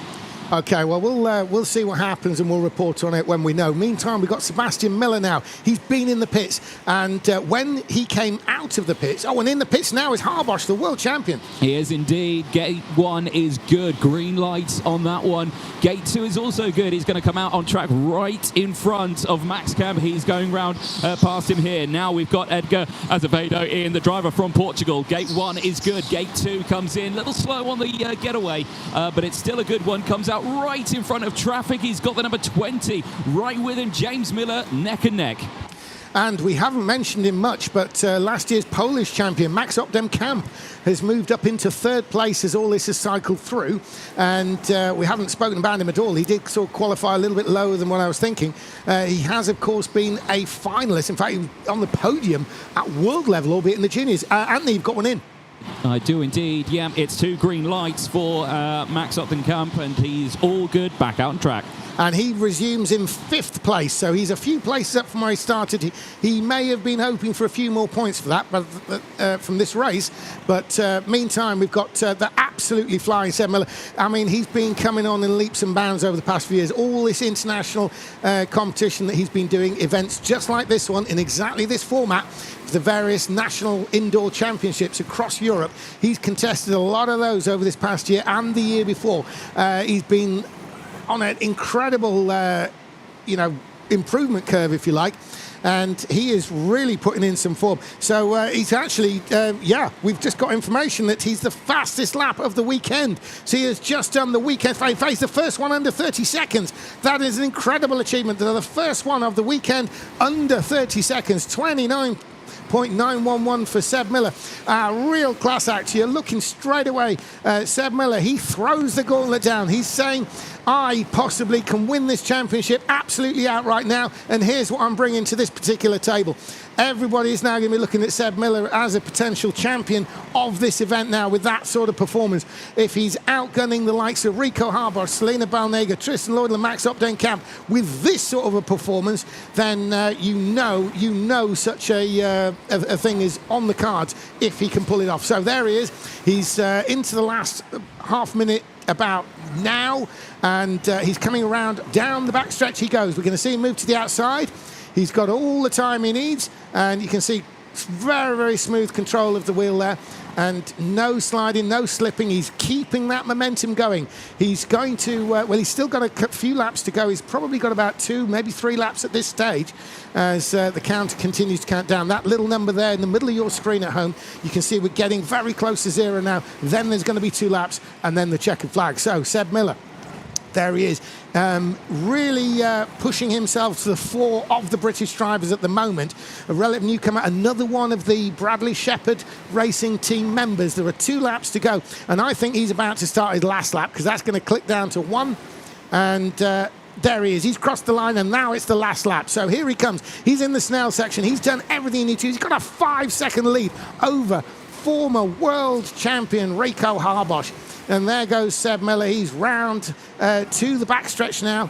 Okay, well, we'll see what happens and we'll report on it when we know. Meantime, we've got Sebastian Miller now. He's been in the pits, and when he came out of the pits, and in the pits now is Harbosch, the world champion. He is indeed. Gate 1 is good. Green lights on that one. Gate 2 is also good. He's going to come out on track right in front of Max Camp. He's going round past him here. Now we've got Edgar Azevedo in, the driver from Portugal. Gate 1 is good. Gate 2 comes in. A little slow on the getaway, but it's still a good one. Comes out right in front of traffic. He's got the number 20 right with him. James Miller neck and neck. And we haven't mentioned him much, but last year's Polish champion, Max Opdem-Kamp, has moved up into third place as all this has cycled through. And we haven't spoken about him at all. He did sort of qualify a little bit lower than what I was thinking. He has, of course, been a finalist. In fact, he was on the podium at world level, albeit in the juniors. Anthony, you've got one in. I do indeed. Yeah, it's 2 green lights for Max Opdem-Kamp, and he's all good, back out on track. And he resumes in 5th place, so he's a few places up from where he started. He may have been hoping for a few more points for that, but from this race. But meantime, we've got the absolutely flying Seb Miller. I mean, he's been coming on in leaps and bounds over the past few years. All this international competition that he's been doing, events just like this one, in exactly this format, the various national indoor championships across Europe. He's contested a lot of those over this past year and the year before. He's been on an incredible, improvement curve, if you like. And he is really putting in some form. So he's actually, we've just got information that he's the fastest lap of the weekend. So he has just done the weekend. In fact, he's the first one under 30 seconds. That is an incredible achievement. They're the first one of the weekend under 30 seconds, 29 28.911 for Seb Miller. Real class act. You're looking straight away. Seb Miller, he throws the gauntlet down. He's saying, I possibly can win this championship absolutely outright now, and here's what I'm bringing to this particular table. Everybody is now going to be looking at Seb Miller as a potential champion of this event now with that sort of performance. If he's outgunning the likes of Rico Harbour, Selena Balnega, Tristan Lloyd and Max Opdenkamp with this sort of a performance, then you know such a thing is on the cards if he can pull it off. So there he is. He's into the last half minute about now, and he's coming around down the back stretch he goes. We're going to see him move to the outside. He's got all the time he needs, and you can see very, very smooth control of the wheel there, and no sliding, no slipping. He's keeping that momentum going. He's going to, well, he's still got a few laps to go. He's probably got about 2, maybe 3 laps at this stage as the counter continues to count down. That little number there in the middle of your screen at home, you can see we're getting very close to 0 now. Then there's going to be 2 laps, and then the checkered flag. So Seb Miller, there he is, really pushing himself to the fore of the British drivers at the moment. A relative newcomer, another one of the Bradley Shepherd Racing Team members. There are 2 laps to go, and I think he's about to start his last lap because that's going to click down to 1, and there he is. He's crossed the line, and now it's the last lap. So here he comes. He's in the Snell section. He's done everything he needs to. He's got a 5-second lead over former world champion Rico Harbosch. And there goes Seb Miller. He's round to the backstretch now.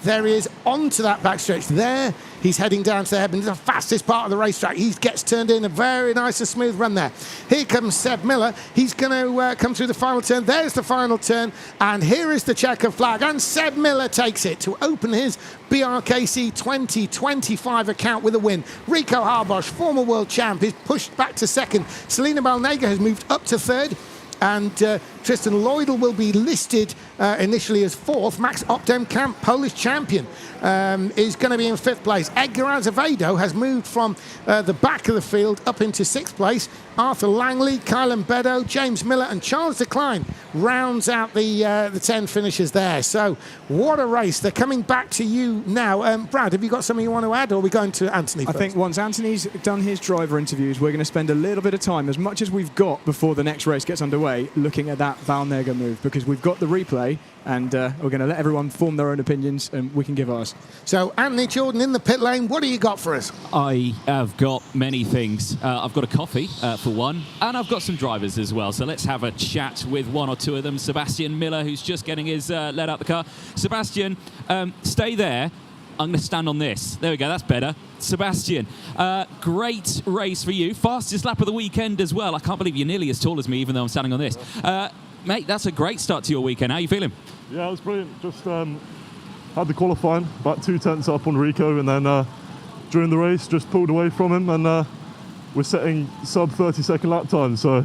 There he is, onto that backstretch. There, he's heading down to the headland. It's the fastest part of the racetrack. He gets turned in, a very nice and smooth run there. Here comes Seb Miller. He's going to come through the final turn. There's the final turn, and here is the checkered flag. And Seb Miller takes it to open his BRKC 2025 account with a win. Rico Harbosch, former world champ, is pushed back to 2nd. Selena Balnega has moved up to 3rd. And Tristan Lloydel will be listed initially as 4th. Max Opdenkamp, Polish champion, is going to be in 5th place. Edgar Azevedo has moved from the back of the field up into 6th place. Arthur Langley, Kylan Beddoe, James Miller and Charles Decline rounds out the 10 finishers there. So what a race. They're coming back to you now. Brad, have you got something you want to add, or are we going to Anthony first? I think once Anthony's done his driver interviews, we're going to spend a little bit of time, as much as we've got before the next race gets underway, looking at that Balnega move, because we've got the replay, and we're going to let everyone form their own opinions, and we can give ours. So Anthony Jordan in the pit lane, what do you got for us? I have got many things. I've got a coffee for one, and I've got some drivers as well. So let's have a chat with 1 or 2 of them. Sebastian Miller, who's just getting his let out the car. Sebastian, stay there. I'm going to stand on this. There we go, that's better. Sebastian, great race for you. Fastest lap of the weekend as well. I can't believe you're nearly as tall as me, even though I'm standing on this. Mate, that's a great start to your weekend. How are you feeling? Yeah, it was brilliant. Just had the qualifying, about 2 tenths up on Rico, and then during the race, just pulled away from him, and we're setting sub 30-second lap time. So,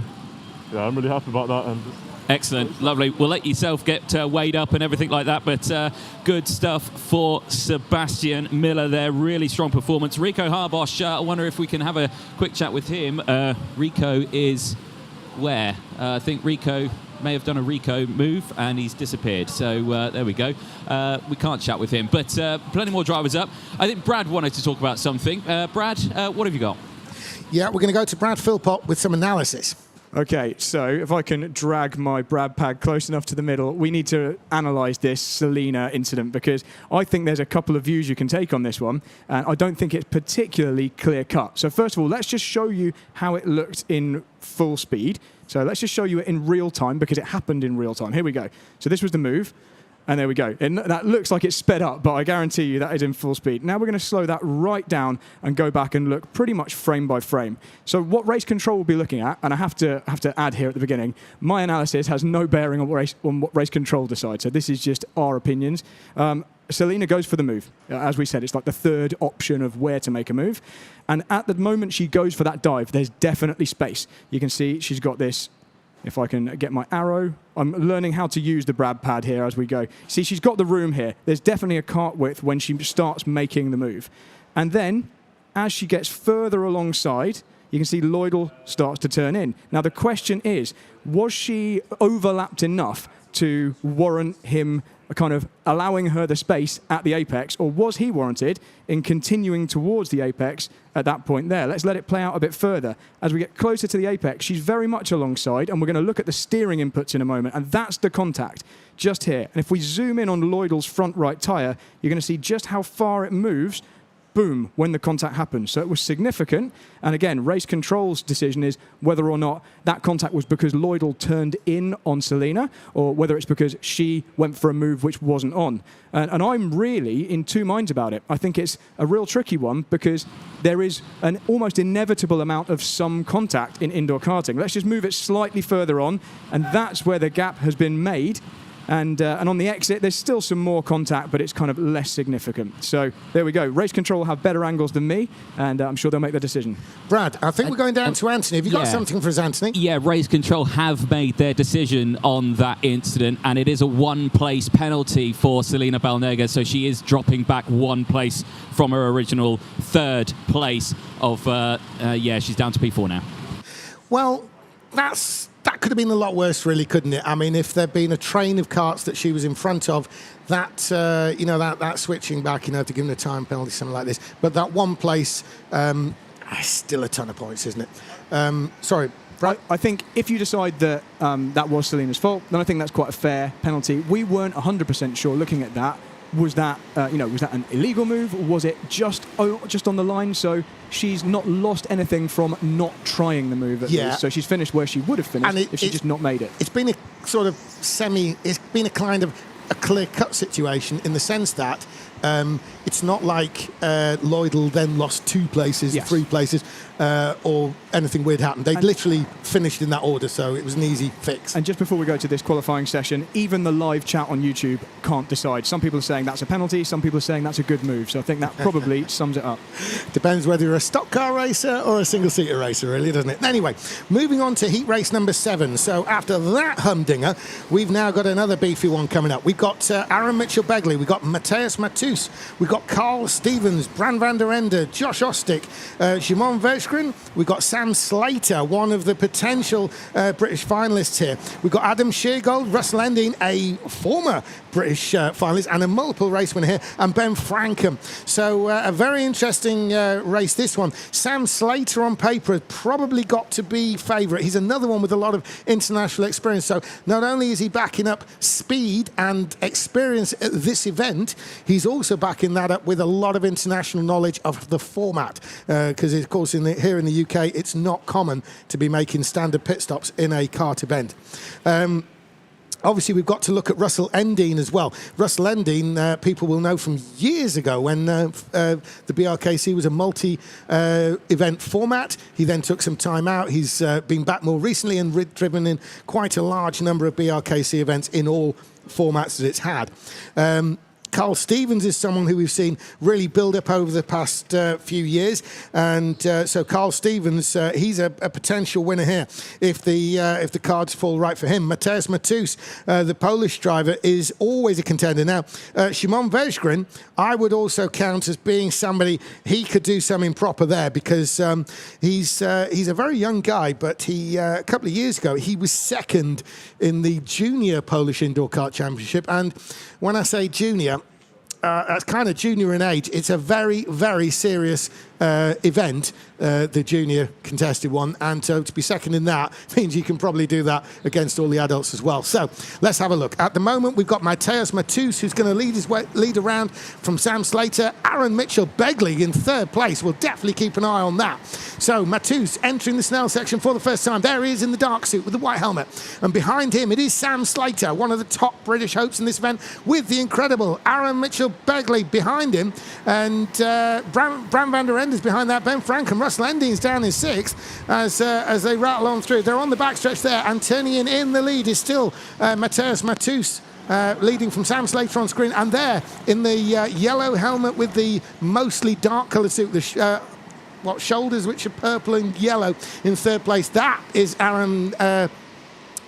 yeah, I'm really happy about that. And excellent, lovely. We'll let yourself get weighed up and everything like that, but good stuff for Sebastian Miller there. Really strong performance. Rico Harbosch, I wonder if we can have a quick chat with him. Rico is where? I think Rico may have done a Rico move and he's disappeared. So there we go. We can't chat with him, but plenty more drivers up. I think Brad wanted to talk about something. Brad, what have you got? Yeah, we're going to go to Brad Philpott with some analysis. Okay, so if I can drag my Brad pad close enough to the middle, we need to analyse this Selena incident, because I think there's a couple of views you can take on this one, and I don't think it's particularly clear-cut. So first of all, let's just show you how it looked in full speed. So let's just show you it in real time, because it happened in real time. Here we go. So this was the move. And there we go. And that looks like it's sped up, but I guarantee you that is in full speed. Now we're going to slow that right down and go back and look pretty much frame by frame. So what race control we'll be looking at, and I have to add here at the beginning, my analysis has no bearing on what race control decides. So this is just our opinions. Selena goes for the move. As we said, it's like the 3rd option of where to make a move. And at the moment she goes for that dive, there's definitely space. You can see she's got this. If I can get my arrow. I'm learning how to use the Brad pad here as we go. See, she's got the room here. There's definitely a cart width when she starts making the move. And then, as she gets further alongside, you can see Lloydel starts to turn in. Now, the question is, was she overlapped enough to warrant him kind of allowing her the space at the apex, or was he warranted in continuing towards the apex at that point there? Let's let it play out a bit further. As we get closer to the apex, she's very much alongside, and we're going to look at the steering inputs in a moment, and that's the contact just here. And if we zoom in on Lloydell's front right tyre, you're going to see just how far it moves, boom, when the contact happens. So it was significant. And again, race control's decision is whether or not that contact was because Lloydell turned in on Selena, or whether it's because she went for a move which wasn't on. And I'm really in two minds about it. I think it's a real tricky one because there is an almost inevitable amount of some contact in indoor karting. Let's just move it slightly further on, and that's where the gap has been made. And on the exit, there's still some more contact, but it's kind of less significant. So there we go. Race Control will have better angles than me, and I'm sure they'll make the decision. Brad, I think we're going down to Anthony. Have you got something for us, Anthony? Yeah, Race Control have made their decision on that incident, and it is a one-place penalty for Selena Balnega, so she is dropping back one place from her original third place of, she's down to P4 now. Well, that could have been a lot worse, really, couldn't it? I mean, if there'd been a train of karts that she was in front of, that switching back, to give them a time penalty, something like this. But that one place, still a ton of points, isn't it? Sorry, Brad? I think if you decide that that was Selena's fault, then I think that's quite a fair penalty. We weren't 100% sure looking at that. Was that an illegal move, or was it just on the line? So she's not lost anything from not trying the move at least. So she's finished where she would have finished if she just not made it. It's been a sort of it's been a kind of a clear-cut situation in the sense that it's not like Lloydell then lost 2 places, 3 places, or anything weird happened. They literally finished in that order, so it was an easy fix. And just before we go to this qualifying session, even the live chat on YouTube can't decide. Some people are saying that's a penalty, some people are saying that's a good move. So I think that probably sums it up. Depends whether you're a stock car racer or a single-seater racer, really, doesn't it? Anyway, moving on to heat race number 7. So after that humdinger, we've now got another beefy one coming up. We've got Aaron Mitchell-Begley, we've got Matthias Matus, we've got Carl Stevens, Bran van der Ende, Josh Ostick, Shimon Verskren, we've got Sam Slater, one of the potential British finalists here. We've got Adam Sheargold, Russell Endine, a former British finalist and a multiple race winner here, and Ben Frankham. So a very interesting race, this one. Sam Slater on paper has probably got to be favourite. He's another one with a lot of international experience. So not only is he backing up speed and experience at this event, he's also backing that up with a lot of international knowledge of the format. Because, of course, here in the UK, it's not common to be making standard pit stops in a kart event. Obviously, we've got to look at Russell Endine as well. Russell Endine, people will know from years ago when the BRKC was a multi-event format. He then took some time out. He's been back more recently and driven in quite a large number of BRKC events in all formats that it's had. Carl Stevens is someone who we've seen really build up over the past few years, and so Carl Stevens, he's a potential winner here if the cards fall right for him. Matthias Matus, the Polish driver, is always a contender. Now, Shimon Verskren, I would also count as being somebody he could do something proper there because he's a very young guy, but a couple of years ago he was second in the junior Polish Indoor Kart Championship, and when I say junior, that's kind of junior in age. It's a very, very serious event, the junior contested one, and so to be second in that means you can probably do that against all the adults as well. So let's have a look. At the moment, we've got Matthias Matus, who's going to lead around from Sam Slater. Aaron Mitchell-Begley in third place. We'll definitely keep an eye on that. So Matus entering the Snell section for the first time. There he is in the dark suit with the white helmet, and behind him it is Sam Slater, one of the top British hopes in this event, with the incredible Aaron Mitchell-Begley behind him, and Bran van der Ende is behind that. Ben Frankham, Russell Endine's down in 6th as they rattle on through. They're on the backstretch there, and turning in the lead is still Matthias Matus, leading from Sam Slater on screen, and there in the yellow helmet with the mostly dark coloured suit, the shoulders which are purple and yellow, in third place. That is Aaron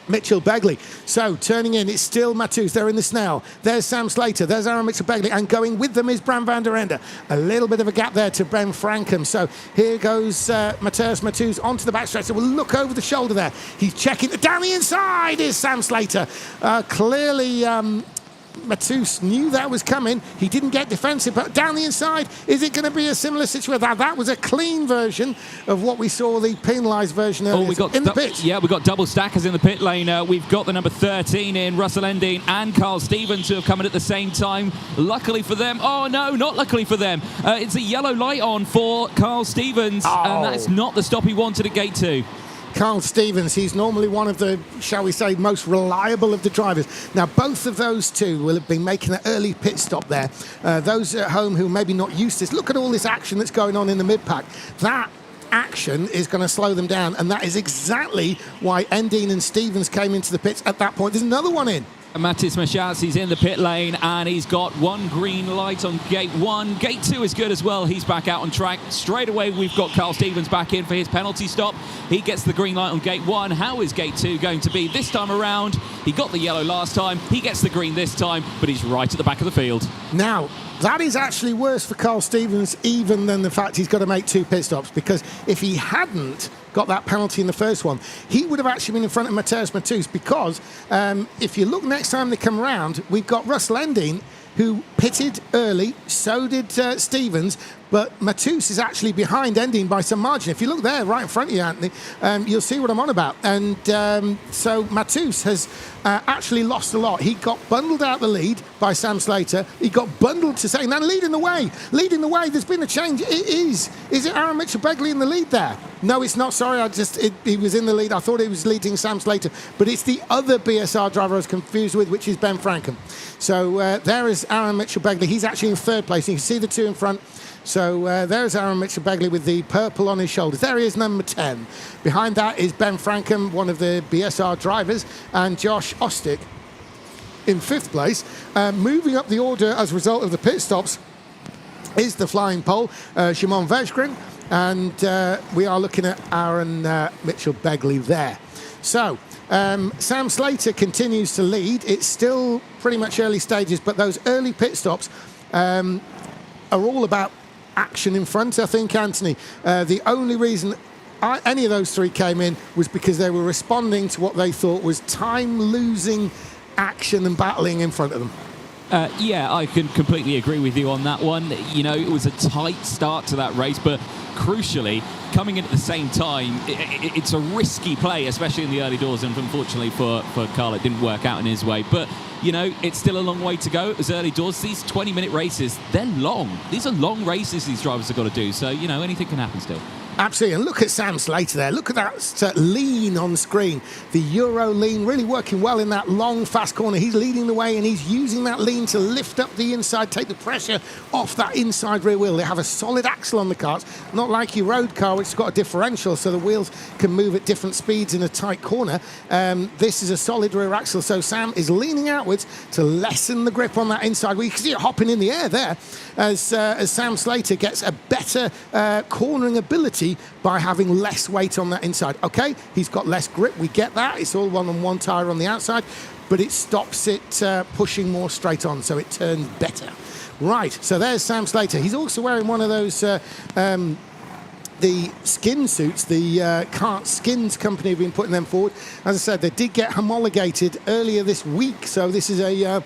Mitchell-Begley. So turning in, it's still Matus. They're in the Snell. There's Sam Slater. There's Aaron Mitchell-Begley. And going with them is Bran van der Ende. A little bit of a gap there to Ben Frankham. So here goes Matthias Matus onto the backstretch. So we'll look over the shoulder there. He's checking. Down the inside is Sam Slater. Clearly Matus knew that was coming. He didn't get defensive, but down the inside, is it going to be a similar situation? That was a clean version of what we saw, the penalised version earlier. We got in the pit. Yeah, we've got double stackers in the pit lane. We've got the number 13 in Russell Endine and Carl Stevens, who have come in at the same time. Luckily for them, oh no, not luckily for them. It's a yellow light on for Carl Stevens, and that's not the stop he wanted at gate 2. Carl Stevens, he's normally one of the, shall we say, most reliable of the drivers. Now, both of those two will have been making an early pit stop there. Those at home who are maybe not used to this, look at all this action that's going on in the mid-pack. That action is going to slow them down, and that is exactly why Endine and Stevens came into the pits at that point. There's another one in. Matis Machazzi's in the pit lane, and he's got one green light on gate 1. Gate 2 is good as well. He's back out on track. Straight away, we've got Carl Stevens back in for his penalty stop. He gets the green light on gate 1. How is gate 2 going to be this time around? He got the yellow last time. He gets the green this time, but he's right at the back of the field. Now, that is actually worse for Carl Stevens even than the fact he's got to make 2 pit stops, because if he hadn't got that penalty in the first one, he would have actually been in front of Mateusz Matus, because if you look next time they come around, we've got Russell Endine, who pitted early, so did Stevens, but Matus is actually behind Endine by some margin. If you look there, right in front of you, Anthony, you'll see what I'm on about. And so Matus has actually lost a lot. He got bundled out the lead by Sam Slater. He got bundled to second, and leading the way. Leading the way, there's been a change. It is. Is it Aaron Mitchell-Begley in the lead there? No, it's not. Sorry, he was in the lead. I thought he was leading Sam Slater, but it's the other BSR driver I was confused with, which is Ben Frankham. So there is Aaron Mitchell-Begley. He's actually in 3rd place. You can see the 2 in front. So there's Aaron Mitchell-Begley with the purple on his shoulders. There he is, number 10. Behind that is Ben Frankham, one of the BSR drivers, and Josh Ostick in 5th place. Moving up the order as a result of the pit stops is the flying pole, Shimon Vejgrin, and we are looking at Aaron Mitchell-Begley there. So Sam Slater continues to lead. It's still pretty much early stages, but those early pit stops are all about action in front, I think, Anthony. The only reason any of those 3 came in was because they were responding to what they thought was time-losing action and battling in front of them. Yeah, I can completely agree with you on that one. You know, it was a tight start to that race, but crucially, coming in at the same time, it's a risky play, especially in the early doors, and unfortunately for Carl, it didn't work out in his way. But, you know, it's still a long way to go. It was early doors. These 20-minute races, they're long. These are long races these drivers have got to do, so, you know, anything can happen still. Absolutely, and look at Sam Slater there. Look at that lean on screen. The Euro lean really working well in that long, fast corner. He's leading the way, and he's using that lean to lift up the inside, take the pressure off that inside rear wheel. They have a solid axle on the karts, not like your road car, which has got a differential, so the wheels can move at different speeds in a tight corner. This is a solid rear axle, so Sam is leaning outwards to lessen the grip on that inside wheel. You can see it hopping in the air there as Sam Slater gets a better cornering ability by having less weight on that inside. Okay, he's got less grip, we get that. It's all one tyre on the outside, but it stops it pushing more straight on, so it turns better. Right, so there's Sam Slater. He's also wearing one of those the skin suits. The Kart Skins company have been putting them forward. As I said, they did get homologated earlier this week, so this is a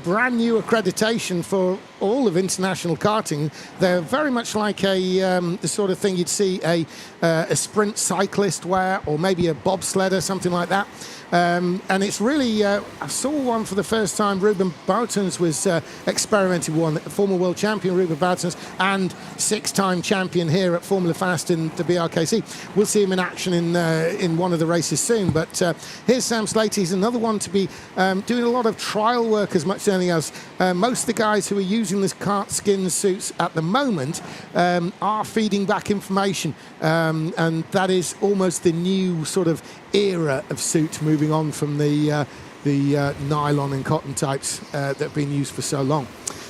brand new accreditation for all of international karting. They're very much like the sort of thing you'd see a sprint cyclist wear, or maybe a bobsledder, something like that. And it's really, I saw one for the first time. Ruben Boutens was experimenting with one, former world champion Ruben Boutens, and 6-time champion here at Formula Fast in the BRKC. We'll see him in action in one of the races soon. But here's Sam Slater. He's another one to be doing a lot of trial work as much as anything else. Most of the guys who are using this Kart Skin suits at the moment are feeding back information, and that is almost the new sort of era of suit, moving on from the nylon and cotton types that have been used for so long.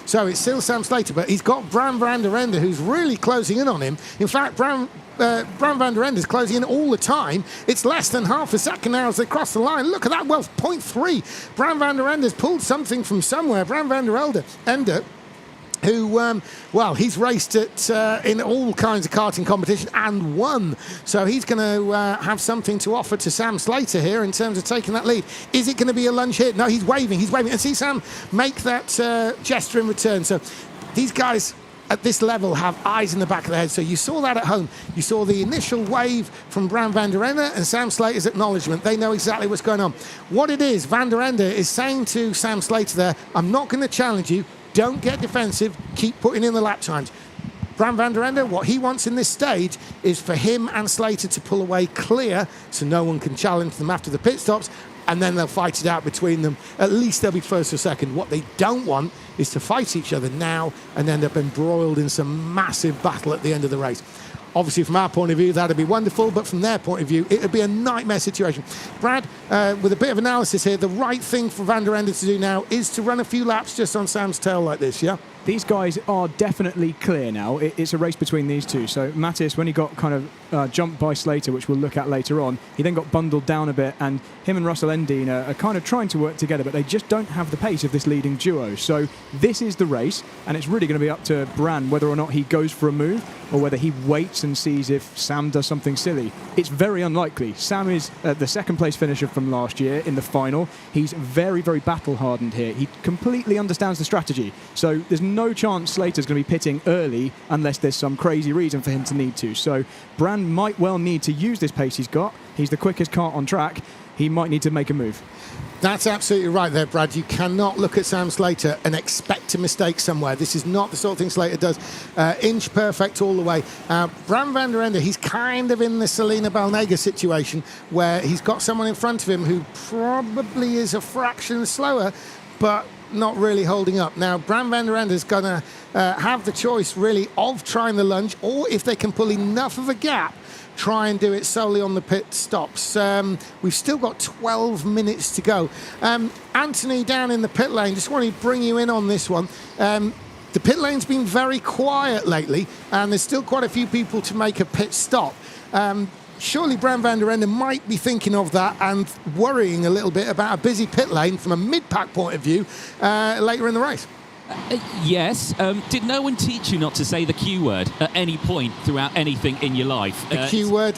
So it's still Sam Slater, but he's got Bram van der Ende, who's really closing in on him. In fact, Bram van der Ende is closing in all the time. It's less than half a second now as they cross the line. Look at that, well, 0.3. Bram van der Ende has pulled something from somewhere. Bram van der Ende, who, well, he's raced in all kinds of karting competition and won. So he's going to have something to offer to Sam Slater here in terms of taking that lead. Is it going to be a lunge hit? No, he's waving. And see Sam make that gesture in return. So these guys at this level have eyes in the back of their head. So you saw that at home. You saw the initial wave from Bram van der Ende and Sam Slater's acknowledgement. They know exactly what's going on. What it is, Van der Ende is saying to Sam Slater there, I'm not going to challenge you. Don't get defensive. Keep putting in the lap times. Bram van der Ende, what he wants in this stage is for him and Slater to pull away clear so no one can challenge them after the pit stops, and then they'll fight it out between them. At least they'll be first or second. What they don't want is to fight each other now and end up embroiled in some massive battle at the end of the race. Obviously, from our point of view, that'd be wonderful, but from their point of view, it would be a nightmare situation. Brad, with a bit of analysis here, the right thing for Van der Ende to do now is to run a few laps just on Sam's tail like this, yeah? These guys are definitely clear now. It's a race between these two. So Mattis, when he got kind of jumped by Slater, which we'll look at later on, he then got bundled down a bit, and him and Russell Endine are kind of trying to work together, but they just don't have the pace of this leading duo. So this is the race, and it's really going to be up to Bran whether or not he goes for a move or whether he waits and sees if Sam does something silly. It's very unlikely. Sam is the second place finisher from last year in the final. He's very, very battle hardened here. He completely understands the strategy. So there's no chance Slater's going to be pitting early unless there's some crazy reason for him to need to. So Brand might well need to use this pace he's got. He's the quickest kart on track. He might need to make a move. That's absolutely right there, Brad. You cannot look at Sam Slater and expect a mistake somewhere. This is not the sort of thing Slater does. Inch perfect all the way. Bram van der Ende, he's kind of in the Selena Balnega situation where he's got someone in front of him who probably is a fraction slower, but not really holding up. Now, Bram van der Ende is going to have the choice, really, of trying the lunge, or if they can pull enough of a gap, try and do it solely on the pit stops. We've still got 12 minutes to go. Anthony down in the pit lane, just want to bring you in on this one. The pit lane's been very quiet lately, and there's still quite a few people to make a pit stop. Surely Bram van der Ende might be thinking of that and worrying a little bit about a busy pit lane from a mid-pack point of view later in the race. Yes. Did no one teach you not to say the Q word at any point throughout anything in your life? The Q word?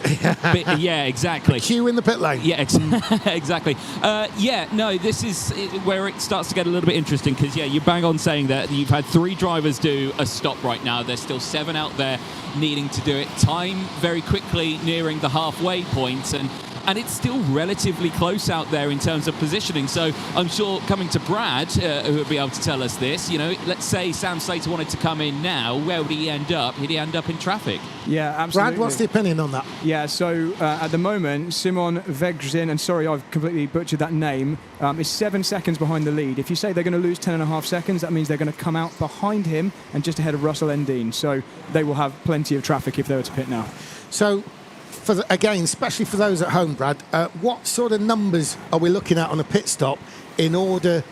Yeah, exactly. The Q in the pit lane. Yeah, exactly. No, this is where it starts to get a little bit interesting because, yeah, you bang on saying that you've had 3 drivers do a stop right now. There's still 7 out there needing to do it. Time very quickly nearing the halfway point, and it's still relatively close out there in terms of positioning. So I'm sure coming to Brad, who would be able to tell us this, let's say Sam Slater wanted to come in now, where would he end up? He'd end up in traffic. Yeah, absolutely. Brad, what's the opinion on that? Yeah, so at the moment, Simon Vegrzin, and sorry I've completely butchered that name, is 7 seconds behind the lead. If you say they're going to lose 10.5 seconds, that means they're going to come out behind him and just ahead of Russell Endine. So they will have plenty of traffic if they were to pit now. So, again, especially for those at home, Brad, what sort of numbers are we looking at on a pit stop in order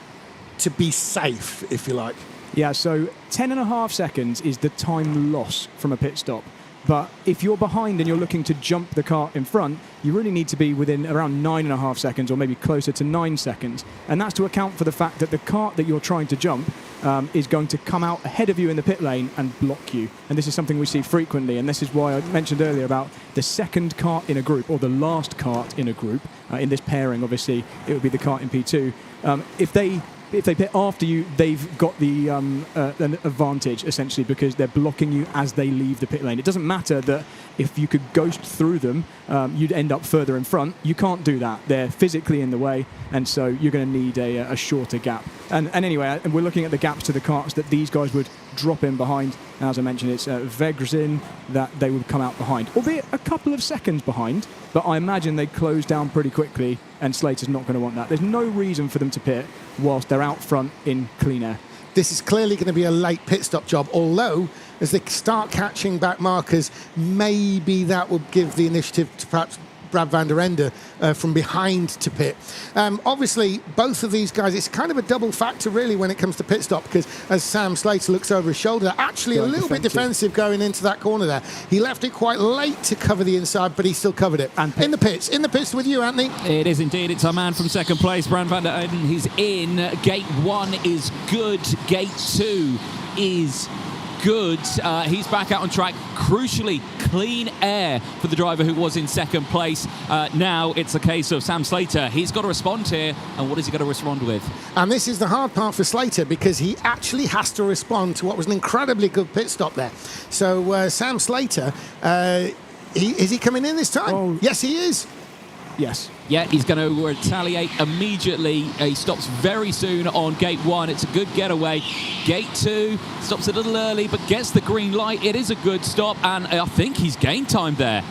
to be safe, if you like? Yeah, so 10.5 seconds is the time loss from a pit stop. But if you're behind and you're looking to jump the kart in front, you really need to be within around 9.5 seconds or maybe closer to 9 seconds. And that's to account for the fact that the kart that you're trying to jump is going to come out ahead of you in the pit lane and block you. And this is something we see frequently. And this is why I mentioned earlier about the second kart in a group or the last kart in a group. In this pairing, obviously, it would be the kart in P2. If they pit after you, they've got the an advantage, essentially, because they're blocking you as they leave the pit lane. It doesn't matter that if you could ghost through them, you'd end up further in front. You can't do that. They're physically in the way, and so you're going to need a shorter gap. And anyway, we're looking at the gaps to the karts that these guys would drop in behind. And as I mentioned, it's Vegrzin that they would come out behind, albeit a couple of seconds behind, but I imagine they close down pretty quickly, and Slater's not going to want that. There's no reason for them to pit whilst they're out front in clean air. This is clearly going to be a late pit stop job, although as they start catching back markers, maybe that would give the initiative to perhaps Brad van der Ende from behind to pit. Obviously, both of these guys, it's kind of a double factor really when it comes to pit stop, because as Sam Slater looks over his shoulder, actually a little bit defensive going into that corner there. He left it quite late to cover the inside, but he still covered it. And in the pits with you, Anthony. It is indeed. It's our man from second place, Brad van der Ende. He's in. Gate 1 is good. Gate 2 is good. He's back out on track. Crucially, clean air for the driver who was in second place. Now it's a case of Sam Slater. He's got to respond here, and what is he going to respond with? And this is the hard part for Slater, because he actually has to respond to what was an incredibly good pit stop there. So Sam Slater, is he coming in this time? Oh. Yes, he is. Yes. Yeah, he's going to retaliate immediately. He stops very soon on gate 1. It's a good getaway. Gate 2 stops a little early, but gets the green light. It is a good stop, and I think he's gained time there.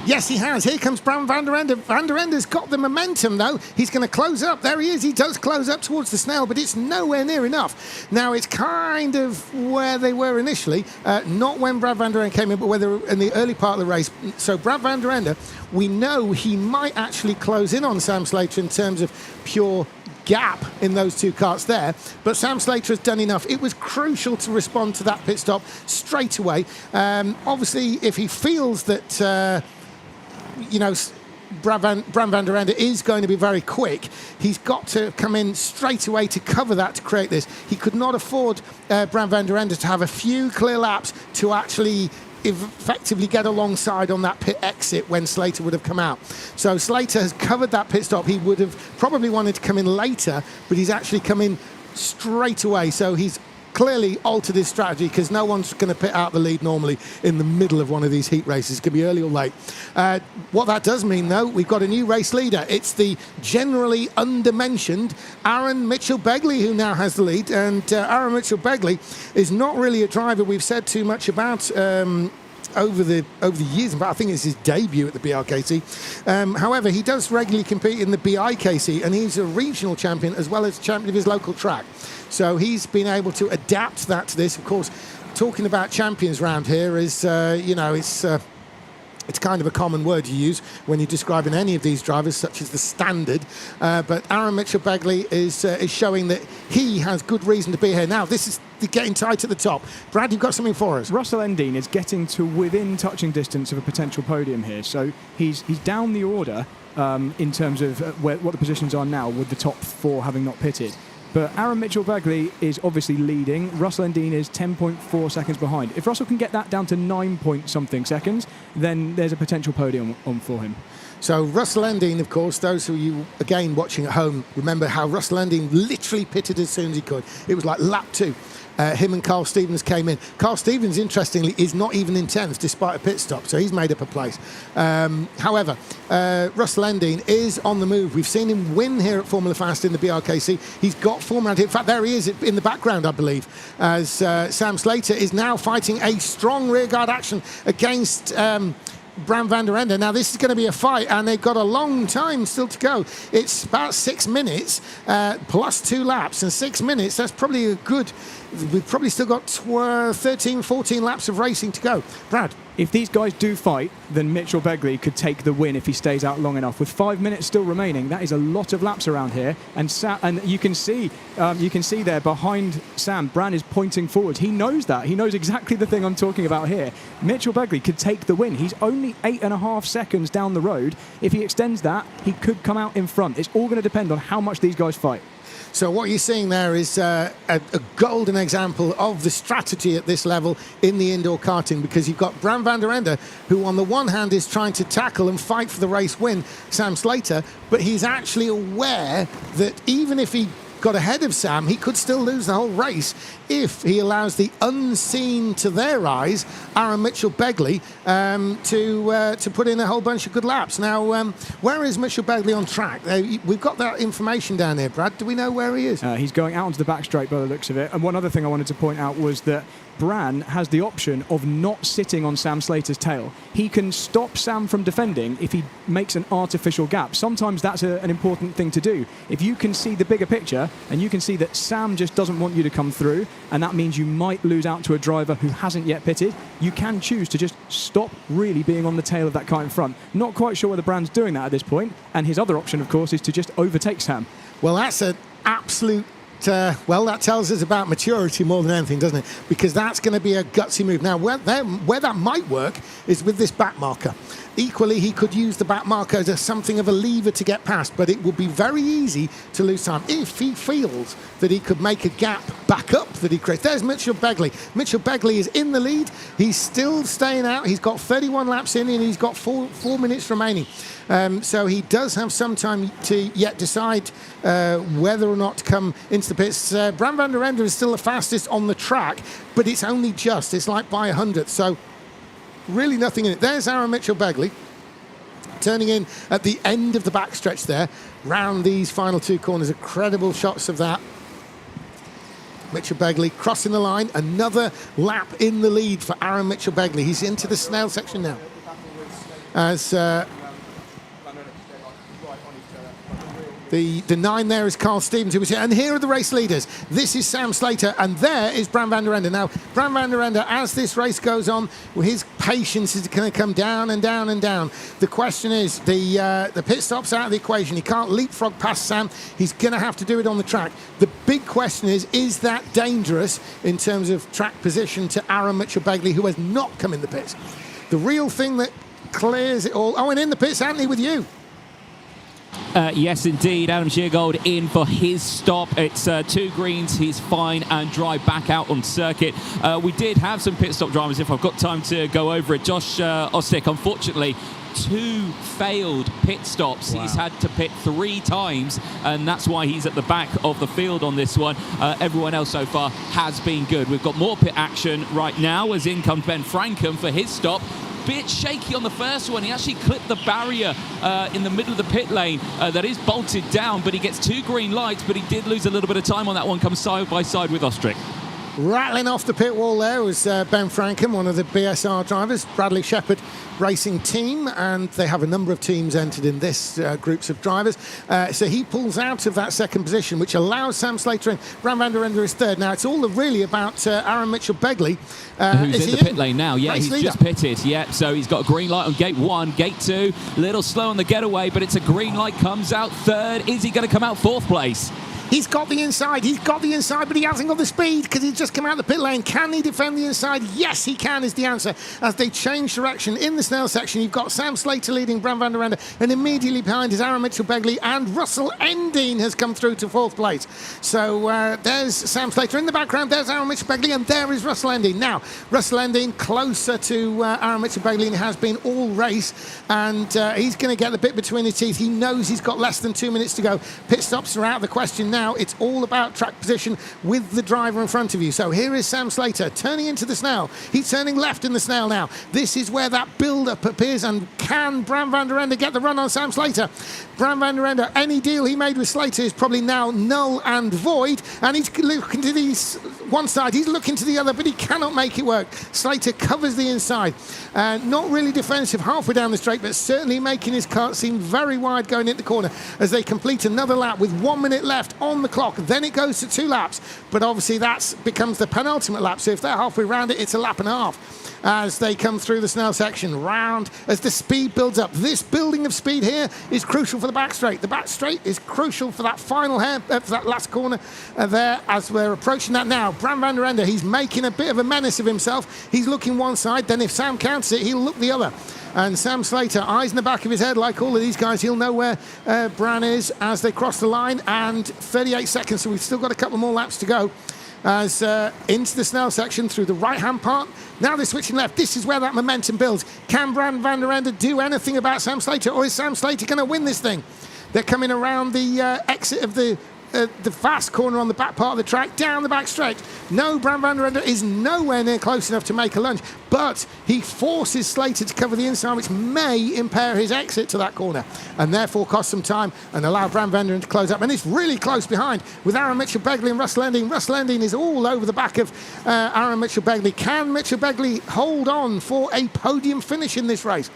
Yes, he has. Here comes Bram van der Ende. Van der Ende's got the momentum, though. He's going to close up. There he is. He does close up towards the snail, but it's nowhere near enough. Now, it's kind of where they were initially, not when Brad van der Ende came in, but whether in the early part of the race. So Brad van der Ende, we know he might actually close in on Sam Slater in terms of pure gap in those two karts there, but Sam Slater has done enough. It was crucial to respond to that pit stop straight away. Obviously, if he feels that Bram van der Ende is going to be very quick, he's got to come in straight away to cover that, to create this. He could not afford Bram van der Ende to have a few clear laps to actually effectively get alongside on that pit exit when Slater would have come out. So Slater has covered that pit stop. He would have probably wanted to come in later, but he's actually come in straight away. So he's clearly altered his strategy, because no one's going to pit out the lead normally in the middle of one of these heat races. It could be early or late. What that does mean, though, we've got a new race leader. It's the generally undermentioned Aaron Mitchell-Begley who now has the lead. And Aaron Mitchell-Begley is not really a driver we've said too much about over the years. But I think it's his debut at the BRKC. However, he does regularly compete in the BIKC, and he's a regional champion as well as champion of his local track. So he's been able to adapt that to this. Of course, talking about champions round here is, it's kind of a common word you use when you're describing any of these drivers, such as the standard. But Aaron Mitchell-Begley is showing that he has good reason to be here. Now, this is getting tight at the top. Brad, you've got something for us. Russell Endine is getting to within touching distance of a potential podium here. So he's down the order in terms of what the positions are now, with the top 4 having not pitted. But Aaron Mitchell-Begley is obviously leading. Russell Endine is 10.4 seconds behind. If Russell can get that down to 9-point-something seconds, then there's a potential podium on for him. So Russell Endine, of course, those who you, again, watching at home, remember how Russell Endine literally pitted as soon as he could. It was like lap 2. Him and Carl Stevens came in. Carl Stevens, interestingly, is not even in 10th despite a pit stop, so he's made up a place. However, Russell Endine is on the move. We've seen him win here at Formula Fast in the BRKC. He's got form around here. In fact, there he is in the background, I believe, as Sam Slater is now fighting a strong rearguard action against Bram van der Ende. Now, this is going to be a fight, and they've got a long time still to go. It's about 6 minutes plus 2 laps, and 6 minutes, that's probably a good... We've probably still got 13, 14 laps of racing to go. Brad? If these guys do fight, then Mitchell-Begley could take the win if he stays out long enough. With 5 minutes still remaining, that is a lot of laps around here. And you can see there behind Sam, Bran is pointing forward. He knows that. He knows exactly the thing I'm talking about here. Mitchell-Begley could take the win. He's only 8.5 seconds down the road. If he extends that, he could come out in front. It's all going to depend on how much these guys fight. So what you're seeing there is a golden example of the strategy at this level in the indoor karting, because you've got Bram van der Ende, who on the one hand is trying to tackle and fight for the race win Sam Slater, but he's actually aware that even if he got ahead of Sam, he could still lose the whole race if he allows the unseen to their eyes Aaron Mitchell-Begley to put in a whole bunch of good laps. Now, where is Mitchell-Begley on track? We've got that information down here, Brad. Do we know where he is? He's going out onto the back straight by the looks of it. And one other thing I wanted to point out was that Bran has the option of not sitting on Sam Slater's tail. He can stop Sam from defending if he makes an artificial gap. Sometimes that's an important thing to do. If you can see the bigger picture and you can see that Sam just doesn't want you to come through, and that means you might lose out to a driver who hasn't yet pitted, you can choose to just stop really being on the tail of that car in front. Not quite sure whether Bran's doing that at this point, and his other option, of course, is to just overtake Sam. Well, that's an absolute well, that tells us about maturity more than anything, doesn't it? Because that's going to be a gutsy move. Now, where that might work is with this back marker. Equally, he could use the back marker as something of a lever to get past, but it would be very easy to lose time if he feels that he could make a gap back up that he creates. There's Mitchell Begley. Mitchell Begley is in the lead. He's still staying out. He's got 31 laps in, and he's got 4 minutes remaining. So he does have some time to yet decide whether or not to come into the pits. Bram van der Ende is still the fastest on the track, but it's only just. It's like by 100th. So really nothing in it. There's Aaron Mitchell Begley turning in at the end of the backstretch there, round these final 2 corners. Incredible shots of that. Mitchell Begley crossing the line. Another lap in the lead for Aaron Mitchell Begley. He's into the snail section now. As the 9 there is Carl Stevens, who was here. And here are the race leaders. This is Sam Slater, and there is Bram van der Ende. Now, Bram van der Ende, as this race goes on, his patience is going to come down and down and down. The question is, the pit stop's out of the equation. He can't leapfrog past Sam. He's going to have to do it on the track. The big question is that dangerous in terms of track position to Aaron Mitchell Begley, who has not come in the pits? The real thing that clears it all. Oh, and in the pits, Anthony, with you. Yes, indeed. Adam Sheargold in for his stop. It's 2 greens. He's fine and dry back out on circuit. We did have some pit stop dramas, if I've got time to go over it. Josh Ostick, unfortunately, 2 failed pit stops. Wow. He's had to pit 3 times, and that's why he's at the back of the field on this one. Everyone else so far has been good. We've got more pit action right now as in comes Ben Frankham for his stop. Bit shaky on the first one. He actually clipped the barrier in the middle of the pit lane that is bolted down, but he gets 2 green lights, but he did lose a little bit of time on that one. Comes side by side with Ostrick. Rattling off the pit wall there was Ben Frankham, one of the BSR drivers, Bradley Shepherd Racing team, and they have a number of teams entered in this groups of drivers. So he pulls out of that second position, which allows Sam Slater in. Bram van der Ende is third. Now, it's all really about Aaron Mitchell Begley. Who's in the pit lane now. Yeah, he's just pitted. Yeah, so he's got a green light on gate 1, gate 2. A little slow on the getaway, but it's a green light. Comes out third. Is he going to come out 4th place? He's got the inside, but he hasn't got the speed because he's just come out the pit lane. Can he defend the inside? Yes, he can, is the answer. As they change direction in the snail section, you've got Sam Slater leading Bram van der Ende, and immediately behind is Aaron Mitchell Begley, and Russell Endine has come through to 4th place. So there's Sam Slater in the background, there's Aaron Mitchell Begley, and there is Russell Endine. Now, Russell Endine closer to Aaron Mitchell Begley and has been all race, and he's going to get the bit between his teeth. He knows he's got less than 2 minutes to go. Pit stops are out of the question now. It's all about track position with the driver in front of you. So here is Sam Slater turning into the snail. He's turning left in the snail now. This is where that build-up appears, and can Bram van der Ende get the run on Sam Slater? Bram van der Ende, any deal he made with Slater is probably now null and void, and he's looking to the one side, he's looking to the other, but he cannot make it work. Slater covers the inside. Not really defensive halfway down the straight, but certainly making his kart seem very wide going into the corner as they complete another lap with 1 minute left on the clock. Then it goes to 2 laps, but obviously that becomes the penultimate lap. So if they're halfway around it, it's a lap and a half as they come through the snail section round as the speed builds up. This building of speed here is crucial for the back straight. The back straight is crucial for that final hair, for that last corner there as we're approaching that now. Bram van der Ende, he's making a bit of a menace of himself. He's looking one side, then if Sam counts it, he'll look the other. And Sam Slater, eyes in the back of his head, like all of these guys, he'll know where Bran is as they cross the line, and 38 seconds, so we've still got a couple more laps to go. As into the snail section through the right-hand part. Now they're switching left. This is where that momentum builds. Can Bram van der Ende do anything about Sam Slater, or is Sam Slater going to win this thing? They're coming around the exit of the fast corner on the back part of the track, down the back straight. No, Bram van der Ende is nowhere near close enough to make a lunge, but he forces Slater to cover the inside, which may impair his exit to that corner, and therefore cost some time and allow Bram van der Ende to close up. And it's really close behind with Aaron Mitchell Begley and Russell Endine. Russell Endine is all over the back of Aaron Mitchell Begley. Can Mitchell Begley hold on for a podium finish in this race?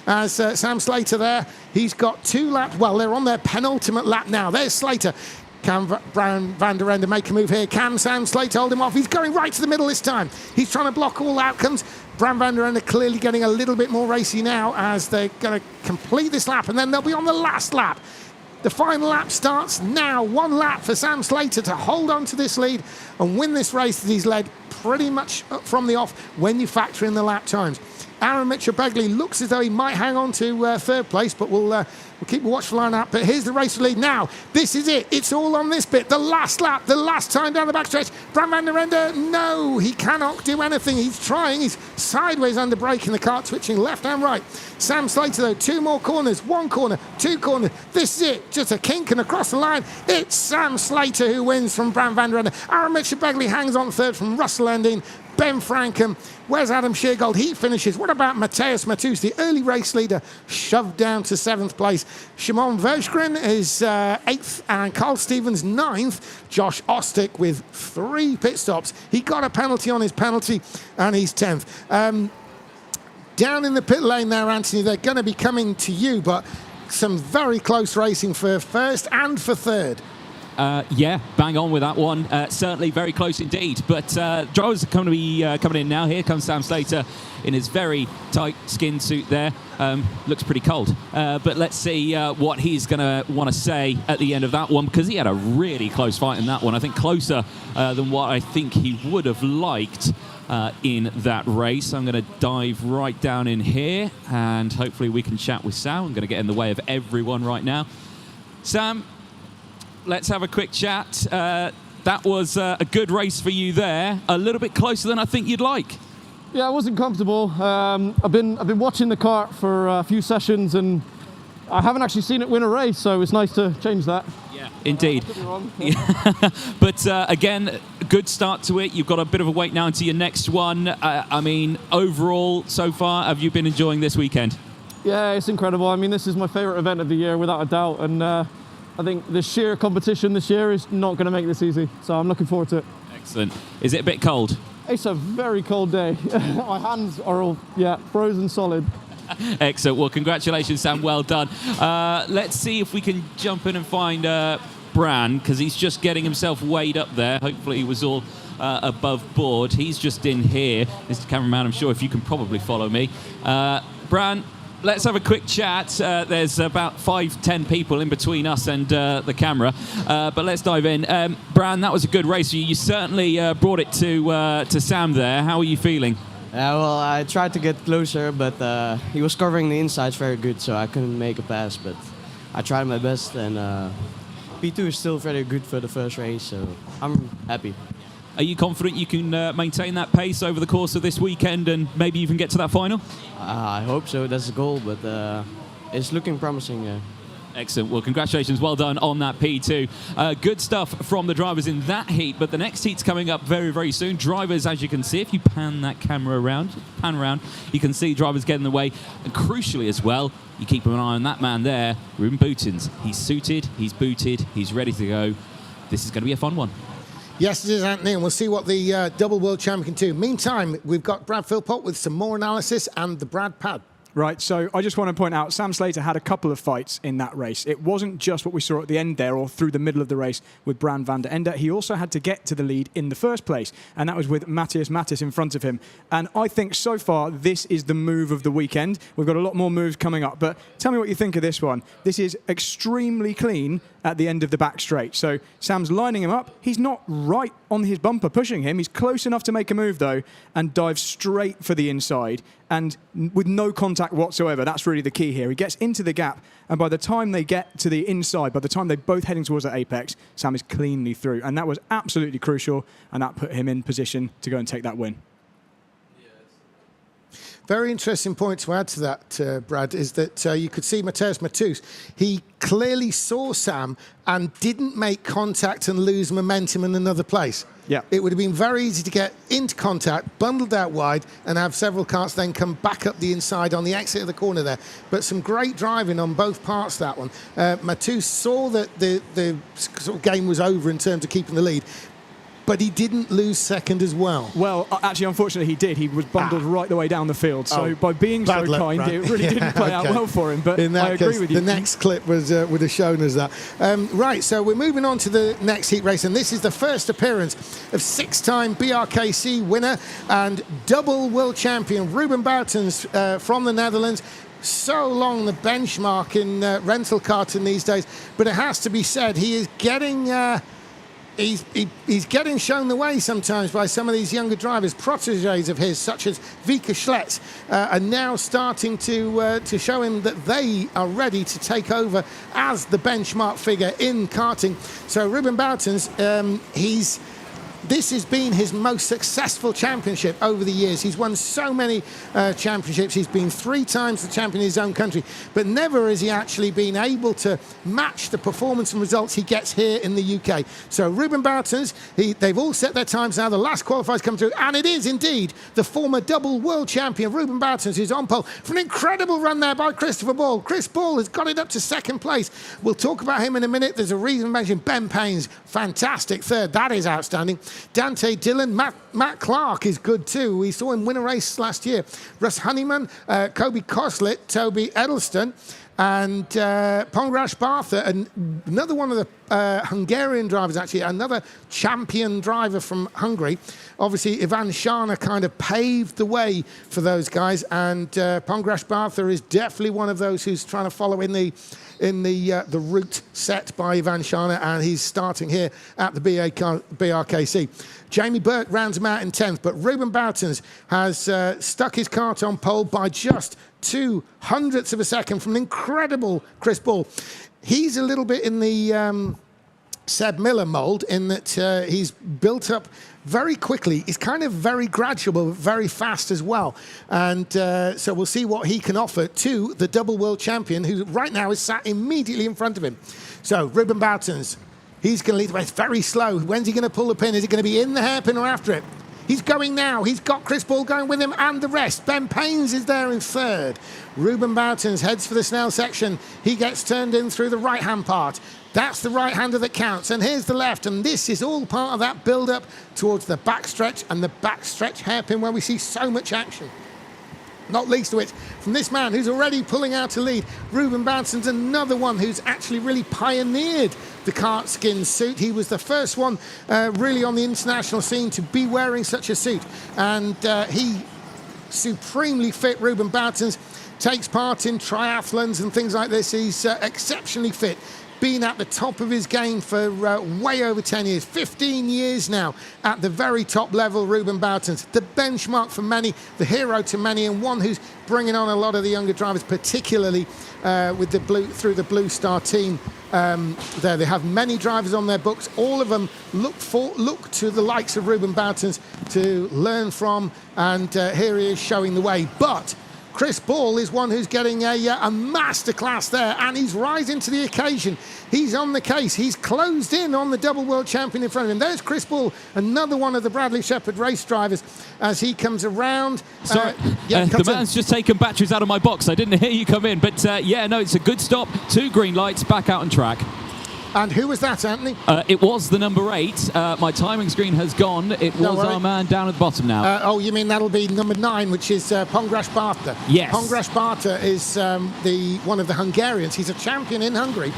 As Sam Slater there, he's got 2 laps. Well, they're on their penultimate lap now. There's Slater. Can Bram van der Ende make a move here? Can Sam Slater hold him off? He's going right to the middle this time. He's trying to block all outcomes. Bram van der Ende clearly getting a little bit more racy now as they're going to complete this lap, and then they'll be on the last lap. The final lap starts now. 1 lap for Sam Slater to hold on to this lead and win this race that he's led pretty much from the off when you factor in the lap times. Aaron Mitchell-Begley looks as though he might hang on to third place, but we'll keep a watchful eye on that. But here's the race lead now. This is it. It's all on this bit. The last lap, the last time down the backstretch. Bram van der Ende, no, he cannot do anything. He's trying. He's sideways under braking the kart, switching left and right. Sam Slater, though, 2 more corners. 1 corner, 2 corners. This is it. Just a kink and across the line. It's Sam Slater who wins from Bram van der Ende. Aaron Mitchell-Begley hangs on third from Russell Ending. Ben Frankham. Where's Adam Sheargold? He finishes. What about Mateusz Matus, the early race leader, shoved down to 7th place? Shimon Vershgren is 8th and Carl Stevens 9th. Josh Ostick with 3 pit stops. He got a penalty on his penalty and he's 10th. Down in the pit lane there, Anthony, they're going to be coming to you, but some very close racing for first and for third. Yeah, bang on with that one. Certainly very close indeed. But drivers are going to be coming in now. Here comes Sam Slater in his very tight skin suit there. Looks pretty cold. But let's see what he's going to want to say at the end of that one, because he had a really close fight in that one. I think closer than what I think he would have liked in that race. I'm going to dive right down in here and hopefully we can chat with Sam. I'm going to get in the way of everyone right now. Sam, let's have a quick chat. That was a good race for you there. A little bit closer than I think you'd like. Yeah, I wasn't comfortable. I've been watching the kart for a few sessions and I haven't actually seen it win a race, so it's nice to change that. Yeah, indeed. But again, good start to it. You've got a bit of a wait now into your next one. I mean, overall, so far, have you been enjoying this weekend? Yeah, it's incredible. I mean, this is my favourite event of the year, without a doubt. And I think the sheer competition this year is not going to make this easy. So I'm looking forward to it. Excellent. Is it a bit cold? It's a very cold day. My hands are all, frozen solid. Excellent. Well, congratulations, Sam. Well done. Let's see if we can jump in and find Bran, because he's just getting himself weighed up there. Hopefully he was all above board. He's just in here. Mr. Cameraman, I'm sure if you can probably follow me. Bran, let's have a quick chat. There's about 5-10 people in between us and the camera, but let's dive in. Bran, that was a good race. You certainly brought it to Sam there. How are you feeling? Yeah, well, I tried to get closer, but he was covering the insides very good, so I couldn't make a pass, but I tried my best, and P2 is still very good for the first race, so I'm happy. Are you confident you can maintain that pace over the course of this weekend and maybe even get to that final? I hope so, that's the goal, but it's looking promising. Excellent. Well, congratulations. Well done on that P2. Good stuff from the drivers in that heat, but the next heat's coming up very, very soon. Drivers, as you can see, if you pan that camera around, you can see drivers getting in the way. And crucially as well, you keep an eye on that man there, Ruben Boutins. He's suited, he's booted, he's ready to go. This is going to be a fun one. Yes, it is, Anthony, and we'll see what the double world champion can do. Meantime, we've got Brad Philpott with some more analysis and the Brad Pad. Right, so I just want to point out, Sam Slater had a couple of fights in that race. It wasn't just what we saw at the end there or through the middle of the race with Bram van der Ende. He also had to get to the lead in the first place, and that was with Mateusz Matus in front of him. And I think so far this is the move of the weekend. We've got a lot more moves coming up, but tell me what you think of this one. This is extremely clean at the end of the back straight. So Sam's lining him up. He's not right on his bumper pushing him. He's close enough to make a move, though, and dives straight for the inside. And with no contact whatsoever, that's really the key here. He gets into the gap, and by the time they get to the inside, by the time they're both heading towards the apex, Sam is cleanly through. And that was absolutely crucial, and that put him in position to go and take that win. Very interesting point to add to that, Brad, is that you could see Mateusz Matus. He clearly saw Sam and didn't make contact and lose momentum in another place. Yeah. It would have been very easy to get into contact, bundled out wide, and have several karts then come back up the inside on the exit of the corner there. But some great driving on both parts of that one. Matus saw that the sort of game was over in terms of keeping the lead, but he didn't lose second as well. Well, actually, unfortunately, he did. He was bundled right the way down the field. So by being so kind, it really didn't play out well for him. But in that I agree case, with you. The next clip was would have shown us that. Right, so we're moving on to the next heat race, and this is the first appearance of 6-time BRKC winner and double world champion Ruben Boutins from the Netherlands. so long the benchmark in rental karting these days. But it has to be said, he is getting... He's getting shown the way sometimes by some of these younger drivers. Protégés of his, such as Vika Schlitz, are now starting to show him that they are ready to take over as the benchmark figure in karting. So Ruben Boutens, this has been his most successful championship over the years. He's won so many championships. He's been 3 times the champion in his own country, but never has he actually been able to match the performance and results he gets here in the UK. So Ruben Boutens, they've all set their times now. The last qualifiers come through, and it is indeed the former double world champion, Ruben Boutens, who's on pole for an incredible run there by Christopher Ball. Chris Ball has got it up to 2nd place. We'll talk about him in a minute. There's a reason to mention Ben Payne's fantastic 3rd. That is outstanding. Dante Dillon, Matt Clark is good too. We saw him win a race last year. Russ Honeyman, Kobe Koslet, Toby Edelston, and Pongrash Bartha, and another one of the Hungarian drivers, actually, another champion driver from Hungary. Obviously, Ivan Shana kind of paved the way for those guys, and Pongrash Bartha is definitely one of those who's trying to follow in the route set by Ivan Shana, and he's starting here at the BRKC. Jamie Burke rounds him out in 10th, but Ruben Boutens has stuck his kart on pole by just 0.02 of a second from an incredible Chris Ball. He's a little bit in the Seb Miller mould in that he's built up very quickly. He's kind of very gradual, but very fast as well. And so we'll see what he can offer to the double world champion, who right now is sat immediately in front of him. So Ruben Boutens, he's going to lead the way. It's very slow. When's he going to pull the pin? Is it going to be in the hairpin or after it? He's going now. He's got Chris Ball going with him and the rest. Ben Paynes is there in 3rd. Ruben Boutens heads for the Snell section. He gets turned in through the right-hand part. That's the right-hander that counts. And here's the left. And this is all part of that build-up towards the backstretch and the backstretch hairpin where we see so much action. Not least of which from this man who's already pulling out a lead. Ruben Boutens, another one who's actually really pioneered the kart skin suit. He was the first one really on the international scene to be wearing such a suit. And he supremely fit. Ruben Boutens takes part in triathlons and things like this. He's exceptionally fit. Been at the top of his game for way over 10 years, 15 years now at the very top level. Ruben Boutens, the benchmark for many, the hero to many, and one who's bringing on a lot of the younger drivers, particularly with the through the Blue Star team. There they have many drivers on their books. All of them look to the likes of Ruben Boutens to learn from, and here he is showing the way. But Chris Ball is one who's getting a masterclass there, and he's rising to the occasion. He's on the case. He's closed in on the double world champion in front of him. There's Chris Ball, another one of the Bradley Shepherd race drivers, as he comes around. Sorry, the man's just taken batteries out of my box. I didn't hear you come in, but yeah, no, it's a good stop. 2 green lights, back out on track. And who was that, Anthony? It was the number 8. My timing screen has gone. It was our man down at the bottom now. Oh, you mean that'll be number 9, which is Pongrash Bartha. Yes. Pongrash Bartha is one of the Hungarians. He's a champion in Hungary.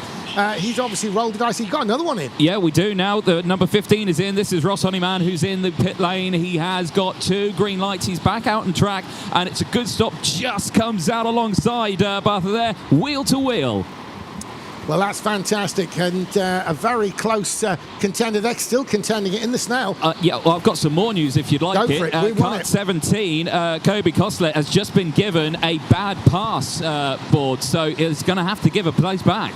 He's obviously rolled the dice. He's got another one in. Yeah, we do now. The number 15 is in. This is Ross Honeyman, who's in the pit lane. He has got 2 green lights. He's back out on track, and it's a good stop. Just comes out alongside Bartha there, wheel to wheel. Well, that's fantastic, and a very close contender. They're still contending it in the Snell. Yeah, well, I've got some more news if you'd like. Go for it. We want Kart it. 17, Kobe Koslet has just been given a bad pass board, so he's going to have to give a place back.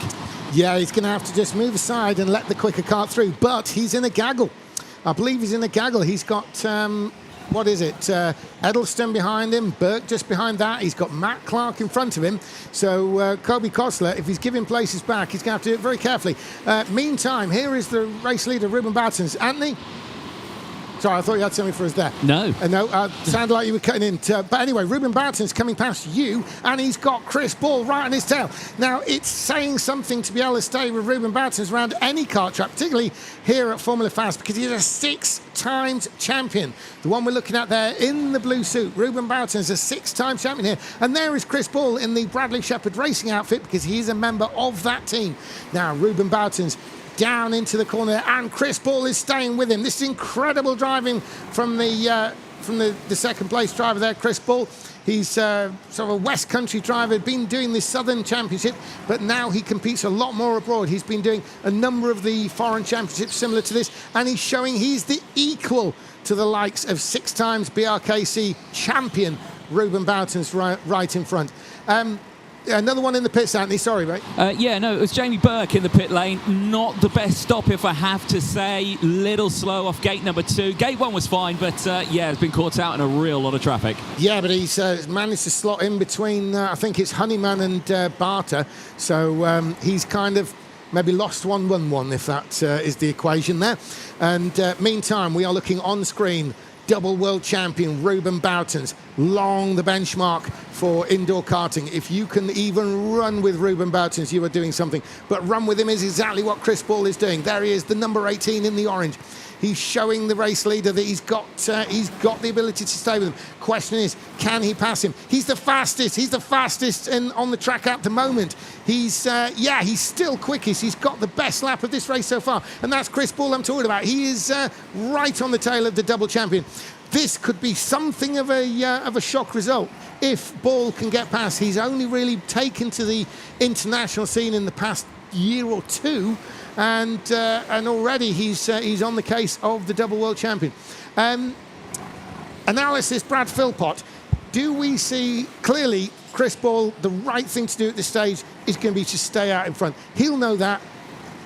Yeah, he's going to have to just move aside and let the quicker kart through, but he's in a gaggle. I believe he's in a gaggle. He's got... what is it? Edelston behind him, Burke just behind that. He's got Matt Clark in front of him. So Kobe Kosler, if he's giving places back, he's going to have to do it very carefully. Meantime, here is the race leader, Ruben Boutens. Anthony? Sorry, I thought you had something for us there. No. No, sounded like you were cutting in. But anyway, Ruben Boutens coming past you, and he's got Chris Ball right on his tail. Now, it's saying something to be able to stay with Ruben Boutens around any kart track, particularly here at Formula Fast, because he's a 6-times champion. The one we're looking at there in the blue suit, Ruben Boutens, a 6-time champion here. And there is Chris Ball in the Bradley Shepherd Racing outfit, because he's a member of that team. Now, Ruben Boutens down into the corner, and Chris Ball is staying with him. This is incredible driving from the second place driver there, Chris Ball. He's sort of a West Country driver, been doing the Southern Championship, but now he competes a lot more abroad. He's been doing a number of the foreign championships similar to this, and he's showing he's the equal to the likes of 6 times BRKC champion Ruben Boughton's right in front. Another one in the pits, Anthony. Sorry, mate. Yeah, no, it was Jamie Burke in the pit lane. Not the best stop, if I have to say. Little slow off gate number 2. Gate 1 was fine, but yeah, it's been caught out in a real lot of traffic. Yeah, but he's managed to slot in between, I think it's Honeyman and Barter. So he's kind of maybe lost 1-1-1, if that is the equation there. And meantime, we are looking on screen. Double world champion Ruben Boughton's long the benchmark for indoor karting. If you can even run with Ruben Boughton's, you are doing something. But run with him is exactly what Chris Ball is doing. There he is, the number 18 in the orange. He's showing the race leader that he's got the ability to stay with him. Question is, can he pass him? He's the fastest. He's the fastest on the track at the moment. He's still quickest. He's got the best lap of this race so far, and that's Chris Ball I'm talking about. He is right on the tail of the double champion. This could be something of a shock result if Ball can get past. He's only really taken to the international scene in the past year or two. And already he's on the case of the double world champion. Analysis, Brad Philpott. Do we see clearly Chris Ball, the right thing to do at this stage is going to be to stay out in front? He'll know that.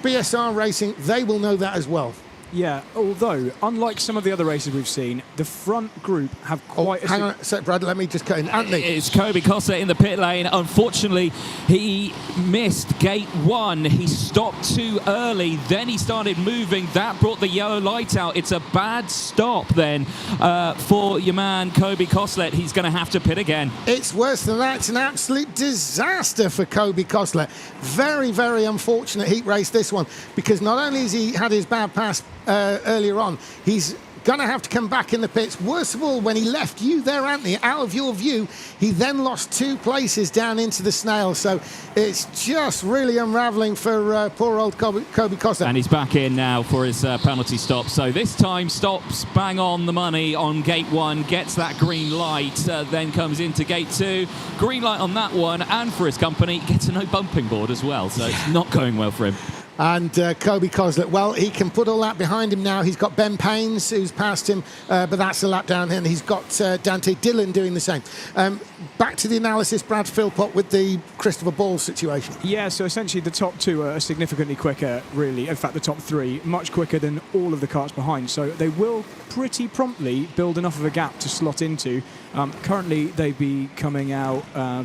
BSR Racing, they will know that as well. Yeah, although, unlike some of the other races we've seen, the front group have quite hang on a sec, Brad, let me just cut in. Anthony. It's Kobe Costa in the pit lane. Unfortunately, he missed gate 1. He stopped too early. Then he started moving. That brought the yellow light out. It's a bad stop then for your man, Kobe Koslet. He's going to have to pit again. It's worse than that. It's an absolute disaster for Kobe Koslet. Very, very unfortunate heat race, this one, because not only has he had his bad pass earlier on, he's going to have to come back in the pits. Worst of all, when he left you there, Anthony, out of your view, he then lost 2 places down into the snail. So it's just really unravelling for poor old Kobe Costa. And he's back in now for his penalty stop. So this time stops bang on the money on gate 1, gets that green light, then comes into gate 2. Green light on that one, and for his company, gets a no bumping board as well. So it's not going well for him. And Kobe Koslet, well, he can put all that behind him now. He's got Ben Paynes, who's passed him, but that's a lap down, and he's got Dante Dillon doing the same. Back to the analysis, Brad Philpott, with the Christopher Ball situation. Yeah, so essentially the top 2 are significantly quicker, really. In fact, the top 3, much quicker than all of the karts behind. So they will pretty promptly build enough of a gap to slot into. Currently, they'd be coming out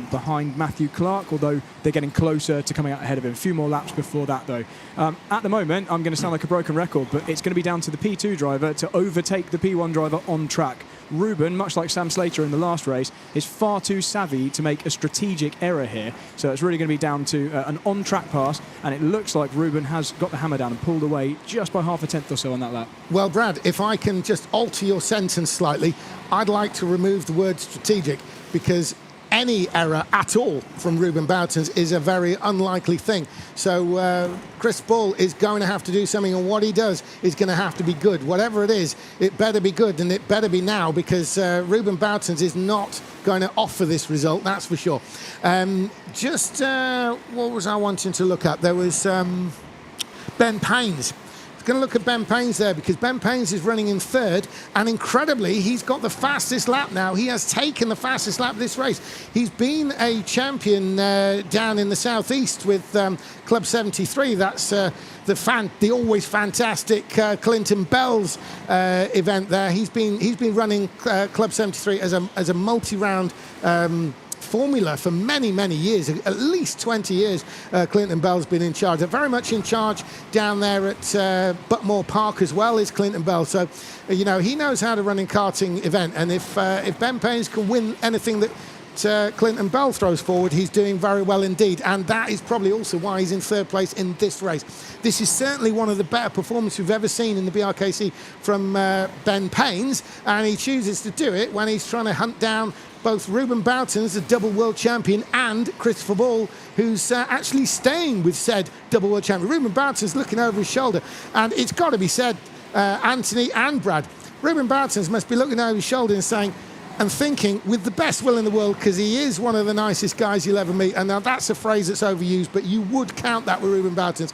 behind Matthew Clark, although they're getting closer to coming out ahead of him. A few more laps before that, though. At the moment, I'm going to sound like a broken record, but it's going to be down to the P2 driver to overtake the P1 driver on track. Ruben, much like Sam Slater in the last race, is far too savvy to make a strategic error here. So it's really going to be down to an on-track pass, and it looks like Ruben has got the hammer down and pulled away just by half a tenth or so on that lap. Well, Brad, if I can just alter your sentence slightly, I'd like to remove the word strategic, because any error at all from Ruben Boughton's is a very unlikely thing. So Chris Ball is going to have to do something, and what he does is going to have to be good. Whatever it is, it better be good, and it better be now, because Ruben Boughton's is not going to offer this result, that's for sure. What was I wanting to look at? There was Ben Paynes. Going to look at Ben Paynes there, because Ben Paynes is running in 3rd, and incredibly he's got the fastest lap now. He has taken the fastest lap of this race. He's been a champion down in the southeast with Club 73. That's the always fantastic Clinton Bell's event there. He's been running Club 73 as a multi-round formula for many, many years, at least 20 years. Clinton Bell's been in charge. They're very much in charge down there at Butmore Park as well, is Clinton Bell. So, you know, he knows how to run a karting event, and if Ben Paynes can win anything that Clinton Bell throws forward, he's doing very well indeed, and that is probably also why he's in 3rd place in this race. This is certainly one of the better performances we've ever seen in the BRKC from Ben Paynes, and he chooses to do it when he's trying to hunt down both Ruben Boughton, the double world champion, and Christopher Ball, who's actually staying with said double world champion. Ruben Boughton's looking over his shoulder, and it's got to be said, Anthony and Brad, Ruben Boughton must be looking over his shoulder and saying, and thinking, with the best will in the world, because he is one of the nicest guys you'll ever meet, and now that's a phrase that's overused, but you would count that with Ruben Boutons.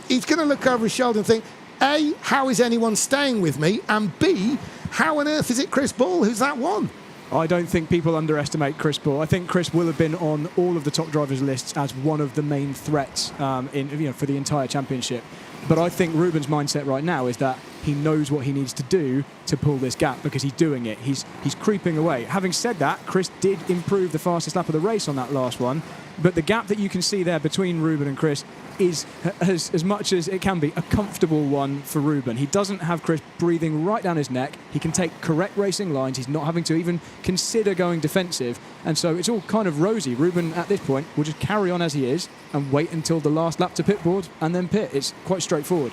He's going to look over his shoulder and think, A, how is anyone staying with me? And B, how on earth is it Chris Ball who's that one? I don't think people underestimate Chris Ball. I think Chris will have been on all of the top drivers' lists as one of the main threats for the entire championship. But I think Ruben's mindset right now is that he knows what he needs to do to pull this gap because he's doing it. He's creeping away. Having said that, Chris did improve the fastest lap of the race on that last one. But the gap that you can see there between Ruben and Chris is, as much as it can be, a comfortable one for Ruben. He doesn't have Chris breathing right down his neck. He can take correct racing lines. He's not having to even consider going defensive. And so it's all kind of rosy. Ruben, at this point, will just carry on as he is and wait until the last lap to pit board and then pit. It's quite straightforward.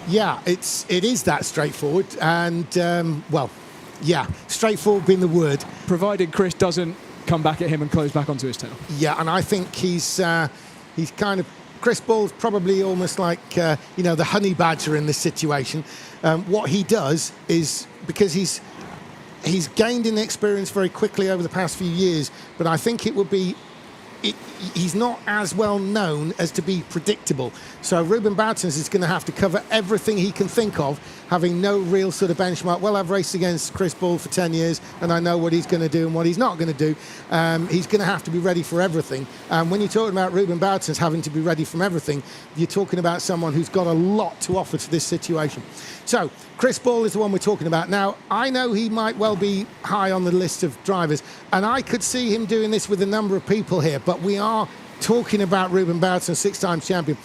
Yeah, it is that straightforward. And, straightforward being the word. Provided Chris doesn't come back at him and close back onto his tail. Yeah, and I think he's kind of... Chris Ball's probably almost like, the honey badger in this situation. What he does is, because he's gained in experience very quickly over the past few years, but I think it would be... he's not as well known as to be predictable. So Ruben Boutons is going to have to cover everything he can think of, having no real sort of benchmark. Well, I've raced against Chris Ball for 10 years, and I know what he's going to do and what he's not going to do. He's going to have to be ready for everything. When you're talking about Ruben Boutons having to be ready from everything, you're talking about someone who's got a lot to offer to this situation. So Chris Ball is the one we're talking about. Now, I know he might well be high on the list of drivers, and I could see him doing this with a number of people here, but we are talking about Ruben Boutons, six-time champion.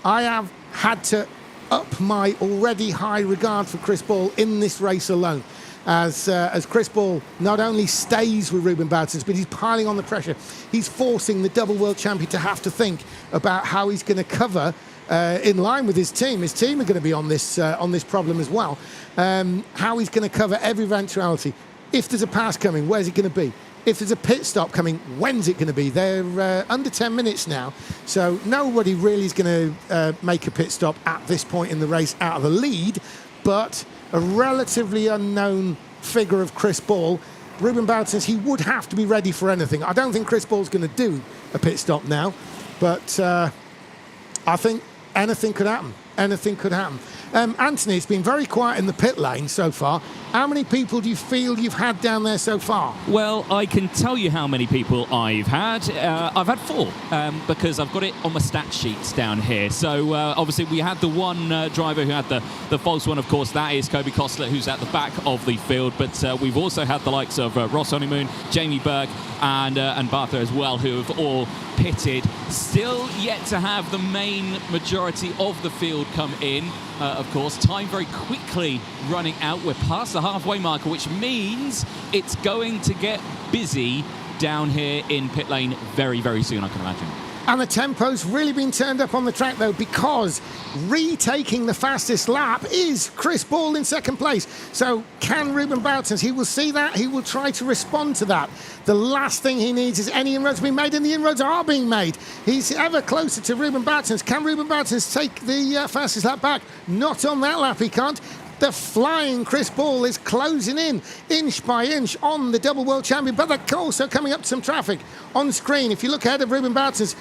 I have had to up my already high regard for Chris Ball in this race alone, as Chris Ball not only stays with Ruben Boutons, but he's piling on the pressure. He's forcing the double world champion to have to think about how he's going to cover in line with his team. His team are going to be on this problem as well. How he's going to cover every eventuality. If there's a pass coming, where's it going to be? If there's a pit stop coming, when's it going to be? They're under 10 minutes now, so nobody really is going to make a pit stop at this point in the race out of the lead, but a relatively unknown figure of Chris Ball. Ruben Boutons, he would have to be ready for anything. I don't think Chris Ball's going to do a pit stop now, but I think anything could happen. Anything could happen. Anthony, it's been very quiet in the pit lane so far. How many people do you feel you've had down there so far? Well, I can tell you how many people I've had. I've had 4 because I've got it on my stat sheets down here. So obviously we had the one driver who had the false one, of course. That is Kobe Kostler, who's at the back of the field. But we've also had the likes of Ross Honeymoon, Jamie Burke and Bartha as well, who have all pitted. Still yet to have the main majority of the field come in. Of course, time very quickly running out. We're past the halfway marker, which means it's going to get busy down here in pit lane very, very soon, I can imagine. And the tempo's really been turned up on the track, though, because retaking the fastest lap is Chris Ball in second place. So can Ruben Boutons, he will see that, he will try to respond to that. The last thing he needs is any inroads being made, and the inroads are being made. He's ever closer to Ruben Boutons. Can Ruben Boutons take the fastest lap back? Not on that lap, he can't. The flying Chris Ball is closing in inch by inch on the double world champion, but they're also coming up to some traffic on screen. If you look ahead of Ruben Boutons,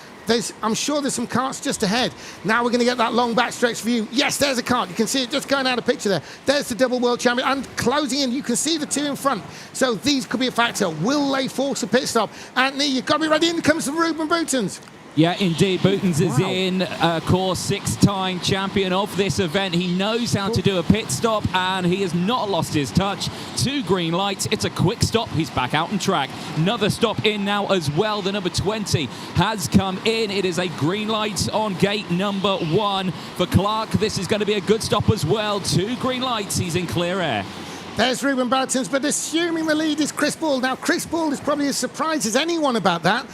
I'm sure there's some carts just ahead. Now we're going to get that long backstretch view. Yes, there's a cart. You can see it just going out of picture there. There's the double world champion and closing in. You can see the 2 in front. So these could be a factor. Will they force a pit stop? Anthony, you've got to be ready. In comes the Ruben Boutons. Yeah, indeed. Boutons is in, of course, 6-time champion of this event. He knows how to do a pit stop, and he has not lost his touch. 2 green lights. It's a quick stop. He's back out on track. Another stop in now as well. The number 20 has come in. It is a green light on gate number 1 for Clark. This is going to be a good stop as well. 2 green lights. He's in clear air. There's Ruben Boutons, but assuming the lead is Chris Ball. Now, Chris Ball is probably as surprised as anyone about that.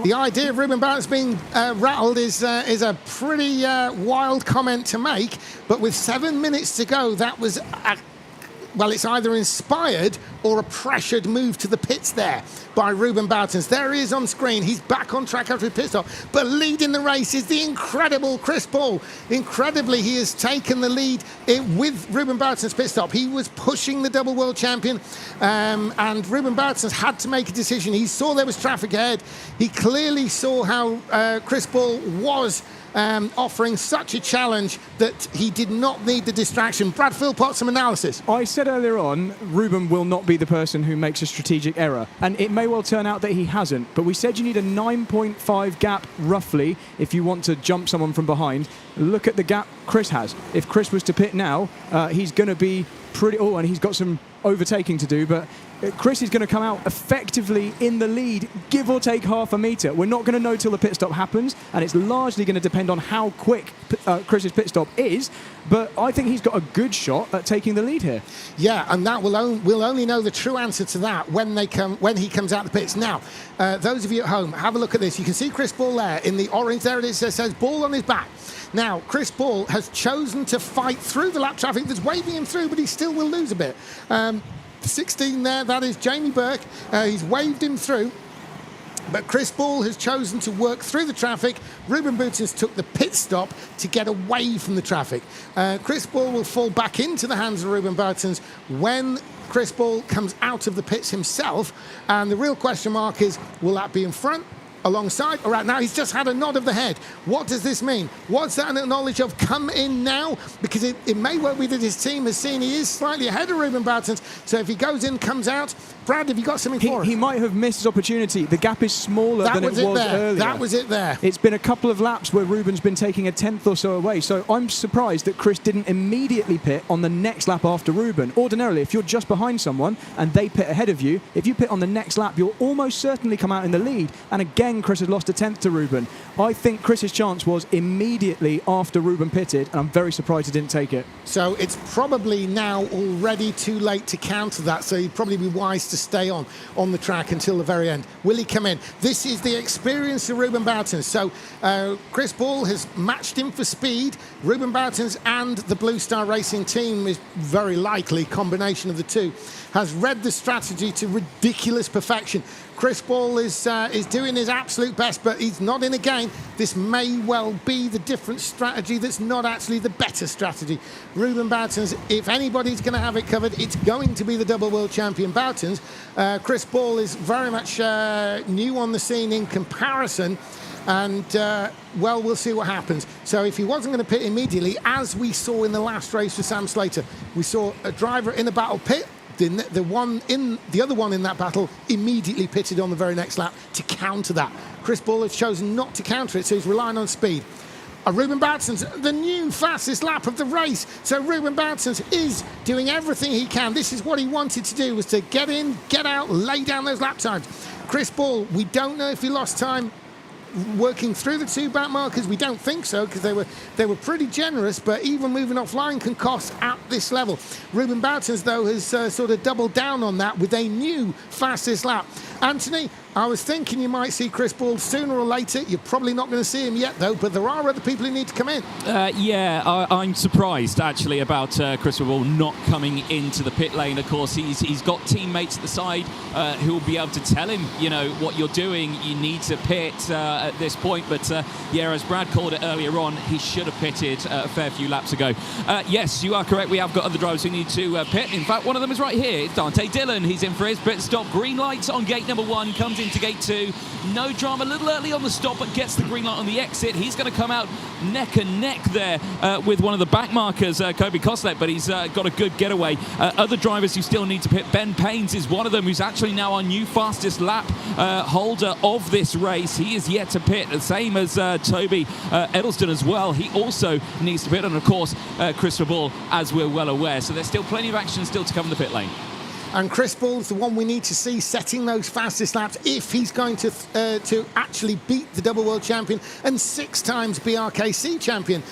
The idea of Ruben Boutons being rattled is a pretty wild comment to make, but with 7 minutes to go, that was well, it's either inspired or a pressured move to the pits there by Ruben Boutons. There he is on screen. He's back on track after a pit stop, but leading the race is the incredible Chris Ball. Incredibly, he has taken the lead with Ruben Boutons' pit stop. He was pushing the double world champion, and Ruben Boutons had to make a decision. He saw there was traffic ahead. He clearly saw how Chris Ball was offering such a challenge that he did not need the distraction. Brad Philpott, some analysis. I said earlier on, Ruben will not be the person who makes a strategic error, and it may well turn out that he hasn't, but we said you need a 9.5 gap roughly if you want to jump someone from behind. Look at the gap Chris has. If Chris was to pit now, he's going to be pretty... Oh, and he's got some overtaking to do, but Chris is going to come out effectively in the lead, give or take half a metre. We're not going to know till the pit stop happens, and it's largely going to depend on how quick Chris's pit stop is, but I think he's got a good shot at taking the lead here. Yeah, and that we'll only know the true answer to that when he comes out the pits. Now, those of you at home, have a look at this. You can see Chris Ball there in the orange. There it is. It says Ball on his back. Now, Chris Ball has chosen to fight through the lap traffic that's waving him through, but he still will lose a bit. 16 there, that is Jamie Burke. He's waved him through. But Chris Ball has chosen to work through the traffic. Ruben Boutons took the pit stop to get away from the traffic. Chris Ball will fall back into the hands of Ruben Boutons when Chris Ball comes out of the pits himself. And the real question mark is, will that be in front, alongside, or right now? He's just had a nod of the head. What does this mean? What's that an knowledge of? Come in now, because it may well be that his team has seen he is slightly ahead of Ruben Boutons. So if he goes in, comes out. Brad, have you got something for us? He might have missed his opportunity. The gap is smaller than it was earlier. That was it there. It's been a couple of laps where Ruben's been taking a tenth or so away. So I'm surprised that Chris didn't immediately pit on the next lap after Ruben. Ordinarily, if you're just behind someone and they pit ahead of you, if you pit on the next lap, you'll almost certainly come out in the lead. And again, Chris has lost a tenth to Ruben. I think Chris's chance was immediately after Ruben pitted, and I'm very surprised he didn't take it. So it's probably now already too late to counter that, so he'd probably be wise to stay on the track until the very end. Will he come in? This is the experience of Ruben Boutons. So Chris Ball has matched him for speed. Ruben Boutons and the Blue Star Racing team, is very likely combination of the two, has read the strategy to ridiculous perfection. Chris Ball is doing his absolute best, but he's not in a game. This may well be the different strategy that's not actually the better strategy. Ruben Boutons, if anybody's going to have it covered, it's going to be the double world champion Boutons. Chris Ball is very much new on the scene in comparison, and well, we'll see what happens. So if he wasn't going to pit immediately, as we saw in the last race with Sam Slater, we saw a driver in a battle pit. The other one in that battle immediately pitted on the very next lap to counter that. Chris Ball has chosen not to counter it, so he's relying on speed. Ruben Boutons, the new fastest lap of the race. So Ruben Boutons is doing everything he can. This is what he wanted to do, was to get in, get out, lay down those lap times. Chris Ball, we don't know if he lost time working through the two back markers. We don't think so, because they were pretty generous, but even moving offline can cost at this level. Ruben Boutons, though, has sort of doubled down on that with a new fastest lap. Anthony, I was thinking you might see Chris Ball sooner or later. You're probably not going to see him yet, though, but there are other people who need to come in. I'm surprised, actually, about Chris Ball not coming into the pit lane. Of course, he's got teammates at the side who will be able to tell him, what you're doing. You need to pit at this point. But, as Brad called it earlier on, he should have pitted a fair few laps ago. Yes, you are correct. We have got other drivers who need to pit. In fact, one of them is right here. It's Dante Dillon. He's in for his pit stop. Green lights on gate number 1. Comes into gate 2. No drama. A little early on the stop, but gets the green light on the exit. He's going to come out neck and neck there with one of the back markers, Kobe Koslet, but he's got a good getaway. Other drivers who still need to pit. Ben Paynes is one of them, who's actually now our new fastest lap holder of this race. He is yet to pit, the same as Toby Edelston as well. He also needs to pit, and of course Christopher Ball, as we're well aware. So there's still plenty of action still to come in the pit lane. And Chris Ball's the one we need to see setting those fastest laps if he's going to actually beat the double world champion and 6 times BRKC champion.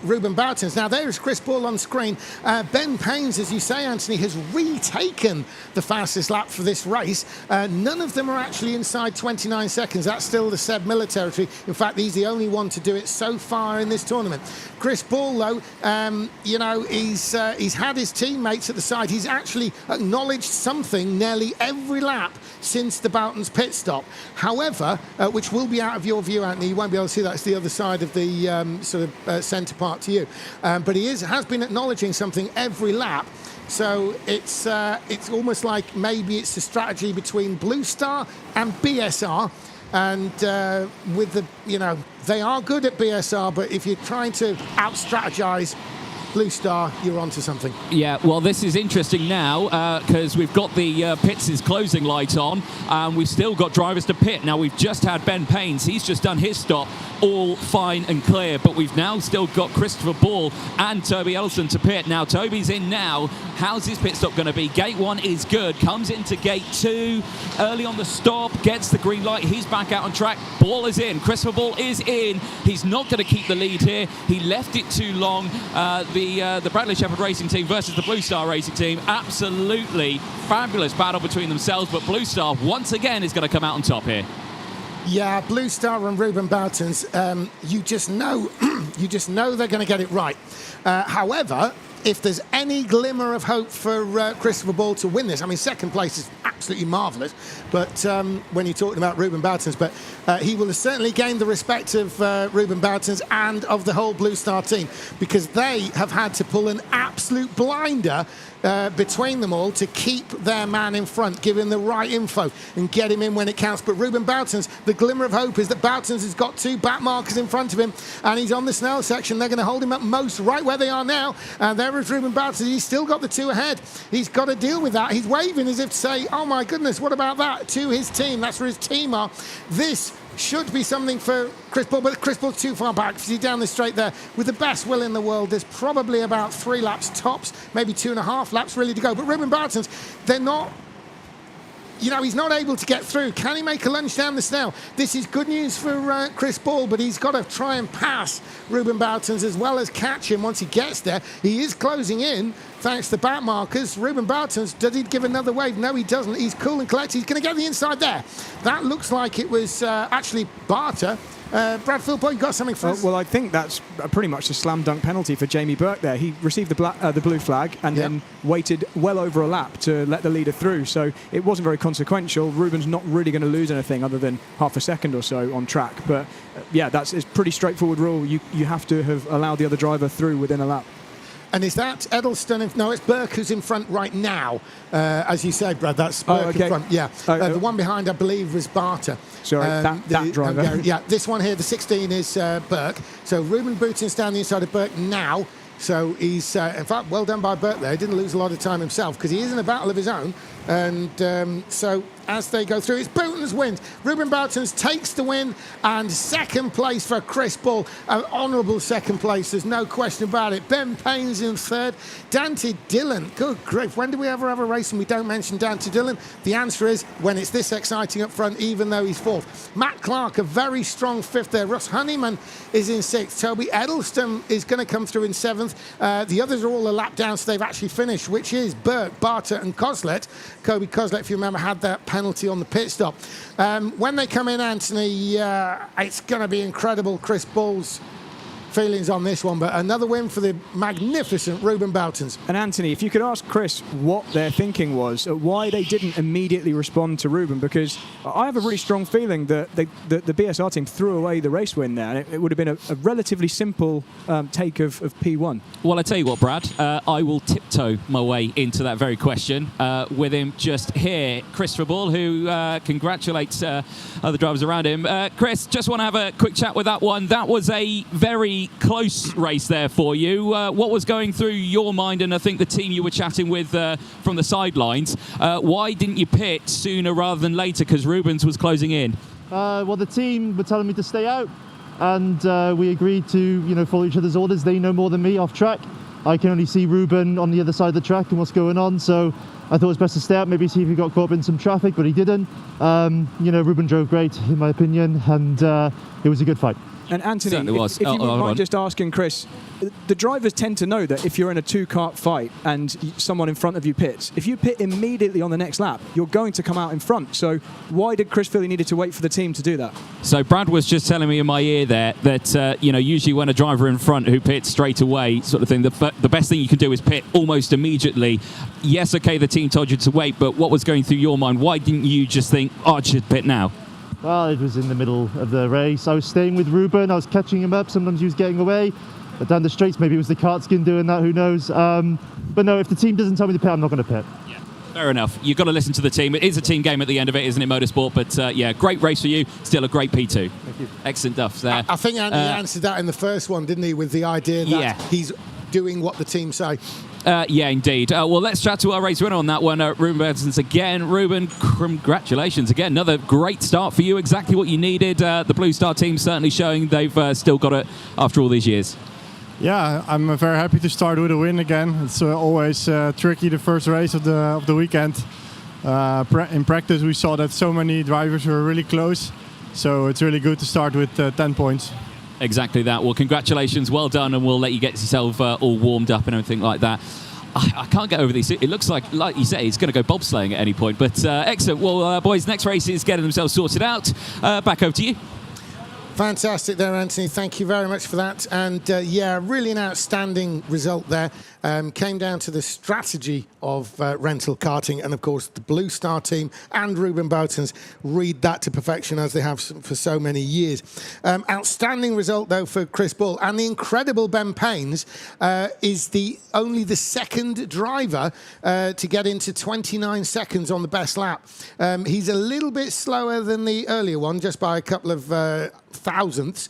Ruben Bartens. Now, there is Chris Ball on screen. Ben Paynes, as you say, Anthony, has retaken the fastest lap for this race. None of them are actually inside 29 seconds. That's still the Seb Miller territory. In fact, he's the only one to do it so far in this tournament. Chris Ball, though, you know, he's had his teammates at the side. He's actually acknowledged something nearly every lap since the Boughton's pit stop. However, which will be out of your view, Anthony, you won't be able to see that. It's the other side of the sort of centre part to you. But he has been acknowledging something every lap. So it's almost like maybe it's the strategy between Blue Star and BSR. And with the, you know, they are good at BSR, but if you're trying to out-strategize Blue Star, you're onto something. Yeah, well, this is interesting now because we've got the pits' closing light on and we've still got drivers to pit. Now, we've just had Ben Paynes. He's just done his stop, all fine and clear, but we've now still got Christopher Ball and Toby Ellison to pit. Now, Toby's in now. How's his pit stop going to be? Gate 1 is good. Comes into Gate 2 early on the stop, gets the green light. He's back out on track. Ball is in. Christopher Ball is in. He's not going to keep the lead here. He left it too long. The Bradley Shepherd Racing Team versus the Blue Star Racing Team. Absolutely fabulous battle between themselves, but Blue Star once again is going to come out on top here. Yeah, Blue Star and Ruben Boutons, you just know they're going to get it right. However, if there's any glimmer of hope for Christopher Ball to win this, I mean, second place is absolutely marvellous, but when you're talking about Ruben Boutons, but he will have certainly gained the respect of Ruben Boutons and of the whole Blue Star team, because they have had to pull an absolute blinder between them all to keep their man in front, give him the right info and get him in when it counts. But Ruben Boutons, the glimmer of hope is that Boutons has got 2 back markers in front of him and he's on the Snell section. They're going to hold him up most right where they are now. And there is Ruben Boutons. He's still got the 2 ahead. He's got to deal with that. He's waving as if to say, oh my goodness, what about that, to his team. That's where his team are. This should be something for Chris Ball, but Chris Ball's too far back. He's down the straight there. With the best will in the world, there's probably about 3 laps tops, maybe 2.5 laps really to go. But Ruben Boutons, they're not, you know, he's not able to get through. Can he make a lunge down the Snell? This is good news for Chris Ball, but he's got to try and pass Ruben Boutons as well as catch him once he gets there. He is closing in, thanks to the back markers. Ruben Boutons, does he give another wave? No, he doesn't. He's cool and collected. He's going to get the inside there. That looks like it was actually Barter. Brad Philpott, you got something for us? Well, I think that's pretty much a slam dunk penalty for Jamie Burke there. He received the blue flag and then waited well over a lap to let the leader through. So it wasn't very consequential. Ruben's not really going to lose anything other than half a second or so on track. But yeah, it's a pretty straightforward rule. You have to have allowed the other driver through within a lap. And is that Edelston? No, it's Burke who's in front right now. As you say, Brad, that's Burke in front. Yeah. The one behind, I believe, was Barter. Sorry, that driver. Yeah, this one here, the 16 is Burke. So Ruben Boutons down the inside of Burke now. So he's, in fact, well done by Burke there. He didn't lose a lot of time himself because he is in a battle of his own. And so as they go through, it's Boutons wins. Ruben Boutons takes the win, and second place for Chris Ball. An honourable second place, there's no question about it. Ben Paynes in third. Dante Dillon, good grief, when do we ever have a race and we don't mention Dante Dillon? The answer is when it's this exciting up front, even though he's fourth. Matt Clark, a very strong fifth there. Ross Honeyman is in sixth. Toby Edelston is going to come through in seventh. The others are all a lap down, so they've actually finished, which is Burke, Barter and Coslet. Kobe Coslet, if you remember, had that penalty on the pit stop. When they come in, Anthony, it's going to be incredible. Chris Ball's feelings on this one, but another win for the magnificent Ruben Boutons. And Anthony, if you could ask Chris what their thinking was, why they didn't immediately respond to Ruben, because I have a really strong feeling that the BSR team threw away the race win there, and it would have been a relatively simple take of P1. Well, I tell you what, Brad, I will tiptoe my way into that very question with him just here. Christopher Ball, who congratulates other drivers around him. Chris, just want to have a quick chat with that one. That was a very close race there for you. What was going through your mind, and I think the team you were chatting with from the sidelines, why didn't you pit sooner rather than later, because Rubens was closing in? Well, the team were telling me to stay out, and we agreed to follow each other's orders. They know more than me off track. I can only see Ruben on the other side of the track and what's going on, so I thought it was best to stay out, maybe see if he got caught up in some traffic, but he didn't. Ruben drove great, in my opinion, and it was a good fight. And Anthony, Certainly was. if you wouldn't mind just asking Chris, the drivers tend to know that if you're in a two-kart fight and someone in front of you pits, if you pit immediately on the next lap, you're going to come out in front. So why did Chris feel he needed to wait for the team to do that? So Brad was just telling me in my ear there that, usually when a driver in front who pits straight away sort of thing, the best thing you can do is pit almost immediately. Yes, okay, the team told you to wait, but what was going through your mind? Why didn't you just think, I should pit now? Well, it was in the middle of the race. I was staying with Ruben. I was catching him up. Sometimes he was getting away. But down the straights, maybe it was the kart skin doing that. Who knows? But no, if the team doesn't tell me to pit, I'm not going to pit. Yeah, fair enough. You've got to listen to the team. It is a team game at the end of it, isn't it, motorsport? But yeah, great race for you. Still a great P2. Thank you. Excellent stuff there. I think Andy answered that in the first one, didn't he? With the idea that he's doing what the team say. Yeah, indeed. Well, let's chat to our race winner on that one, Ruben Bertens again. Ruben, congratulations again. Another great start for you. Exactly what you needed. The Blue Star team certainly showing they've still got it after all these years. Yeah, I'm very happy to start with a win again. It's always tricky, the first race of the weekend. In practice, we saw that so many drivers were really close. So it's really good to start with 10 points. Exactly that. Well, congratulations. Well done. And we'll let you get yourself all warmed up and everything like that. I can't get over these. It looks like you say, it's going to go bobsleighing at any point. But excellent. Well, boys, next race is getting themselves sorted out. Back over to you. Fantastic there, Anthony. Thank you very much for that. And yeah, really an outstanding result there. Came down to the strategy of rental karting, and of course the Blue Star team and Ruben Boutens read that to perfection, as they have for so many years. Outstanding result though for Chris Bull, and the incredible Ben Paynes is only the second driver to get into 29 seconds on the best lap. He's a little bit slower than the earlier one, just by a couple of thousandths,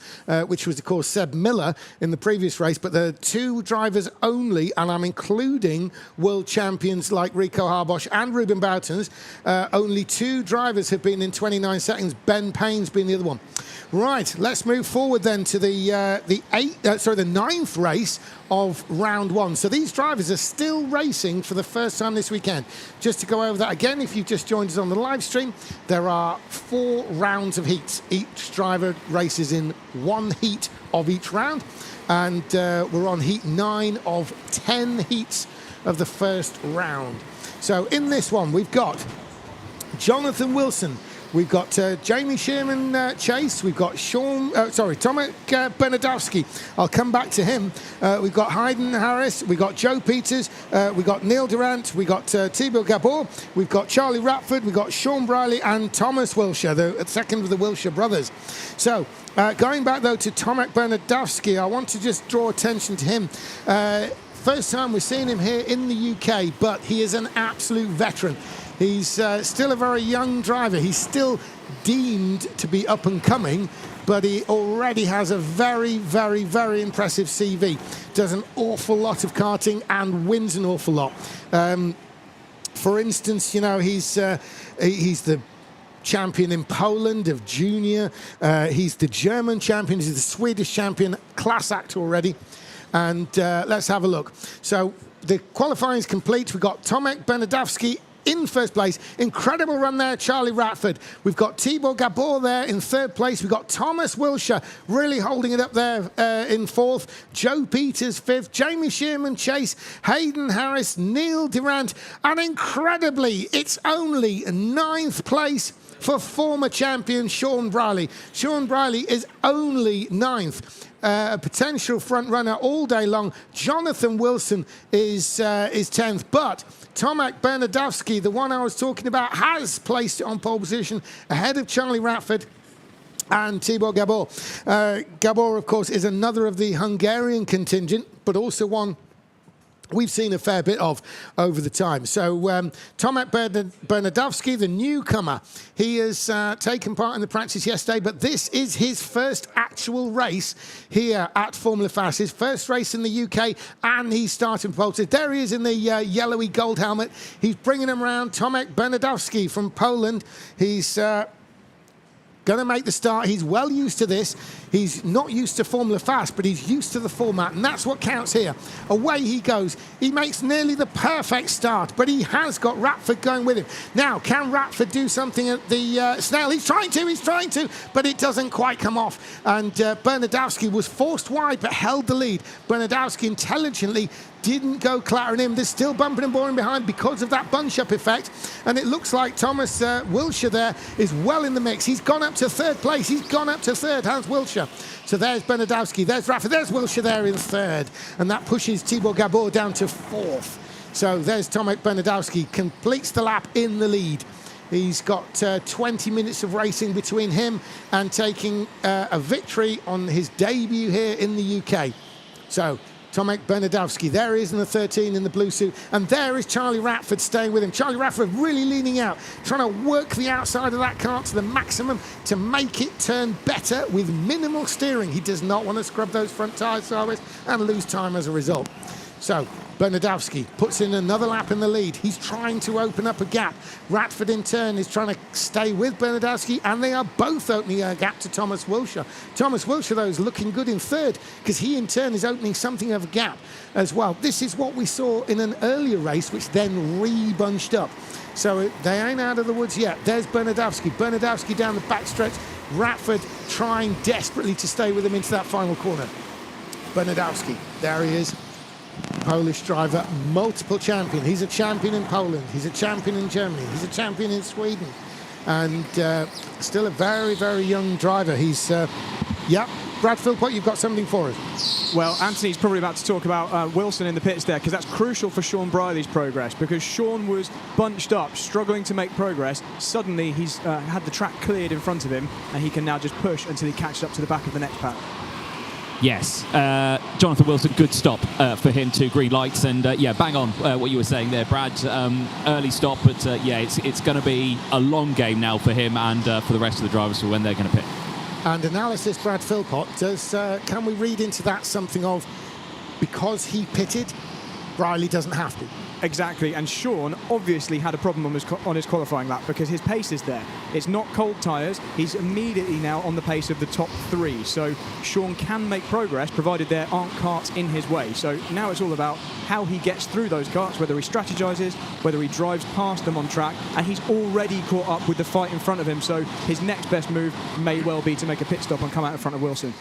which was of course Seb Miller in the previous race, but the two drivers only, and I'm including world champions like Rico Harbosch and Ruben Boutens, only two drivers have been in 29 seconds, Ben Paynes being the other one. Right, let's move forward then to the ninth race of round one. So these drivers are still racing for the first time this weekend. Just to go over that again, if you've just joined us on the live stream, there are 4 rounds of heats. Each driver races in 1 heat of each round, and we're on heat 9 of 10 heats of the first round. So in this one, we've got Jonathan Wilson, we've got Jamie Sherman Chase, we've got Tomek Bernadowski. I'll come back to him. We've got Hayden Harris, we've got Joe Peters, we've got Neil Durant, we've got Thibaut Gabor, we've got Charlie Ratford, we've got Sean Briley and Thomas Wilshire, the second of the Wilshire brothers. So going back though to Tomek Bernadowski, I want to just draw attention to him. First time we're seeing him here in the UK, but he is an absolute veteran. He's still a very young driver. He's still deemed to be up and coming, but he already has a very, very, very impressive CV. Does an awful lot of karting and wins an awful lot. For instance, he's the champion in Poland of junior. He's the German champion. He's the Swedish champion, class act already. And let's have a look. So the qualifying is complete. We've got Tomek Bernadowski in first place. Incredible run there, Charlie Ratford. We've got Thibaut Gabor there in third place. We've got Thomas Wilshire really holding it up there in fourth. Joe Peters fifth. Jamie Sherman Chase. Hayden Harris. Neil Durant. And incredibly, it's only 9th place for former champion Sean Briley. Sean Briley is only 9th. A potential front runner all day long. Jonathan Wilson is 10th, but Tomek Bernadowski, the one I was talking about, has placed it on pole position ahead of Charlie Ratford and Thibaut Gabor. Gabor, of course, is another of the Hungarian contingent, but also one we've seen a fair bit of over the time. So Tomek Bernadowski, the newcomer, he has taken part in the practice yesterday, but this is his first actual race here at Formula Fast, his first race in the UK, and he's starting pole. So there he is in the yellowy gold helmet. He's bringing him around. Tomek Bernadowski from Poland. He's going to make the start. He's well used to this. He's not used to Formula Fast, but he's used to the format, and that's what counts here. Away he goes. He makes nearly the perfect start, but he has got Ratford going with him. Now, can Ratford do something at the Snail? He's trying to, but it doesn't quite come off. And Bernardowski was forced wide, but held the lead. Bernardowski intelligently didn't go clattering him. There's still bumping and boring behind because of that bunch-up effect. And it looks like Thomas Wilshire there is well in the mix. He's gone up to third place. He's gone up to third, has Wilshire. So there's Bernardowski, there's Rafa, there's Wilshire there in third. And that pushes Thibaut Gabor down to fourth. So there's Tomek Bernardowski, completes the lap in the lead. He's got 20 minutes of racing between him and taking a victory on his debut here in the UK. So Tomek Bernardowski, there he is in the 13 in the blue suit, and there is Charlie Ratford staying with him. Charlie Ratford really leaning out, trying to work the outside of that kart to the maximum to make it turn better with minimal steering. He does not want to scrub those front tyres sideways and lose time as a result. So Bernardowski puts in another lap in the lead. He's trying to open up a gap. Ratford in turn is trying to stay with Bernardowski, and they are both opening a gap to Thomas Wilshire. Thomas Wilshire, though, is looking good in third because he in turn is opening something of a gap as well. This is what we saw in an earlier race, which then re-bunched up. So they ain't out of the woods yet. There's Bernardowski. Bernardowski down the backstretch. Ratford trying desperately to stay with him into that final corner. Bernardowski, there he is. Polish driver, multiple champion. He's a champion in Poland. He's a champion in Germany. He's a champion in Sweden. And still a very, very young driver. He's, yeah. Brad Philpott, you've got something for us. Well, Anthony's probably about to talk about Wilson in the pits there, because that's crucial for Sean Briley's progress, because Sean was bunched up, struggling to make progress. Suddenly, he's had the track cleared in front of him, and he can now just push until he catches up to the back of the next pack. Yes, Jonathan Wilson, good stop for him too. Green lights, and yeah, bang on what you were saying there, Brad. Early stop, but yeah, it's going to be a long game now for him and for the rest of the drivers for when they're going to pit. And analysis, Brad Philpott, can we read into that something of, because he pitted, Briley doesn't have to? Exactly, and Sean obviously had a problem on his qualifying lap because his pace is there. It's not cold tyres. He's immediately now on the pace of the top three. So Sean can make progress provided there aren't karts in his way. So now it's all about how he gets through those karts, whether he strategizes, whether he drives past them on track, and he's already caught up with the fight in front of him. So his next best move may well be to make a pit stop and come out in front of Wilson.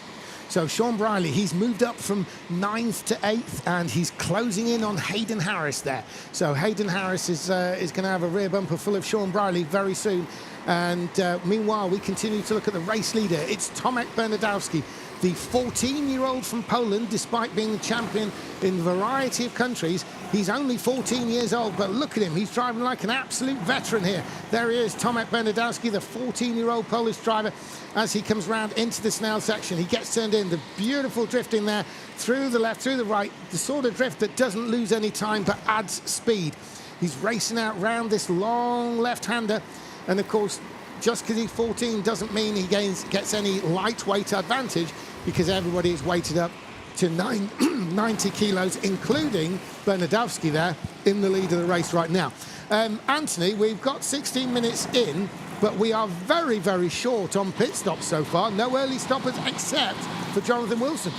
So Sean Briley, he's moved up from 9th to 8th, and he's closing in on Hayden Harris there. So Hayden Harris is going to have a rear bumper full of Sean Briley very soon. And meanwhile, we continue to look at the race leader. It's Tomek Bernardowski, the 14-year-old from Poland, despite being the champion in a variety of countries. He's only 14 years old, but look at him. He's driving like an absolute veteran here. There he is, Tomek Bernardowski, the 14-year-old Polish driver. As he comes round into the Snell section, he gets turned in. The beautiful drifting there, through the left, through the right. The sort of drift that doesn't lose any time, but adds speed. He's racing out round this long left-hander. And of course, just because he's 14 doesn't mean he gets any lightweight advantage, because everybody is weighted up to 90 kilos, including Bernardowski there in the lead of the race right now. Anthony, we've got 16 minutes in, but we are very, very short on pit stops so far. No early stoppers except for Jonathan Wilson.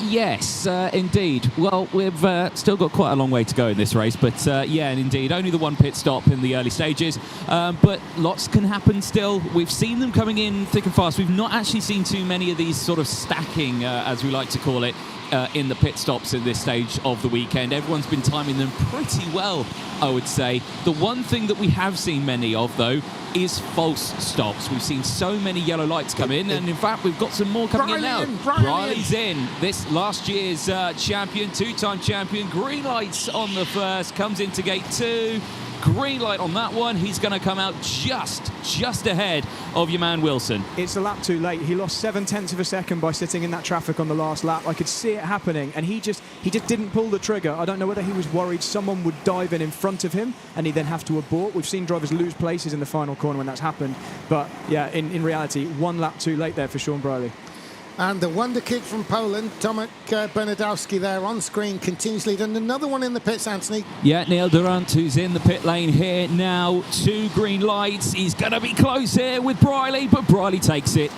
Yes, indeed. Well, we've still got quite a long way to go in this race, but yeah, and indeed, only the one pit stop in the early stages, but lots can happen still. We've seen them coming in thick and fast. We've not actually seen too many of these sort of stacking, as we like to call it, in the pit stops in this stage of the weekend. Everyone's been timing them pretty well, I would say. The one thing that we have seen many of, though, is false stops. We've seen so many yellow lights come in, and in fact, we've got some more coming in now. Briley's in. This last year's champion, two-time champion. Green lights on the first, comes into gate 2. Green light on that one. He's going to come out just ahead of your man Wilson. It's a lap too late. He lost 7/10 of a second by sitting in that traffic on the last lap. I could see it happening, and he just didn't pull the trigger. I don't know whether he was worried someone would dive in front of him and he'd then have to abort. We've seen drivers lose places in the final corner when that's happened. But yeah, in reality, one lap too late there for Sean Briley. And the wonder kid from Poland, Tomek Bernardowski there on screen, continues lead. And another one in the pits, Anthony. Yeah, Neil Durant, who's in the pit lane here now. 2 green lights. He's going to be close here with Briley, but Briley takes it.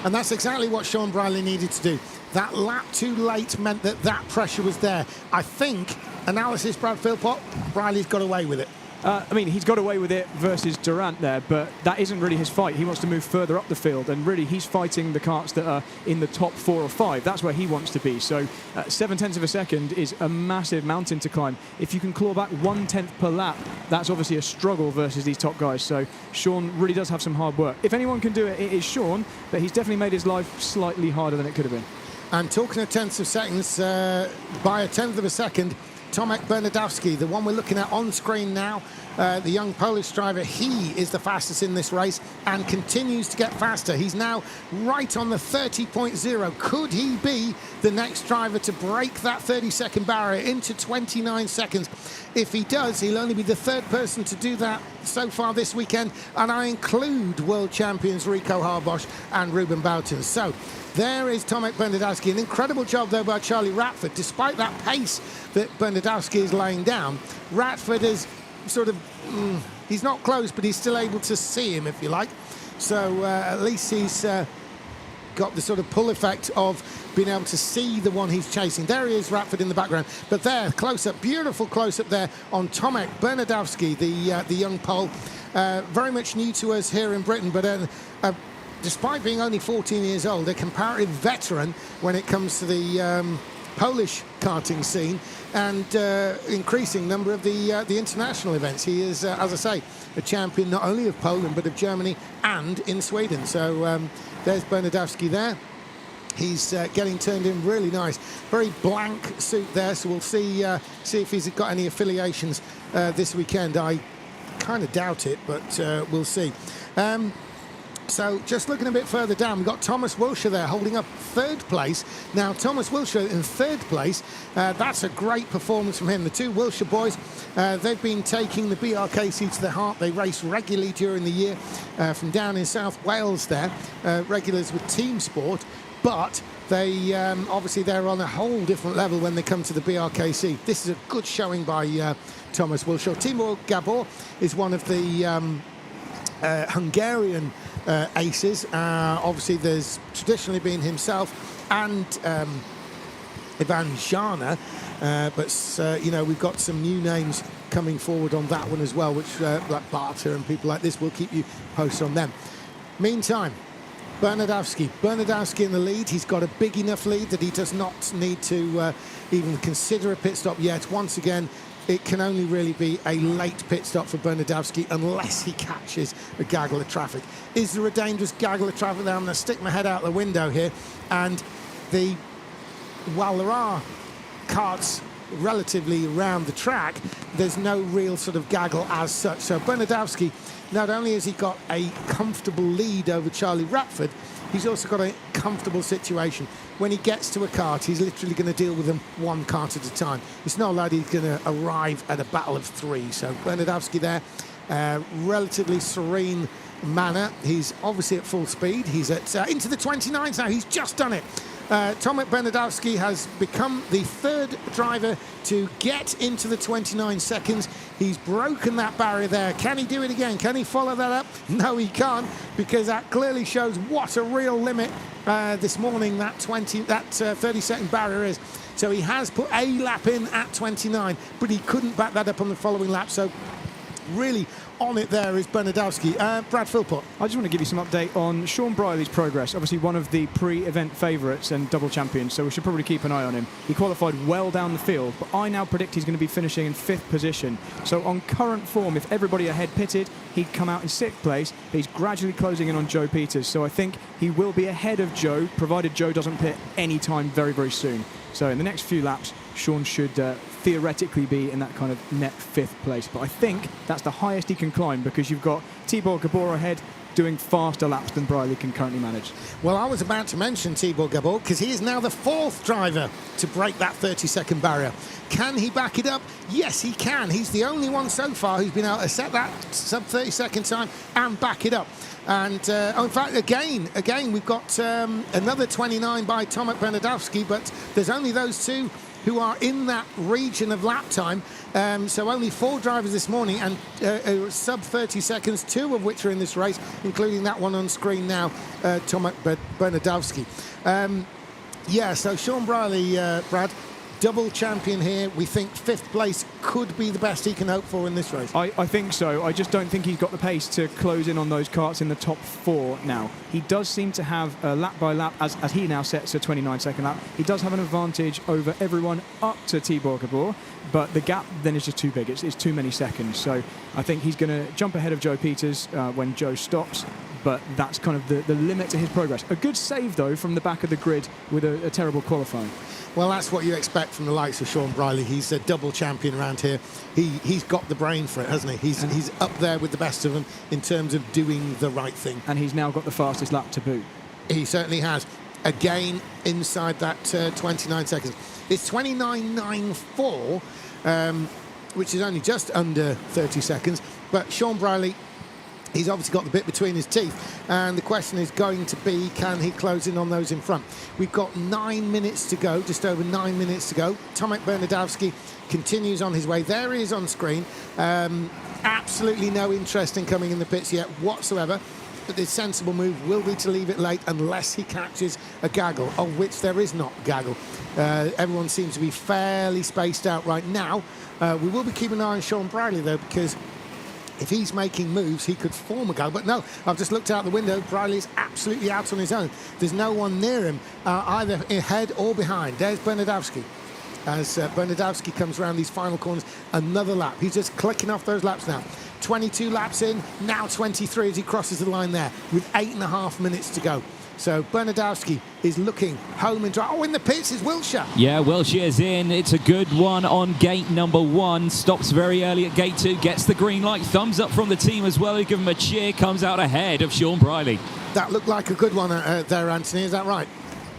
And that's exactly what Sean Briley needed to do. That lap too late meant that pressure was there. I think, analysis, Brad Philpott, Briley's got away with it. I mean, he's got away with it versus Durant there, but that isn't really his fight. He wants to move further up the field, and really he's fighting the karts that are in the top 4 or 5. That's where he wants to be. So 0.7 of a second is a massive mountain to climb. If you can claw back 1/10 per lap, that's obviously a struggle versus these top guys. So Sean really does have some hard work. If anyone can do it, it is Sean, but he's definitely made his life slightly harder than it could have been. And talking of tenths of seconds, by 1/10 of a second, Tomek Bernardowski, the one we're looking at on screen now, the young Polish driver, he is the fastest in this race and continues to get faster. He's now right on the 30.0. Could he be the next driver to break that 30-second barrier into 29 seconds? If he does, he'll only be the 3rd person to do that so far this weekend, and I include world champions Rico Harbosch and Ruben Boutons. So there is Tomek Bernardowski. An incredible job, though, by Charlie Ratford. Despite that pace that Bernardowski is laying down, Ratford is sort of, he's not close, but he's still able to see him, if you like. So at least he's got the sort of pull effect of being able to see the one he's chasing. There he is, Ratford in the background. But there, close-up, beautiful close-up there on Tomek Bernardowski, the young Pole. Very much new to us here in Britain, but despite being only 14 years old, a comparative veteran when it comes to the Polish karting scene and increasing number of the international events. He is, as I say, a champion not only of Poland but of Germany and in Sweden. So there's Bernardowski there. He's getting turned in really nice. Very blank suit there, so we'll see if he's got any affiliations this weekend. I kind of doubt it, but we'll see. So just looking a bit further down, we've got Thomas Wilshire there holding up 3rd place. Now, Thomas Wilshire in 3rd place, that's a great performance from him. The 2 Wilshire boys, they've been taking the BRKC to their heart. They race regularly during the year from down in South Wales there, regulars with team sport, but they obviously they're on a whole different level when they come to the BRKC. This is a good showing by Thomas Wilshire. Timur Gabor is one of the Hungarian aces. Obviously there's traditionally been himself and Ivan Jana, but you know, we've got some new names coming forward on that one as well, which like Barter and people like this, will keep you posted on them. Meantime, Bernardowski in the lead. He's got a big enough lead that he does not need to even consider a pit stop yet. Once again, it can only really be a late pit stop for Bernardowski unless he catches a gaggle of traffic. Is there a dangerous gaggle of traffic there? I'm going to stick my head out the window here. And while there are karts relatively around the track, there's no real sort of gaggle as such. So Bernardowski, not only has he got a comfortable lead over Charlie Ratford, he's also got a comfortable situation. When he gets to a kart, he's literally going to deal with them 1 kart at a time. It's not like he's going to arrive at a battle of 3. So Bernardowski there, relatively serene manner. He's obviously at full speed. He's at into the 29s now. He's just done it. Tomek Bernardowski has become the 3rd driver to get into the 29 seconds. He's broken that barrier there. Can he do it again? Can he follow that up? No, he can't, because that clearly shows what a real limit this morning that 30-second barrier is. So he has put a lap in at 29, but he couldn't back that up on the following lap. So really on it there is Bernardowski. Brad Philpott. I just want to give you some update on Sean Briley's progress. Obviously one of the pre-event favourites and double champions, so we should probably keep an eye on him. He qualified well down the field, but I now predict he's going to be finishing in 5th position. So on current form, if everybody ahead pitted, he'd come out in 6th place, but he's gradually closing in on Joe Peters. So I think he will be ahead of Joe, provided Joe doesn't pit any time very, very soon. So in the next few laps, Sean should theoretically be in that kind of net 5th place. But I think that's the highest he can climb, because you've got Tibor Gabor ahead doing faster laps than Briley can currently manage. Well, I was about to mention Tibor Gabor, because he is now the 4th driver to break that 30-second barrier. Can he back it up? Yes, he can. He's the only one so far who's been able to set that sub 30-second time and back it up. And in fact, again, we've got another 29 by Tomek Bernadowski, but there's only those two who are in that region of lap time. So only 4 drivers this morning, and sub 30 seconds, 2 of which are in this race, including that one on screen now, Tomek Bernadowski. Yeah, so Sean Briley, Brad, double champion here. We think 5th place could be the best he can hope for in this race. I think so. I just don't think he's got the pace to close in on those karts in the top 4 now. He does seem to have lap by lap, as he now sets a 29-second lap. He does have an advantage over everyone up to Tibor Gabor, but the gap then is just too big. It's too many seconds. So I think he's going to jump ahead of Joe Peters when Joe stops. But that's kind of the limit to his progress. A good save, though, from the back of the grid with a terrible qualifying. Well, that's what you expect from the likes of Sean Briley. He's a double champion around here. He's got the brain for it, hasn't he? He's up there with the best of them in terms of doing the right thing. And he's now got the fastest lap to boot. He certainly has. Again, inside that 29 seconds. It's 29.94, which is only just under 30 seconds. But Sean Briley, he's obviously got the bit between his teeth, and the question is going to be, can he close in on those in front? We've got 9 minutes to go, just over 9 minutes to go. Tomek Bernadowski continues on his way. There he is on screen. Absolutely no interest in coming in the pits yet whatsoever. But the sensible move will be to leave it late unless he catches a gaggle, of which there is not gaggle. Everyone seems to be fairly spaced out right now. We will be keeping an eye on Sean Briley, though, because if he's making moves, he could form a gaggle. But no, I've just looked out the window. Briley's absolutely out on his own. There's no one near him, either ahead or behind. There's Bernadowski. As Bernadowski comes around these final corners, another lap. He's just clicking off those laps now. 22 laps in, now 23 as he crosses the line there with 8.5 minutes to go. So Bernadowski is looking home and dry. Oh, in the pits is Wilshire. Yeah, Wilshire's in. It's a good one on gate number 1. Stops very early at gate 2. Gets the green light. Thumbs up from the team as well. They give him a cheer. Comes out ahead of Sean Briley. That looked like a good one there, Anthony. Is that right?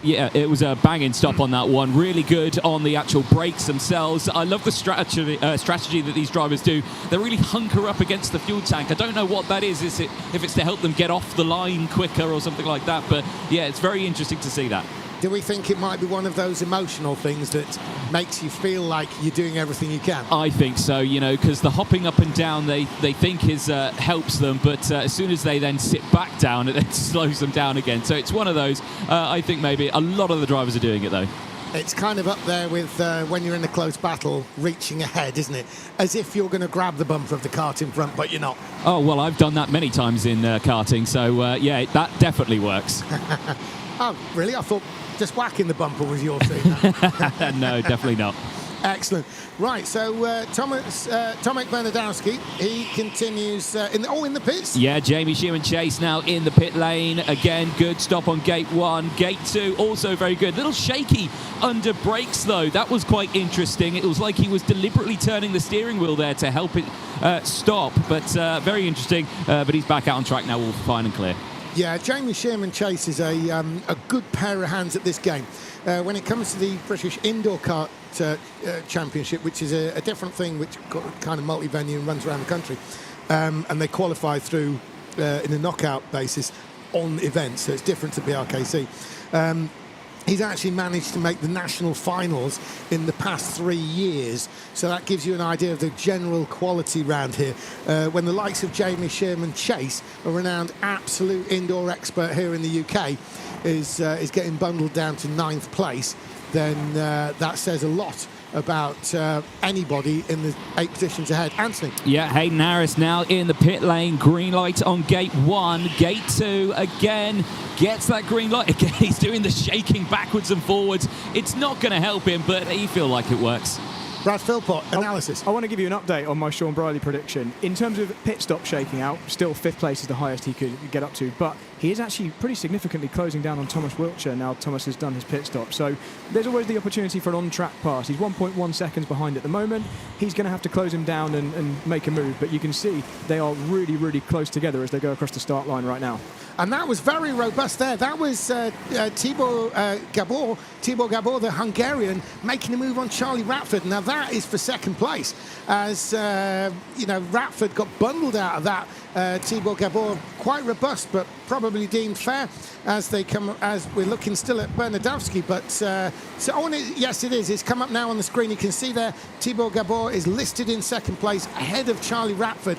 Yeah, it was a banging stop on that one. Really good on the actual brakes themselves. I love the strategy that these drivers do. They really hunker up against the fuel tank. I don't know what that is. If it's to help them get off the line quicker or something like that. But yeah, it's very interesting to see that. Do we think it might be one of those emotional things that makes you feel like you're doing everything you can? I think so, you know, because the hopping up and down they think helps them, but as soon as they then sit back down, it then slows them down again. So it's one of those. I think maybe a lot of the drivers are doing it, though. It's kind of up there with when you're in a close battle, reaching ahead, isn't it? As if you're going to grab the bumper of the kart in front, but you're not. Oh, well, I've done that many times in karting, so yeah, that definitely works. Oh, really? I thought just whacking the bumper was your thing. No, definitely not. Excellent. Right, so Tomek Bernadowski, he continues in the pits. Yeah, Jamie Shearman Chase now in the pit lane. Again, good stop on gate 1. Gate 2, also very good. Little shaky under brakes, though. That was quite interesting. It was like he was deliberately turning the steering wheel there to help it stop. But very interesting. But he's back out on track now, all fine and clear. Yeah, Jamie Shearman Chase is a good pair of hands at this game. When it comes to the British Indoor Kart Championship, which is a different thing, which got kind of multi-venue and runs around the country, and they qualify through in a knockout basis on events, so it's different to BRKC. He's actually managed to make the national finals in the past 3 years. So that gives you an idea of the general quality round here. When the likes of Jamie Shearman Chase, a renowned absolute indoor expert here in the UK, is getting bundled down to 9th place, then that says a lot about anybody in the 8 positions ahead. Anthony. Yeah, Hayden Harris now in the pit lane. Green light on gate 1. Gate 2 again gets that green light. Again, he's doing the shaking backwards and forwards. It's not going to help him, but you feel like it works. Brad Philpott, analysis. I want to give you an update on my Sean Briley prediction. In terms of pit stop shaking out, still 5th place is the highest he could get up to, but he is actually pretty significantly closing down on Thomas Wiltshire now Thomas has done his pit stop. So there's always the opportunity for an on-track pass. He's 1.1 seconds behind at the moment. He's going to have to close him down and make a move, but you can see they are really, really close together as they go across the start line right now. And that was very robust there. That was Tibor Gabor, the Hungarian, making a move on Charlie Ratford. Now that is for 2nd place, as Ratford got bundled out of that Thibaut Gabor, quite robust, but probably deemed fair as they come, as we're looking still at Bernardowski. But yes, it is. It's come up now on the screen. You can see there Thibaut Gabor is listed in second place ahead of Charlie Ratford.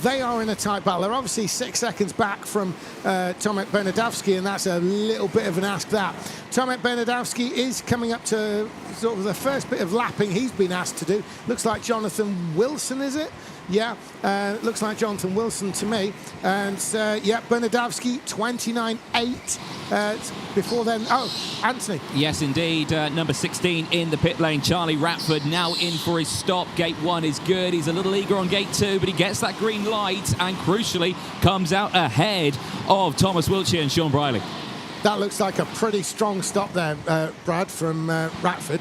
They are in a tight battle. They're obviously 6 seconds back from Tomek Bernardowski, and that's a little bit of an ask, that. Tomek Bernardowski is coming up to sort of the first bit of lapping he's been asked to do. Looks like Jonathan Wilson, is it? Yeah, looks like Jonathan Wilson to me. And yeah, Bernardowski 29.8. Before then, Anthony. Yes, indeed. Number 16 in the pit lane, Charlie Ratford, now in for his stop. Gate 1 is good. He's a little eager on gate 2, but he gets that green light and crucially comes out ahead of Thomas Wiltshire and Sean Briley. That looks like a pretty strong stop there, Brad, from Ratford.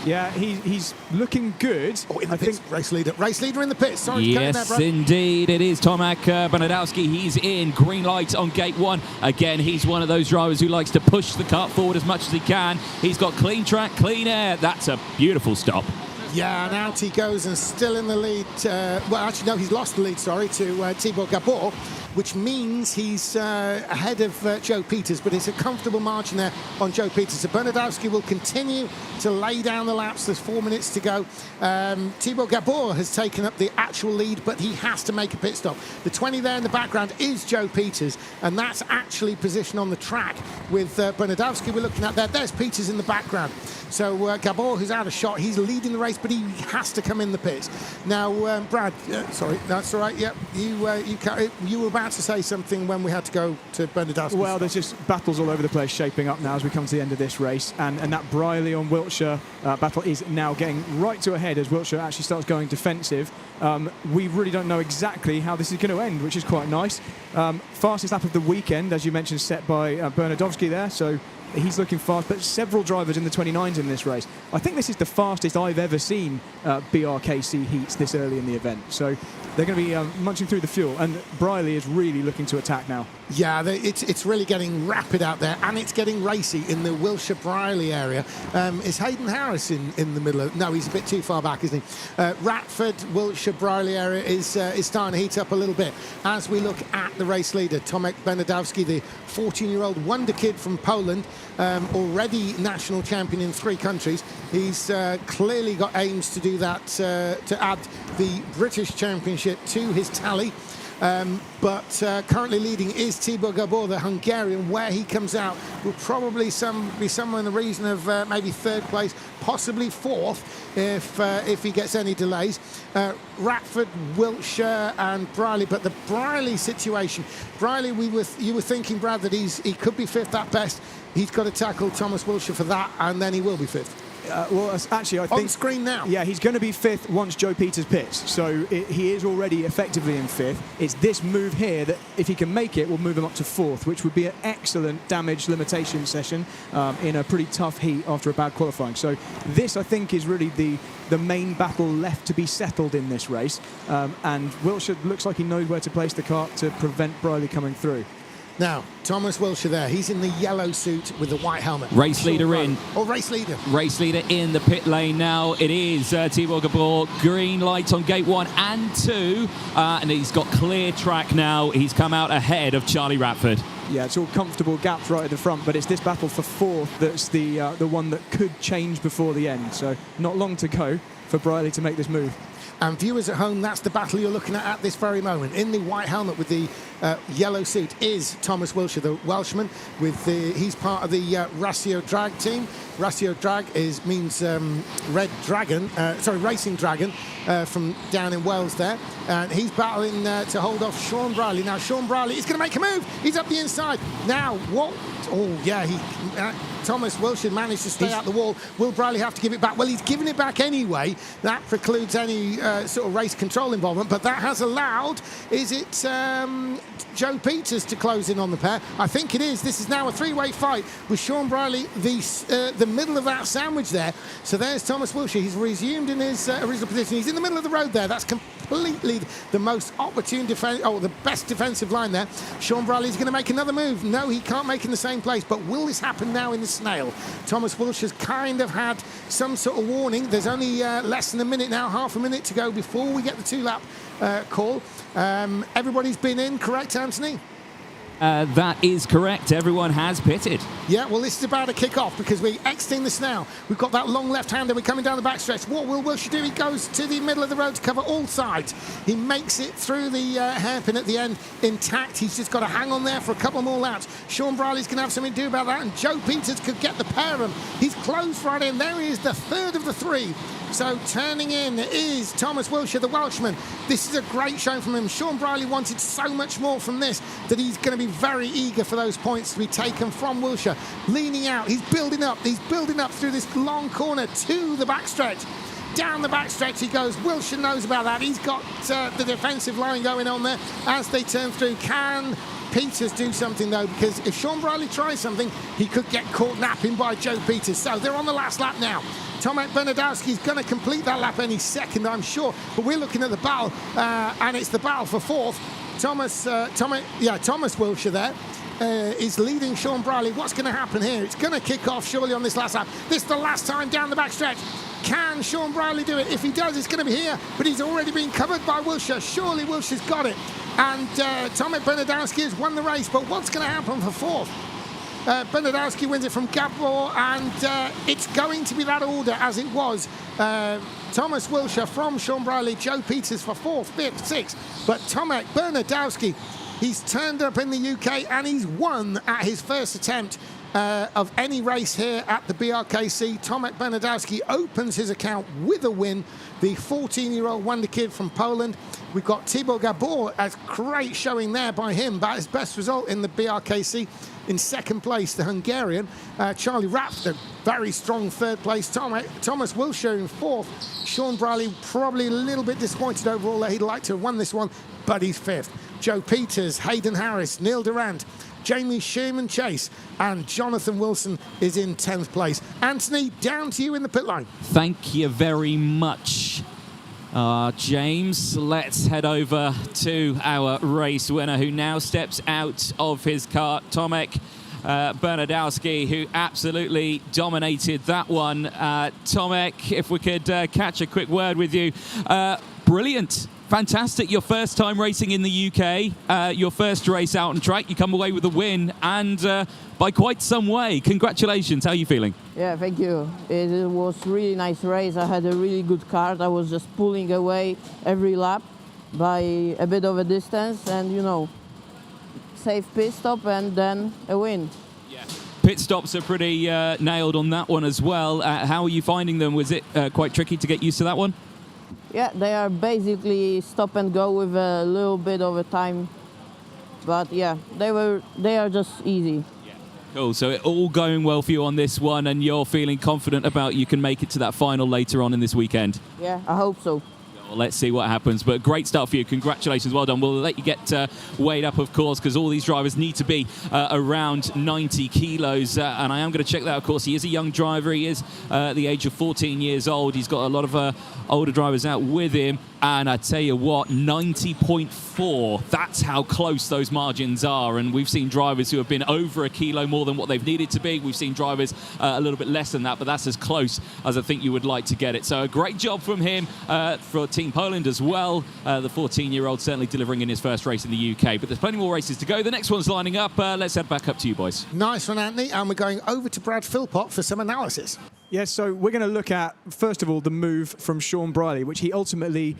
Yeah, he's looking good. Oh, in the pits, race leader in the pits. Sorry, yes, there, indeed, it is Tomek Bernardowski. He's in, green light on gate 1. Again, he's one of those drivers who likes to push the kart forward as much as he can. He's got clean track, clean air. That's a beautiful stop. Yeah, and out he goes and still in the lead. Well, actually, no, he's lost the lead, sorry, to Thibaut Gabor, which means he's ahead of Joe Peters, but it's a comfortable margin there on Joe Peters. So Bernardowski will continue to lay down the laps. There's 4 minutes to go. Thibaut Gabor has taken up the actual lead, but he has to make a pit stop. The 20 there in the background is Joe Peters, and that's actually positioned on the track with Bernardowski we're looking at there. There's Peters in the background. So Gabor, who's out of shot, he's leading the race, but he has to come in the pits. Now, Brad, sorry, that's all right. Yep, you were about to say something when we had to go to Bernardowski. Well, there's just battles all over the place shaping up now as we come to the end of this race, and that Briley on Wiltshire battle is now getting right to a head as Wiltshire actually starts going defensive. We really don't know exactly how this is going to end, which is quite nice. Fastest lap of the weekend, as you mentioned, set by Bernardowski there, so he's looking fast, but several drivers in the 29s in this race. I think this is the fastest I've ever seen BRKC heats this early in the event. So they're going to be munching through the fuel, and Briley is really looking to attack now. Yeah, it's really getting rapid out there, and it's getting racy in the Wilshire-Briley area. Is Hayden Harris in the middle of... No, he's a bit too far back, isn't he? Ratford, Wilshire-Briley area is starting to heat up a little bit as we look at the race leader, Tomek Bernardowski, the 14-year-old wonder kid from Poland, already national champion in 3 countries. He's clearly got aims to do that, to add the British Championship to his tally. But currently leading is Thibaut Gabor, the Hungarian. Where he comes out will probably be somewhere in the region of maybe 3rd place, possibly 4th if he gets any delays. Ratford, Wiltshire and Briley, but the Briley situation, Briley, you were thinking, Brad, that he could be 5th at best. He's got to tackle Thomas Wiltshire for that, and then he will be 5th. Well, actually, I think... On screen now. Yeah, he's going to be 5th once Joe Peters pits, so he is already effectively in 5th. It's this move here that, if he can make it, will move him up to 4th, which would be an excellent damage limitation session in a pretty tough heat after a bad qualifying. So this, I think, is really the main battle left to be settled in this race, and Wiltshire looks like he knows where to place the kart to prevent Briley coming through. Now, Thomas Wiltshire there. He's in the yellow suit with the white helmet. Race leader in. Oh, race leader. Race leader in the pit lane now. It is Thibaut Gabor. Green light on gate 1 and 2. And he's got clear track now. He's come out ahead of Charlie Ratford. Yeah, it's all comfortable gaps right at the front, but it's this battle for 4th that's the one that could change before the end. So not long to go for Briley to make this move. And viewers at home, that's the battle you're looking at this very moment. In the white helmet with the yellow suit is Thomas Wiltshire, the Welshman. He's part of the Ratio Drag team. Ratio Drag means red dragon, racing dragon from down in Wales there. And he's battling to hold off Sean Briley. Now, Sean Briley is going to make a move. He's up the inside. Now, what? Oh, yeah, Thomas Wiltshire managed to stay out the wall. Will Briley have to give it back? Well, he's giving it back anyway. That precludes any sort of race control involvement, but that has allowed, is it Joe Peters to close in on the pair? I think it is. This is now a 3-way fight with Sean Briley, the middle of that sandwich there. So there's Thomas Wiltshire. He's resumed in his original position. He's in the middle of the road there. That's completely the most opportune defense, the best defensive line there. Sean Briley's going to make another move. No, he can't make in the same place, but will this happen now in the snail? Thomas Wilshire's kind of had some sort of warning. There's only less than a minute now, half a minute to go before we get the 2-lap call. Everybody's been in, correct, Anthony? That is correct. Everyone has pitted. Yeah, well, this is about to kick off because we're exiting this now. We've got that long left-hander. We're coming down the backstretch. What will Wilshire do? He goes to the middle of the road to cover all sides. He makes it through the hairpin at the end intact. He's just got to hang on there for a couple more laps. Sean Briley's going to have something to do about that, and Joe Peters could get the pair of them. He's closed right in. There he is, the third of the three. So turning in is Thomas Wilshire, the Welshman. This is a great show from him. Sean Briley wanted so much more from this that he's going to be very eager for those points to be taken from Wilshire. Leaning out, he's building up through this long corner to the backstretch. Down the backstretch he goes. Wilshire knows about that. He's got the defensive line going on there as they turn through. Can Peters do something though? Because if Sean Briley tries something, he could get caught napping by Joe Peters. So they're on the last lap now. Tomek Bernadowski's going to complete that lap any second, I'm sure. But we're looking at the battle, and it's the battle for fourth. Thomas Wilshire there is leading Sean Briley. What's going to happen here? It's going to kick off surely on this last lap. This is the last time down the backstretch. Can Sean Briley do it? If he does, it's going to be here, but he's already been covered by Wilshire. Surely Wilshire's got it. And Tomek Bernadowski has won the race, but what's going to happen for fourth? Bernadowski wins it from Gabor, and it's going to be that order as it was. Thomas Wilshire from Sean Briley, Joe Peters for fourth, fifth, sixth. But Tomek Bernadowski, he's turned up in the UK and he's won at his first attempt of any race here at the BRKC. Tomek Bernadowski opens his account with a win. The 14-year-old wonder kid from Poland. We've got Tibor Gabor, a great showing there by him, but his best result in the BRKC. In second place, the Hungarian. Charlie Rapford, very strong third place. Thomas Wilshire in fourth. Sean Briley probably a little bit disappointed overall that he'd like to have won this one, but he's fifth. Joe Peters, Hayden Harris, Neil Durant, Jamie Sherman Chase, and Jonathan Wilson is in 10th place. Anthony, down to you in the pit line. Thank you very much, James. Let's head over to our race winner, who now steps out of his kart, Tomek Bernadowski, who absolutely dominated that one. Tomek, if we could catch a quick word with you. Brilliant. Fantastic. Your first time racing in the UK, your first race out on track, you come away with a win, and by quite some way. Congratulations. How are you feeling? Yeah, thank you. It was really nice race. I had a really good kart. I was just pulling away every lap by a bit of a distance, and you know, safe pit stop and then a win. Yeah. Pit stops are pretty nailed on that one as well. How are you finding them? Was it quite tricky to get used to that one? Yeah, they are basically stop and go with a little bit of a time, but yeah, they are just easy. Cool. So it all going well for you on this one, and you're feeling confident about you can make it to that final later on in this weekend? Yeah, I hope so. Well, let's see what happens, but great start for you. Congratulations, well done. We'll let you get weighed up, of course, because all these drivers need to be around 90 kilos, and I am going to check that, of course. He is a young driver. He is the age of 14 years old. He's got a lot of older drivers out with him, and I tell you what, 90.4, that's how close those margins are, and we've seen drivers who have been over a kilo more than what they've needed to be. We've seen drivers a little bit less than that, but that's as close as I think you would like to get it. So a great job from him for Team Poland as well. The 14-year-old certainly delivering in his first race in the UK, but there's plenty more races to go. The next one's lining up. Let's head back up to you, boys. Nice one, Anthony, and we're going over to Brad Philpott for some analysis. Yes, so we're going to look at, first of all, the move from Sean Briley, which he ultimately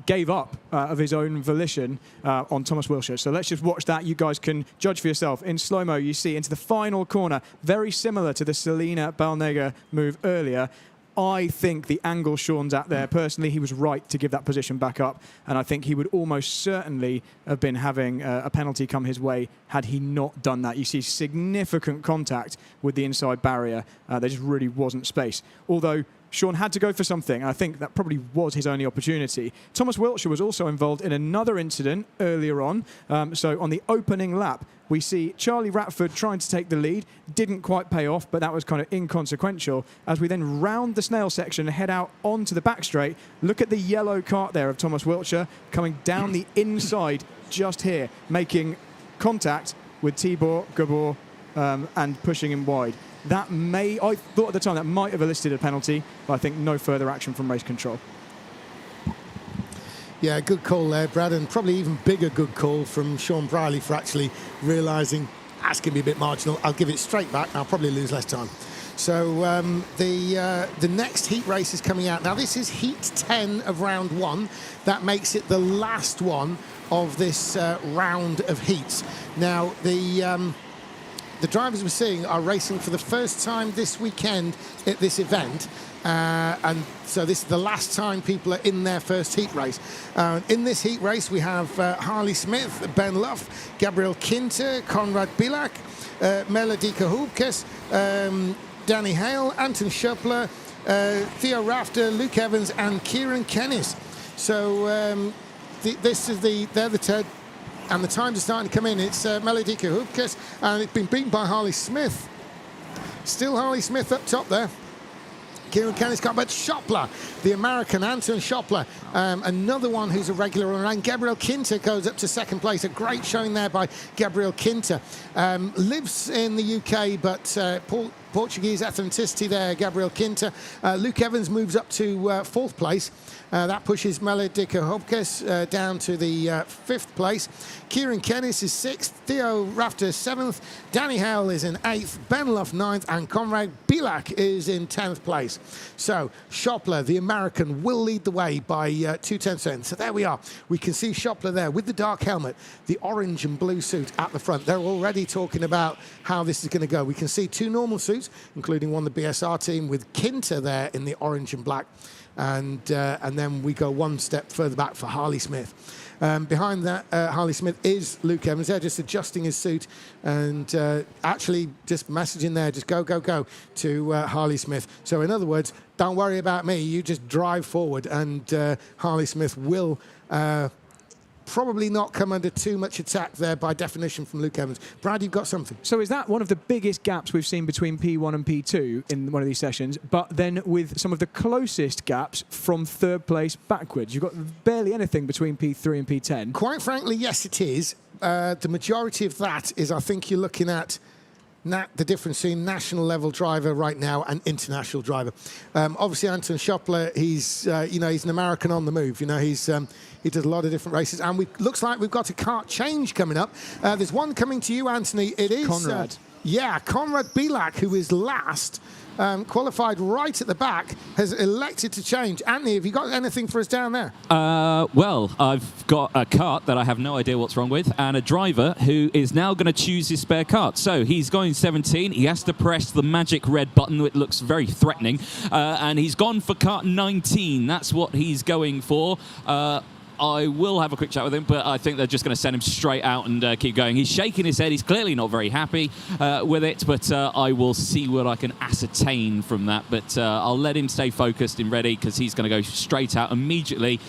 gave up of his own volition on Thomas Wilshire. So let's just watch that. You guys can judge for yourself. In slow-mo, you see into the final corner, very similar to the Selena Balnega move earlier. I think the angle Sean's at there, personally, he was right to give that position back up. And I think he would almost certainly have been having a penalty come his way had he not done that. You see significant contact with the inside barrier. There just really wasn't space. Although Sean had to go for something. I think that probably was his only opportunity. Thomas Wilshire was also involved in another incident earlier on. So on the opening lap, we see Charlie Rapford trying to take the lead. Didn't quite pay off, but that was kind of inconsequential. As we then round the snail section and head out onto the back straight, look at the yellow kart there of Thomas Wilshire coming down the inside just here, making contact with Tibor Gabor and pushing him wide. That I thought at the time that might have elicited a penalty, but I think no further action from race control. Yeah, good call there, Brad, and probably even bigger good call from Sean Briley for actually realising that's going to be a bit marginal. I'll give it straight back. I'll probably lose less time. So the next heat race is coming out. Now, this is heat 10 of round 1. That makes it the last one of this round of heats. Now, the drivers we're seeing are racing for the first time this weekend at this event. And so this is the last time people are in their first heat race. In this heat race, we have Harley Smith, Ben Luff, Gabriel Kinter, Konrad Bilak, Melodika Hubkes, Danny Hale, Anton Schöppler, Theo Rafter, Luke Evans, and Kieran Kennis. So they're the 10, and the times are starting to come in. It's Melodika Hubkes, and it's been beaten by Harley Smith. Still Harley Smith up top there. Kieran Kennis got, but Schöppler, the American Anton Schöppler, another one who's a regular around. Gabriel Kinter goes up to second place. A great showing there by Gabriel Kinter. Lives in the UK, but Portuguese ethnicity there, Gabriel Kinter. Luke Evans moves up to fourth place. That pushes Melodika Hubkes down to the 5th place. Kieran Kennis is 6th. Theo Rafter 7th. Danny Hale is in 8th. Ben Luff 9th. And Konrad Bilak is in 10th place. So Schöppler, the American, will lead the way by 0.2. So there we are. We can see Schöppler there with the dark helmet, the orange and blue suit at the front. They're already talking about how this is going to go. We can see 2 normal suits, including one the BSR team with Kinter there in the orange and black. And then we go one step further back for Harley Smith. Behind that, Harley Smith is Luke Evans. They're just adjusting his suit and actually just messaging there, just go, go, go to Harley Smith. So in other words, don't worry about me. You just drive forward, and Harley Smith will probably not come under too much attack there by definition from Luke Evans. Brad, you've got something. So is that one of the biggest gaps we've seen between P1 and P2 in one of these sessions, but then with some of the closest gaps from 3rd place backwards? You've got barely anything between P3 and P10. Quite frankly, yes, it is. The majority of that is, I think you're looking at the difference between national level driver right now and international driver. Obviously, Anton Schöppler, he's an American on the move. He does a lot of different races, and looks like we've got a kart change coming up. There's one coming to you, Anthony. It is Konrad. Konrad Bilak, who is last, qualified right at the back, has elected to change. Anthony, have you got anything for us down there? Well, I've got a kart that I have no idea what's wrong with, and a driver who is now going to choose his spare kart. So he's going 17. He has to press the magic red button, which looks very threatening, and he's gone for kart 19. That's what he's going for. I will have a quick chat with him, but I think they're just going to send him straight out and keep going. He's shaking his head. He's clearly not very happy with it, but I will see what I can ascertain from that. But I'll let him stay focused and ready, because he's going to go straight out immediately.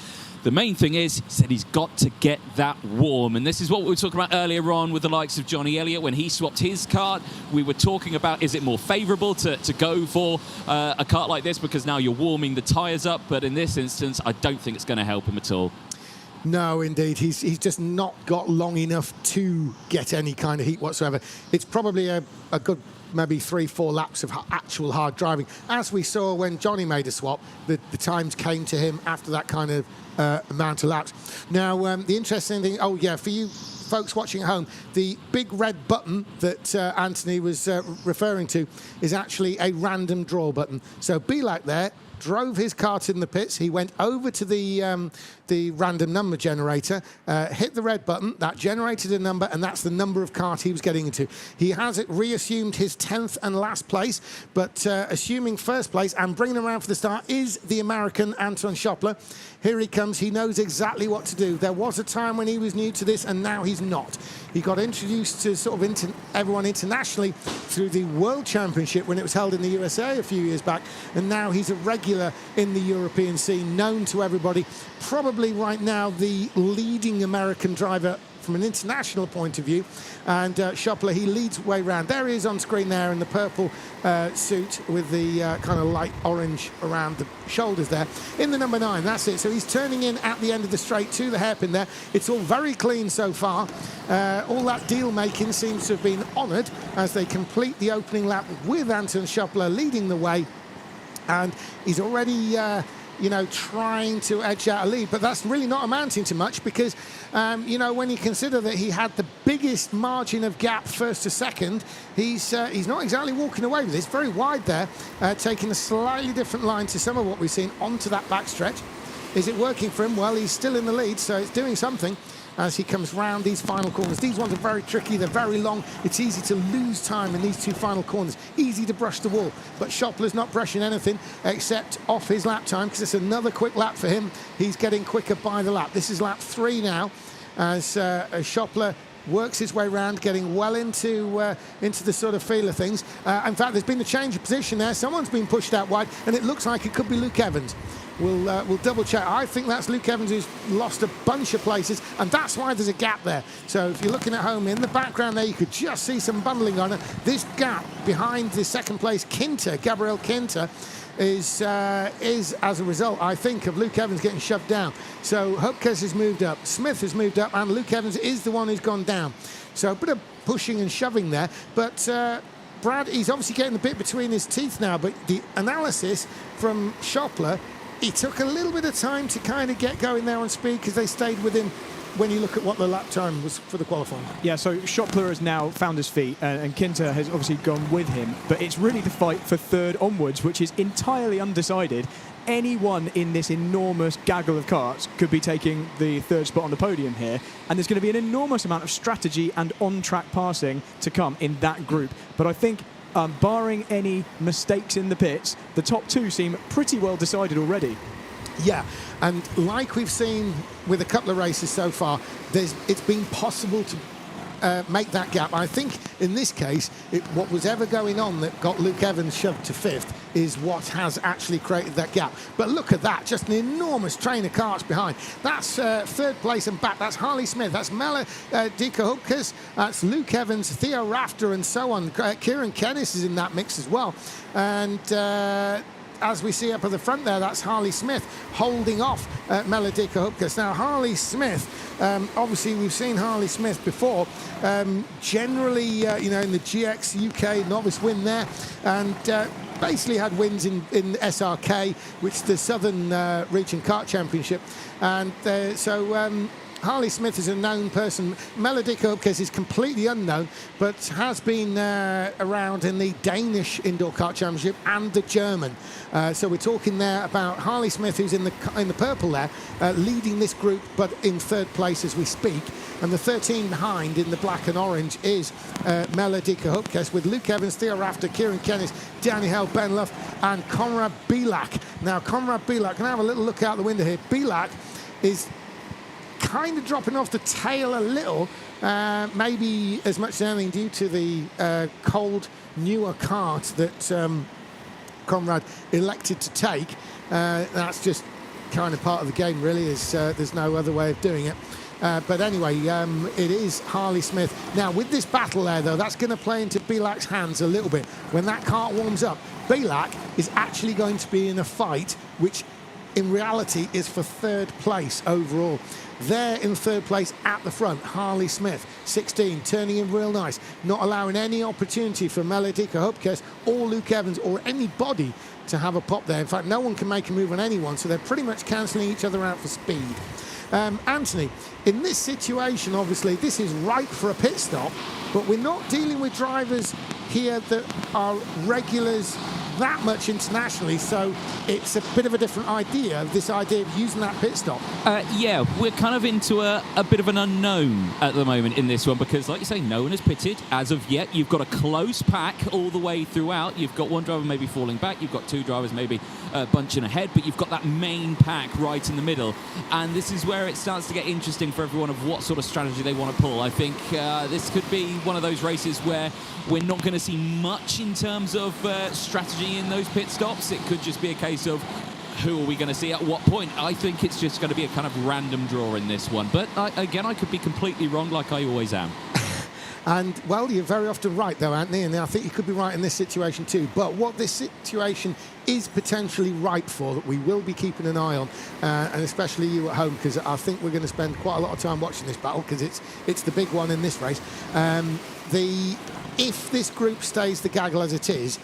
The main thing is, he said he's got to get that warm. And this is what we were talking about earlier on with the likes of Johnny Elliott. When he swapped his kart, we were talking about, is it more favourable to go for a kart like this, because now you're warming the tyres up? But in this instance, I don't think it's going to help him at all. No, indeed. He's just not got long enough to get any kind of heat whatsoever. It's probably a good maybe 3-4 laps of actual hard driving. As we saw when Johnny made a swap, the times came to him after that kind of amount of laps. Now, the interesting thing, for you folks watching at home, the big red button that Anthony was referring to is actually a random draw button. So Bilak there drove his kart in the pits. He went over to the random number generator, hit the red button, that generated a number, and that's the number of kart he was getting into. He has reassumed his 10th and last place, but assuming first place and bringing him around for the start is the American Anton Schöppler. Here he comes. He knows exactly what to do. There was a time when he was new to this, and now he's not. He got introduced to sort of everyone internationally through the World Championship when it was held in the USA a few years back, and now he's a regular in the European scene, known to everybody. Probably right now the leading American driver from an international point of view. And Schöppler, he leads way round. There he is on screen there in the purple suit with the kind of light orange around the shoulders there. In the number 9, that's it. So he's turning in at the end of the straight to the hairpin there. It's all very clean so far. All that deal making seems to have been honoured as they complete the opening lap with Anton Schöppler leading the way. And he's already trying to edge out a lead. But that's really not amounting to much because, when you consider that he had the biggest margin of gap first to second, he's not exactly walking away with this. Very wide there, taking a slightly different line to some of what we've seen onto that backstretch. Is it working for him? Well, he's still in the lead, so it's doing something as he comes round these final corners. These ones are very tricky, they're very long. It's easy to lose time in these two final corners. Easy to brush the wall, but Schoppler's not brushing anything except off his lap time because it's another quick lap for him. He's getting quicker by the lap. This is lap 3 now as Schoppler works his way round, getting well into the sort of feel of things. In fact, there's been a change of position there. Someone's been pushed out wide, and it looks like it could be Luke Evans. We'll double check. I think that's Luke Evans who's lost a bunch of places, and that's why there's a gap there. So if you're looking at home, in the background there, you could just see some bundling on it. This gap behind the second place Gabriel Kinter, is as a result, I think, of Luke Evans getting shoved down. So Hupkes has moved up, Smith has moved up, and Luke Evans is the one who's gone down. So a bit of pushing and shoving there, but Brad, he's obviously getting the bit between his teeth now, but the analysis from Schoppler, he took a little bit of time to kind of get going there on speed because they stayed with him when you look at what the lap time was for the qualifying. Yeah, so Schoppler has now found his feet and Kinter has obviously gone with him, but it's really the fight for third onwards, which is entirely undecided. Anyone in this enormous gaggle of karts could be taking the third spot on the podium here, and there's going to be an enormous amount of strategy and on-track passing to come in that group. But I think barring any mistakes in the pits, the top two seem pretty well decided already. Yeah, and like we've seen with a couple of races so far, it's been possible to make that gap. I think in this case, what was ever going on that got Luke Evans shoved to 5th is what has actually created that gap. But look at that, just an enormous train of karts behind. That's 3rd place and back. That's Harley Smith, that's Melle Dieker-Hupkes, that's Luke Evans, Theo Rafter and so on. Kieran Kennis is in that mix as well. And as we see up at the front there, that's Harley Smith holding off Melle Dieker-Hupkes. Now, Harley Smith, obviously we've seen Harley Smith before, generally, in the GX UK novice win there, and basically had wins in SRK, which is the Southern Region Kart Championship. And Harley Smith is a known person. Melle Dieker-Hupkes is completely unknown, but has been around in the Danish Indoor Kart Championship and the German. So we're talking there about Harley Smith, who's in the purple there, leading this group, but in 3rd place as we speak. And the 13 behind in the black and orange is Melle Dieker-Hupkes, with Luke Evans, Theo Rafter, Kieran Kennis, Daniel Benloff, and Conrad Bilak. Now, Conrad Bilak, can I have a little look out the window here? Bilak is kind of dropping off the tail a little, maybe as much as anything due to the cold, newer kart that Conrad elected to take. That's just kind of part of the game, really. There's no other way of doing it. But anyway, it is Harley Smith. Now, with this battle there, though, that's going to play into Bilak's hands a little bit. When that kart warms up, Bilak is actually going to be in a fight, which in reality is for 3rd place overall. There in 3rd place at the front, Harley Smith, 16, turning in real nice, not allowing any opportunity for Melle Dieker-Hupkes or Luke Evans or anybody to have a pop there. In fact, no one can make a move on anyone, so they're pretty much cancelling each other out for speed. Anthony, in this situation, obviously, this is ripe for a pit stop, but we're not dealing with drivers here that are regulars that much internationally, so it's a bit of a different idea, this idea of using that pit stop. Yeah, we're kind of into a bit of an unknown at the moment in this one because, like you say, no one has pitted as of yet. You've got a close pack all the way throughout. You've got one driver maybe falling back. You've got 2 drivers maybe bunching ahead, but you've got that main pack right in the middle. And this is where it starts to get interesting for everyone of what sort of strategy they want to pull. I think this could be one of those races where we're not going to see much in terms of strategy in those pit stops. It could just be a case of who are we going to see at what point. I think it's just going to be a kind of random draw in this one. But again, I could be completely wrong like I always am. And, well, you're very often right, though, Anthony, and I think you could be right in this situation too. But what this situation is potentially ripe for, that we will be keeping an eye on, and especially you at home, because I think we're going to spend quite a lot of time watching this battle, because it's the big one in this race. If this group stays the gaggle as it is,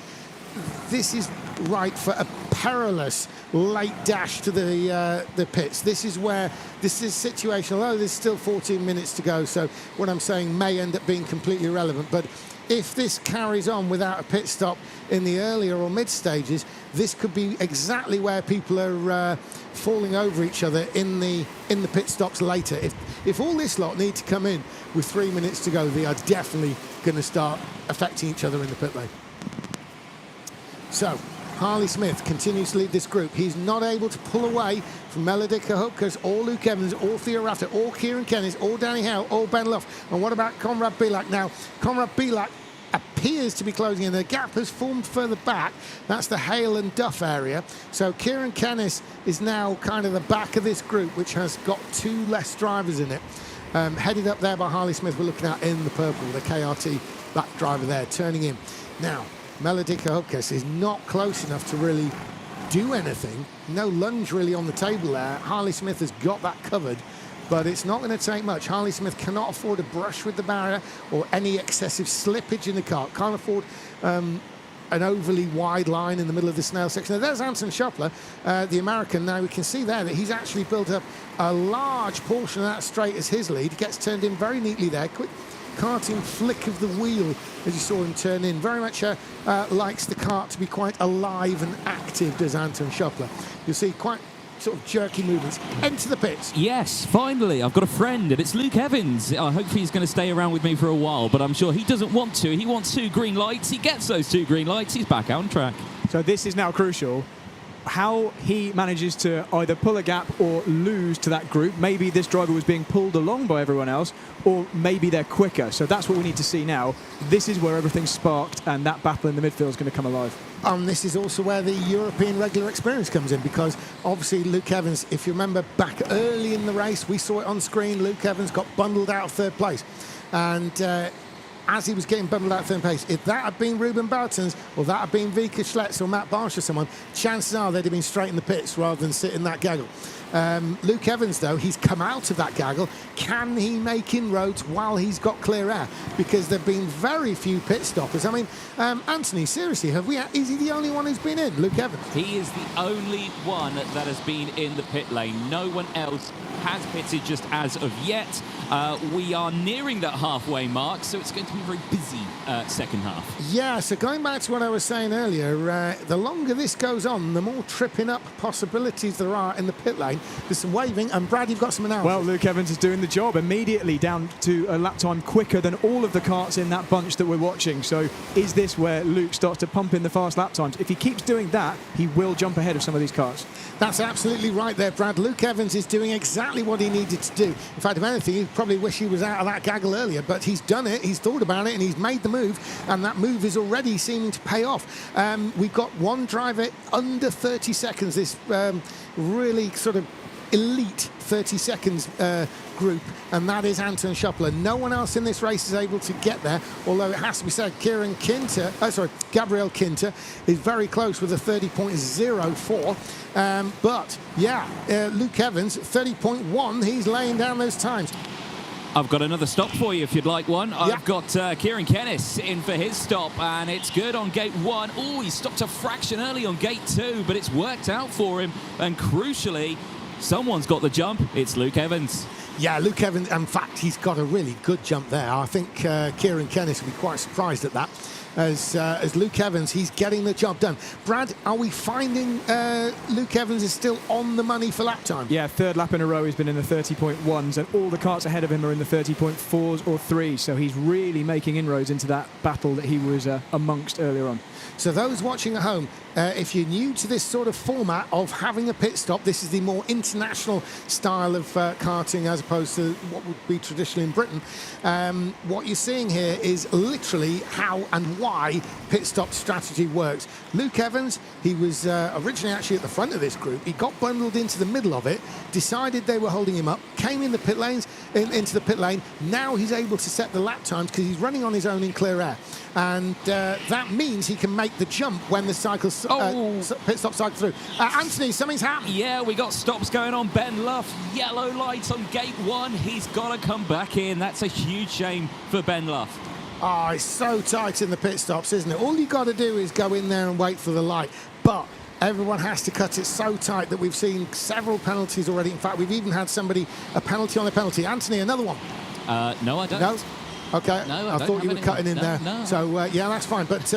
this is right for a perilous late dash to the pits. This is situational, although there's still 14 minutes to go, so what I'm saying may end up being completely irrelevant. But if this carries on without a pit stop in the earlier or mid stages, this could be exactly where people are falling over each other in the pit stops later. If all this lot need to come in with 3 minutes to go, they are definitely going to start affecting each other in the pit lane. So Harley Smith continues to lead this group. He's not able to pull away from Melodica Hupkes or Luke Evans or Theo Rafter or Kieran Kennis or Danny Howell or Ben Luff. And what about Conrad Bilak now? Conrad Bilak appears to be closing in. The gap has formed further back. That's the Hale and Duff area. So Kieran Kennis is now kind of the back of this group, which has got 2 less drivers in it. Headed up there by Harley Smith, we're looking at in the purple, the KRT back driver there, turning in. Now, Melodica Hupkes is not close enough to really do anything. No lunge really on the table there. Harley Smith has got that covered, but it's not going to take much. Harley Smith cannot afford a brush with the barrier or any excessive slippage in the kart. Can't afford an overly wide line in the middle of the snail section. Now, there's Anton Schoppler, the American. Now we can see there that he's actually built up a large portion of that straight as his lead. He gets turned in very neatly there. Quick karting flick of the wheel as you saw him turn in. Very much likes the kart to be quite alive and active, does Anton Schoppler. You'll see quite sort of jerky movements. Enter the pits. Yes, finally, I've got a friend, and it's Luke Evans. Hopefully he's going to stay around with me for a while, but I'm sure he doesn't want to. He wants 2 green lights. He gets those 2 green lights. He's back out on track. So this is now crucial. How he manages to either pull a gap or lose to that group. Maybe this driver was being pulled along by everyone else, or maybe they're quicker. So that's what we need to see now. This is where everything's sparked, and that battle in the midfield is going to come alive. This is also where the European regular experience comes in, because obviously Luke Evans, if you remember back early in the race, we saw it on screen, Luke Evans got bundled out of 3rd place. And as he was getting bundled out of 3rd place, if that had been Ruben Bartens or that had been Vika Schlitz or Matt Barsh or someone, chances are they'd have been straight in the pits rather than sit in that gaggle. Luke Evans, though, he's come out of that gaggle. Can he make inroads while he's got clear air? Because there have been very few pit stoppers. I mean, Anthony, seriously, is he the only one who's been in, Luke Evans? He is the only one that has been in the pit lane. No one else has pitted just as of yet. We are nearing that halfway mark, so it's going to be a very busy second half. Yeah, so going back to what I was saying earlier, the longer this goes on, the more tripping up possibilities there are in the pit lane. There's some waving, and Brad, you've got some analysis. Well, Luke Evans is doing the job immediately, down to a lap time quicker than all of the karts in that bunch that we're watching. So is this where Luke starts to pump in the fast lap times? If he keeps doing that, he will jump ahead of some of these karts. That's absolutely right there, Brad. Luke Evans is doing exactly what he needed to do. In fact, if anything, he'd probably wish he was out of that gaggle earlier, but he's done it, he's thought about it, and he's made the move, and that move is already seeming to pay off. We've got one driver under 30 seconds, this really sort of elite 30 seconds group, and that is Anton Schoppler. No one else in this race is able to get there, although it has to be said Gabriel Kinter is very close with a 30.04. But yeah, Luke Evans 30.1, he's laying down those times. I've got another stop for you if you'd like one. I've got Kieran Kennis in for his stop, and it's good on gate 1. Oh, he stopped a fraction early on gate 2, but it's worked out for him, and crucially, someone's got the jump. It's Luke Evans. Yeah, Luke Evans, in fact, he's got a really good jump there. I think Kieran Kennis will be quite surprised at that. As Luke Evans, he's getting the job done. Brad, are we finding Luke Evans is still on the money for lap time? Yeah, 3rd lap in a row he's been in the 30.1s, and all the karts ahead of him are in the 30.4s or 3s, so he's really making inroads into that battle that he was amongst earlier on. So those watching at home, if you're new to this sort of format of having a pit stop, this is the more international style of karting as opposed to what would be traditionally in Britain. What you're seeing here is literally how and why pit stop strategy works. Luke Evans, he was originally actually at the front of this group. He got bundled into the middle of it, decided they were holding him up, came in the pit lanes, into the pit lane. Now he's able to set the lap times because he's running on his own in clear air. And that means he can make the jump when the pit stop cycle through. Anthony, something's happened. Yeah, we got stops going on. Ben Luff, yellow lights on gate 1. He's got to come back in. That's a huge shame for Ben Luff. Oh, it's so tight in the pit stops, isn't it? All you got to do is go in there and wait for the light. But everyone has to cut it so tight that we've seen several penalties already. In fact, we've even had somebody a penalty on a penalty. Anthony, another one. No, I don't. No? Okay, No, I thought you were cutting in there. No. So, yeah, that's fine. But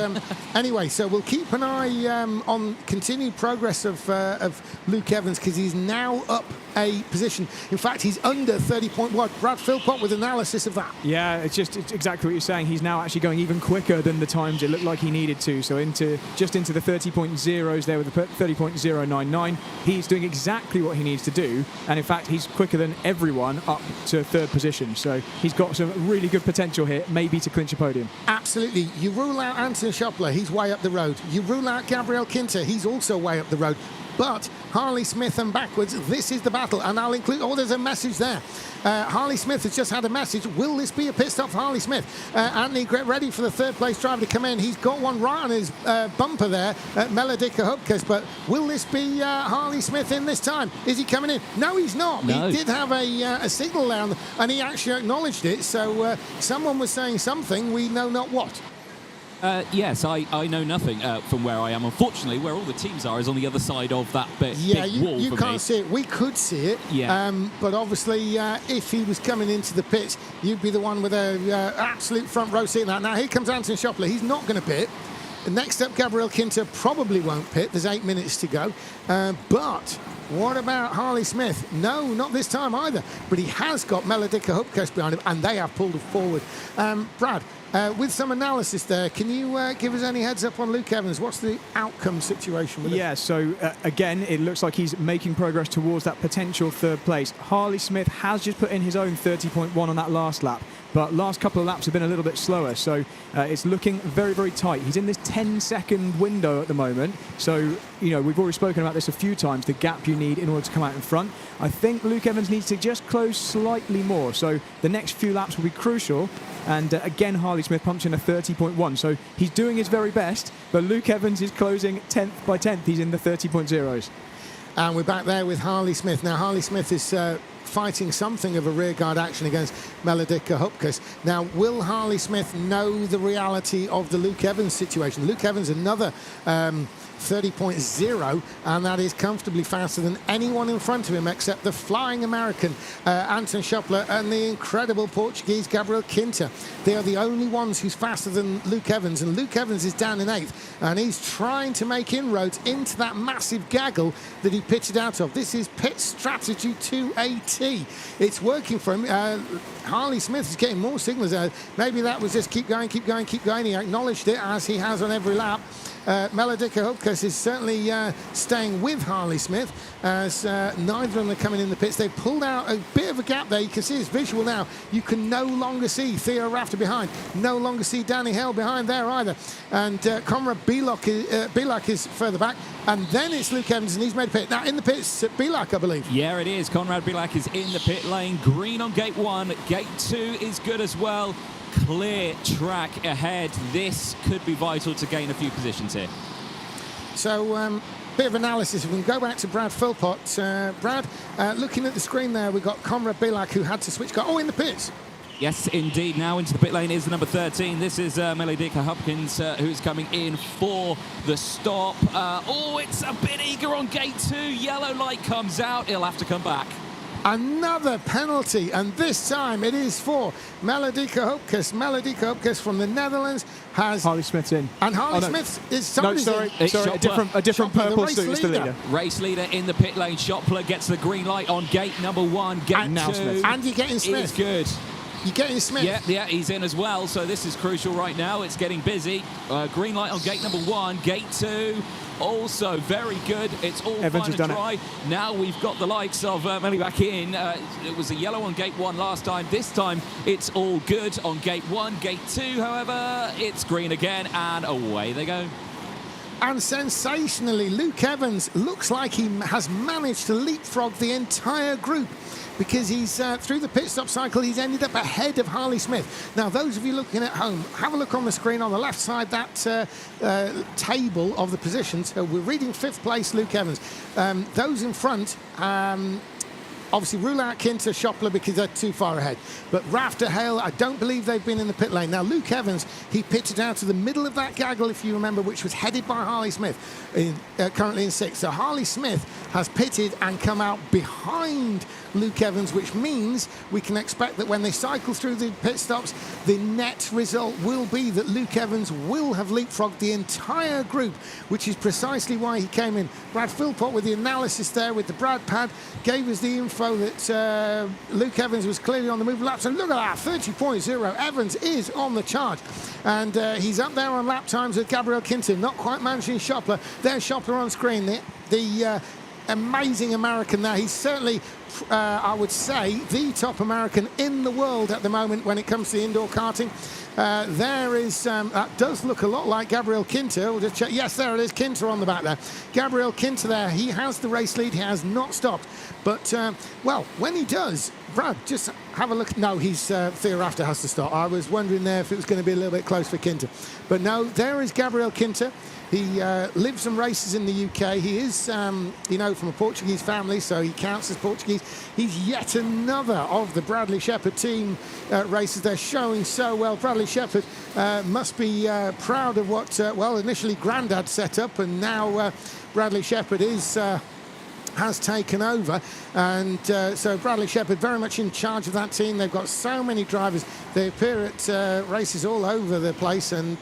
anyway, so we'll keep an eye on continued progress of Luke Evans, because he's now up a position. In fact, he's under 30.1. Brad Philpott with analysis of that. Yeah, it's exactly what you're saying. He's now actually going even quicker than the times it looked like he needed to. So just into the 30.0s there with the 30.099. He's doing exactly what he needs to do. And in fact, he's quicker than everyone up to third position. So he's got some really good potential here, maybe to clinch a podium. Absolutely. You rule out Anton Schoppler, he's way up the road. You rule out Gabriel Kinter, he's also way up the road. But Harley Smith and backwards, this is the battle. And I'll include, there's a message there. Harley Smith has just had a message. Will this be a pit stop for Harley Smith? Anthony, get ready for the third place driver to come in. He's got one right on his bumper there at Melodika Hupkes. But will this be Harley Smith in this time? Is he coming in? No, he's not. No. He did have a signal there, and he actually acknowledged it. So someone was saying something, we know not what. Yes, I know nothing from where I am. Unfortunately, where all the teams are is on the other side of that big wall you for can't me. see it. We could see it. Yeah. But obviously, if he was coming into the pits, you'd be the one with a absolute front row seat. Now here comes Anton Schoppler. He's not going to pit. Next up, Gabriel Kinter probably won't pit. There's 8 minutes to go. But what about Harley Smith? No, not this time either. But he has got Melodika Hupkes behind him, and they have pulled it forward. Brad, with some analysis there, can you give us any heads up on Luke Evans? What's the outcome situation with Yeah, so again, it looks like he's making progress towards that potential third place. Harley Smith has just put in his own 30.1 on that last lap, but last couple of laps have been a little bit slower, so it's looking very, very tight. He's in this 10-second window at the moment, so we've already spoken about this a few times, the gap you need in order to come out in front. I think Luke Evans needs to just close slightly more, so the next few laps will be crucial. And again, Harley Smith pumped in a 30.1, so he's doing his very best, but Luke Evans is closing 10th by 10th. He's in the 30.0s. And we're back there with Harley Smith. Now, Harley Smith is fighting something of a rearguard action against Melodika Hupkes. Now, will Harley Smith know the reality of the Luke Evans situation? Luke Evans, another 30.0, and that is comfortably faster than anyone in front of him except the flying American Anton Schoppler and the incredible Portuguese Gabriel Kinter. They are the only ones who's faster than Luke Evans, and Luke Evans is down in 8th, and he's trying to make inroads into that massive gaggle that he pitted out of. This is pit strategy to a T. It's working for him. Harley Smith is getting more signals. Maybe that was just keep going, keep going, keep going. He acknowledged it, as he has on every lap. Melodika Hupkes is certainly staying with Harley Smith, as neither of them are coming in the pits. They've pulled out a bit of a gap there. You can see his visual now. You can no longer see Theo Rafter behind, no longer see Danny Hale behind there either. And Conrad Bilak is further back. And then it's Luke Evans, and he's made a pit. Now, in the pits, Bilak, I believe. Yeah, it is. Conrad Bilak is in the pit lane. Green on gate 1. Gate 2 is good as well. Clear track ahead. This could be vital to gain a few positions here. So, bit of analysis. We can go back to Brad Philpott. Brad, looking at the screen there, we've got Conrad Bilak, who had to switch car. Oh, in the pits. Yes, indeed. Now into the pit lane is the number 13. This is Melodika Hupkes, who's coming in for the stop. It's a bit eager on gate 2. Yellow light comes out. He'll have to come back. Another penalty, and this time it is for Melodika Hupkes. Melodika Hupkes from the Netherlands has Harley Smith's in, and Harley Smith is somebody's sorry, in. a different purple suit is the leader. Race leader in the pit lane. Schoppler gets the green light on gate number 1. Gate and 2 Smith. And you're getting Smith. Is good. You're getting Smith. Yeah, he's in as well. So this is crucial right now. It's getting busy. Green light on gate number 1. Gate 2. Also very good. It's all Evans fine has and done dry. Now we've got the likes of Melly back in. It was a yellow on gate 1 last time. This time it's all good on gate 1. Gate 2, however, it's green again, and away they go. And sensationally, Luke Evans looks like he has managed to leapfrog the entire group, because he's through the pit stop cycle, he's ended up ahead of Harley Smith. Now, those of you looking at home, have a look on the screen on the left side, that table of the positions. So we're reading 5th place, Luke Evans. Those in front, obviously rule out Kinter, Schoppler because they're too far ahead. But Rafter, Hale, I don't believe they've been in the pit lane. Now, Luke Evans, he pitted out to the middle of that gaggle, if you remember, which was headed by Harley Smith, currently in 6th. So Harley Smith has pitted and come out behind Luke Evans, which means we can expect that when they cycle through the pit stops, the net result will be that Luke Evans will have leapfrogged the entire group, which is precisely why he came in. Brad Philpott with the analysis there with the Brad pad gave us the info that Luke Evans was clearly on the move laps, and look at that, 30.0. Evans is on the charge, and he's up there on lap times with Gabriel Kinter, not quite managing Schoppler. There's Schoppler on screen, the amazing American there. He's certainly, I would say, the top American in the world at the moment when it comes to the indoor karting. There is, that does look a lot like Gabriel Kinter. We'll just check. Yes, there it is, Kinter on the back there. Gabriel Kinter there, he has the race lead, he has not stopped. But, well, when he does, Brad, just have a look. No, Theo Rafter has to stop. I was wondering there if it was going to be a little bit close for Kinter. But no, there is Gabriel Kinter. He lives and races in the UK. He is, you know, from a Portuguese family, so he counts as Portuguese. He's yet another of the Bradley Shepherd team races. They're showing so well. Bradley Shepherd must be proud of what, well, initially Grandad set up, and now Bradley Shepherd has taken over, and so Bradley Shepherd very much in charge of that team. They've got so many drivers. They appear at races all over the place, and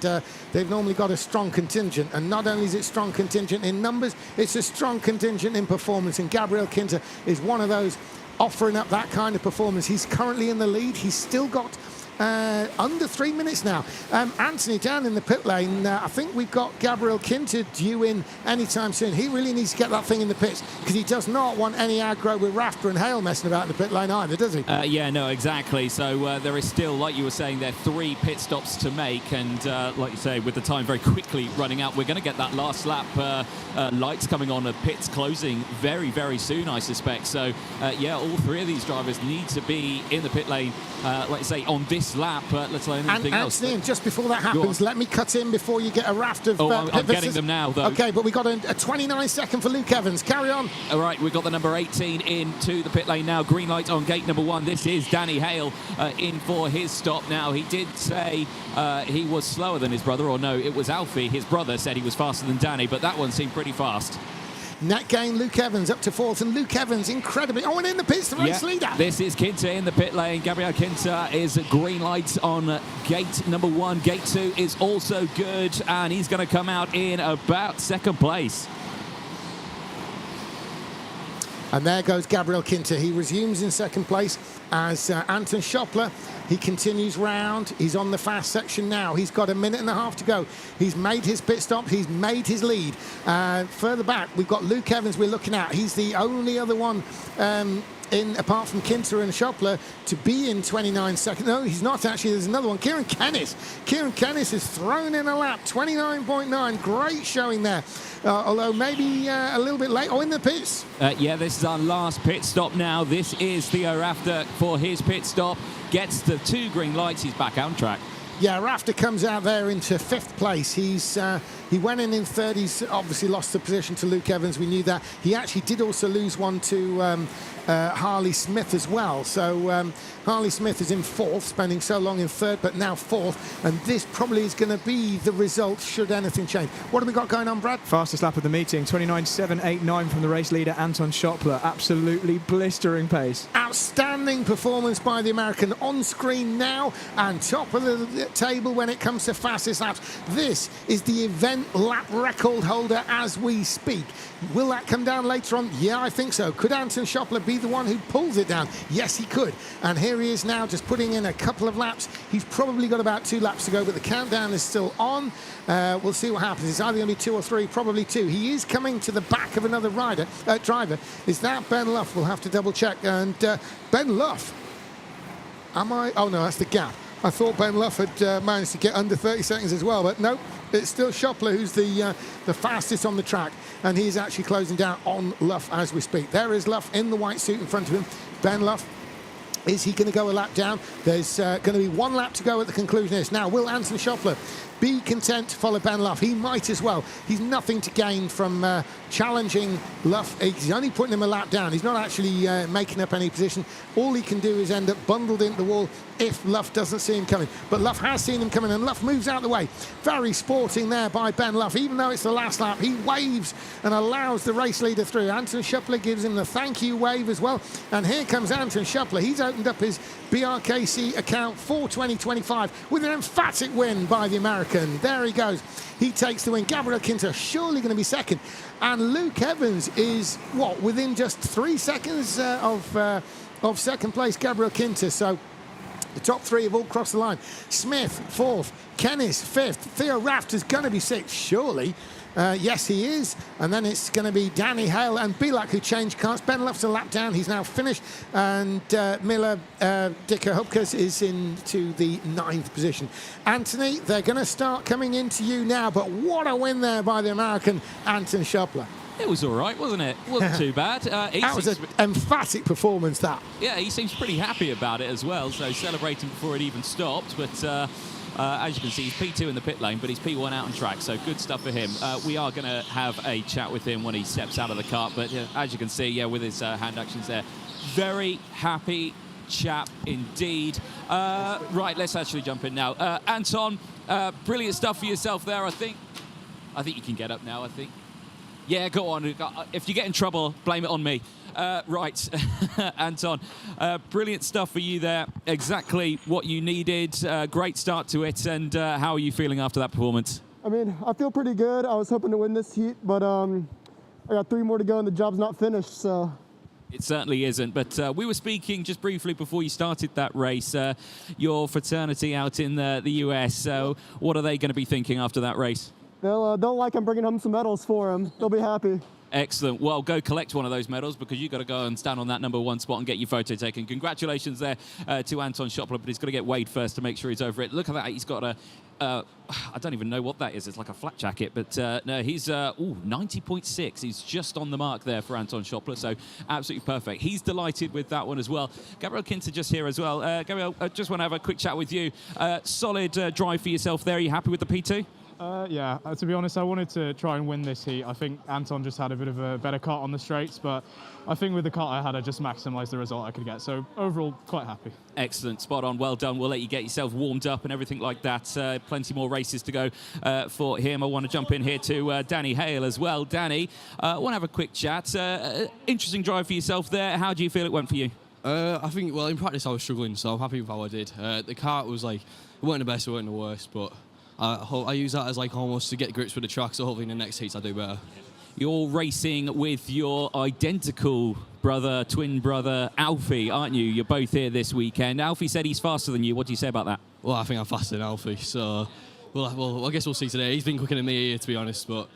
they've normally got a strong contingent. And not only is it strong contingent in numbers, it's a strong contingent in performance, and Gabriel Kinter is one of those offering up that kind of performance. He's currently in the lead. He's still got under 3 minutes now. Anthony down in the pit lane. I think we've got Gabriel Kinter due in anytime soon. He really needs to get that thing in the pits, because he does not want any aggro with Rafter and Hale messing about in the pit lane either, does he? Yeah, no, exactly. So there is still, like you were saying, there 3 pit stops to make, and like you say, with the time very quickly running out, we're going to get that last lap lights coming on, pits closing very, very soon, I suspect. So yeah, all 3 of these drivers need to be in the pit lane, like you say, on this lap, let's alone anything else. Anthony, and just before that happens, let me cut in before you get a raft of... I'm getting them now, though. Okay, but we got a 29-second for Luke Evans. Carry on. All right, we've got the number 18 into the pit lane now. Green light on gate number 1. This is Danny Hale in for his stop now. He did say he was slower than his brother, or no, it was Alfie. His brother said he was faster than Danny, but that one seemed pretty fast. Net gain, Luke Evans up to 4th, and Luke Evans incredibly... Oh, and in the pits, the race leader. This is Kinter in the pit lane. Gabriel Kinter is green lights on gate number 1. Gate 2 is also good, and he's going to come out in about 2nd place. And there goes Gabriel Kinter. He resumes in 2nd place as Anton Schoppler. He continues round. He's on the fast section now. He's got 1.5 minutes to go. He's made his pit stop. He's made his lead. Further back, we've got Luke Evans we're looking at. He's the only other one apart from Kinter and Schoppler to be in 29 seconds. No, he's not actually. There's another one. Kieran Kennis. Kieran Kennis has thrown in a lap. 29.9. Great showing there. Although maybe a little bit late. Oh, in the pits. Yeah, this is our last pit stop now. This is Theo Rafter for his pit stop. Gets the 2 green lights. He's back on track. Yeah, Rafter comes out there into 5th place. He went in 3rd. He's obviously lost the position to Luke Evans. We knew that. He actually did also lose one to Harley Smith as well. So Harley Smith is in 4th, spending so long in 3rd, but now 4th. And this probably is going to be the result should anything change. What have we got going on, Brad? Fastest lap of the meeting, 29.789 from the race leader, Anton Schoppler. Absolutely blistering pace. Outstanding performance by the American on screen now, and top of the table when it comes to fastest laps. This is the event lap record holder as we speak. Will that come down later on? Yeah, I think so. Could Anton Schoppler be the one who pulls it down? Yes, he could. And here he is now, just putting in a couple of laps. He's probably got about 2 laps to go, but the countdown is still on. We'll see what happens. It's either going to be 2 or 3, probably 2. He is coming to the back of another driver. Is that Ben Luff? We'll have to double check. And Ben Luff, oh no, that's the gap. I thought Ben Luff had managed to get under 30 seconds as well, but no, it's still Schoppler who's the fastest on the track, and he's actually closing down on Luff as we speak. There is Luff in the white suit in front of him. Ben Luff, is he going to go a lap down? There's going to be 1 lap to go at the conclusion of this. Now, will Anton Schoppler be content to follow Ben Luff. He might as well. He's nothing to gain from challenging Luff. He's only putting him a lap down. He's not actually making up any position. All he can do is end up bundled into the wall if Luff doesn't see him coming. But Luff has seen him coming, and Luff moves out of the way. Very sporting there by Ben Luff. Even though it's the last lap, he waves and allows the race leader through. Anton Schuppler gives him the thank you wave as well. And here comes Anton Schuppler. He's opened up his BRKC account for 2025 with an emphatic win by the American. There he goes. He takes the win. Gabriel Kinter surely going to be second. And Luke Evans is, what, within just 3 seconds of second place, Gabriel Kinter. So the top three have all crossed the line. Smith, fourth. Kennis, fifth. Theo Raft is going to be sixth, surely. Yes, he is. And then it's going to be Danny Hale and Bilak who changed cars. Ben Luff's a lap down. He's now finished. And Miller Dicker Hupkes is into the 9th position. Anthony, they're going to start coming into you now. But what a win there by the American Anton Schuppler. It was all right, wasn't it? It wasn't too bad. That was an emphatic performance, that. Yeah, he seems pretty happy about it as well, so celebrating before it even stopped. But as you can see, he's P2 in the pit lane, but he's P1 out on track, so good stuff for him. We are going to have a chat with him when he steps out of the kart, but as you can see, with his hand actions there, very happy chap indeed. Right, let's actually jump in now. Anton, brilliant stuff for yourself there, I think. I think you can get up now, I think. Yeah, go on. If you get in trouble, blame it on me. Right, Anton, brilliant stuff for you there. Exactly what you needed. Great start to it. And how are you feeling after that performance? I mean, I feel pretty good. I was hoping to win this heat, but I got 3 more to go and the job's not finished, so. It certainly isn't, but we were speaking just briefly before you started that race, your fraternity out in the US. So what are they going to be thinking after that race? They'll like I'm bringing home some medals for them. They'll be happy. Excellent. Well, go collect one of those medals because you've got to go and stand on that #1 spot and get your photo taken. Congratulations there to Anton Schuppler, but he's got to get weighed first to make sure he's over it. Look at that. He's got I don't even know what that is. It's like a flat jacket, but no, he's 90.6. He's just on the mark there for Anton Schuppler, so absolutely perfect. He's delighted with that one as well. Gabriel Kinter just here as well. Gabriel, I just want to have a quick chat with you. Solid drive for yourself there. Are you happy with the P2? Yeah, to be honest, I wanted to try and win this heat. I think Anton just had a bit of a better kart on the straights, but I think with the kart I had, I just maximised the result I could get. So overall, quite happy. Excellent, spot on, well done. We'll let you get yourself warmed up and everything like that. Plenty more races to go for him. I want to jump in here to Danny Hale as well. Danny, I want to have a quick chat. Interesting drive for yourself there. How do you feel it went for you? I think, well, in practice I was struggling, so I'm happy with how I did. The kart was like, it weren't the best, it weren't the worst, but I use that as like almost to get grips with the track, so hopefully in the next heats I do better. You're racing with your identical brother, twin brother, Alfie, aren't you? You're both here this weekend. Alfie said he's faster than you. What do you say about that? Well, I think I'm faster than Alfie, so well, I guess we'll see today. He's been quicker than me here, to be honest, but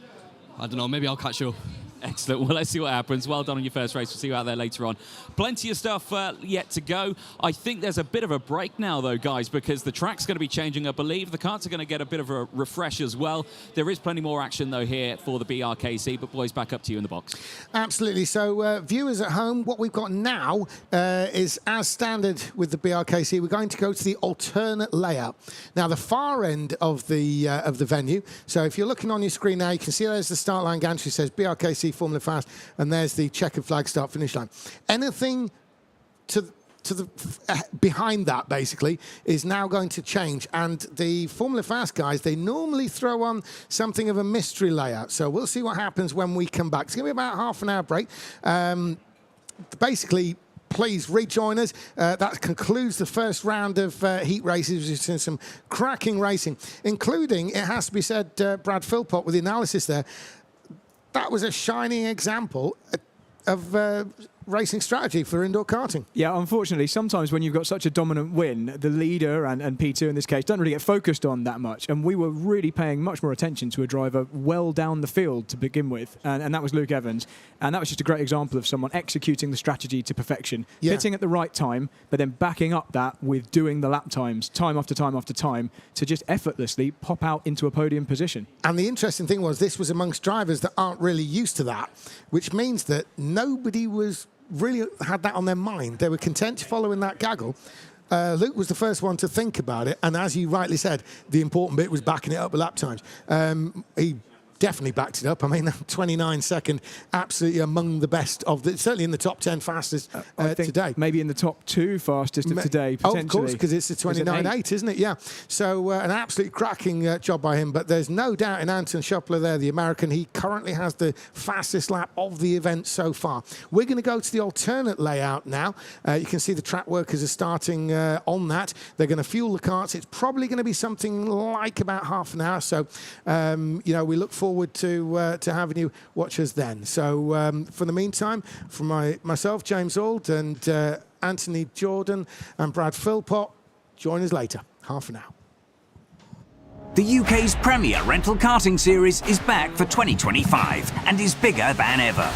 I don't know, maybe I'll catch up. Excellent. Well, let's see what happens. Well done on your first race. We'll see you out there later on. Plenty of stuff yet to go. I think there's a bit of a break now, though, guys, because the track's going to be changing, I believe. The karts are going to get a bit of a refresh as well. There is plenty more action, though, here for the BRKC. But, boys, back up to you in the box. Absolutely. So, viewers at home, what we've got now is, as standard with the BRKC, we're going to go to the alternate layout. Now, the far end of the venue. So, if you're looking on your screen now, you can see there's the start line gantry says BRKC Formula Fast, and there's the checkered flag start finish line. Anything to the behind that basically is now going to change, and the Formula Fast guys, they normally throw on something of a mystery layout, so we'll see what happens when we come back. It's going to be about half an hour break. Basically, please rejoin us. That concludes the first round of heat races. We've seen some cracking racing, including, it has to be said, Brad Philpott with the analysis there. That was a shining example of racing strategy for indoor karting. Yeah, unfortunately, sometimes when you've got such a dominant win, the leader and P2 in this case don't really get focused on that much. And we were really paying much more attention to a driver well down the field to begin with. And that was Luke Evans. And that was just a great example of someone executing the strategy to perfection, hitting at the right time, but then backing up that with doing the lap times time after time after time to just effortlessly pop out into a podium position. And the interesting thing was this was amongst drivers that aren't really used to that, which means that nobody was really had that on their mind. They were content to follow in that gaggle. Luke was the first one to think about it, and as you rightly said, the important bit was backing it up with lap times. He definitely backed it up. I mean, 29-second, absolutely among the best of the, certainly in the top 10 fastest I think today. maybe in the top 2 fastest of today, potentially. Oh, of course, because it's a 29.8, isn't it? Yeah. So an absolutely cracking job by him. But there's no doubt in Anton Schopler there, the American, he currently has the fastest lap of the event so far. We're going to go to the alternate layout now. You can see the track workers are starting on that. They're going to fuel the karts. It's probably going to be something like about half an hour. So, you know, we look forward to having you watch us then. So for the meantime, from myself, James Auld, and Anthony Jordan and Brad Philpott, join us later, half an hour. The UK's premier rental karting series is back for 2025 and is bigger than ever.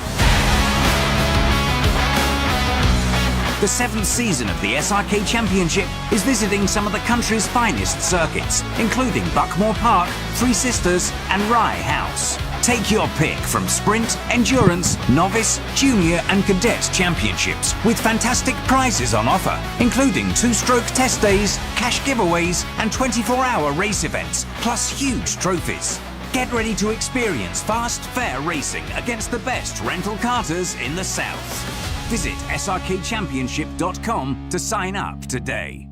The 7th season of the SRK Championship is visiting some of the country's finest circuits, including Buckmore Park, Three Sisters and Rye House. Take your pick from sprint, endurance, novice, junior and cadet championships with fantastic prizes on offer, including 2-stroke test days, cash giveaways and 24-hour race events, plus huge trophies. Get ready to experience fast, fair racing against the best rental karters in the South. Visit srkchampionship.com to sign up today.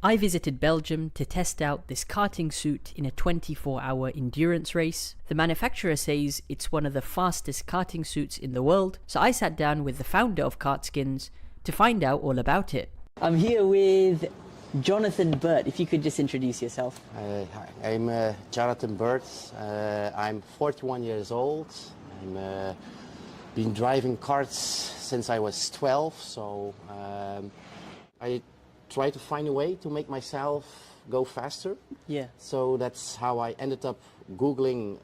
I visited Belgium to test out this karting suit in a 24-hour endurance race. The manufacturer says it's one of the fastest karting suits in the world, so I sat down with the founder of Kartskins to find out all about it. I'm here with Jonathan Burt. If you could just introduce yourself. Hi, I'm Jonathan Burt. I'm 41 years old. I'm been driving karts since I was 12, so I try to find a way to make myself go faster. Yeah. So that's how I ended up Googling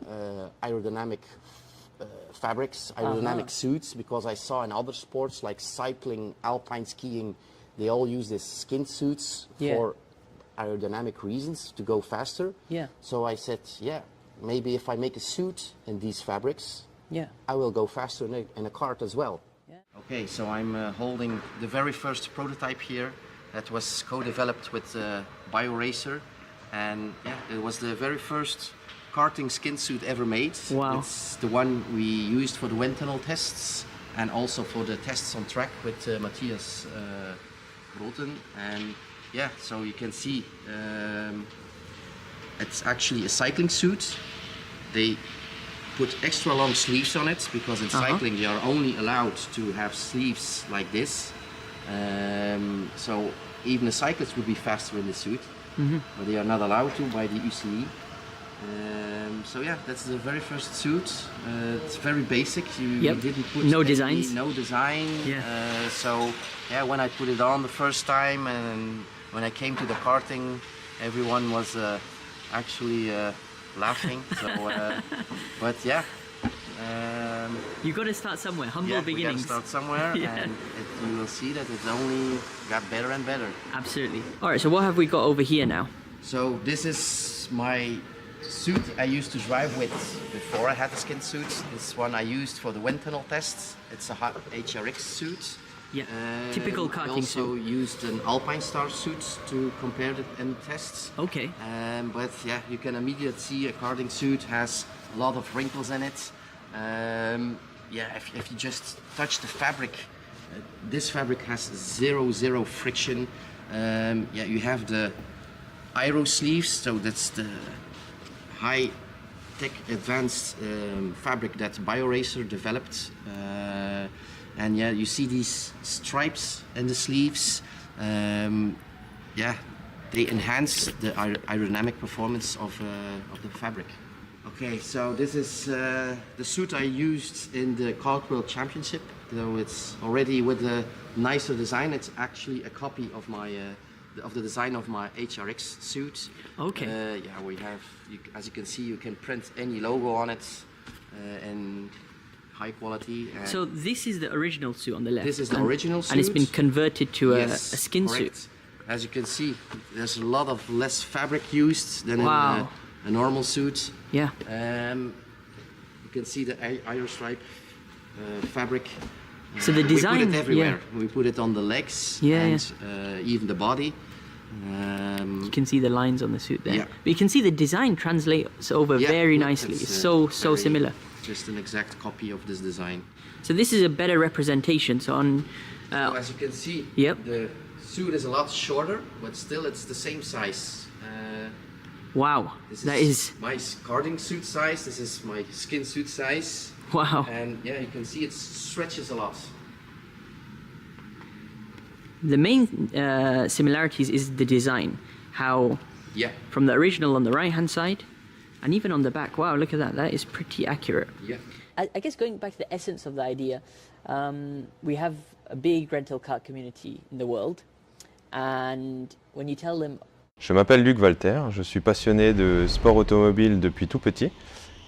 aerodynamic fabrics, aerodynamic suits, because I saw in other sports like cycling, alpine skiing, they all use these skin suits for aerodynamic reasons to go faster. Yeah. So I said, yeah, maybe if I make a suit in these fabrics, I will go faster in a kart as well. Okay, so I'm holding the very first prototype here that was co-developed with BioRacer, and it was the very first karting skin suit ever made. Wow. It's the one we used for the wind tunnel tests and also for the tests on track with Matthias Groten. And so you can see it's actually a cycling suit. They put extra long sleeves on it because in cycling you are only allowed to have sleeves like this. So even a cyclist would be faster in the suit, but they are not allowed to by the UCI. So that's the very first suit. It's very basic. You didn't put no designs. No design. So when I put it on the first time and when I came to the karting, everyone was actually laughing. So, but you got to start somewhere. Humble beginnings. We got to start somewhere, and you will see that it's only got better and better. Absolutely. All right. So what have we got over here now? So this is my suit I used to drive with before I had the skin suit. This one I used for the wind tunnel tests. It's a HRX suit. Yeah. Typical karting suit. I also used an Alpine Star suit to compare it in tests. Okay. But you can immediately see a karting suit has a lot of wrinkles in it. If you just touch the fabric, this fabric has zero friction. You have the aero sleeves, so that's the high-tech advanced fabric that BioRacer developed. And you see these stripes in the sleeves. They enhance the aerodynamic performance of the fabric. Okay, so this is the suit I used in the Kart World Championship. Though it's already with a nicer design. It's actually a copy of my of the design of my HRX suit. Okay. We have, as you can see, you can print any logo on it, and high quality. So this is the original suit on the left. This is the original suit. And it's been converted to a skin correct. suit. As you can see, there's a lot of less fabric used than in a normal suit. Yeah. You can see the aero stripe fabric So the design, we put it everywhere. yeah. We put it on the legs Yeah, and even the body. You can see the lines on the suit there. Yeah. But you can see the design translates over very nicely. It's so very similar. Just an exact copy of this design. So this is a better representation. So on. So as you can see, the suit is a lot shorter, but still it's the same size. Wow, this is my karting suit size. This is my skin suit size. Wow. And yeah, you can see it stretches a lot. The main similarities is the design. How from the original on the right hand side and even on the back. Wow, look at that. That is pretty accurate. Yeah. I guess going back to the essence of the idea, we have a big rental car community in the world, and when you tell them. Je m'appelle Luc Walter, je suis passionné de sport automobile depuis tout petit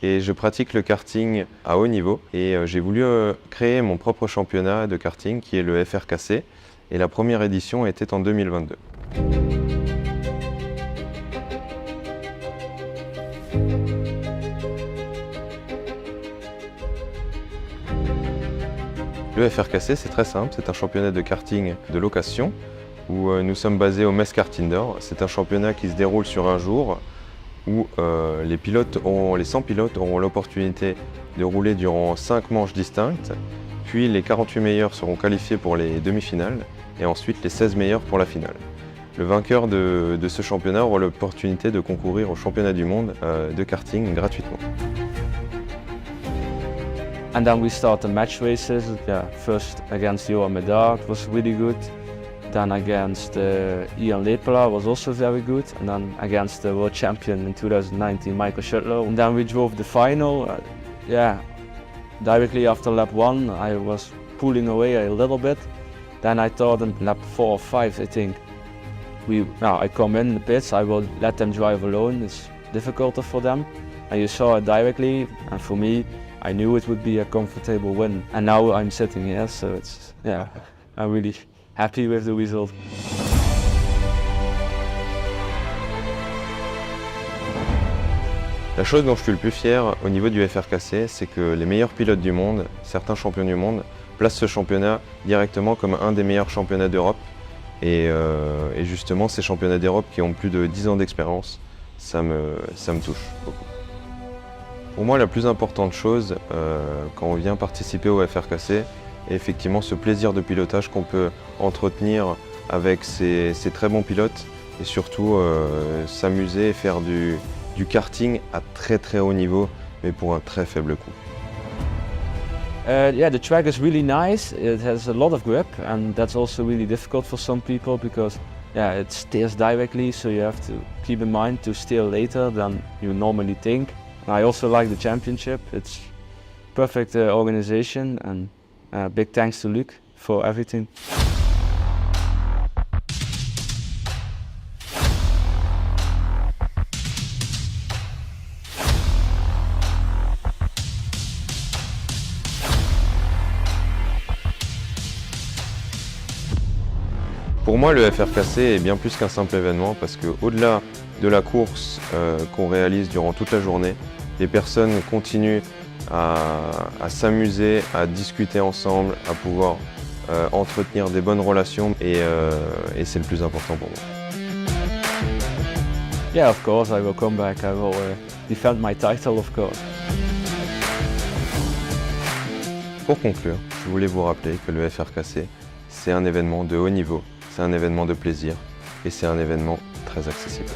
et je pratique le karting à haut niveau et j'ai voulu créer mon propre championnat de karting qui est le FRKC et la première édition était en 2022. Le FRKC, c'est très simple, c'est un championnat de karting de location où nous sommes basés au Metz Kart Indoor. C'est un championnat qui se déroule sur un jour où les 100 pilotes auront l'opportunité de rouler durant 5 manches distinctes, puis les 48 meilleurs seront qualifiés pour les demi-finales et ensuite les 16 meilleurs pour la finale. Le vainqueur de ce championnat aura l'opportunité de concourir au championnat du monde de karting gratuitement. And then we start the match races. Yeah, first against Johan Medard was really good. Then against Ian Lepela was also very good. And then against the world champion in 2019, Michael Schüttler. And then we drove the final. Directly after lap 1, I was pulling away a little bit. Then I thought in lap 4 or 5, I think, I come in the pits, I will let them drive alone. It's difficult for them. And you saw it directly, and for me, I knew it would be a comfortable win. And now I'm sitting here, so I'm really happy with the result. La chose dont je suis le plus fier au niveau du FRKC, c'est que les meilleurs pilotes du monde, certains champions du monde, placent ce championnat directement comme un des meilleurs championnats d'Europe. Et justement, ces championnats d'Europe qui ont plus de 10 ans d'expérience, ça me touche beaucoup. Pour moi, la plus importante chose quand on vient participer au FRKC est effectivement ce plaisir de pilotage qu'on peut entretenir avec ces très bons pilotes et surtout s'amuser et faire du karting à très haut niveau, mais pour un très faible coût. The track is really nice. It has a lot of grip, and that's also really difficult for some people because it steers directly, so you have to keep in mind to steer later than you normally think. I also like the championship. It's perfect organization, and big thanks to Luc for everything. Pour moi, le FRKC est bien plus qu'un simple événement parce qu'au-delà de la course qu'on réalise durant toute la journée, les personnes continuent à s'amuser, à discuter ensemble, à pouvoir entretenir des bonnes relations et c'est le plus important pour moi. Yeah, of course, I will come back. I will defend my title, of course. Pour conclure, je voulais vous rappeler que le FRKC, c'est un événement de haut niveau, c'est un événement de plaisir et c'est un événement très accessible.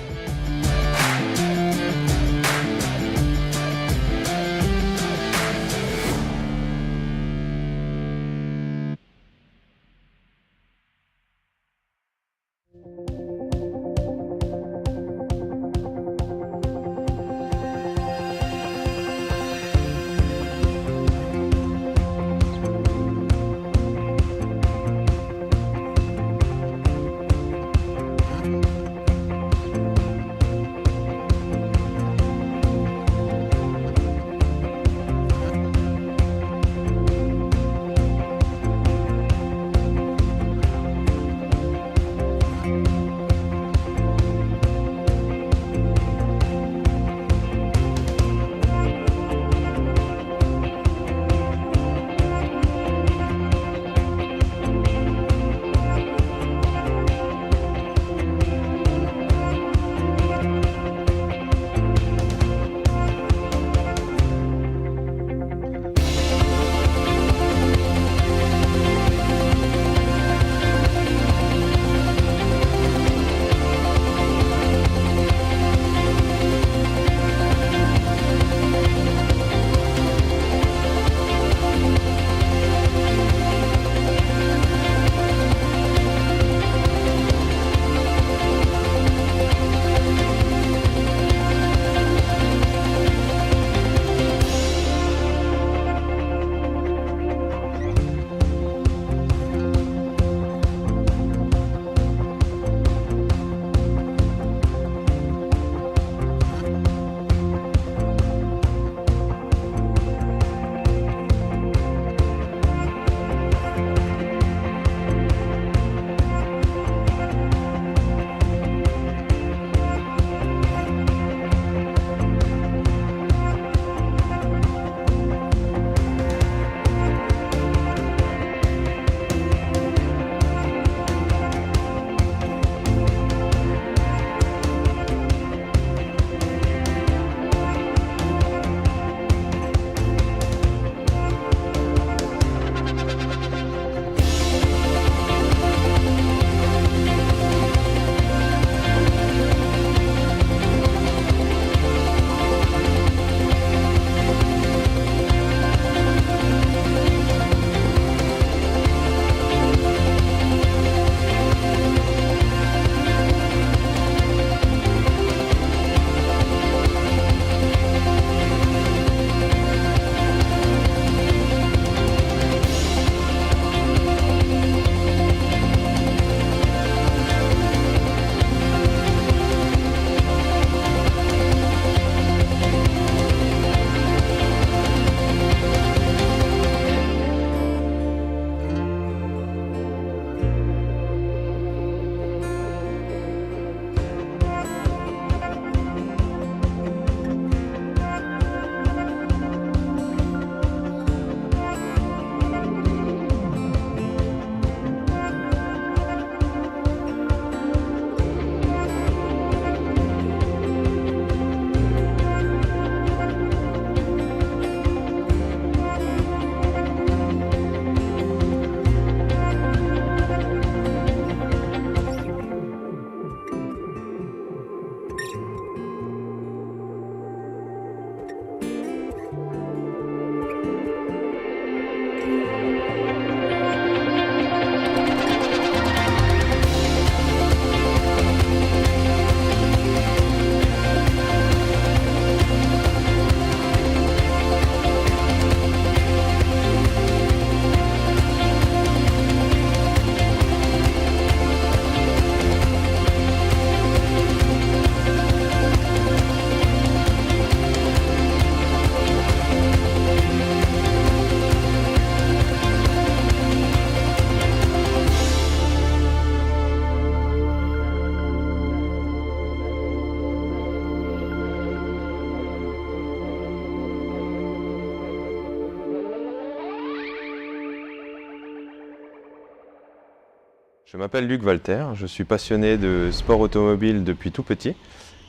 Je m'appelle Luc Walter, je suis passionné de sport automobile depuis tout petit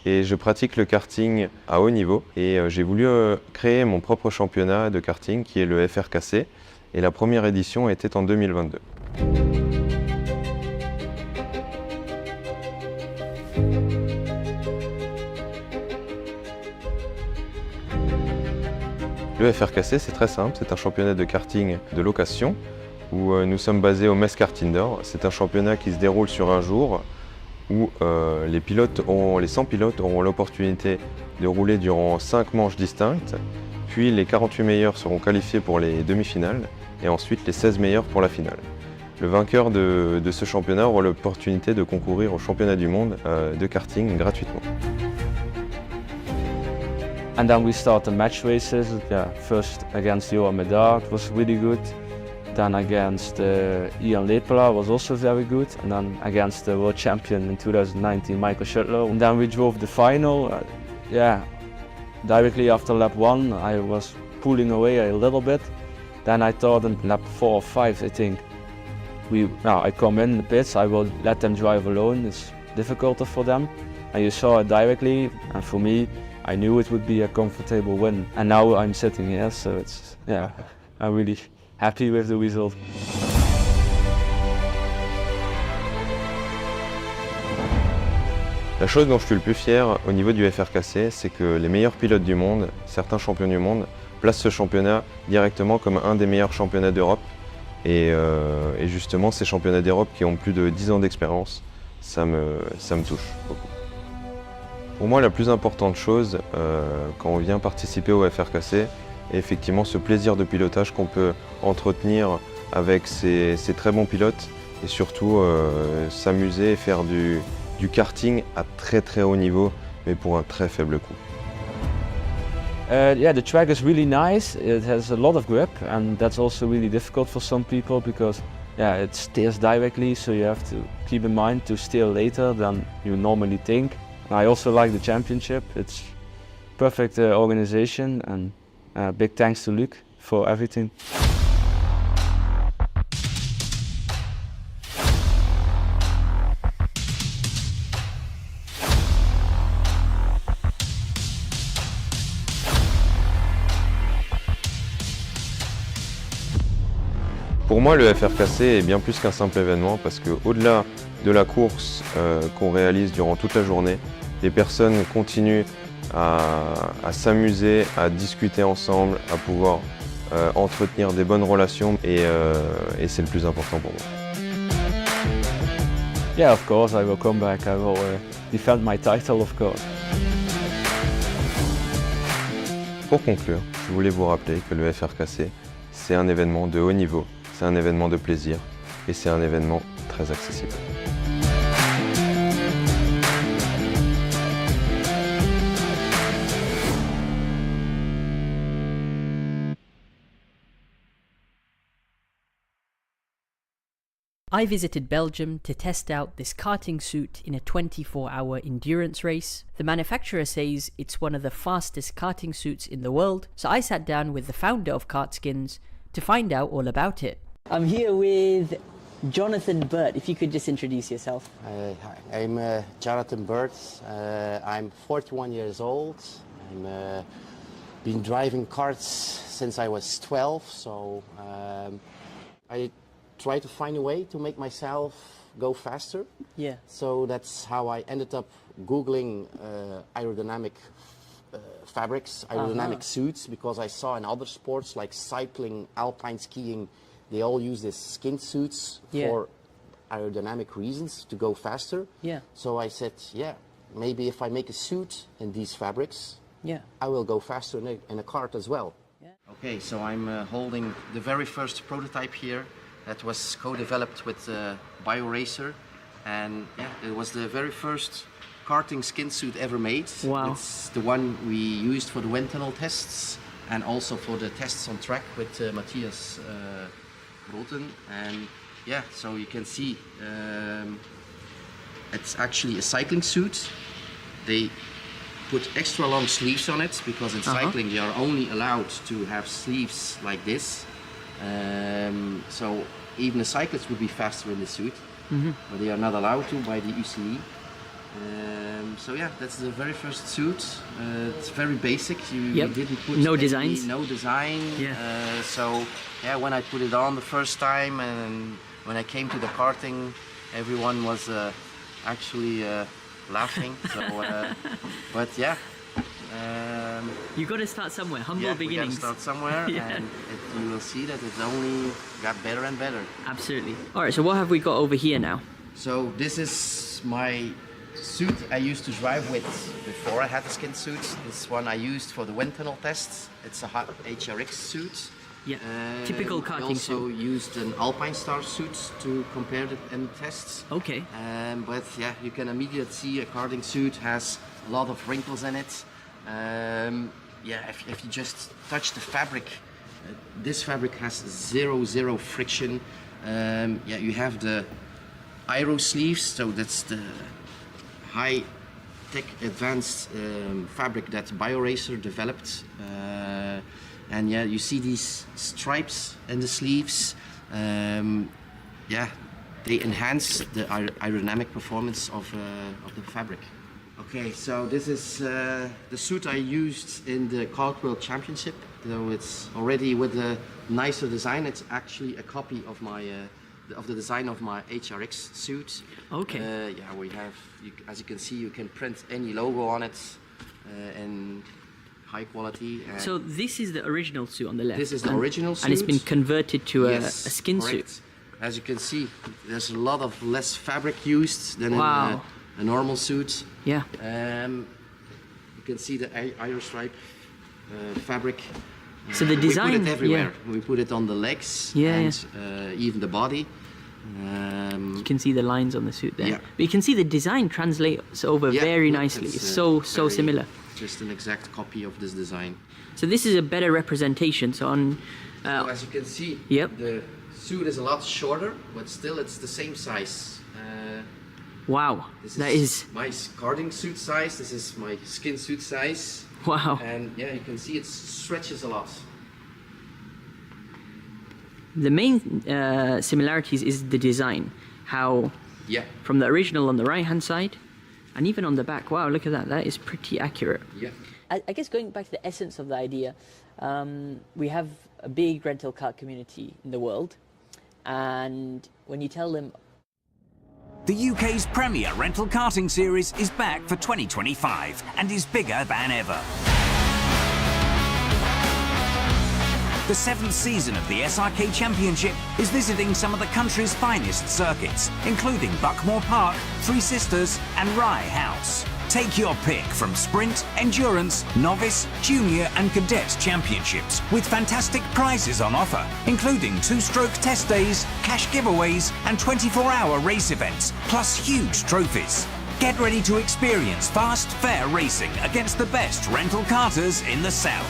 et je pratique le karting à haut niveau et j'ai voulu créer mon propre championnat de karting qui est le FRKC et la première édition était en 2022. Le FRKC, c'est très simple, c'est un championnat de karting de location où nous sommes basés au Metz Kart Indoor. C'est un championnat qui se déroule sur un jour où les 100 pilotes auront l'opportunité de rouler durant 5 manches distinctes, puis les 48 meilleurs seront qualifiés pour les demi-finales et ensuite les 16 meilleurs pour la finale. Le vainqueur de ce championnat aura l'opportunité de concourir au championnat du monde de karting gratuitement. And then we start the match races. Yeah, first against Johan Medard was really good. Then against Ian Lepela was also very good. And then against the world champion in 2019, Michael Schuttler. And then we drove the final. Directly after lap 1, I was pulling away a little bit. Then I thought in lap 4 or 5, I think, I come in the pits, I will let them drive alone. It's difficult for them. And you saw it directly, and for me, I knew it would be a comfortable win. And now I'm sitting here, so I'm really happy with the result. La chose dont je suis le plus fier au niveau du FRKC, c'est que les meilleurs pilotes du monde, certains champions du monde, placent ce championnat directement comme un des meilleurs championnats d'Europe. Et justement, ces championnats d'Europe qui ont plus de 10 ans d'expérience, ça me touche beaucoup. Pour moi, la plus importante chose quand on vient participer au FRKC est effectivement ce plaisir de pilotage qu'on peut entretenir avec ces très bons pilotes et surtout s'amuser et faire du karting à très haut niveau, mais pour un très faible coût. The track is really nice. It has a lot of grip, and that's also really difficult for some people because it steers directly, so you have to keep in mind to steer later than you normally think. I also like the championship. It's perfect organization, and big thanks to Luc for everything. Pour moi, le FRKC est bien plus qu'un simple événement parce qu'au-delà de la course qu'on réalise durant toute la journée, les personnes continuent à s'amuser, à discuter ensemble, à pouvoir entretenir des bonnes relations et c'est le plus important pour moi. Yeah, of course, I will come back. I will defend my title, of course. Pour conclure, je voulais vous rappeler que le FRKC, c'est un événement de haut niveau, c'est un événement de plaisir et c'est un événement très accessible. I visited Belgium to test out this karting suit in a 24-hour endurance race. The manufacturer says it's one of the fastest karting suits in the world, so I sat down with the founder of Kartskins to find out all about it. I'm here with Jonathan Burt. If you could just introduce yourself. Hi, I'm Jonathan Burt. I'm 41 years old. I've been driving karts since I was 12, so I try to find a way to make myself go faster. Yeah. So that's how I ended up Googling aerodynamic fabrics, aerodynamic suits, because I saw in other sports like cycling, alpine skiing, they all use these skin suits for aerodynamic reasons to go faster. Yeah. So I said, maybe if I make a suit in these fabrics, I will go faster in a kart as well. Yeah. Okay, so I'm holding the very first prototype here. That was co-developed with BioRacer, and it was the very first karting skin suit ever made. Wow. It's the one we used for the wind tunnel tests and also for the tests on track with Matthias Broten. And so you can see it's actually a cycling suit. They put extra long sleeves on it because in cycling you are only allowed to have sleeves like this. So even a cyclist would be faster in the suit. but they are not allowed to by the UCI. So yeah, that's the very first suit. It's very basic. You didn't put no designs. No design. Yeah. So yeah, when I put it on the first time and when I came to the karting, everyone was actually laughing. So, but yeah. You got to start somewhere. Humble beginnings. We got to start somewhere, and you will see that it only got better and better. Absolutely. All right. So what have we got over here now? So this is my suit I used to drive with before I had the skin suits. This one I used for the wind tunnel tests. It's a hot HRX suit. Yeah, typical karting I also suit. used an Alpine Star suit to compare it in tests. Okay. But yeah, you can immediately see a karting suit has a lot of wrinkles in it. Yeah, if you just touch the fabric, this fabric has zero friction. Yeah, you have the aero sleeves, so that's the high-tech advanced fabric that BioRacer developed. And yeah, you see these stripes in the sleeves. Yeah, they enhance the aerodynamic performance of the fabric. Okay, so this is the suit I used in the Kart World Championship. So it's already with a nicer design. It's actually a copy of my of the design of my HRX suit. Okay. Yeah, we have, as you can see, you can print any logo on it in high quality. So this is the original suit on the left. This is the original suit. And it's been converted to a skin correct. suit. As you can see, there's a lot of less fabric used than in a normal suit. Yeah. You can see the aero stripe fabric. So the design, we put it everywhere. We put it on the legs and even the body. You can see the lines on the suit there. Yeah. But you can see the design translates over very nicely. It's so similar. Just an exact copy of this design. So this is a better representation. So on, so as you can see, the suit is a lot shorter, but still it's the same size. Wow, this is my karting suit size. This is my skin suit size. Wow. And yeah, you can see it stretches a lot. The main similarities is the design. How from the original on the right-hand side, and even on the back. Wow, look at that. That is pretty accurate. Yeah. I guess going back to the essence of the idea, we have a big rental kart community in the world, and when you tell them The UK's premier rental karting series is back for 2025 and is bigger than ever. The 7th season of the SRK Championship is visiting some of the country's finest circuits, including Buckmore Park, Three Sisters and Rye House. Take your pick from sprint, endurance, novice, junior and cadet championships with fantastic prizes on offer, including 2-stroke test days, cash giveaways and 24-hour race events, plus huge trophies. Get ready to experience fast, fair racing against the best rental karters in the South.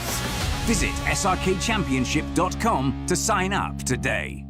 Visit srkchampionship.com to sign up today.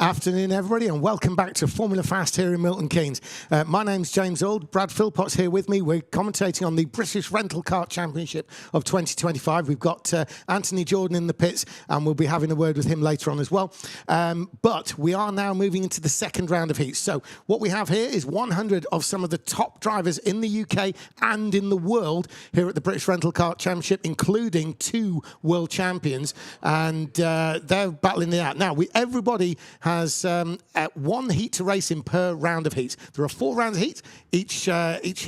Afternoon, everybody, and welcome back to Formula Fast here in Milton Keynes. My name's James Auld. Brad Philpott's here with me. We're commentating on the British Rental Kart Championship of 2025. We've got Anthony Jordan in the pits, and we'll be having a word with him later on as well. But we are now moving into the second round of heats. So what we have here is 100 of some of the top drivers in the UK and in the world here at the British Rental Kart Championship, including 2 world champions, and they're battling it out. Now, everybody has 1 heat to race in per round of heats. There are 4 rounds of heats. Each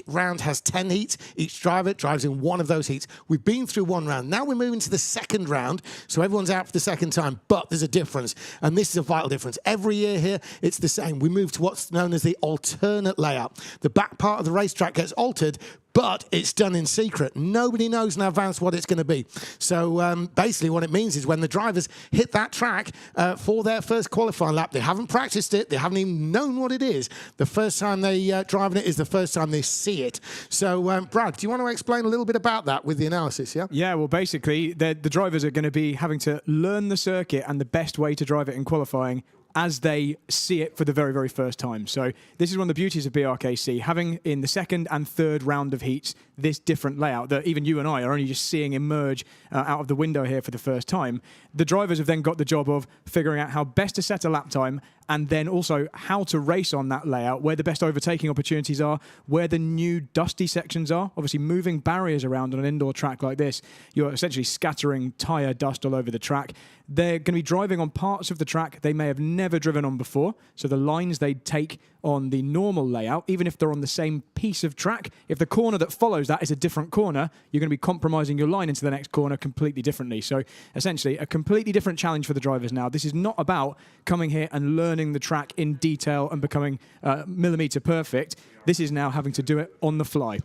round has 10 heats. Each driver drives in 1 of those heats. We've been through 1 round. Now we're moving to the second round, so everyone's out for the second time, but there's a difference, and this is a vital difference. Every year here, it's the same. We move to what's known as the alternate layout. The back part of the racetrack gets altered, but it's done in secret. Nobody knows in advance what it's going to be. So basically what it means is when the drivers hit that track for their first qualifying lap, they haven't practiced it, they haven't even known what it is. The first time they driving it is the first time they see it. So Brad, do you want to explain a little bit about that with the analysis, yeah? Yeah, well, basically, the drivers are going to be having to learn the circuit and the best way to drive it in qualifying as they see it for the very, very first time. So this is one of the beauties of BRKC, having in the second and third round of heats this different layout that even you and I are only just seeing emerge out of the window here for the first time. The drivers have then got the job of figuring out how best to set a lap time and then also how to race on that layout, where the best overtaking opportunities are, where the new dusty sections are. Obviously, moving barriers around on an indoor track like this, you're essentially scattering tyre dust all over the track. They're going to be driving on parts of the track they may have never driven on before. So the lines they take on the normal layout, even if they're on the same piece of track, if the corner that follows that is a different corner, you're going to be compromising your line into the next corner completely differently. So essentially, a completely different challenge for the drivers now. This is not about coming here and learning the track in detail and becoming millimetre perfect. This is now having to do it on the fly.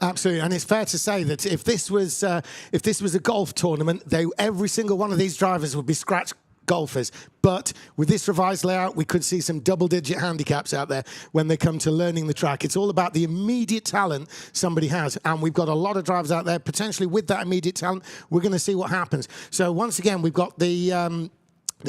Absolutely, and it's fair to say that if this was a golf tournament, every single one of these drivers would be scratch golfers. But with this revised layout, we could see some double-digit handicaps out there when they come to learning the track. It's all about the immediate talent somebody has, and we've got a lot of drivers out there potentially with that immediate talent. We're going to see what happens. So once again, we've got the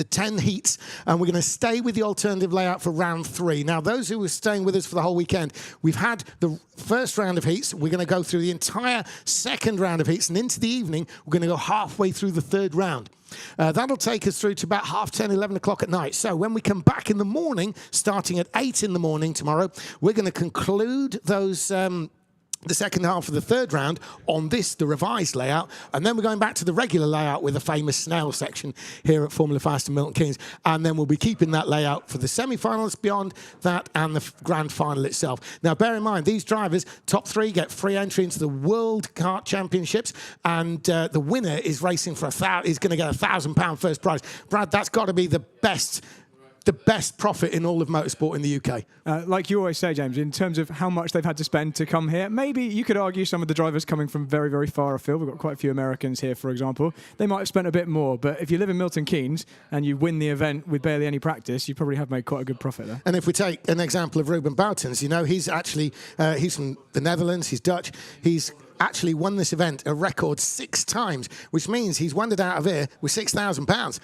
10 heats, and we're going to stay with the alternative layout for round 3. Now, those who are staying with us for the whole weekend, we've had the first round of heats. We're going to go through the entire second round of heats, and into the evening, we're going to go halfway through the third round. That'll take us through to about 10:30, 11 o'clock at night. So when we come back in the morning, starting at 8 in the morning tomorrow, we're going to conclude those the second half of the third round on the revised layout, and then we're going back to the regular layout with the famous snail section here at Formula Fast in Milton Keynes, and then we'll be keeping that layout for the semi-finals beyond that and the grand final itself. Now, bear in mind, these drivers, top 3, get free entry into the World Kart Championships, and the winner is racing for is going to get £1,000 first prize. Brad, that's got to be the best profit in all of motorsport in the UK. Like you always say, James, in terms of how much they've had to spend to come here, maybe you could argue some of the drivers coming from very, very far afield. We've got quite a few Americans here, for example. They might have spent a bit more, but if you live in Milton Keynes and you win the event with barely any practice, you probably have made quite a good profit there. And if we take an example of Ruben Boutens, he's actually he's from the Netherlands, he's Dutch, he's actually won this event a record 6 times, which means he's wandered out of here with £6,000.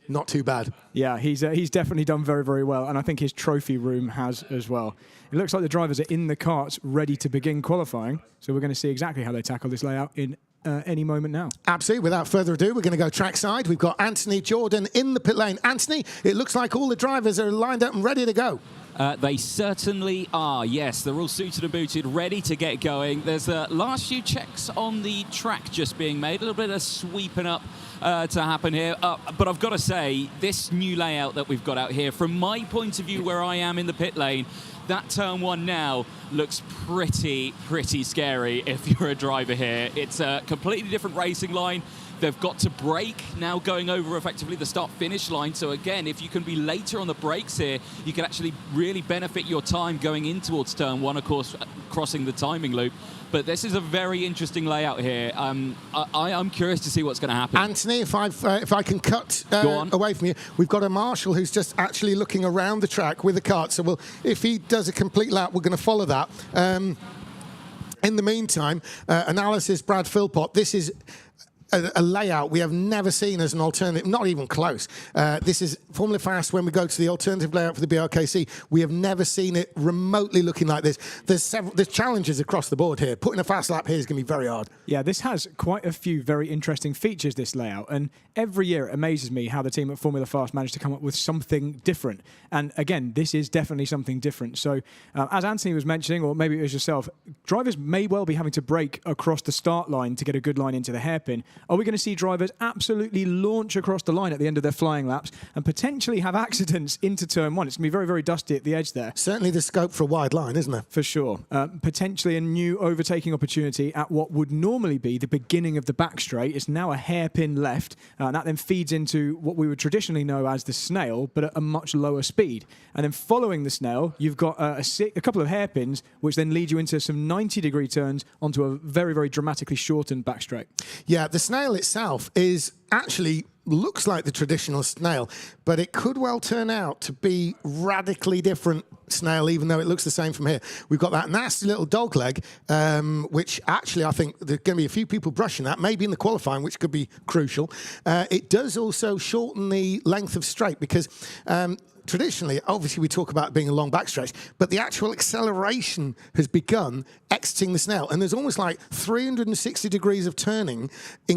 Not too bad. Yeah, he's definitely done very, very well, and I think his trophy room has as well. It looks like the drivers are in the karts ready to begin qualifying, so we're going to see exactly how they tackle this layout in any moment now. Absolutely. Without further ado, we're going to go trackside. We've got Anthony Jordan in the pit lane. Anthony, it looks like all the drivers are lined up and ready to go. They certainly are, yes. They're all suited and booted, ready to get going. There's the last few checks on the track just being made. A little bit of sweeping up to happen here. But I've got to say, this new layout that we've got out here, from my point of view where I am in the pit lane, that turn 1 now looks pretty scary if you're a driver here. It's a completely different racing line. They've got to brake now, going over effectively the start-finish line. So again, if you can be later on the brakes here, you can actually really benefit your time going in towards turn 1, of course, crossing the timing loop. But this is a very interesting layout here. I'm curious to see what's going to happen. Anthony, if I can cut away from you, we've got a marshal who's just actually looking around the track with a kart. So if he does a complete lap, we're going to follow that. In the meantime, analysis, Brad Philpott, this is a layout we have never seen as an alternative, not even close. This is Formula Fast. When we go to the alternative layout for the BRKC, we have never seen it remotely looking like this. There's challenges across the board here. Putting a fast lap here is going to be very hard. Yeah, this has quite a few very interesting features, this layout, and every year it amazes me how the team at Formula Fast managed to come up with something different. And again, this is definitely something different. So as Anthony was mentioning, or maybe it was yourself, drivers may well be having to brake across the start line to get a good line into the hairpin. Are we going to see drivers absolutely launch across the line at the end of their flying laps and potentially have accidents into turn one? It's going to be very, very dusty at the edge there. Certainly the scope for a wide line, isn't there? For sure. Potentially a new overtaking opportunity at what would normally be the beginning of the back straight. It's now a hairpin left, and that then feeds into what we would traditionally know as the snail, but at a much lower speed. And then following the snail, you've got a couple of hairpins, which then lead you into some 90-degree turns onto a very, very dramatically shortened back straight. Yeah, the snail itself is actually looks like the traditional snail, but it could well turn out to be radically different snail, even though it looks the same from here. We've got that nasty little dog leg, which actually I think there's going to be a few people brushing that, maybe in the qualifying, which could be crucial. It does also shorten the length of straight because traditionally, obviously, we talk about being a long backstretch, but the actual acceleration has begun exiting the snail. And there's almost like 360 degrees of turning,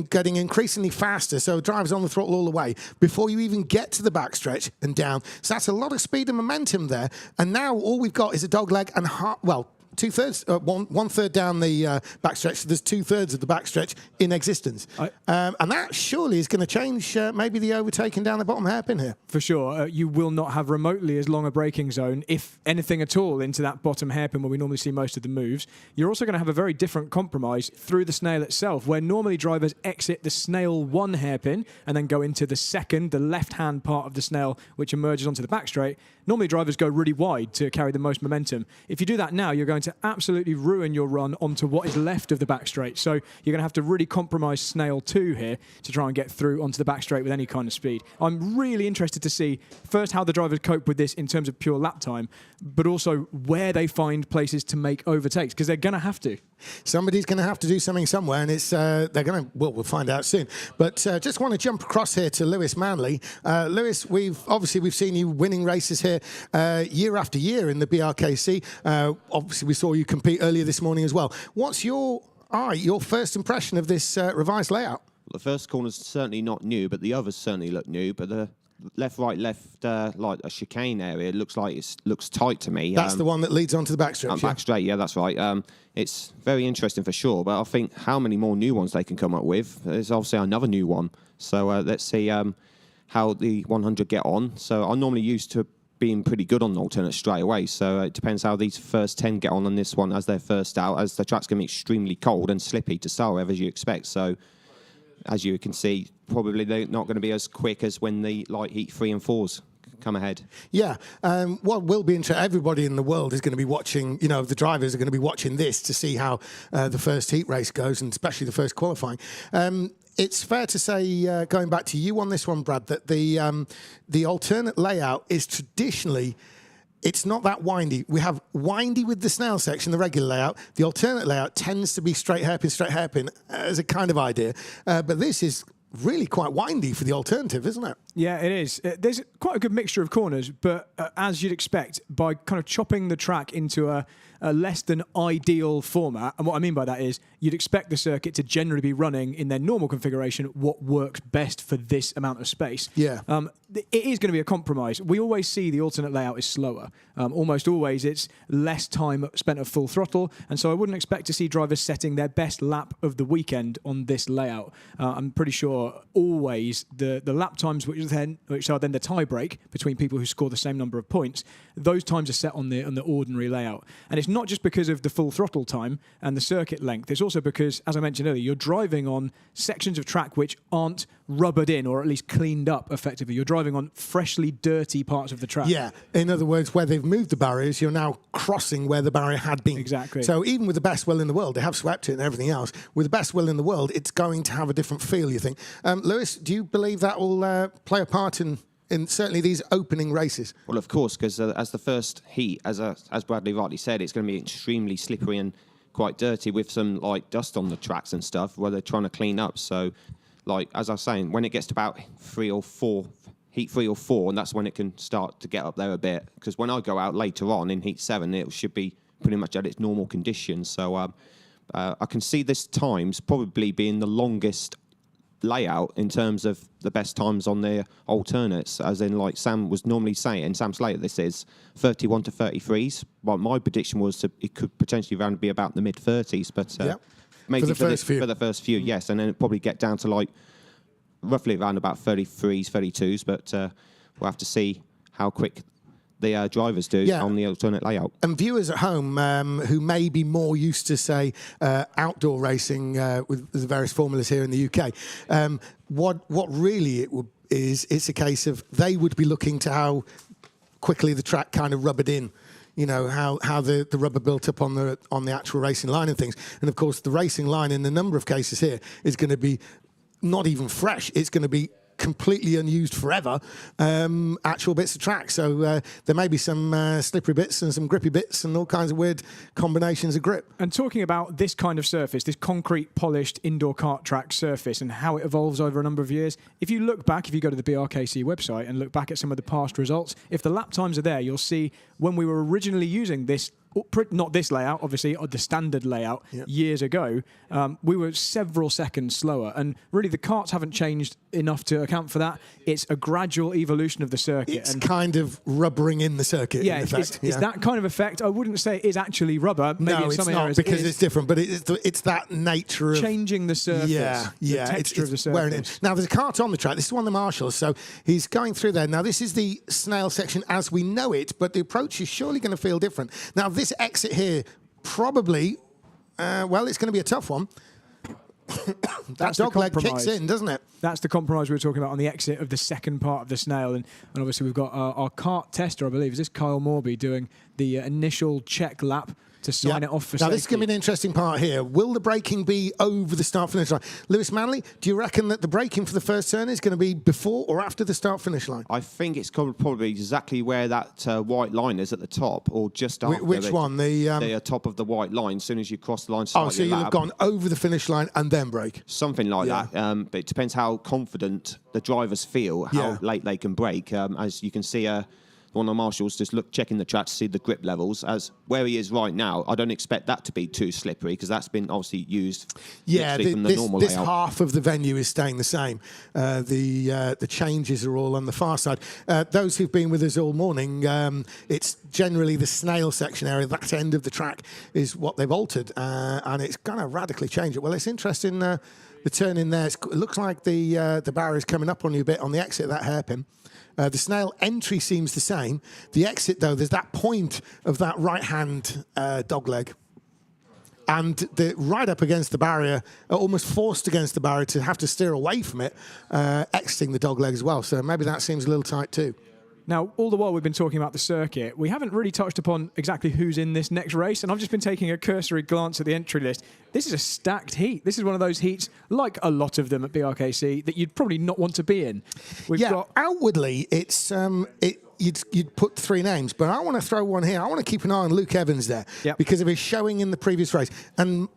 getting increasingly faster. So driver's on the throttle all the way before you even get to the backstretch and down. So that's a lot of speed and momentum there. And now all we've got is a dog leg and one third down the backstretch. So there's 2/3 of the backstretch in existence. And that surely is going to change maybe the overtaking down the bottom hairpin here. For sure. You will not have remotely as long a braking zone, if anything at all, into that bottom hairpin where we normally see most of the moves. You're also going to have a very different compromise through the snail itself, where normally drivers exit the snail one hairpin and then go into the second, the left-hand part of the snail, which emerges onto the back straight. Normally drivers go really wide to carry the most momentum. If you do that now, you're going to absolutely ruin your run onto what is left of the back straight. So you're going to have to really compromise snail 2 here to try and get through onto the back straight with any kind of speed. I'm really interested to see first how the drivers cope with this in terms of pure lap time, but also where they find places to make overtakes, because they're going to have to. Somebody's going to have to do something somewhere, and it's they're going to. Well, we'll find out soon. But just want to jump across here to Lewis Manley. Lewis, we've seen you winning races here year after year in the BRKC. Obviously, we saw you compete earlier this morning as well. What's your first impression of this revised layout? Well, the first corner's certainly not new, but the others certainly look new. But the left, like a chicane area, looks like it looks tight to me. That's the one that leads onto the backstretch. Back straight, yeah, that's right. It's very interesting for sure, but I think how many more new ones they can come up with. There's obviously another new one. So let's see how the 100 get on. So I'm normally used to being pretty good on the alternate straight away. So it depends how these first 10 get on this one as they're first out, as the track's going to be extremely cold and slippy to start with, as you expect. So as you can see, probably they're not going to be as quick as when the light heat 3 and 4s come ahead. Yeah, what will be interesting, everybody in the world is going to be watching, the drivers are going to be watching this to see how the first heat race goes, and especially the first qualifying. It's fair to say, going back to you on this one, Brad, that the alternate layout is traditionally, it's not that windy. We have windy with the snail section, the regular layout. The alternate layout tends to be straight hairpin as a kind of idea. But this is really quite windy for the alternative, isn't it? Yeah, it is. There's quite a good mixture of corners, but as you'd expect, by kind of chopping the track into a less than ideal format, and what I mean by that is you'd expect the circuit to generally be running in their normal configuration what works best for this amount of space. Yeah. It is going to be a compromise. We always see the alternate layout is slower. Almost always it's less time spent at full throttle, and so I wouldn't expect to see drivers setting their best lap of the weekend on this layout. I'm pretty sure always the lap times which are then the tie break between people who score the same number of points, those times are set on the ordinary layout. And it's not just because of the full throttle time and the circuit length, it's also because, as I mentioned earlier, you're driving on sections of track which aren't rubbered in or at least cleaned up effectively. You're driving on freshly dirty parts of the track. Yeah, in other words, where they've moved the barriers, you're now crossing where the barrier had been. Exactly. So even with the best will in the world, they have swept it and everything else, with the best will in the world, it's going to have a different feel, you think. Lewis, do you believe that will play a part in certainly these opening races? Well, of course, because as the first heat, as Bradley rightly said, it's going to be extremely slippery and quite dirty with some like dust on the tracks and stuff where they're trying to clean up. So like as I was saying, when it gets to about 3 or 4, heat 3 or 4, and that's when it can start to get up there a bit. Because when I go out later on in heat 7, it should be pretty much at its normal conditions. So I can see this times probably being the longest layout in terms of the best times on the alternates, as in like Sam was normally saying, Sam Slater, this is 31 to 33s. But my prediction was it could potentially around be about the mid-30s, but maybe for the first few, yes, and then it'd probably get down to like roughly around about 33s, 32s, but we'll have to see how quick the drivers do on the alternate layout. And viewers at home who may be more used to, say, outdoor racing with the various formulas here in the UK, what really it's a case of they would be looking to how quickly the track kind of rubbered in. You know, how the rubber built up on the actual racing line and things. And of course, the racing line in a number of cases here is going to be not even fresh. It's going to be completely unused forever, actual bits of track. So there may be some slippery bits and some grippy bits and all kinds of weird combinations of grip. And talking about this kind of surface, this concrete polished indoor kart track surface and how it evolves over a number of years, if you look back, if you go to the BRKC website and look back at some of the past results, if the lap times are there, you'll see when we were originally using this, not this layout, obviously, or the standard layout years ago, we were several seconds slower. And really, the karts haven't changed enough to account for that. It's a gradual evolution of the circuit. It's kind of rubbering in the circuit. Yeah, in effect. It's that kind of effect. I wouldn't say it is actually rubber. Maybe no, in some it's not, areas because it's different, but it's that nature of changing the surface. The texture of the surface. Wearing in. Now, there's a kart on the track. This is one of the marshals, so he's going through there. Now, this is the snail section as we know it, but the approach is surely going to feel different. Now, this exit here, probably, it's going to be a tough one. That dog leg kicks in, doesn't it? That's the compromise we were talking about on the exit of the second part of the snail. And obviously we've got our kart tester, I believe. Is this Kyle Morby doing the initial check lap to sign it off for safety? Now, this is going to be an interesting part here. Will the braking be over the start-finish line? Lewis Manley, do you reckon that the braking for the first turn is going to be before or after the start-finish line? I think it's probably exactly where that white line is at the top, or just after. Which one? The top of the white line, as soon as you cross the line. Oh, so you'll have gone over the finish line and then brake? Something like that. But it depends how confident the drivers feel, how late they can brake. As you can see, one of the marshals just checking the track to see the grip levels. As where he is right now, I don't expect that to be too slippery because that's been obviously used. From the normal this layout. half of the venue is staying the same. The changes are all on the far side. Those who've been with us all morning, it's generally the snail section area. That end of the track is what they've altered, and it's going to radically change it. Well, it's interesting. The turn in there. It looks like the barrier is coming up on you a bit on the exit of that hairpin. The snail entry seems the same. The exit, though, there's that point of that right-hand dog leg. And right up against the barrier, almost forced against the barrier to have to steer away from it, exiting the dog leg as well. So maybe that seems a little tight too. Now, all the while we've been talking about the circuit, we haven't really touched upon exactly who's in this next race, and I've just been taking a cursory glance at the entry list. This is a stacked heat. This is one of those heats, like a lot of them at BRKC, that you'd probably not want to be in. Outwardly, it's you'd put 3 names, but I want to throw one here. I want to keep an eye on Luke Evans there because of his showing in the previous race. And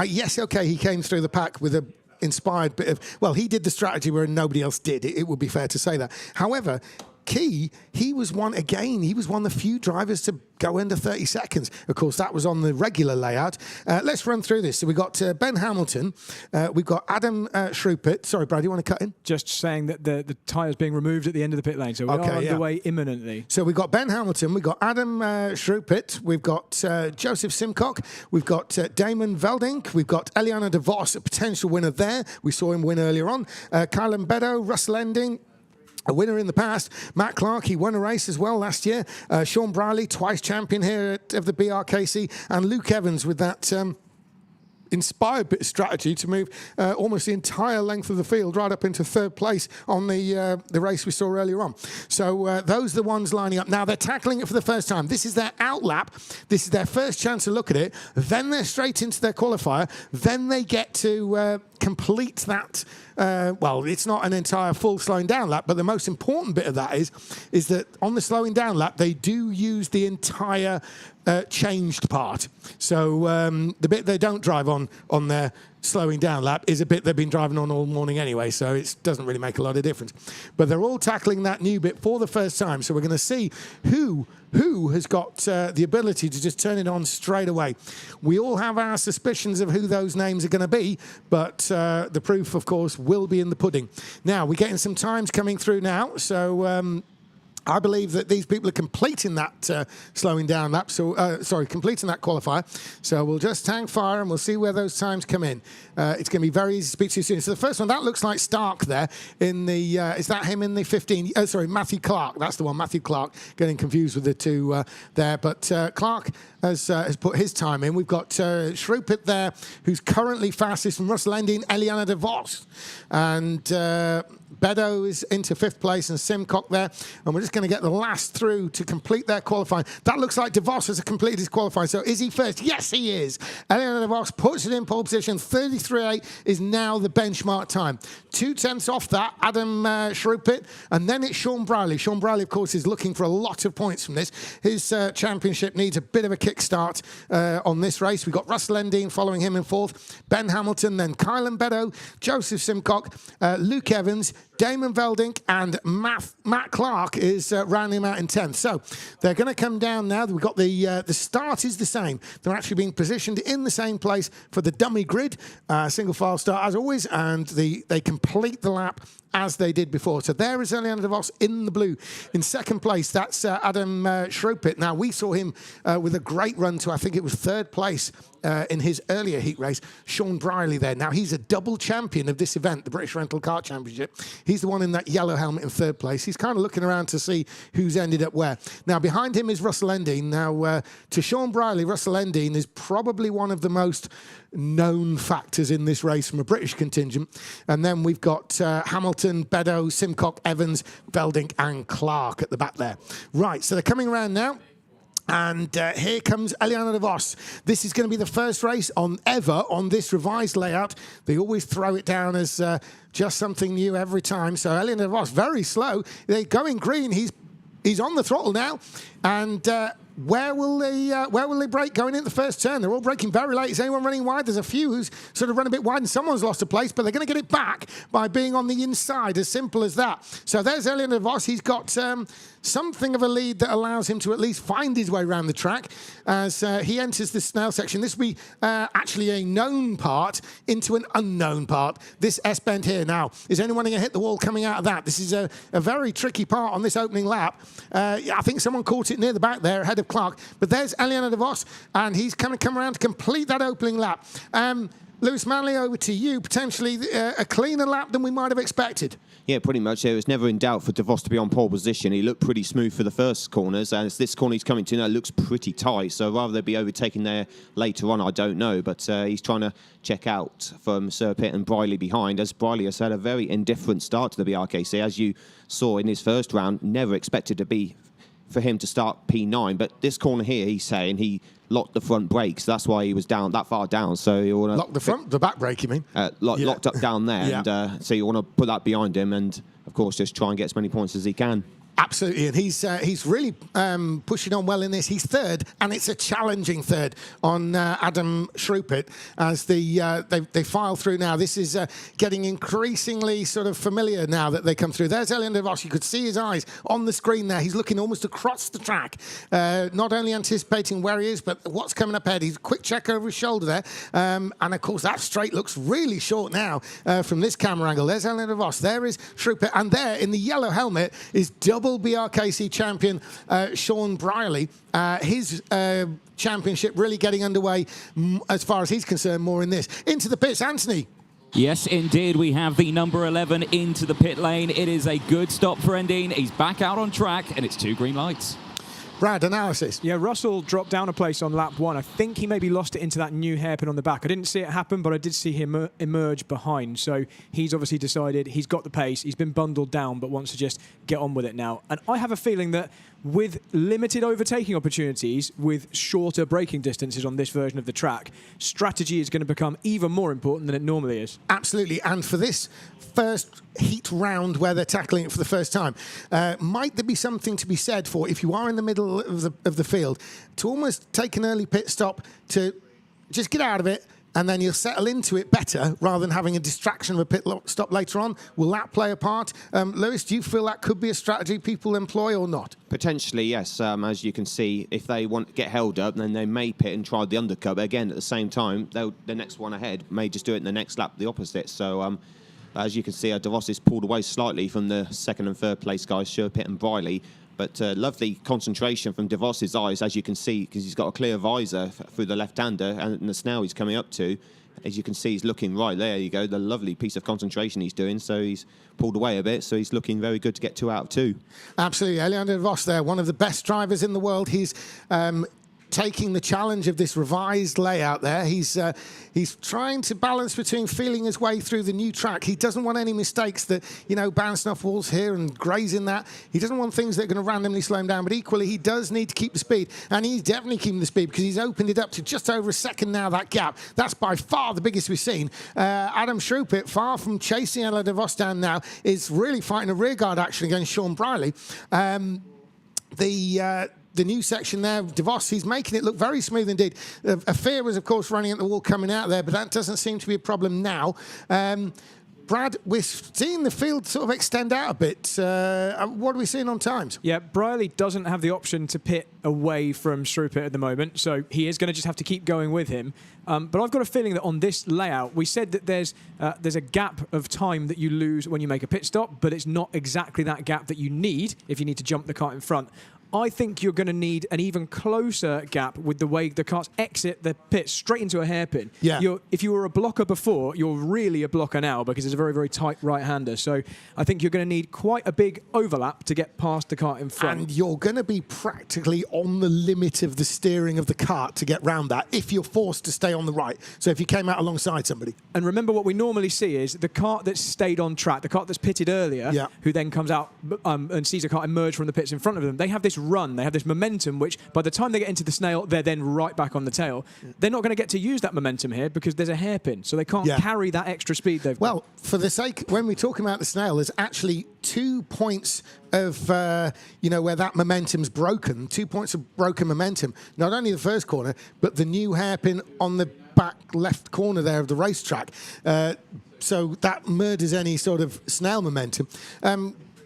he came through the pack with a inspired bit of, he did the strategy where nobody else did. It would be fair to say that. However, he was one of the few drivers to go under 30 seconds. Of course, that was on the regular layout. Let's run through this. So we've got Ben Hamilton. We've got Adam Shrupert. Sorry, Brad, you want to cut in? Just saying that the tyre's being removed at the end of the pit lane, so we are underway imminently. So we've got Ben Hamilton. We've got Adam Shrupert. We've got Joseph Simcock. We've got Damon Veldink. We've got Eliana de Vos, a potential winner there. We saw him win earlier on. Kylan Beddoe, Russell Ending, a winner in the past. Matt Clark, he won a race as well last year. Sean Briley, twice champion here of the BRKC. And Luke Evans with that inspired bit of strategy to move almost the entire length of the field right up into 3rd place on the race we saw earlier on. So those are the ones lining up. Now, they're tackling it for the first time. This is their out lap. This is their first chance to look at it. Then they're straight into their qualifier. Then they get to complete that. It's not an entire full slowing down lap, but the most important bit of that is that on the slowing down lap, they do use the entire changed part. So the bit they don't drive on their slowing down lap is a bit they've been driving on all morning anyway, so it doesn't really make a lot of difference. But they're all tackling that new bit for the first time, so we're going to see who has got the ability to just turn it on straight away. We all have our suspicions of who those names are going to be, but the proof, of course, will be in the pudding. Now, we're getting some times coming through now, so I believe that these people are completing that slowing down lap. So, completing that qualifier. So we'll just hang fire and we'll see where those times come in. It's going to be very easy to speak to you soon. So the first one, that looks like Stark there in the, is that him in the 15? Matthew Clark. That's the one, Matthew Clark. Getting confused with the two there. But Clark has put his time in. We've got Shrupit there, who's currently fastest from Russell Ending, Eliana de Vos. And Bedo is into 5th place and Simcock there. And we're just going to get the last through to complete their qualifying. That looks like DeVos has completed his qualifying. So is he first? Yes, he is. Eliana DeVos puts it in pole position. 33.8 is now the benchmark time. 0.2 off that, Adam Shrupit. And then it's Sean Brierley. Sean Brierley, of course, is looking for a lot of points from this. His championship needs a bit of a kickstart on this race. We've got Russell Endine following him in 4th. Ben Hamilton, then Kylan Bedo, Joseph Simcock, Luke Evans, Damon Veldink, and Matt Clark is rounding him out in 10th. So they're going to come down now. We've got the start is the same. They're actually being positioned in the same place for the dummy grid, single file start as always, and they complete the lap as they did before. So there is Eliana DeVos in the blue. In 2nd place, that's Adam Shrupit. Now, we saw him with a great run to, I think it was 3rd place in his earlier heat race. Sean Brierley there. Now, he's a double champion of this event, the British Rental Kart Championship. He's the one in that yellow helmet in 3rd place. He's kind of looking around to see who's ended up where. Now, behind him is Russell Endine. Now, to Sean Brierley, Russell Endine is probably one of the most known factors in this race from a British contingent. And then we've got Hamilton, Bedo, Simcock, Evans, Veldink, and Clark at the back there. Right, so they're coming around now. And here comes Eliana de Vos. This is going to be the first race ever on this revised layout. They always throw it down as just something new every time. So Eliana de Vos, very slow. They go in green. He's on the throttle now. And where will they brake going into the first turn? They're all braking very late. Is anyone running wide? There's a few who's sort of run a bit wide and someone's lost a place, but they're going to get it back by being on the inside, as simple as that. So there's Eliana de Vos. He's got something of a lead that allows him to at least find his way around the track as he enters the Snell section. This will be actually a known part into an unknown part. This S-bend here now. Is anyone going to hit the wall coming out of that? This is a very tricky part on this opening lap. I think someone caught it near the back there ahead of Clark. But there's Eliana de Vos, and he's going to come around to complete that opening lap. Lewis Manley, over to you. Potentially a cleaner lap than we might have expected. Yeah, pretty much. It was never in doubt for DeVos to be on pole position. He looked pretty smooth for the first corners, and it's this corner he's coming to now looks pretty tight. So rather they be overtaken there later on, I don't know. But he's trying to check out from Sir Pitt and Brierley behind, as Brierley has had a very indifferent start to the BRKC. As you saw in his first round, never expected to be for him to start P9. But this corner here, he's saying he locked the front brakes. That's why he was down that far down. So you want to lock the back brake, you mean? Locked up down there. Yeah. And so you want to put that behind him, and of course just try and get as many points as he can. Absolutely, and he's really pushing on well in this. He's 3rd, and it's a challenging 3rd on Adam Shrupit as they file through now. This is getting increasingly sort of familiar now that they come through. There's Eliana de Vos. You could see his eyes on the screen there. He's looking almost across the track, not only anticipating where he is, but what's coming up ahead. He's a quick check over his shoulder there, and of course that straight looks really short now from this camera angle. There's Eliana de Vos. There is Shrupit, and there in the yellow helmet is double BRKC champion Sean Brierley. His championship really getting underway, as far as he's concerned, more in this. Into the pits, Anthony. Yes, indeed. We have the number 11 into the pit lane. It is a good stop for Endine. He's back out on track, and it's 2 green lights. Brad, analysis. Yeah, Russell dropped down a place on lap 1. I think he maybe lost it into that new hairpin on the back. I didn't see it happen, but I did see him emerge behind. So he's obviously decided he's got the pace. He's been bundled down, but wants to just get on with it now. And I have a feeling that with limited overtaking opportunities, with shorter braking distances on this version of the track, strategy is going to become even more important than it normally is. Absolutely. And for this first heat round where they're tackling it for the first time, might there be something to be said for, if you are in the middle of the field, to almost take an early pit stop, to just get out of it, and then you'll settle into it better rather than having a distraction of a pit stop later on? Will that play a part? Lewis, do you feel that could be a strategy people employ or not? Potentially, yes. As you can see, if they want to get held up, then they may pit and try the undercut. But again, at the same time, the next one ahead may just do it in the next lap the opposite. So, as you can see, De Vos is pulled away slightly from the second and third place guys, Sherpitt and Briley. But lovely concentration from De Vos's eyes, as you can see, because he's got a clear visor through the left-hander, and the snail he's coming up to, as you can see, he's looking right there. You go, the lovely piece of concentration he's doing. So he's pulled away a bit, so he's looking very good to get 2 out of 2. Absolutely. Eliane De Vos there, one of the best drivers in the world. He's taking the challenge of this revised layout there. He's trying to balance between feeling his way through the new track. He doesn't want any mistakes that, bouncing off walls here and grazing that. He doesn't want things that are going to randomly slow him down, but equally he does need to keep the speed, and he's definitely keeping the speed because he's opened it up to just over a second now, that gap. That's by far the biggest we've seen. Adam Shrupit, far from chasing Eliane De Vos down now, is really fighting a rearguard action against Sean Briley. The new section there, De Vos, he's making it look very smooth indeed. Affair was, of course, running at the wall coming out there, but that doesn't seem to be a problem now. Brad, we're seeing the field sort of extend out a bit. What are we seeing on times? Yeah, Briley doesn't have the option to pit away from Shrupit at the moment, so he is going to just have to keep going with him. But I've got a feeling that on this layout, we said that there's a gap of time that you lose when you make a pit stop, but it's not exactly that gap that you need if you need to jump the kart in front. I think you're going to need an even closer gap with the way the karts exit the pit straight into a hairpin. Yeah. If you were a blocker before, you're really a blocker now because it's a very, very tight right-hander. So I think you're going to need quite a big overlap to get past the kart in front. And you're going to be practically on the limit of the steering of the kart to get round that if you're forced to stay on the right. So if you came out alongside somebody. And remember, what we normally see is the kart that's stayed on track, the kart that's pitted earlier, who then comes out and sees a kart emerge from the pits in front of them, they have this run, they have this momentum, which by the time they get into the snail, they're then right back on the tail. They're not going to get to use that momentum here because there's a hairpin, so they can't carry that extra speed they've got. Well, for the sake, when we're talking about the snail, there's actually 2 points of, where that momentum's broken, 2 points of broken momentum. Not only the first corner, but the new hairpin on the back left corner there of the racetrack. So that murders any sort of snail momentum.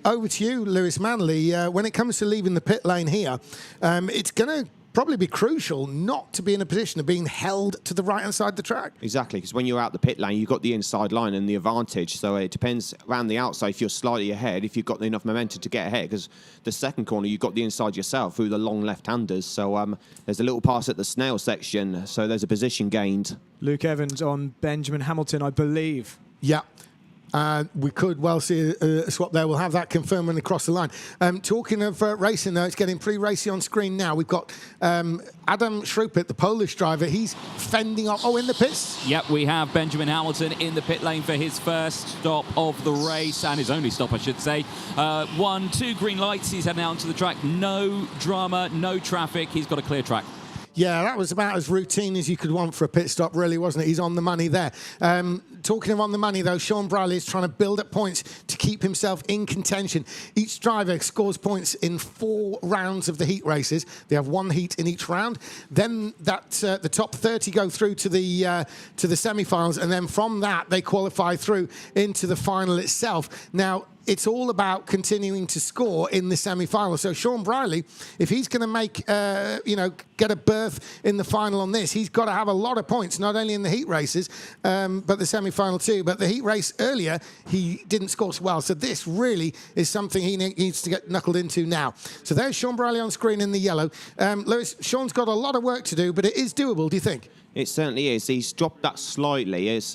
Over to you, Lewis Manley. When it comes to leaving the pit lane here, it's going to probably be crucial not to be in a position of being held to the right-hand side of the track. Exactly, because when you're out the pit lane, you've got the inside line and the advantage. So it depends around the outside if you're slightly ahead, if you've got enough momentum to get ahead, because the second corner, you've got the inside yourself through the long left-handers. So there's a little pass at the snail section, so there's a position gained. Luke Evans on Benjamin Hamilton, I believe. Yeah. We could well see a swap there. We'll have that confirmed when they cross the line. Talking of racing, though, it's getting pretty racy on screen now. We've got Adam Shrupit, the Polish driver. He's fending off. Oh, in the pits? Yep, we have Benjamin Hamilton in the pit lane for his first stop of the race, and his only stop, I should say. 1, 2 green lights. He's heading out onto the track. No drama, no traffic. He's got a clear track. Yeah, that was about as routine as you could want for a pit stop, really, wasn't it? He's on the money there. Talking of on the money, though, Sean Briley is trying to build up points to keep himself in contention. Each driver scores points in 4 rounds of the heat races. They have 1 heat in each round. Then the top 30 go through to the semi-finals, and then from that they qualify through into the final itself. Now, it's all about continuing to score in the semi-final. So Sean Briley, if he's going to make, get a berth in the final on this, he's got to have a lot of points, not only in the heat races, but the semi-final too. But the heat race earlier, he didn't score so well. So this really is something he needs to get knuckled into now. So there's Sean Briley on screen in the yellow. Lewis, Sean's got a lot of work to do, but it is doable, do you think? It certainly is. He's dropped that slightly. It's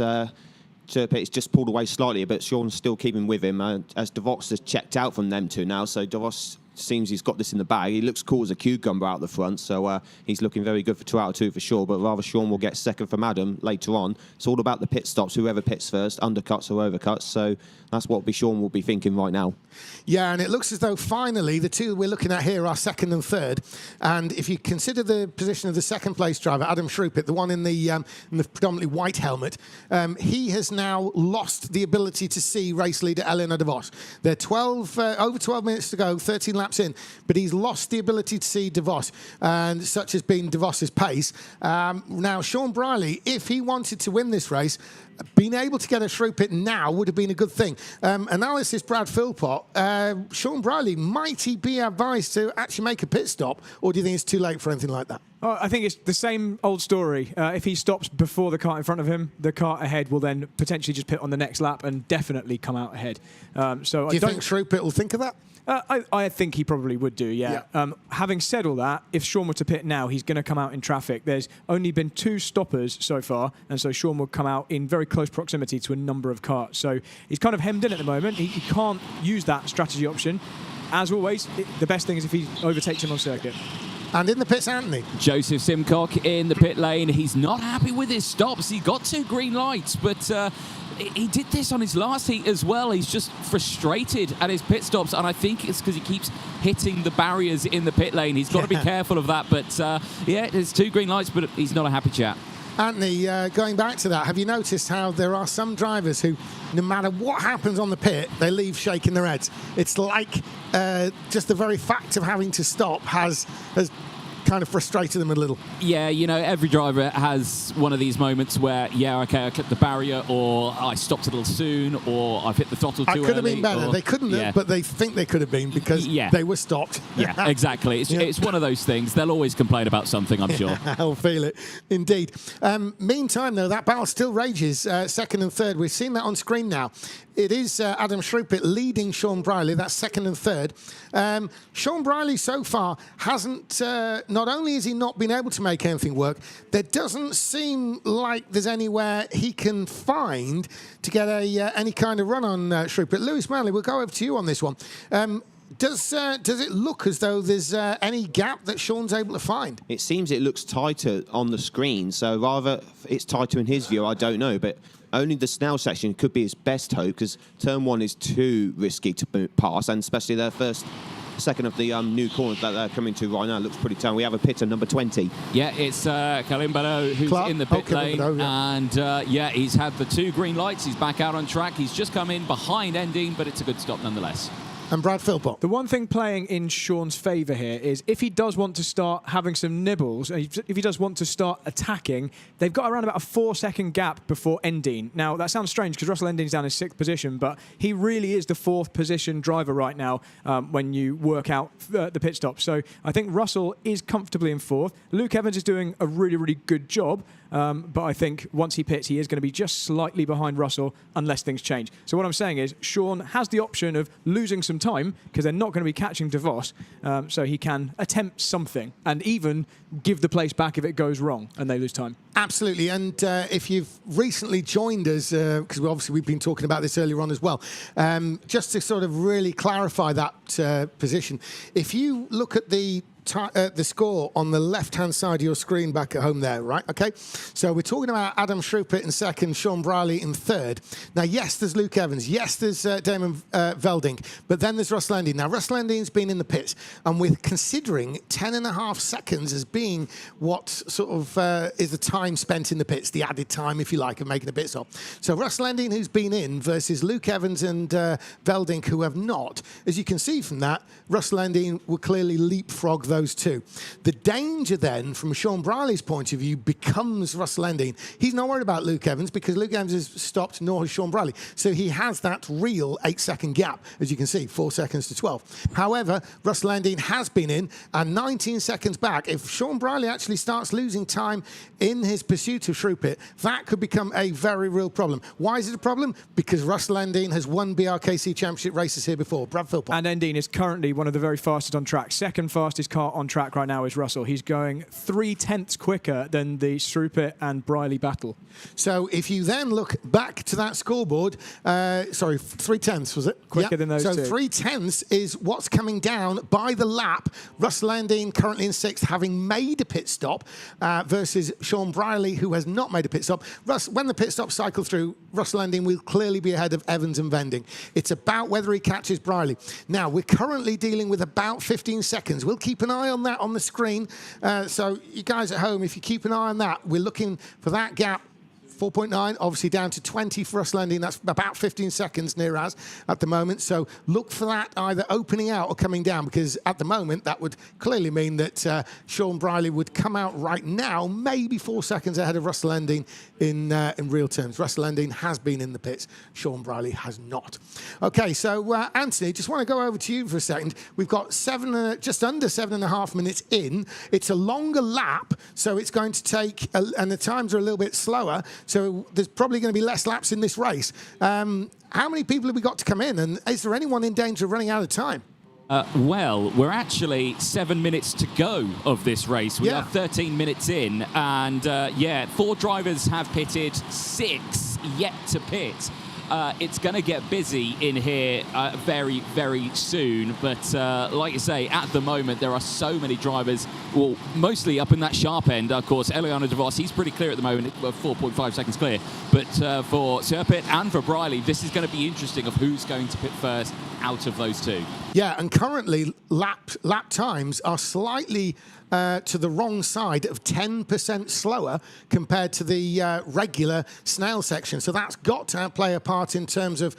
just pulled away slightly, but Sean's still keeping with him as De Vos has checked out from them two now. So De Vos seems he's got this in the bag. He looks cool as a cucumber out the front, so he's looking very good for 2 out of 2 for sure, but rather Sean will get second from Adam later on. It's all about the pit stops, whoever pits first, undercuts or overcuts, so that's what Sean will be thinking right now. Yeah, and it looks as though finally the two we're looking at here are second and third, and if you consider the position of the second place driver, Adam Schruppit, the one in the predominantly white helmet, he has now lost the ability to see race leader Elena de Vos. They're over 12 minutes to go, 13 laps in, but he's lost the ability to see de Vos, and such has been de Vos's pace. Now, Sean Briley, if he wanted to win this race, being able to get a Schruppit now would have been a good thing. Analysis, Brad Philpott. Sean Briley, might he be advised to actually make a pit stop, or do you think it's too late for anything like that? Oh, I think it's the same old story. If he stops before the kart in front of him, the kart ahead will then potentially just pit on the next lap and definitely come out ahead. Do you think Schruppit will think of that? I think he probably would do, yeah. Having said all that, if Sean were to pit now, he's going to come out in traffic. There's only been 2 stoppers so far, and so Sean will come out in very close proximity to a number of karts. So he's kind of hemmed in at the moment. He can't use that strategy option. As always, the best thing is if he overtakes him on circuit. And in the pits, Anthony. Joseph Simcock in the pit lane. He's not happy with his stops. He got 2 green lights, but he did this on his last heat as well. He's just frustrated at his pit stops, and I think it's because he keeps hitting the barriers in the pit lane. He's got to be careful of that, but yeah, there's 2 green lights, but he's not a happy chap. Anthony, going back to that, have you noticed how there are some drivers who, no matter what happens on the pit, they leave shaking their heads? It's like just the very fact of having to stop has kind of frustrated them a little. Yeah, you know, every driver has one of these moments where, yeah, okay, I clipped the barrier, or I stopped a little soon, or I've hit the throttle too early. I could have been better. They couldn't have, but they think they could have been because they were stopped. Yeah, exactly. It's one of those things. They'll always complain about something, I'm sure. I'll feel it, indeed. Meantime, though, that battle still rages, second and third. We've seen that on screen now. It is Adam Schruppit leading Sean Briley. That's second and third. Sean Briley so far hasn't, not only has he not been able to make anything work, there doesn't seem like there's anywhere he can find to get any kind of run on Schruppit. Lewis Manley, we'll go over to you on this one. Does it look as though there's any gap that Sean's able to find? It seems it looks tighter on the screen, so rather it's tighter in his view, I don't know, but only the Snell section could be his best hope, because turn 1 is too risky to pass, and especially their second of the new corners that they're coming to right now looks pretty tough. We have a pit at number 20. Yeah, it's Kalimbano who's in the pit lane, and he's had the 2 green lights. He's back out on track. He's just come in behind Endine, but it's a good stop nonetheless. And Brad Philpott. The one thing playing in Sean's favour here is if he does want to start having some nibbles, if he does want to start attacking, they've got around about a 4-second gap before Endine. Now, that sounds strange because Russell Endine's down in 6th position, but he really is the 4th position driver right now when you work out the pit stop. So I think Russell is comfortably in 4th. Luke Evans is doing a really, really good job. But I think once he pits, he is going to be just slightly behind Russell unless things change. So what I'm saying is Sean has the option of losing some time because they're not going to be catching de Vos, so he can attempt something and even give the place back if it goes wrong and they lose time. Absolutely, and if you've recently joined us, because we've been talking about this earlier on as well, just to sort of really clarify that position, if you look at the score on the left-hand side of your screen back at home there, right? Okay, so we're talking about Adam Schruppit in second, Sean Briley in third. Now, yes, there's Luke Evans. Yes, there's Damon Veldink. But then there's Russell Endine. Now, Russell Endine's been in the pits, and we're considering 10.5 seconds as being what sort of is the time spent in the pits, the added time, if you like, of making a pit stop. So Russell Endine, who's been in, versus Luke Evans and Veldink, who have not. As you can see from that, Russell Endine will clearly leapfrog those 2. The danger then, from Sean Briley's point of view, becomes Russell Endine. He's not worried about Luke Evans because Luke Evans has stopped, nor has Sean Briley. So he has that real 8-second gap, as you can see, 4 seconds to 12. However, Russell Endine has been in, and 19 seconds back. If Sean Briley actually starts losing time in his pursuit of Schruppit, that could become a very real problem. Why is it a problem? Because Russell Endine has won BRKC Championship races here before. Brad Philpott. And Endine is currently one of the very fastest on track. Second fastest car car on track right now is Russell. He's going 0.3 quicker than the Struppet and Briley battle. So if you then look back to that scoreboard, sorry, 0.3 was it? Quicker than those two. two. So 0.3 is what's coming down by the lap. Russell Endine currently in 6th, having made a pit stop, versus Sean Briley, who has not made a pit stop. When the pit stops cycle through, Russell Endine will clearly be ahead of Evans and Vending. It's about whether he catches Briley. Now, we're currently dealing with about 15 seconds. We'll keep an eye on that on the screen. So you guys at home, if you keep an eye on that, we're looking for that gap. 4.9, obviously down to 20 for us landing. That's about 15 seconds near us at the moment. So look for that either opening out or coming down, because at the moment that would clearly mean that Sean Briley would come out right now, maybe 4 seconds ahead of Russell Endine in real terms. Russell Endine has been in the pits. Sean Briley has not. Okay, so Anthony, just want to go over to you for a second. We've got just under 7.5 minutes in. It's a longer lap, so it's going to take, and the times are a little bit slower. So there's probably going to be less laps in this race. How many people have we got to come in? And is there anyone in danger of running out of time? Well, we're actually 7 minutes to go of this race. We are 13 minutes in. And 4 drivers have pitted, 6 yet to pit. It's going to get busy in here very, very soon. But like you say, at the moment, there are so many drivers, well, mostly up in that sharp end. Of course, Eliana De Vos, he's pretty clear at the moment, 4.5 seconds clear. But for Struppet and for Briley, this is going to be interesting of who's going to pit first out of those two. Yeah, and currently lap times are slightly to the wrong side of 10% slower compared to the regular snail section. So that's got to play a part in terms of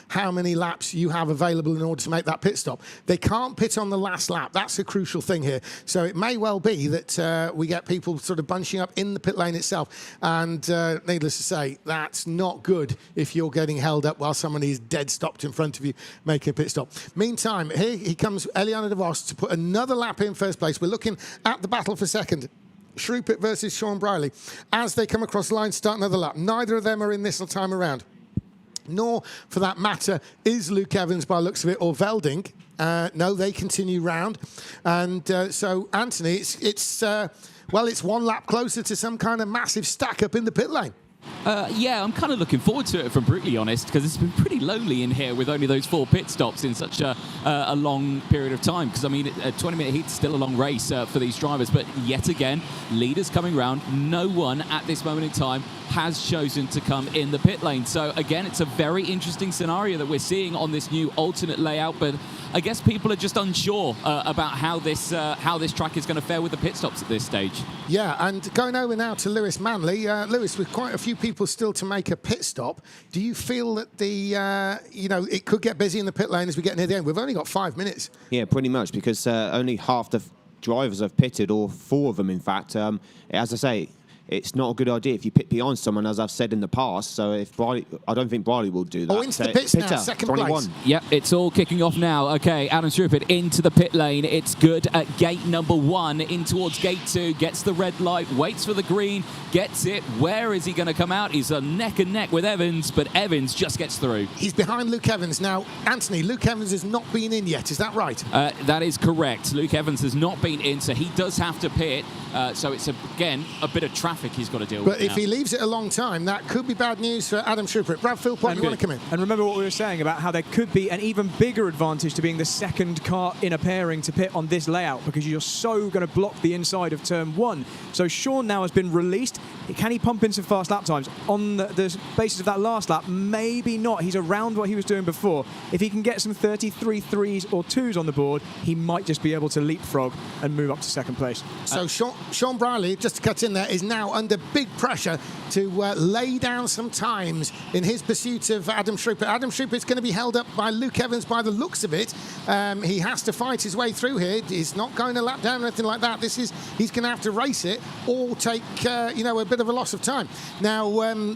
how many laps you have available in order to make that pit stop. They can't pit on the last lap. That's a crucial thing here. So it may well be that we get people sort of bunching up in the pit lane itself. And needless to say, that's not good if you're getting held up while someone is dead stopped in front of you making a pit stop. Meantime, here he comes, Eliana De Vos, to put another lap in first place. We're looking at the battle for second. Struppet versus Sean Briley. As they come across the line, start another lap. Neither of them are in this time around. Nor, for that matter, is Luke Evans by looks of it, or Velding. No, they continue round. And so, Anthony, it's one lap closer to some kind of massive stack up in the pit lane. Yeah, I'm kind of looking forward to it, if I'm brutally honest, because it's been pretty lonely in here with only those 4 pit stops in such a long period of time. Because, I mean, a 20-minute heat is still a long race for these drivers. But yet again, leaders coming round. No one at this moment in time has chosen to come in the pit lane. So, again, it's a very interesting scenario that we're seeing on this new alternate layout. But I guess people are just unsure about how this track is going to fare with the pit stops at this stage. Yeah, and going over now to Lewis Manley. Lewis, with quite a few people still to make a pit stop, do you feel that it could get busy in the pit lane as we get near the end? We've only got 5 minutes. Yeah, pretty much, because only half the drivers have pitted, or 4 of them, in fact. As I say, it's not a good idea if you pit behind someone, as I've said in the past. So if Briley, I don't think Briley will do that. Oh, into the pits now, second 21. Place. Yep, it's all kicking off now. Okay, Adam Struppet into the pit lane. It's good at gate number 1, in towards gate 2, gets the red light, waits for the green, gets it. Where is he going to come out? He's neck and neck with Evans, but Evans just gets through. He's behind Luke Evans. Now, Anthony, Luke Evans has not been in yet. Is that right? That is correct. Luke Evans has not been in, so he does have to pit. So it's, again, a bit of traffic he's got to deal with. But if he leaves it a long time, that could be bad news for Adam Struppet. Brad Philpott, you want to come in? And remember what we were saying about how there could be an even bigger advantage to being the second car in a pairing to pit on this layout, because you're so going to block the inside of turn 1. So Sean now has been released. Can he pump in some fast lap times? On the basis of that last lap, maybe not. He's around what he was doing before. If he can get some 33 3s or 2s on the board, he might just be able to leapfrog and move up to second place. So Sean Briley, just to cut in there, is now under big pressure to lay down some times in his pursuit of Adam Struppet. Adam Struppet's going to be held up by Luke Evans by the looks of it. He has to fight his way through here. He's not going to lap down or anything like that. He's going to have to race it or take a bit of a loss of time. Now,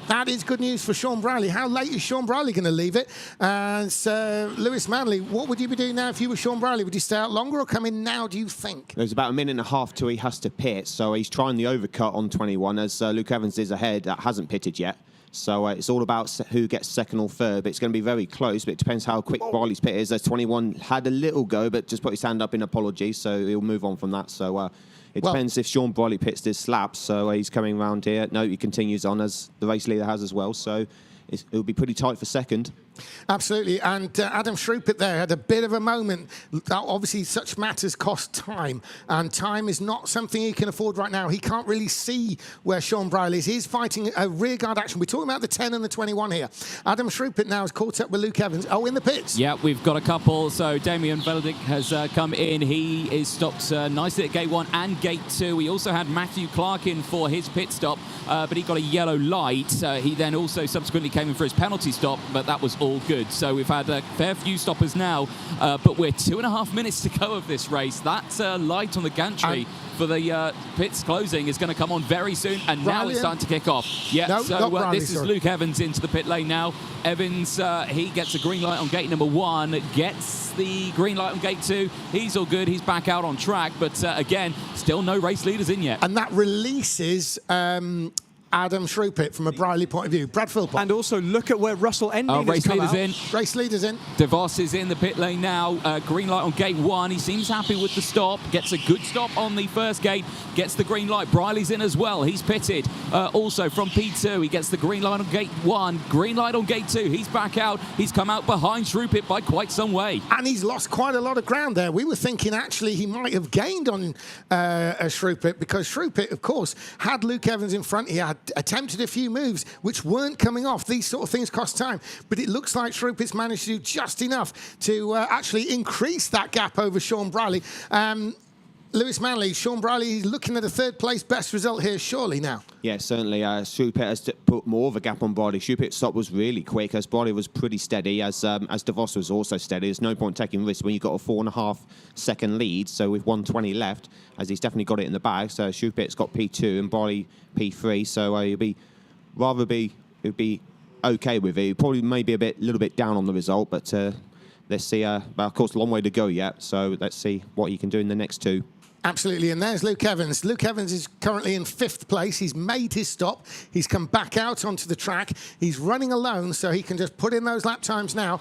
that is good news for Sean Briley. How late is Sean Briley going to leave it? So, Lewis Manley, what would you be doing now if you were Sean Briley? Would you stay out longer or come in now, do you think? There's about a minute and a half till he has to pit, so he's trying the overcut on 21, as Luke Evans is ahead, that hasn't pitted yet. So it's all about who gets second or third. But it's going to be very close, but it depends how quick Briley's pit is. As 21 had a little go, but just put his hand up in apology, so he'll move on from that. So it depends if Sean Briley pits this lap. So he's coming around here. No, he continues on, as the race leader has as well. So it'll be pretty tight for second. Absolutely, and Adam Shrupert there had a bit of a moment. Obviously, such matters cost time, and time is not something he can afford right now. He can't really see where Sean Briley is. He's fighting a rearguard action. We're talking about the 10 and the 21 here. Adam Shrupert now has caught up with Luke Evans. Oh, in the pits. Yeah, we've got a couple. So Damien Veldick has come in. He is stopped nicely at gate 1 and gate 2. We also had Matthew Clark in for his pit stop, but he got a yellow light. He then also subsequently came in for his penalty stop, but that was all good. So we've had a fair few stoppers now, but we're 2.5 minutes to go of this race. That light on the gantry for the pits closing is going to come on very soon, and now it's starting to kick off. Yeah, no, so this is Luke Evans into the pit lane now. Evans, he gets a green light on gate number 1, gets the green light on gate 2. He's all good. He's back out on track, but again, still no race leaders in yet. And that releases Adam Shrupert from a Briley point of view. Brad Philpott. And also look at where Russell Ending race has come leaders out. in. Race leaders in. DeVos is in the pit lane now. Green light on gate 1. He seems happy with the stop. Gets a good stop on the first gate. Gets the green light. Briley's in as well. He's pitted. Also from P2, he gets the green light on gate 1. Green light on gate 2. He's back out. He's come out behind Shrupert by quite some way. And he's lost quite a lot of ground there. We were thinking actually he might have gained on Shrupert, because Shrupert, of course, had Luke Evans in front. He had attempted a few moves which weren't coming off. These sort of things cost time, but it looks like Shrupert's managed to do just enough to actually increase that gap over Sean Briley. Lewis Manley, Sean Briley looking at a third place best result here surely now. Yeah, certainly. Shrupert has put more of a gap on Briley. Shrupert stop was really quick, as Briley was pretty steady, as DeVos was also steady. There's no point taking risks when you've got a 4.5 second lead. So with 1:20 left, as he's definitely got it in the bag. So Shrupert's got P2 and Briley P3. So he'll be okay with it. He'll probably maybe a little bit down on the result, but let's see. But of course, a long way to go yet. So let's see what he can do in the next two. Absolutely, and there's Luke Evans. Luke Evans is currently in 5th place. He's made his stop. He's come back out onto the track. He's running alone, so he can just put in those lap times now.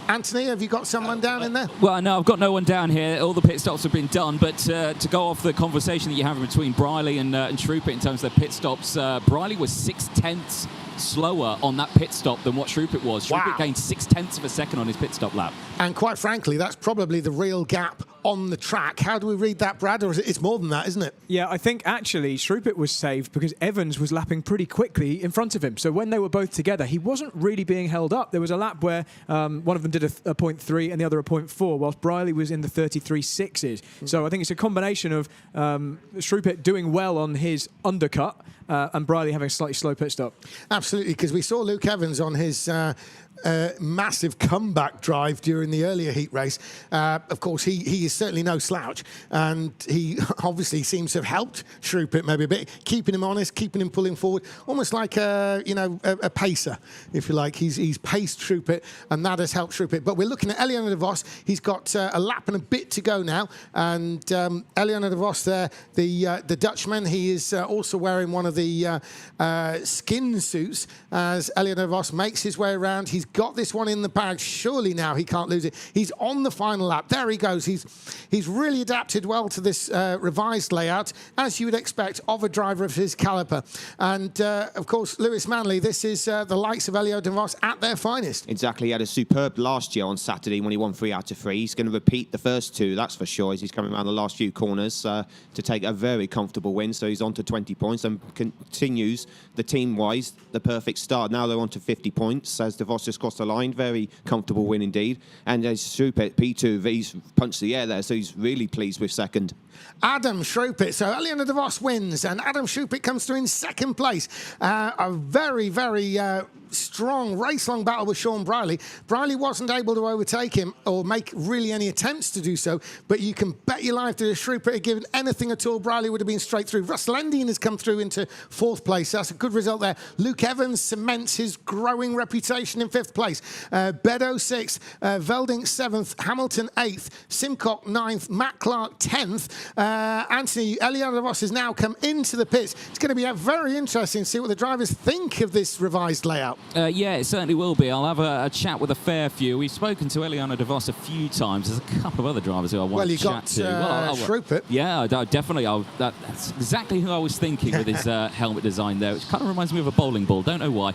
Anthony, have you got someone down in there? Well, no, I've got no one down here. All the pit stops have been done, but to go off the conversation that you have between Briley and Shrupert in terms of their pit stops, Briley was 0.6 slower on that pit stop than what Shrupert was. Shrupert gained 0.6 of a second on his pit stop lap. And quite frankly, that's probably the real gap on the track. How do we read that, Brad? Or it's more than that, isn't it? Yeah, I think actually Shrupert was saved because Evans was lapping pretty quickly in front of him. So when they were both together, he wasn't really being held up. There was a lap where one of them did a 0.3 and the other a 0.4, whilst Briley was in the 33.6s. So I think it's a combination of Shrupert doing well on his undercut and Briley having a slightly slow pit stop. Absolutely, because we saw Luke Evans on his massive comeback drive during the earlier heat race. Of course, he is certainly no slouch, and he obviously seems to have helped Shrupert maybe a bit, keeping him honest, keeping him pulling forward, almost like a pacer, if you like. He's paced Shrupert, and that has helped Shrupert. But we're looking at Eliana DeVos. He's got a lap and a bit to go now, and Eliana DeVos there, the Dutchman, he is also wearing one of the skin suits as Eliana DeVos makes his way around. He's got this one in the bag. Surely now he can't lose it. He's on the final lap. There he goes. He's really adapted well to this revised layout, as you would expect of a driver of his caliber. And of course, Lewis Manley, this is the likes of Elio DeVos at their finest. Exactly. He had a superb last year on Saturday when he won 3 out of 3. He's going to repeat the first 2, that's for sure, as he's coming around the last few corners to take a very comfortable win. So he's on to 20 points and continues the team-wise the perfect start. Now they're on to 50 points as DeVos just crossed the line. Very comfortable win indeed. And as Shrupert, P2, he's punched the air there, so he's really pleased with second. Adam Shrupert. So Eliana DeVos wins, and Adam Shrupert comes through in 2nd place. A very, very strong race-long battle with Sean Briley. Briley wasn't able to overtake him or make really any attempts to do so, but you can bet your life that if Shrupert had given anything at all, Briley would have been straight through. Russell Endine has come through into 4th place. That's a good result there. Luke Evans cements his growing reputation in 5th place. Beddoe 6th, Velding 7th, Hamilton 8th, Simcock 9th, Matt Clark 10th. Anthony, Eliana Ross has now come into the pits. It's going to be very interesting to see what the drivers think of this revised layout. Yeah, it certainly will be. I'll have a chat with a fair few. We've spoken to Eliana de Vos a few times. There's a couple of other drivers who I want to chat to. Shrupert. Yeah, definitely. That's exactly who I was thinking with his helmet design there, which kind of reminds me of a bowling ball. Don't know why.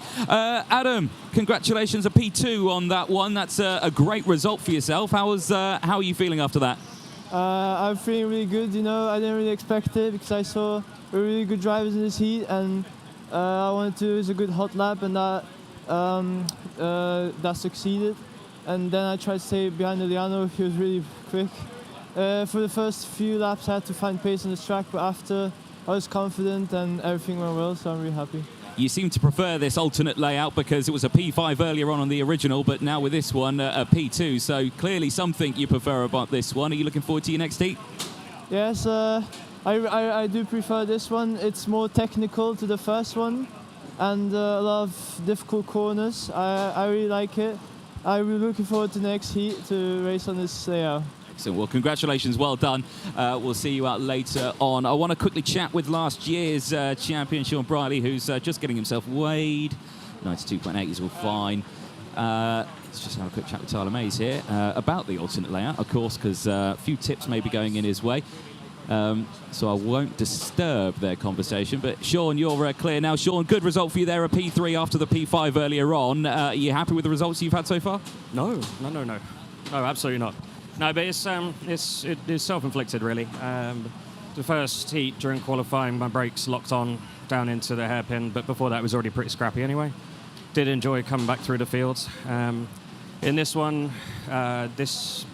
Adam, congratulations, a P2 on that one. That's a great result for yourself. How are you feeling after that? I'm feeling really good. You know, I didn't really expect it because I saw really good drivers in this heat, and I wanted to use a good hot lap, and that succeeded. And then I tried to stay behind Eliano. He was really quick. For the first few laps, I had to find pace on this track, but after I was confident and everything went well, so I'm really happy. You seem to prefer this alternate layout because it was a P5 earlier on the original, but now with this one, a P2. So clearly something you prefer about this one. Are you looking forward to your next heat? Yes, I do prefer this one. It's more technical to the first one and a lot of difficult corners. I really like it. I'm really looking forward to the next heat to race on this layout. Excellent. Well, congratulations. Well done. We'll see you out later on. I want to quickly chat with last year's champion, Sean Briley, who's just getting himself weighed. 92.8 is all fine. Let's just have a quick chat with Tyler Mays here about the alternate layout, of course, because a few tips may be going in his way. So I won't disturb their conversation. But Sean, you're clear now. Sean, good result for you there, a P3 after the P5 earlier on. Are you happy with the results you've had so far? No, absolutely not. No, but it is self-inflicted, really. The first heat during qualifying, my brakes locked on down into the hairpin, but before that it was already pretty scrappy anyway. Did enjoy coming back through the fields. In this one, this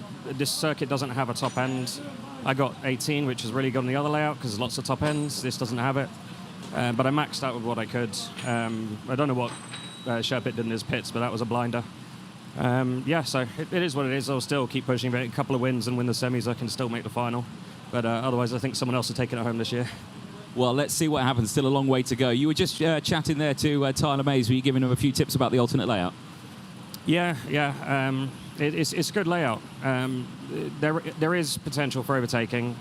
circuit doesn't have a top end. I got 18, which is really good on the other layout because there's lots of top ends. This doesn't have it. But I maxed out with what I could. I don't know what Sherpit did in his pits, but that was a blinder. So it is what it is. I'll still keep pushing, but a couple of wins and win the semis, I can still make the final. But otherwise, I think someone else is taking it home this year. Well, let's see what happens. Still a long way to go. You were just chatting there to Tyler Mays. Were you giving him a few tips about the alternate layout? Yeah. It's a good layout. There is potential for overtaking.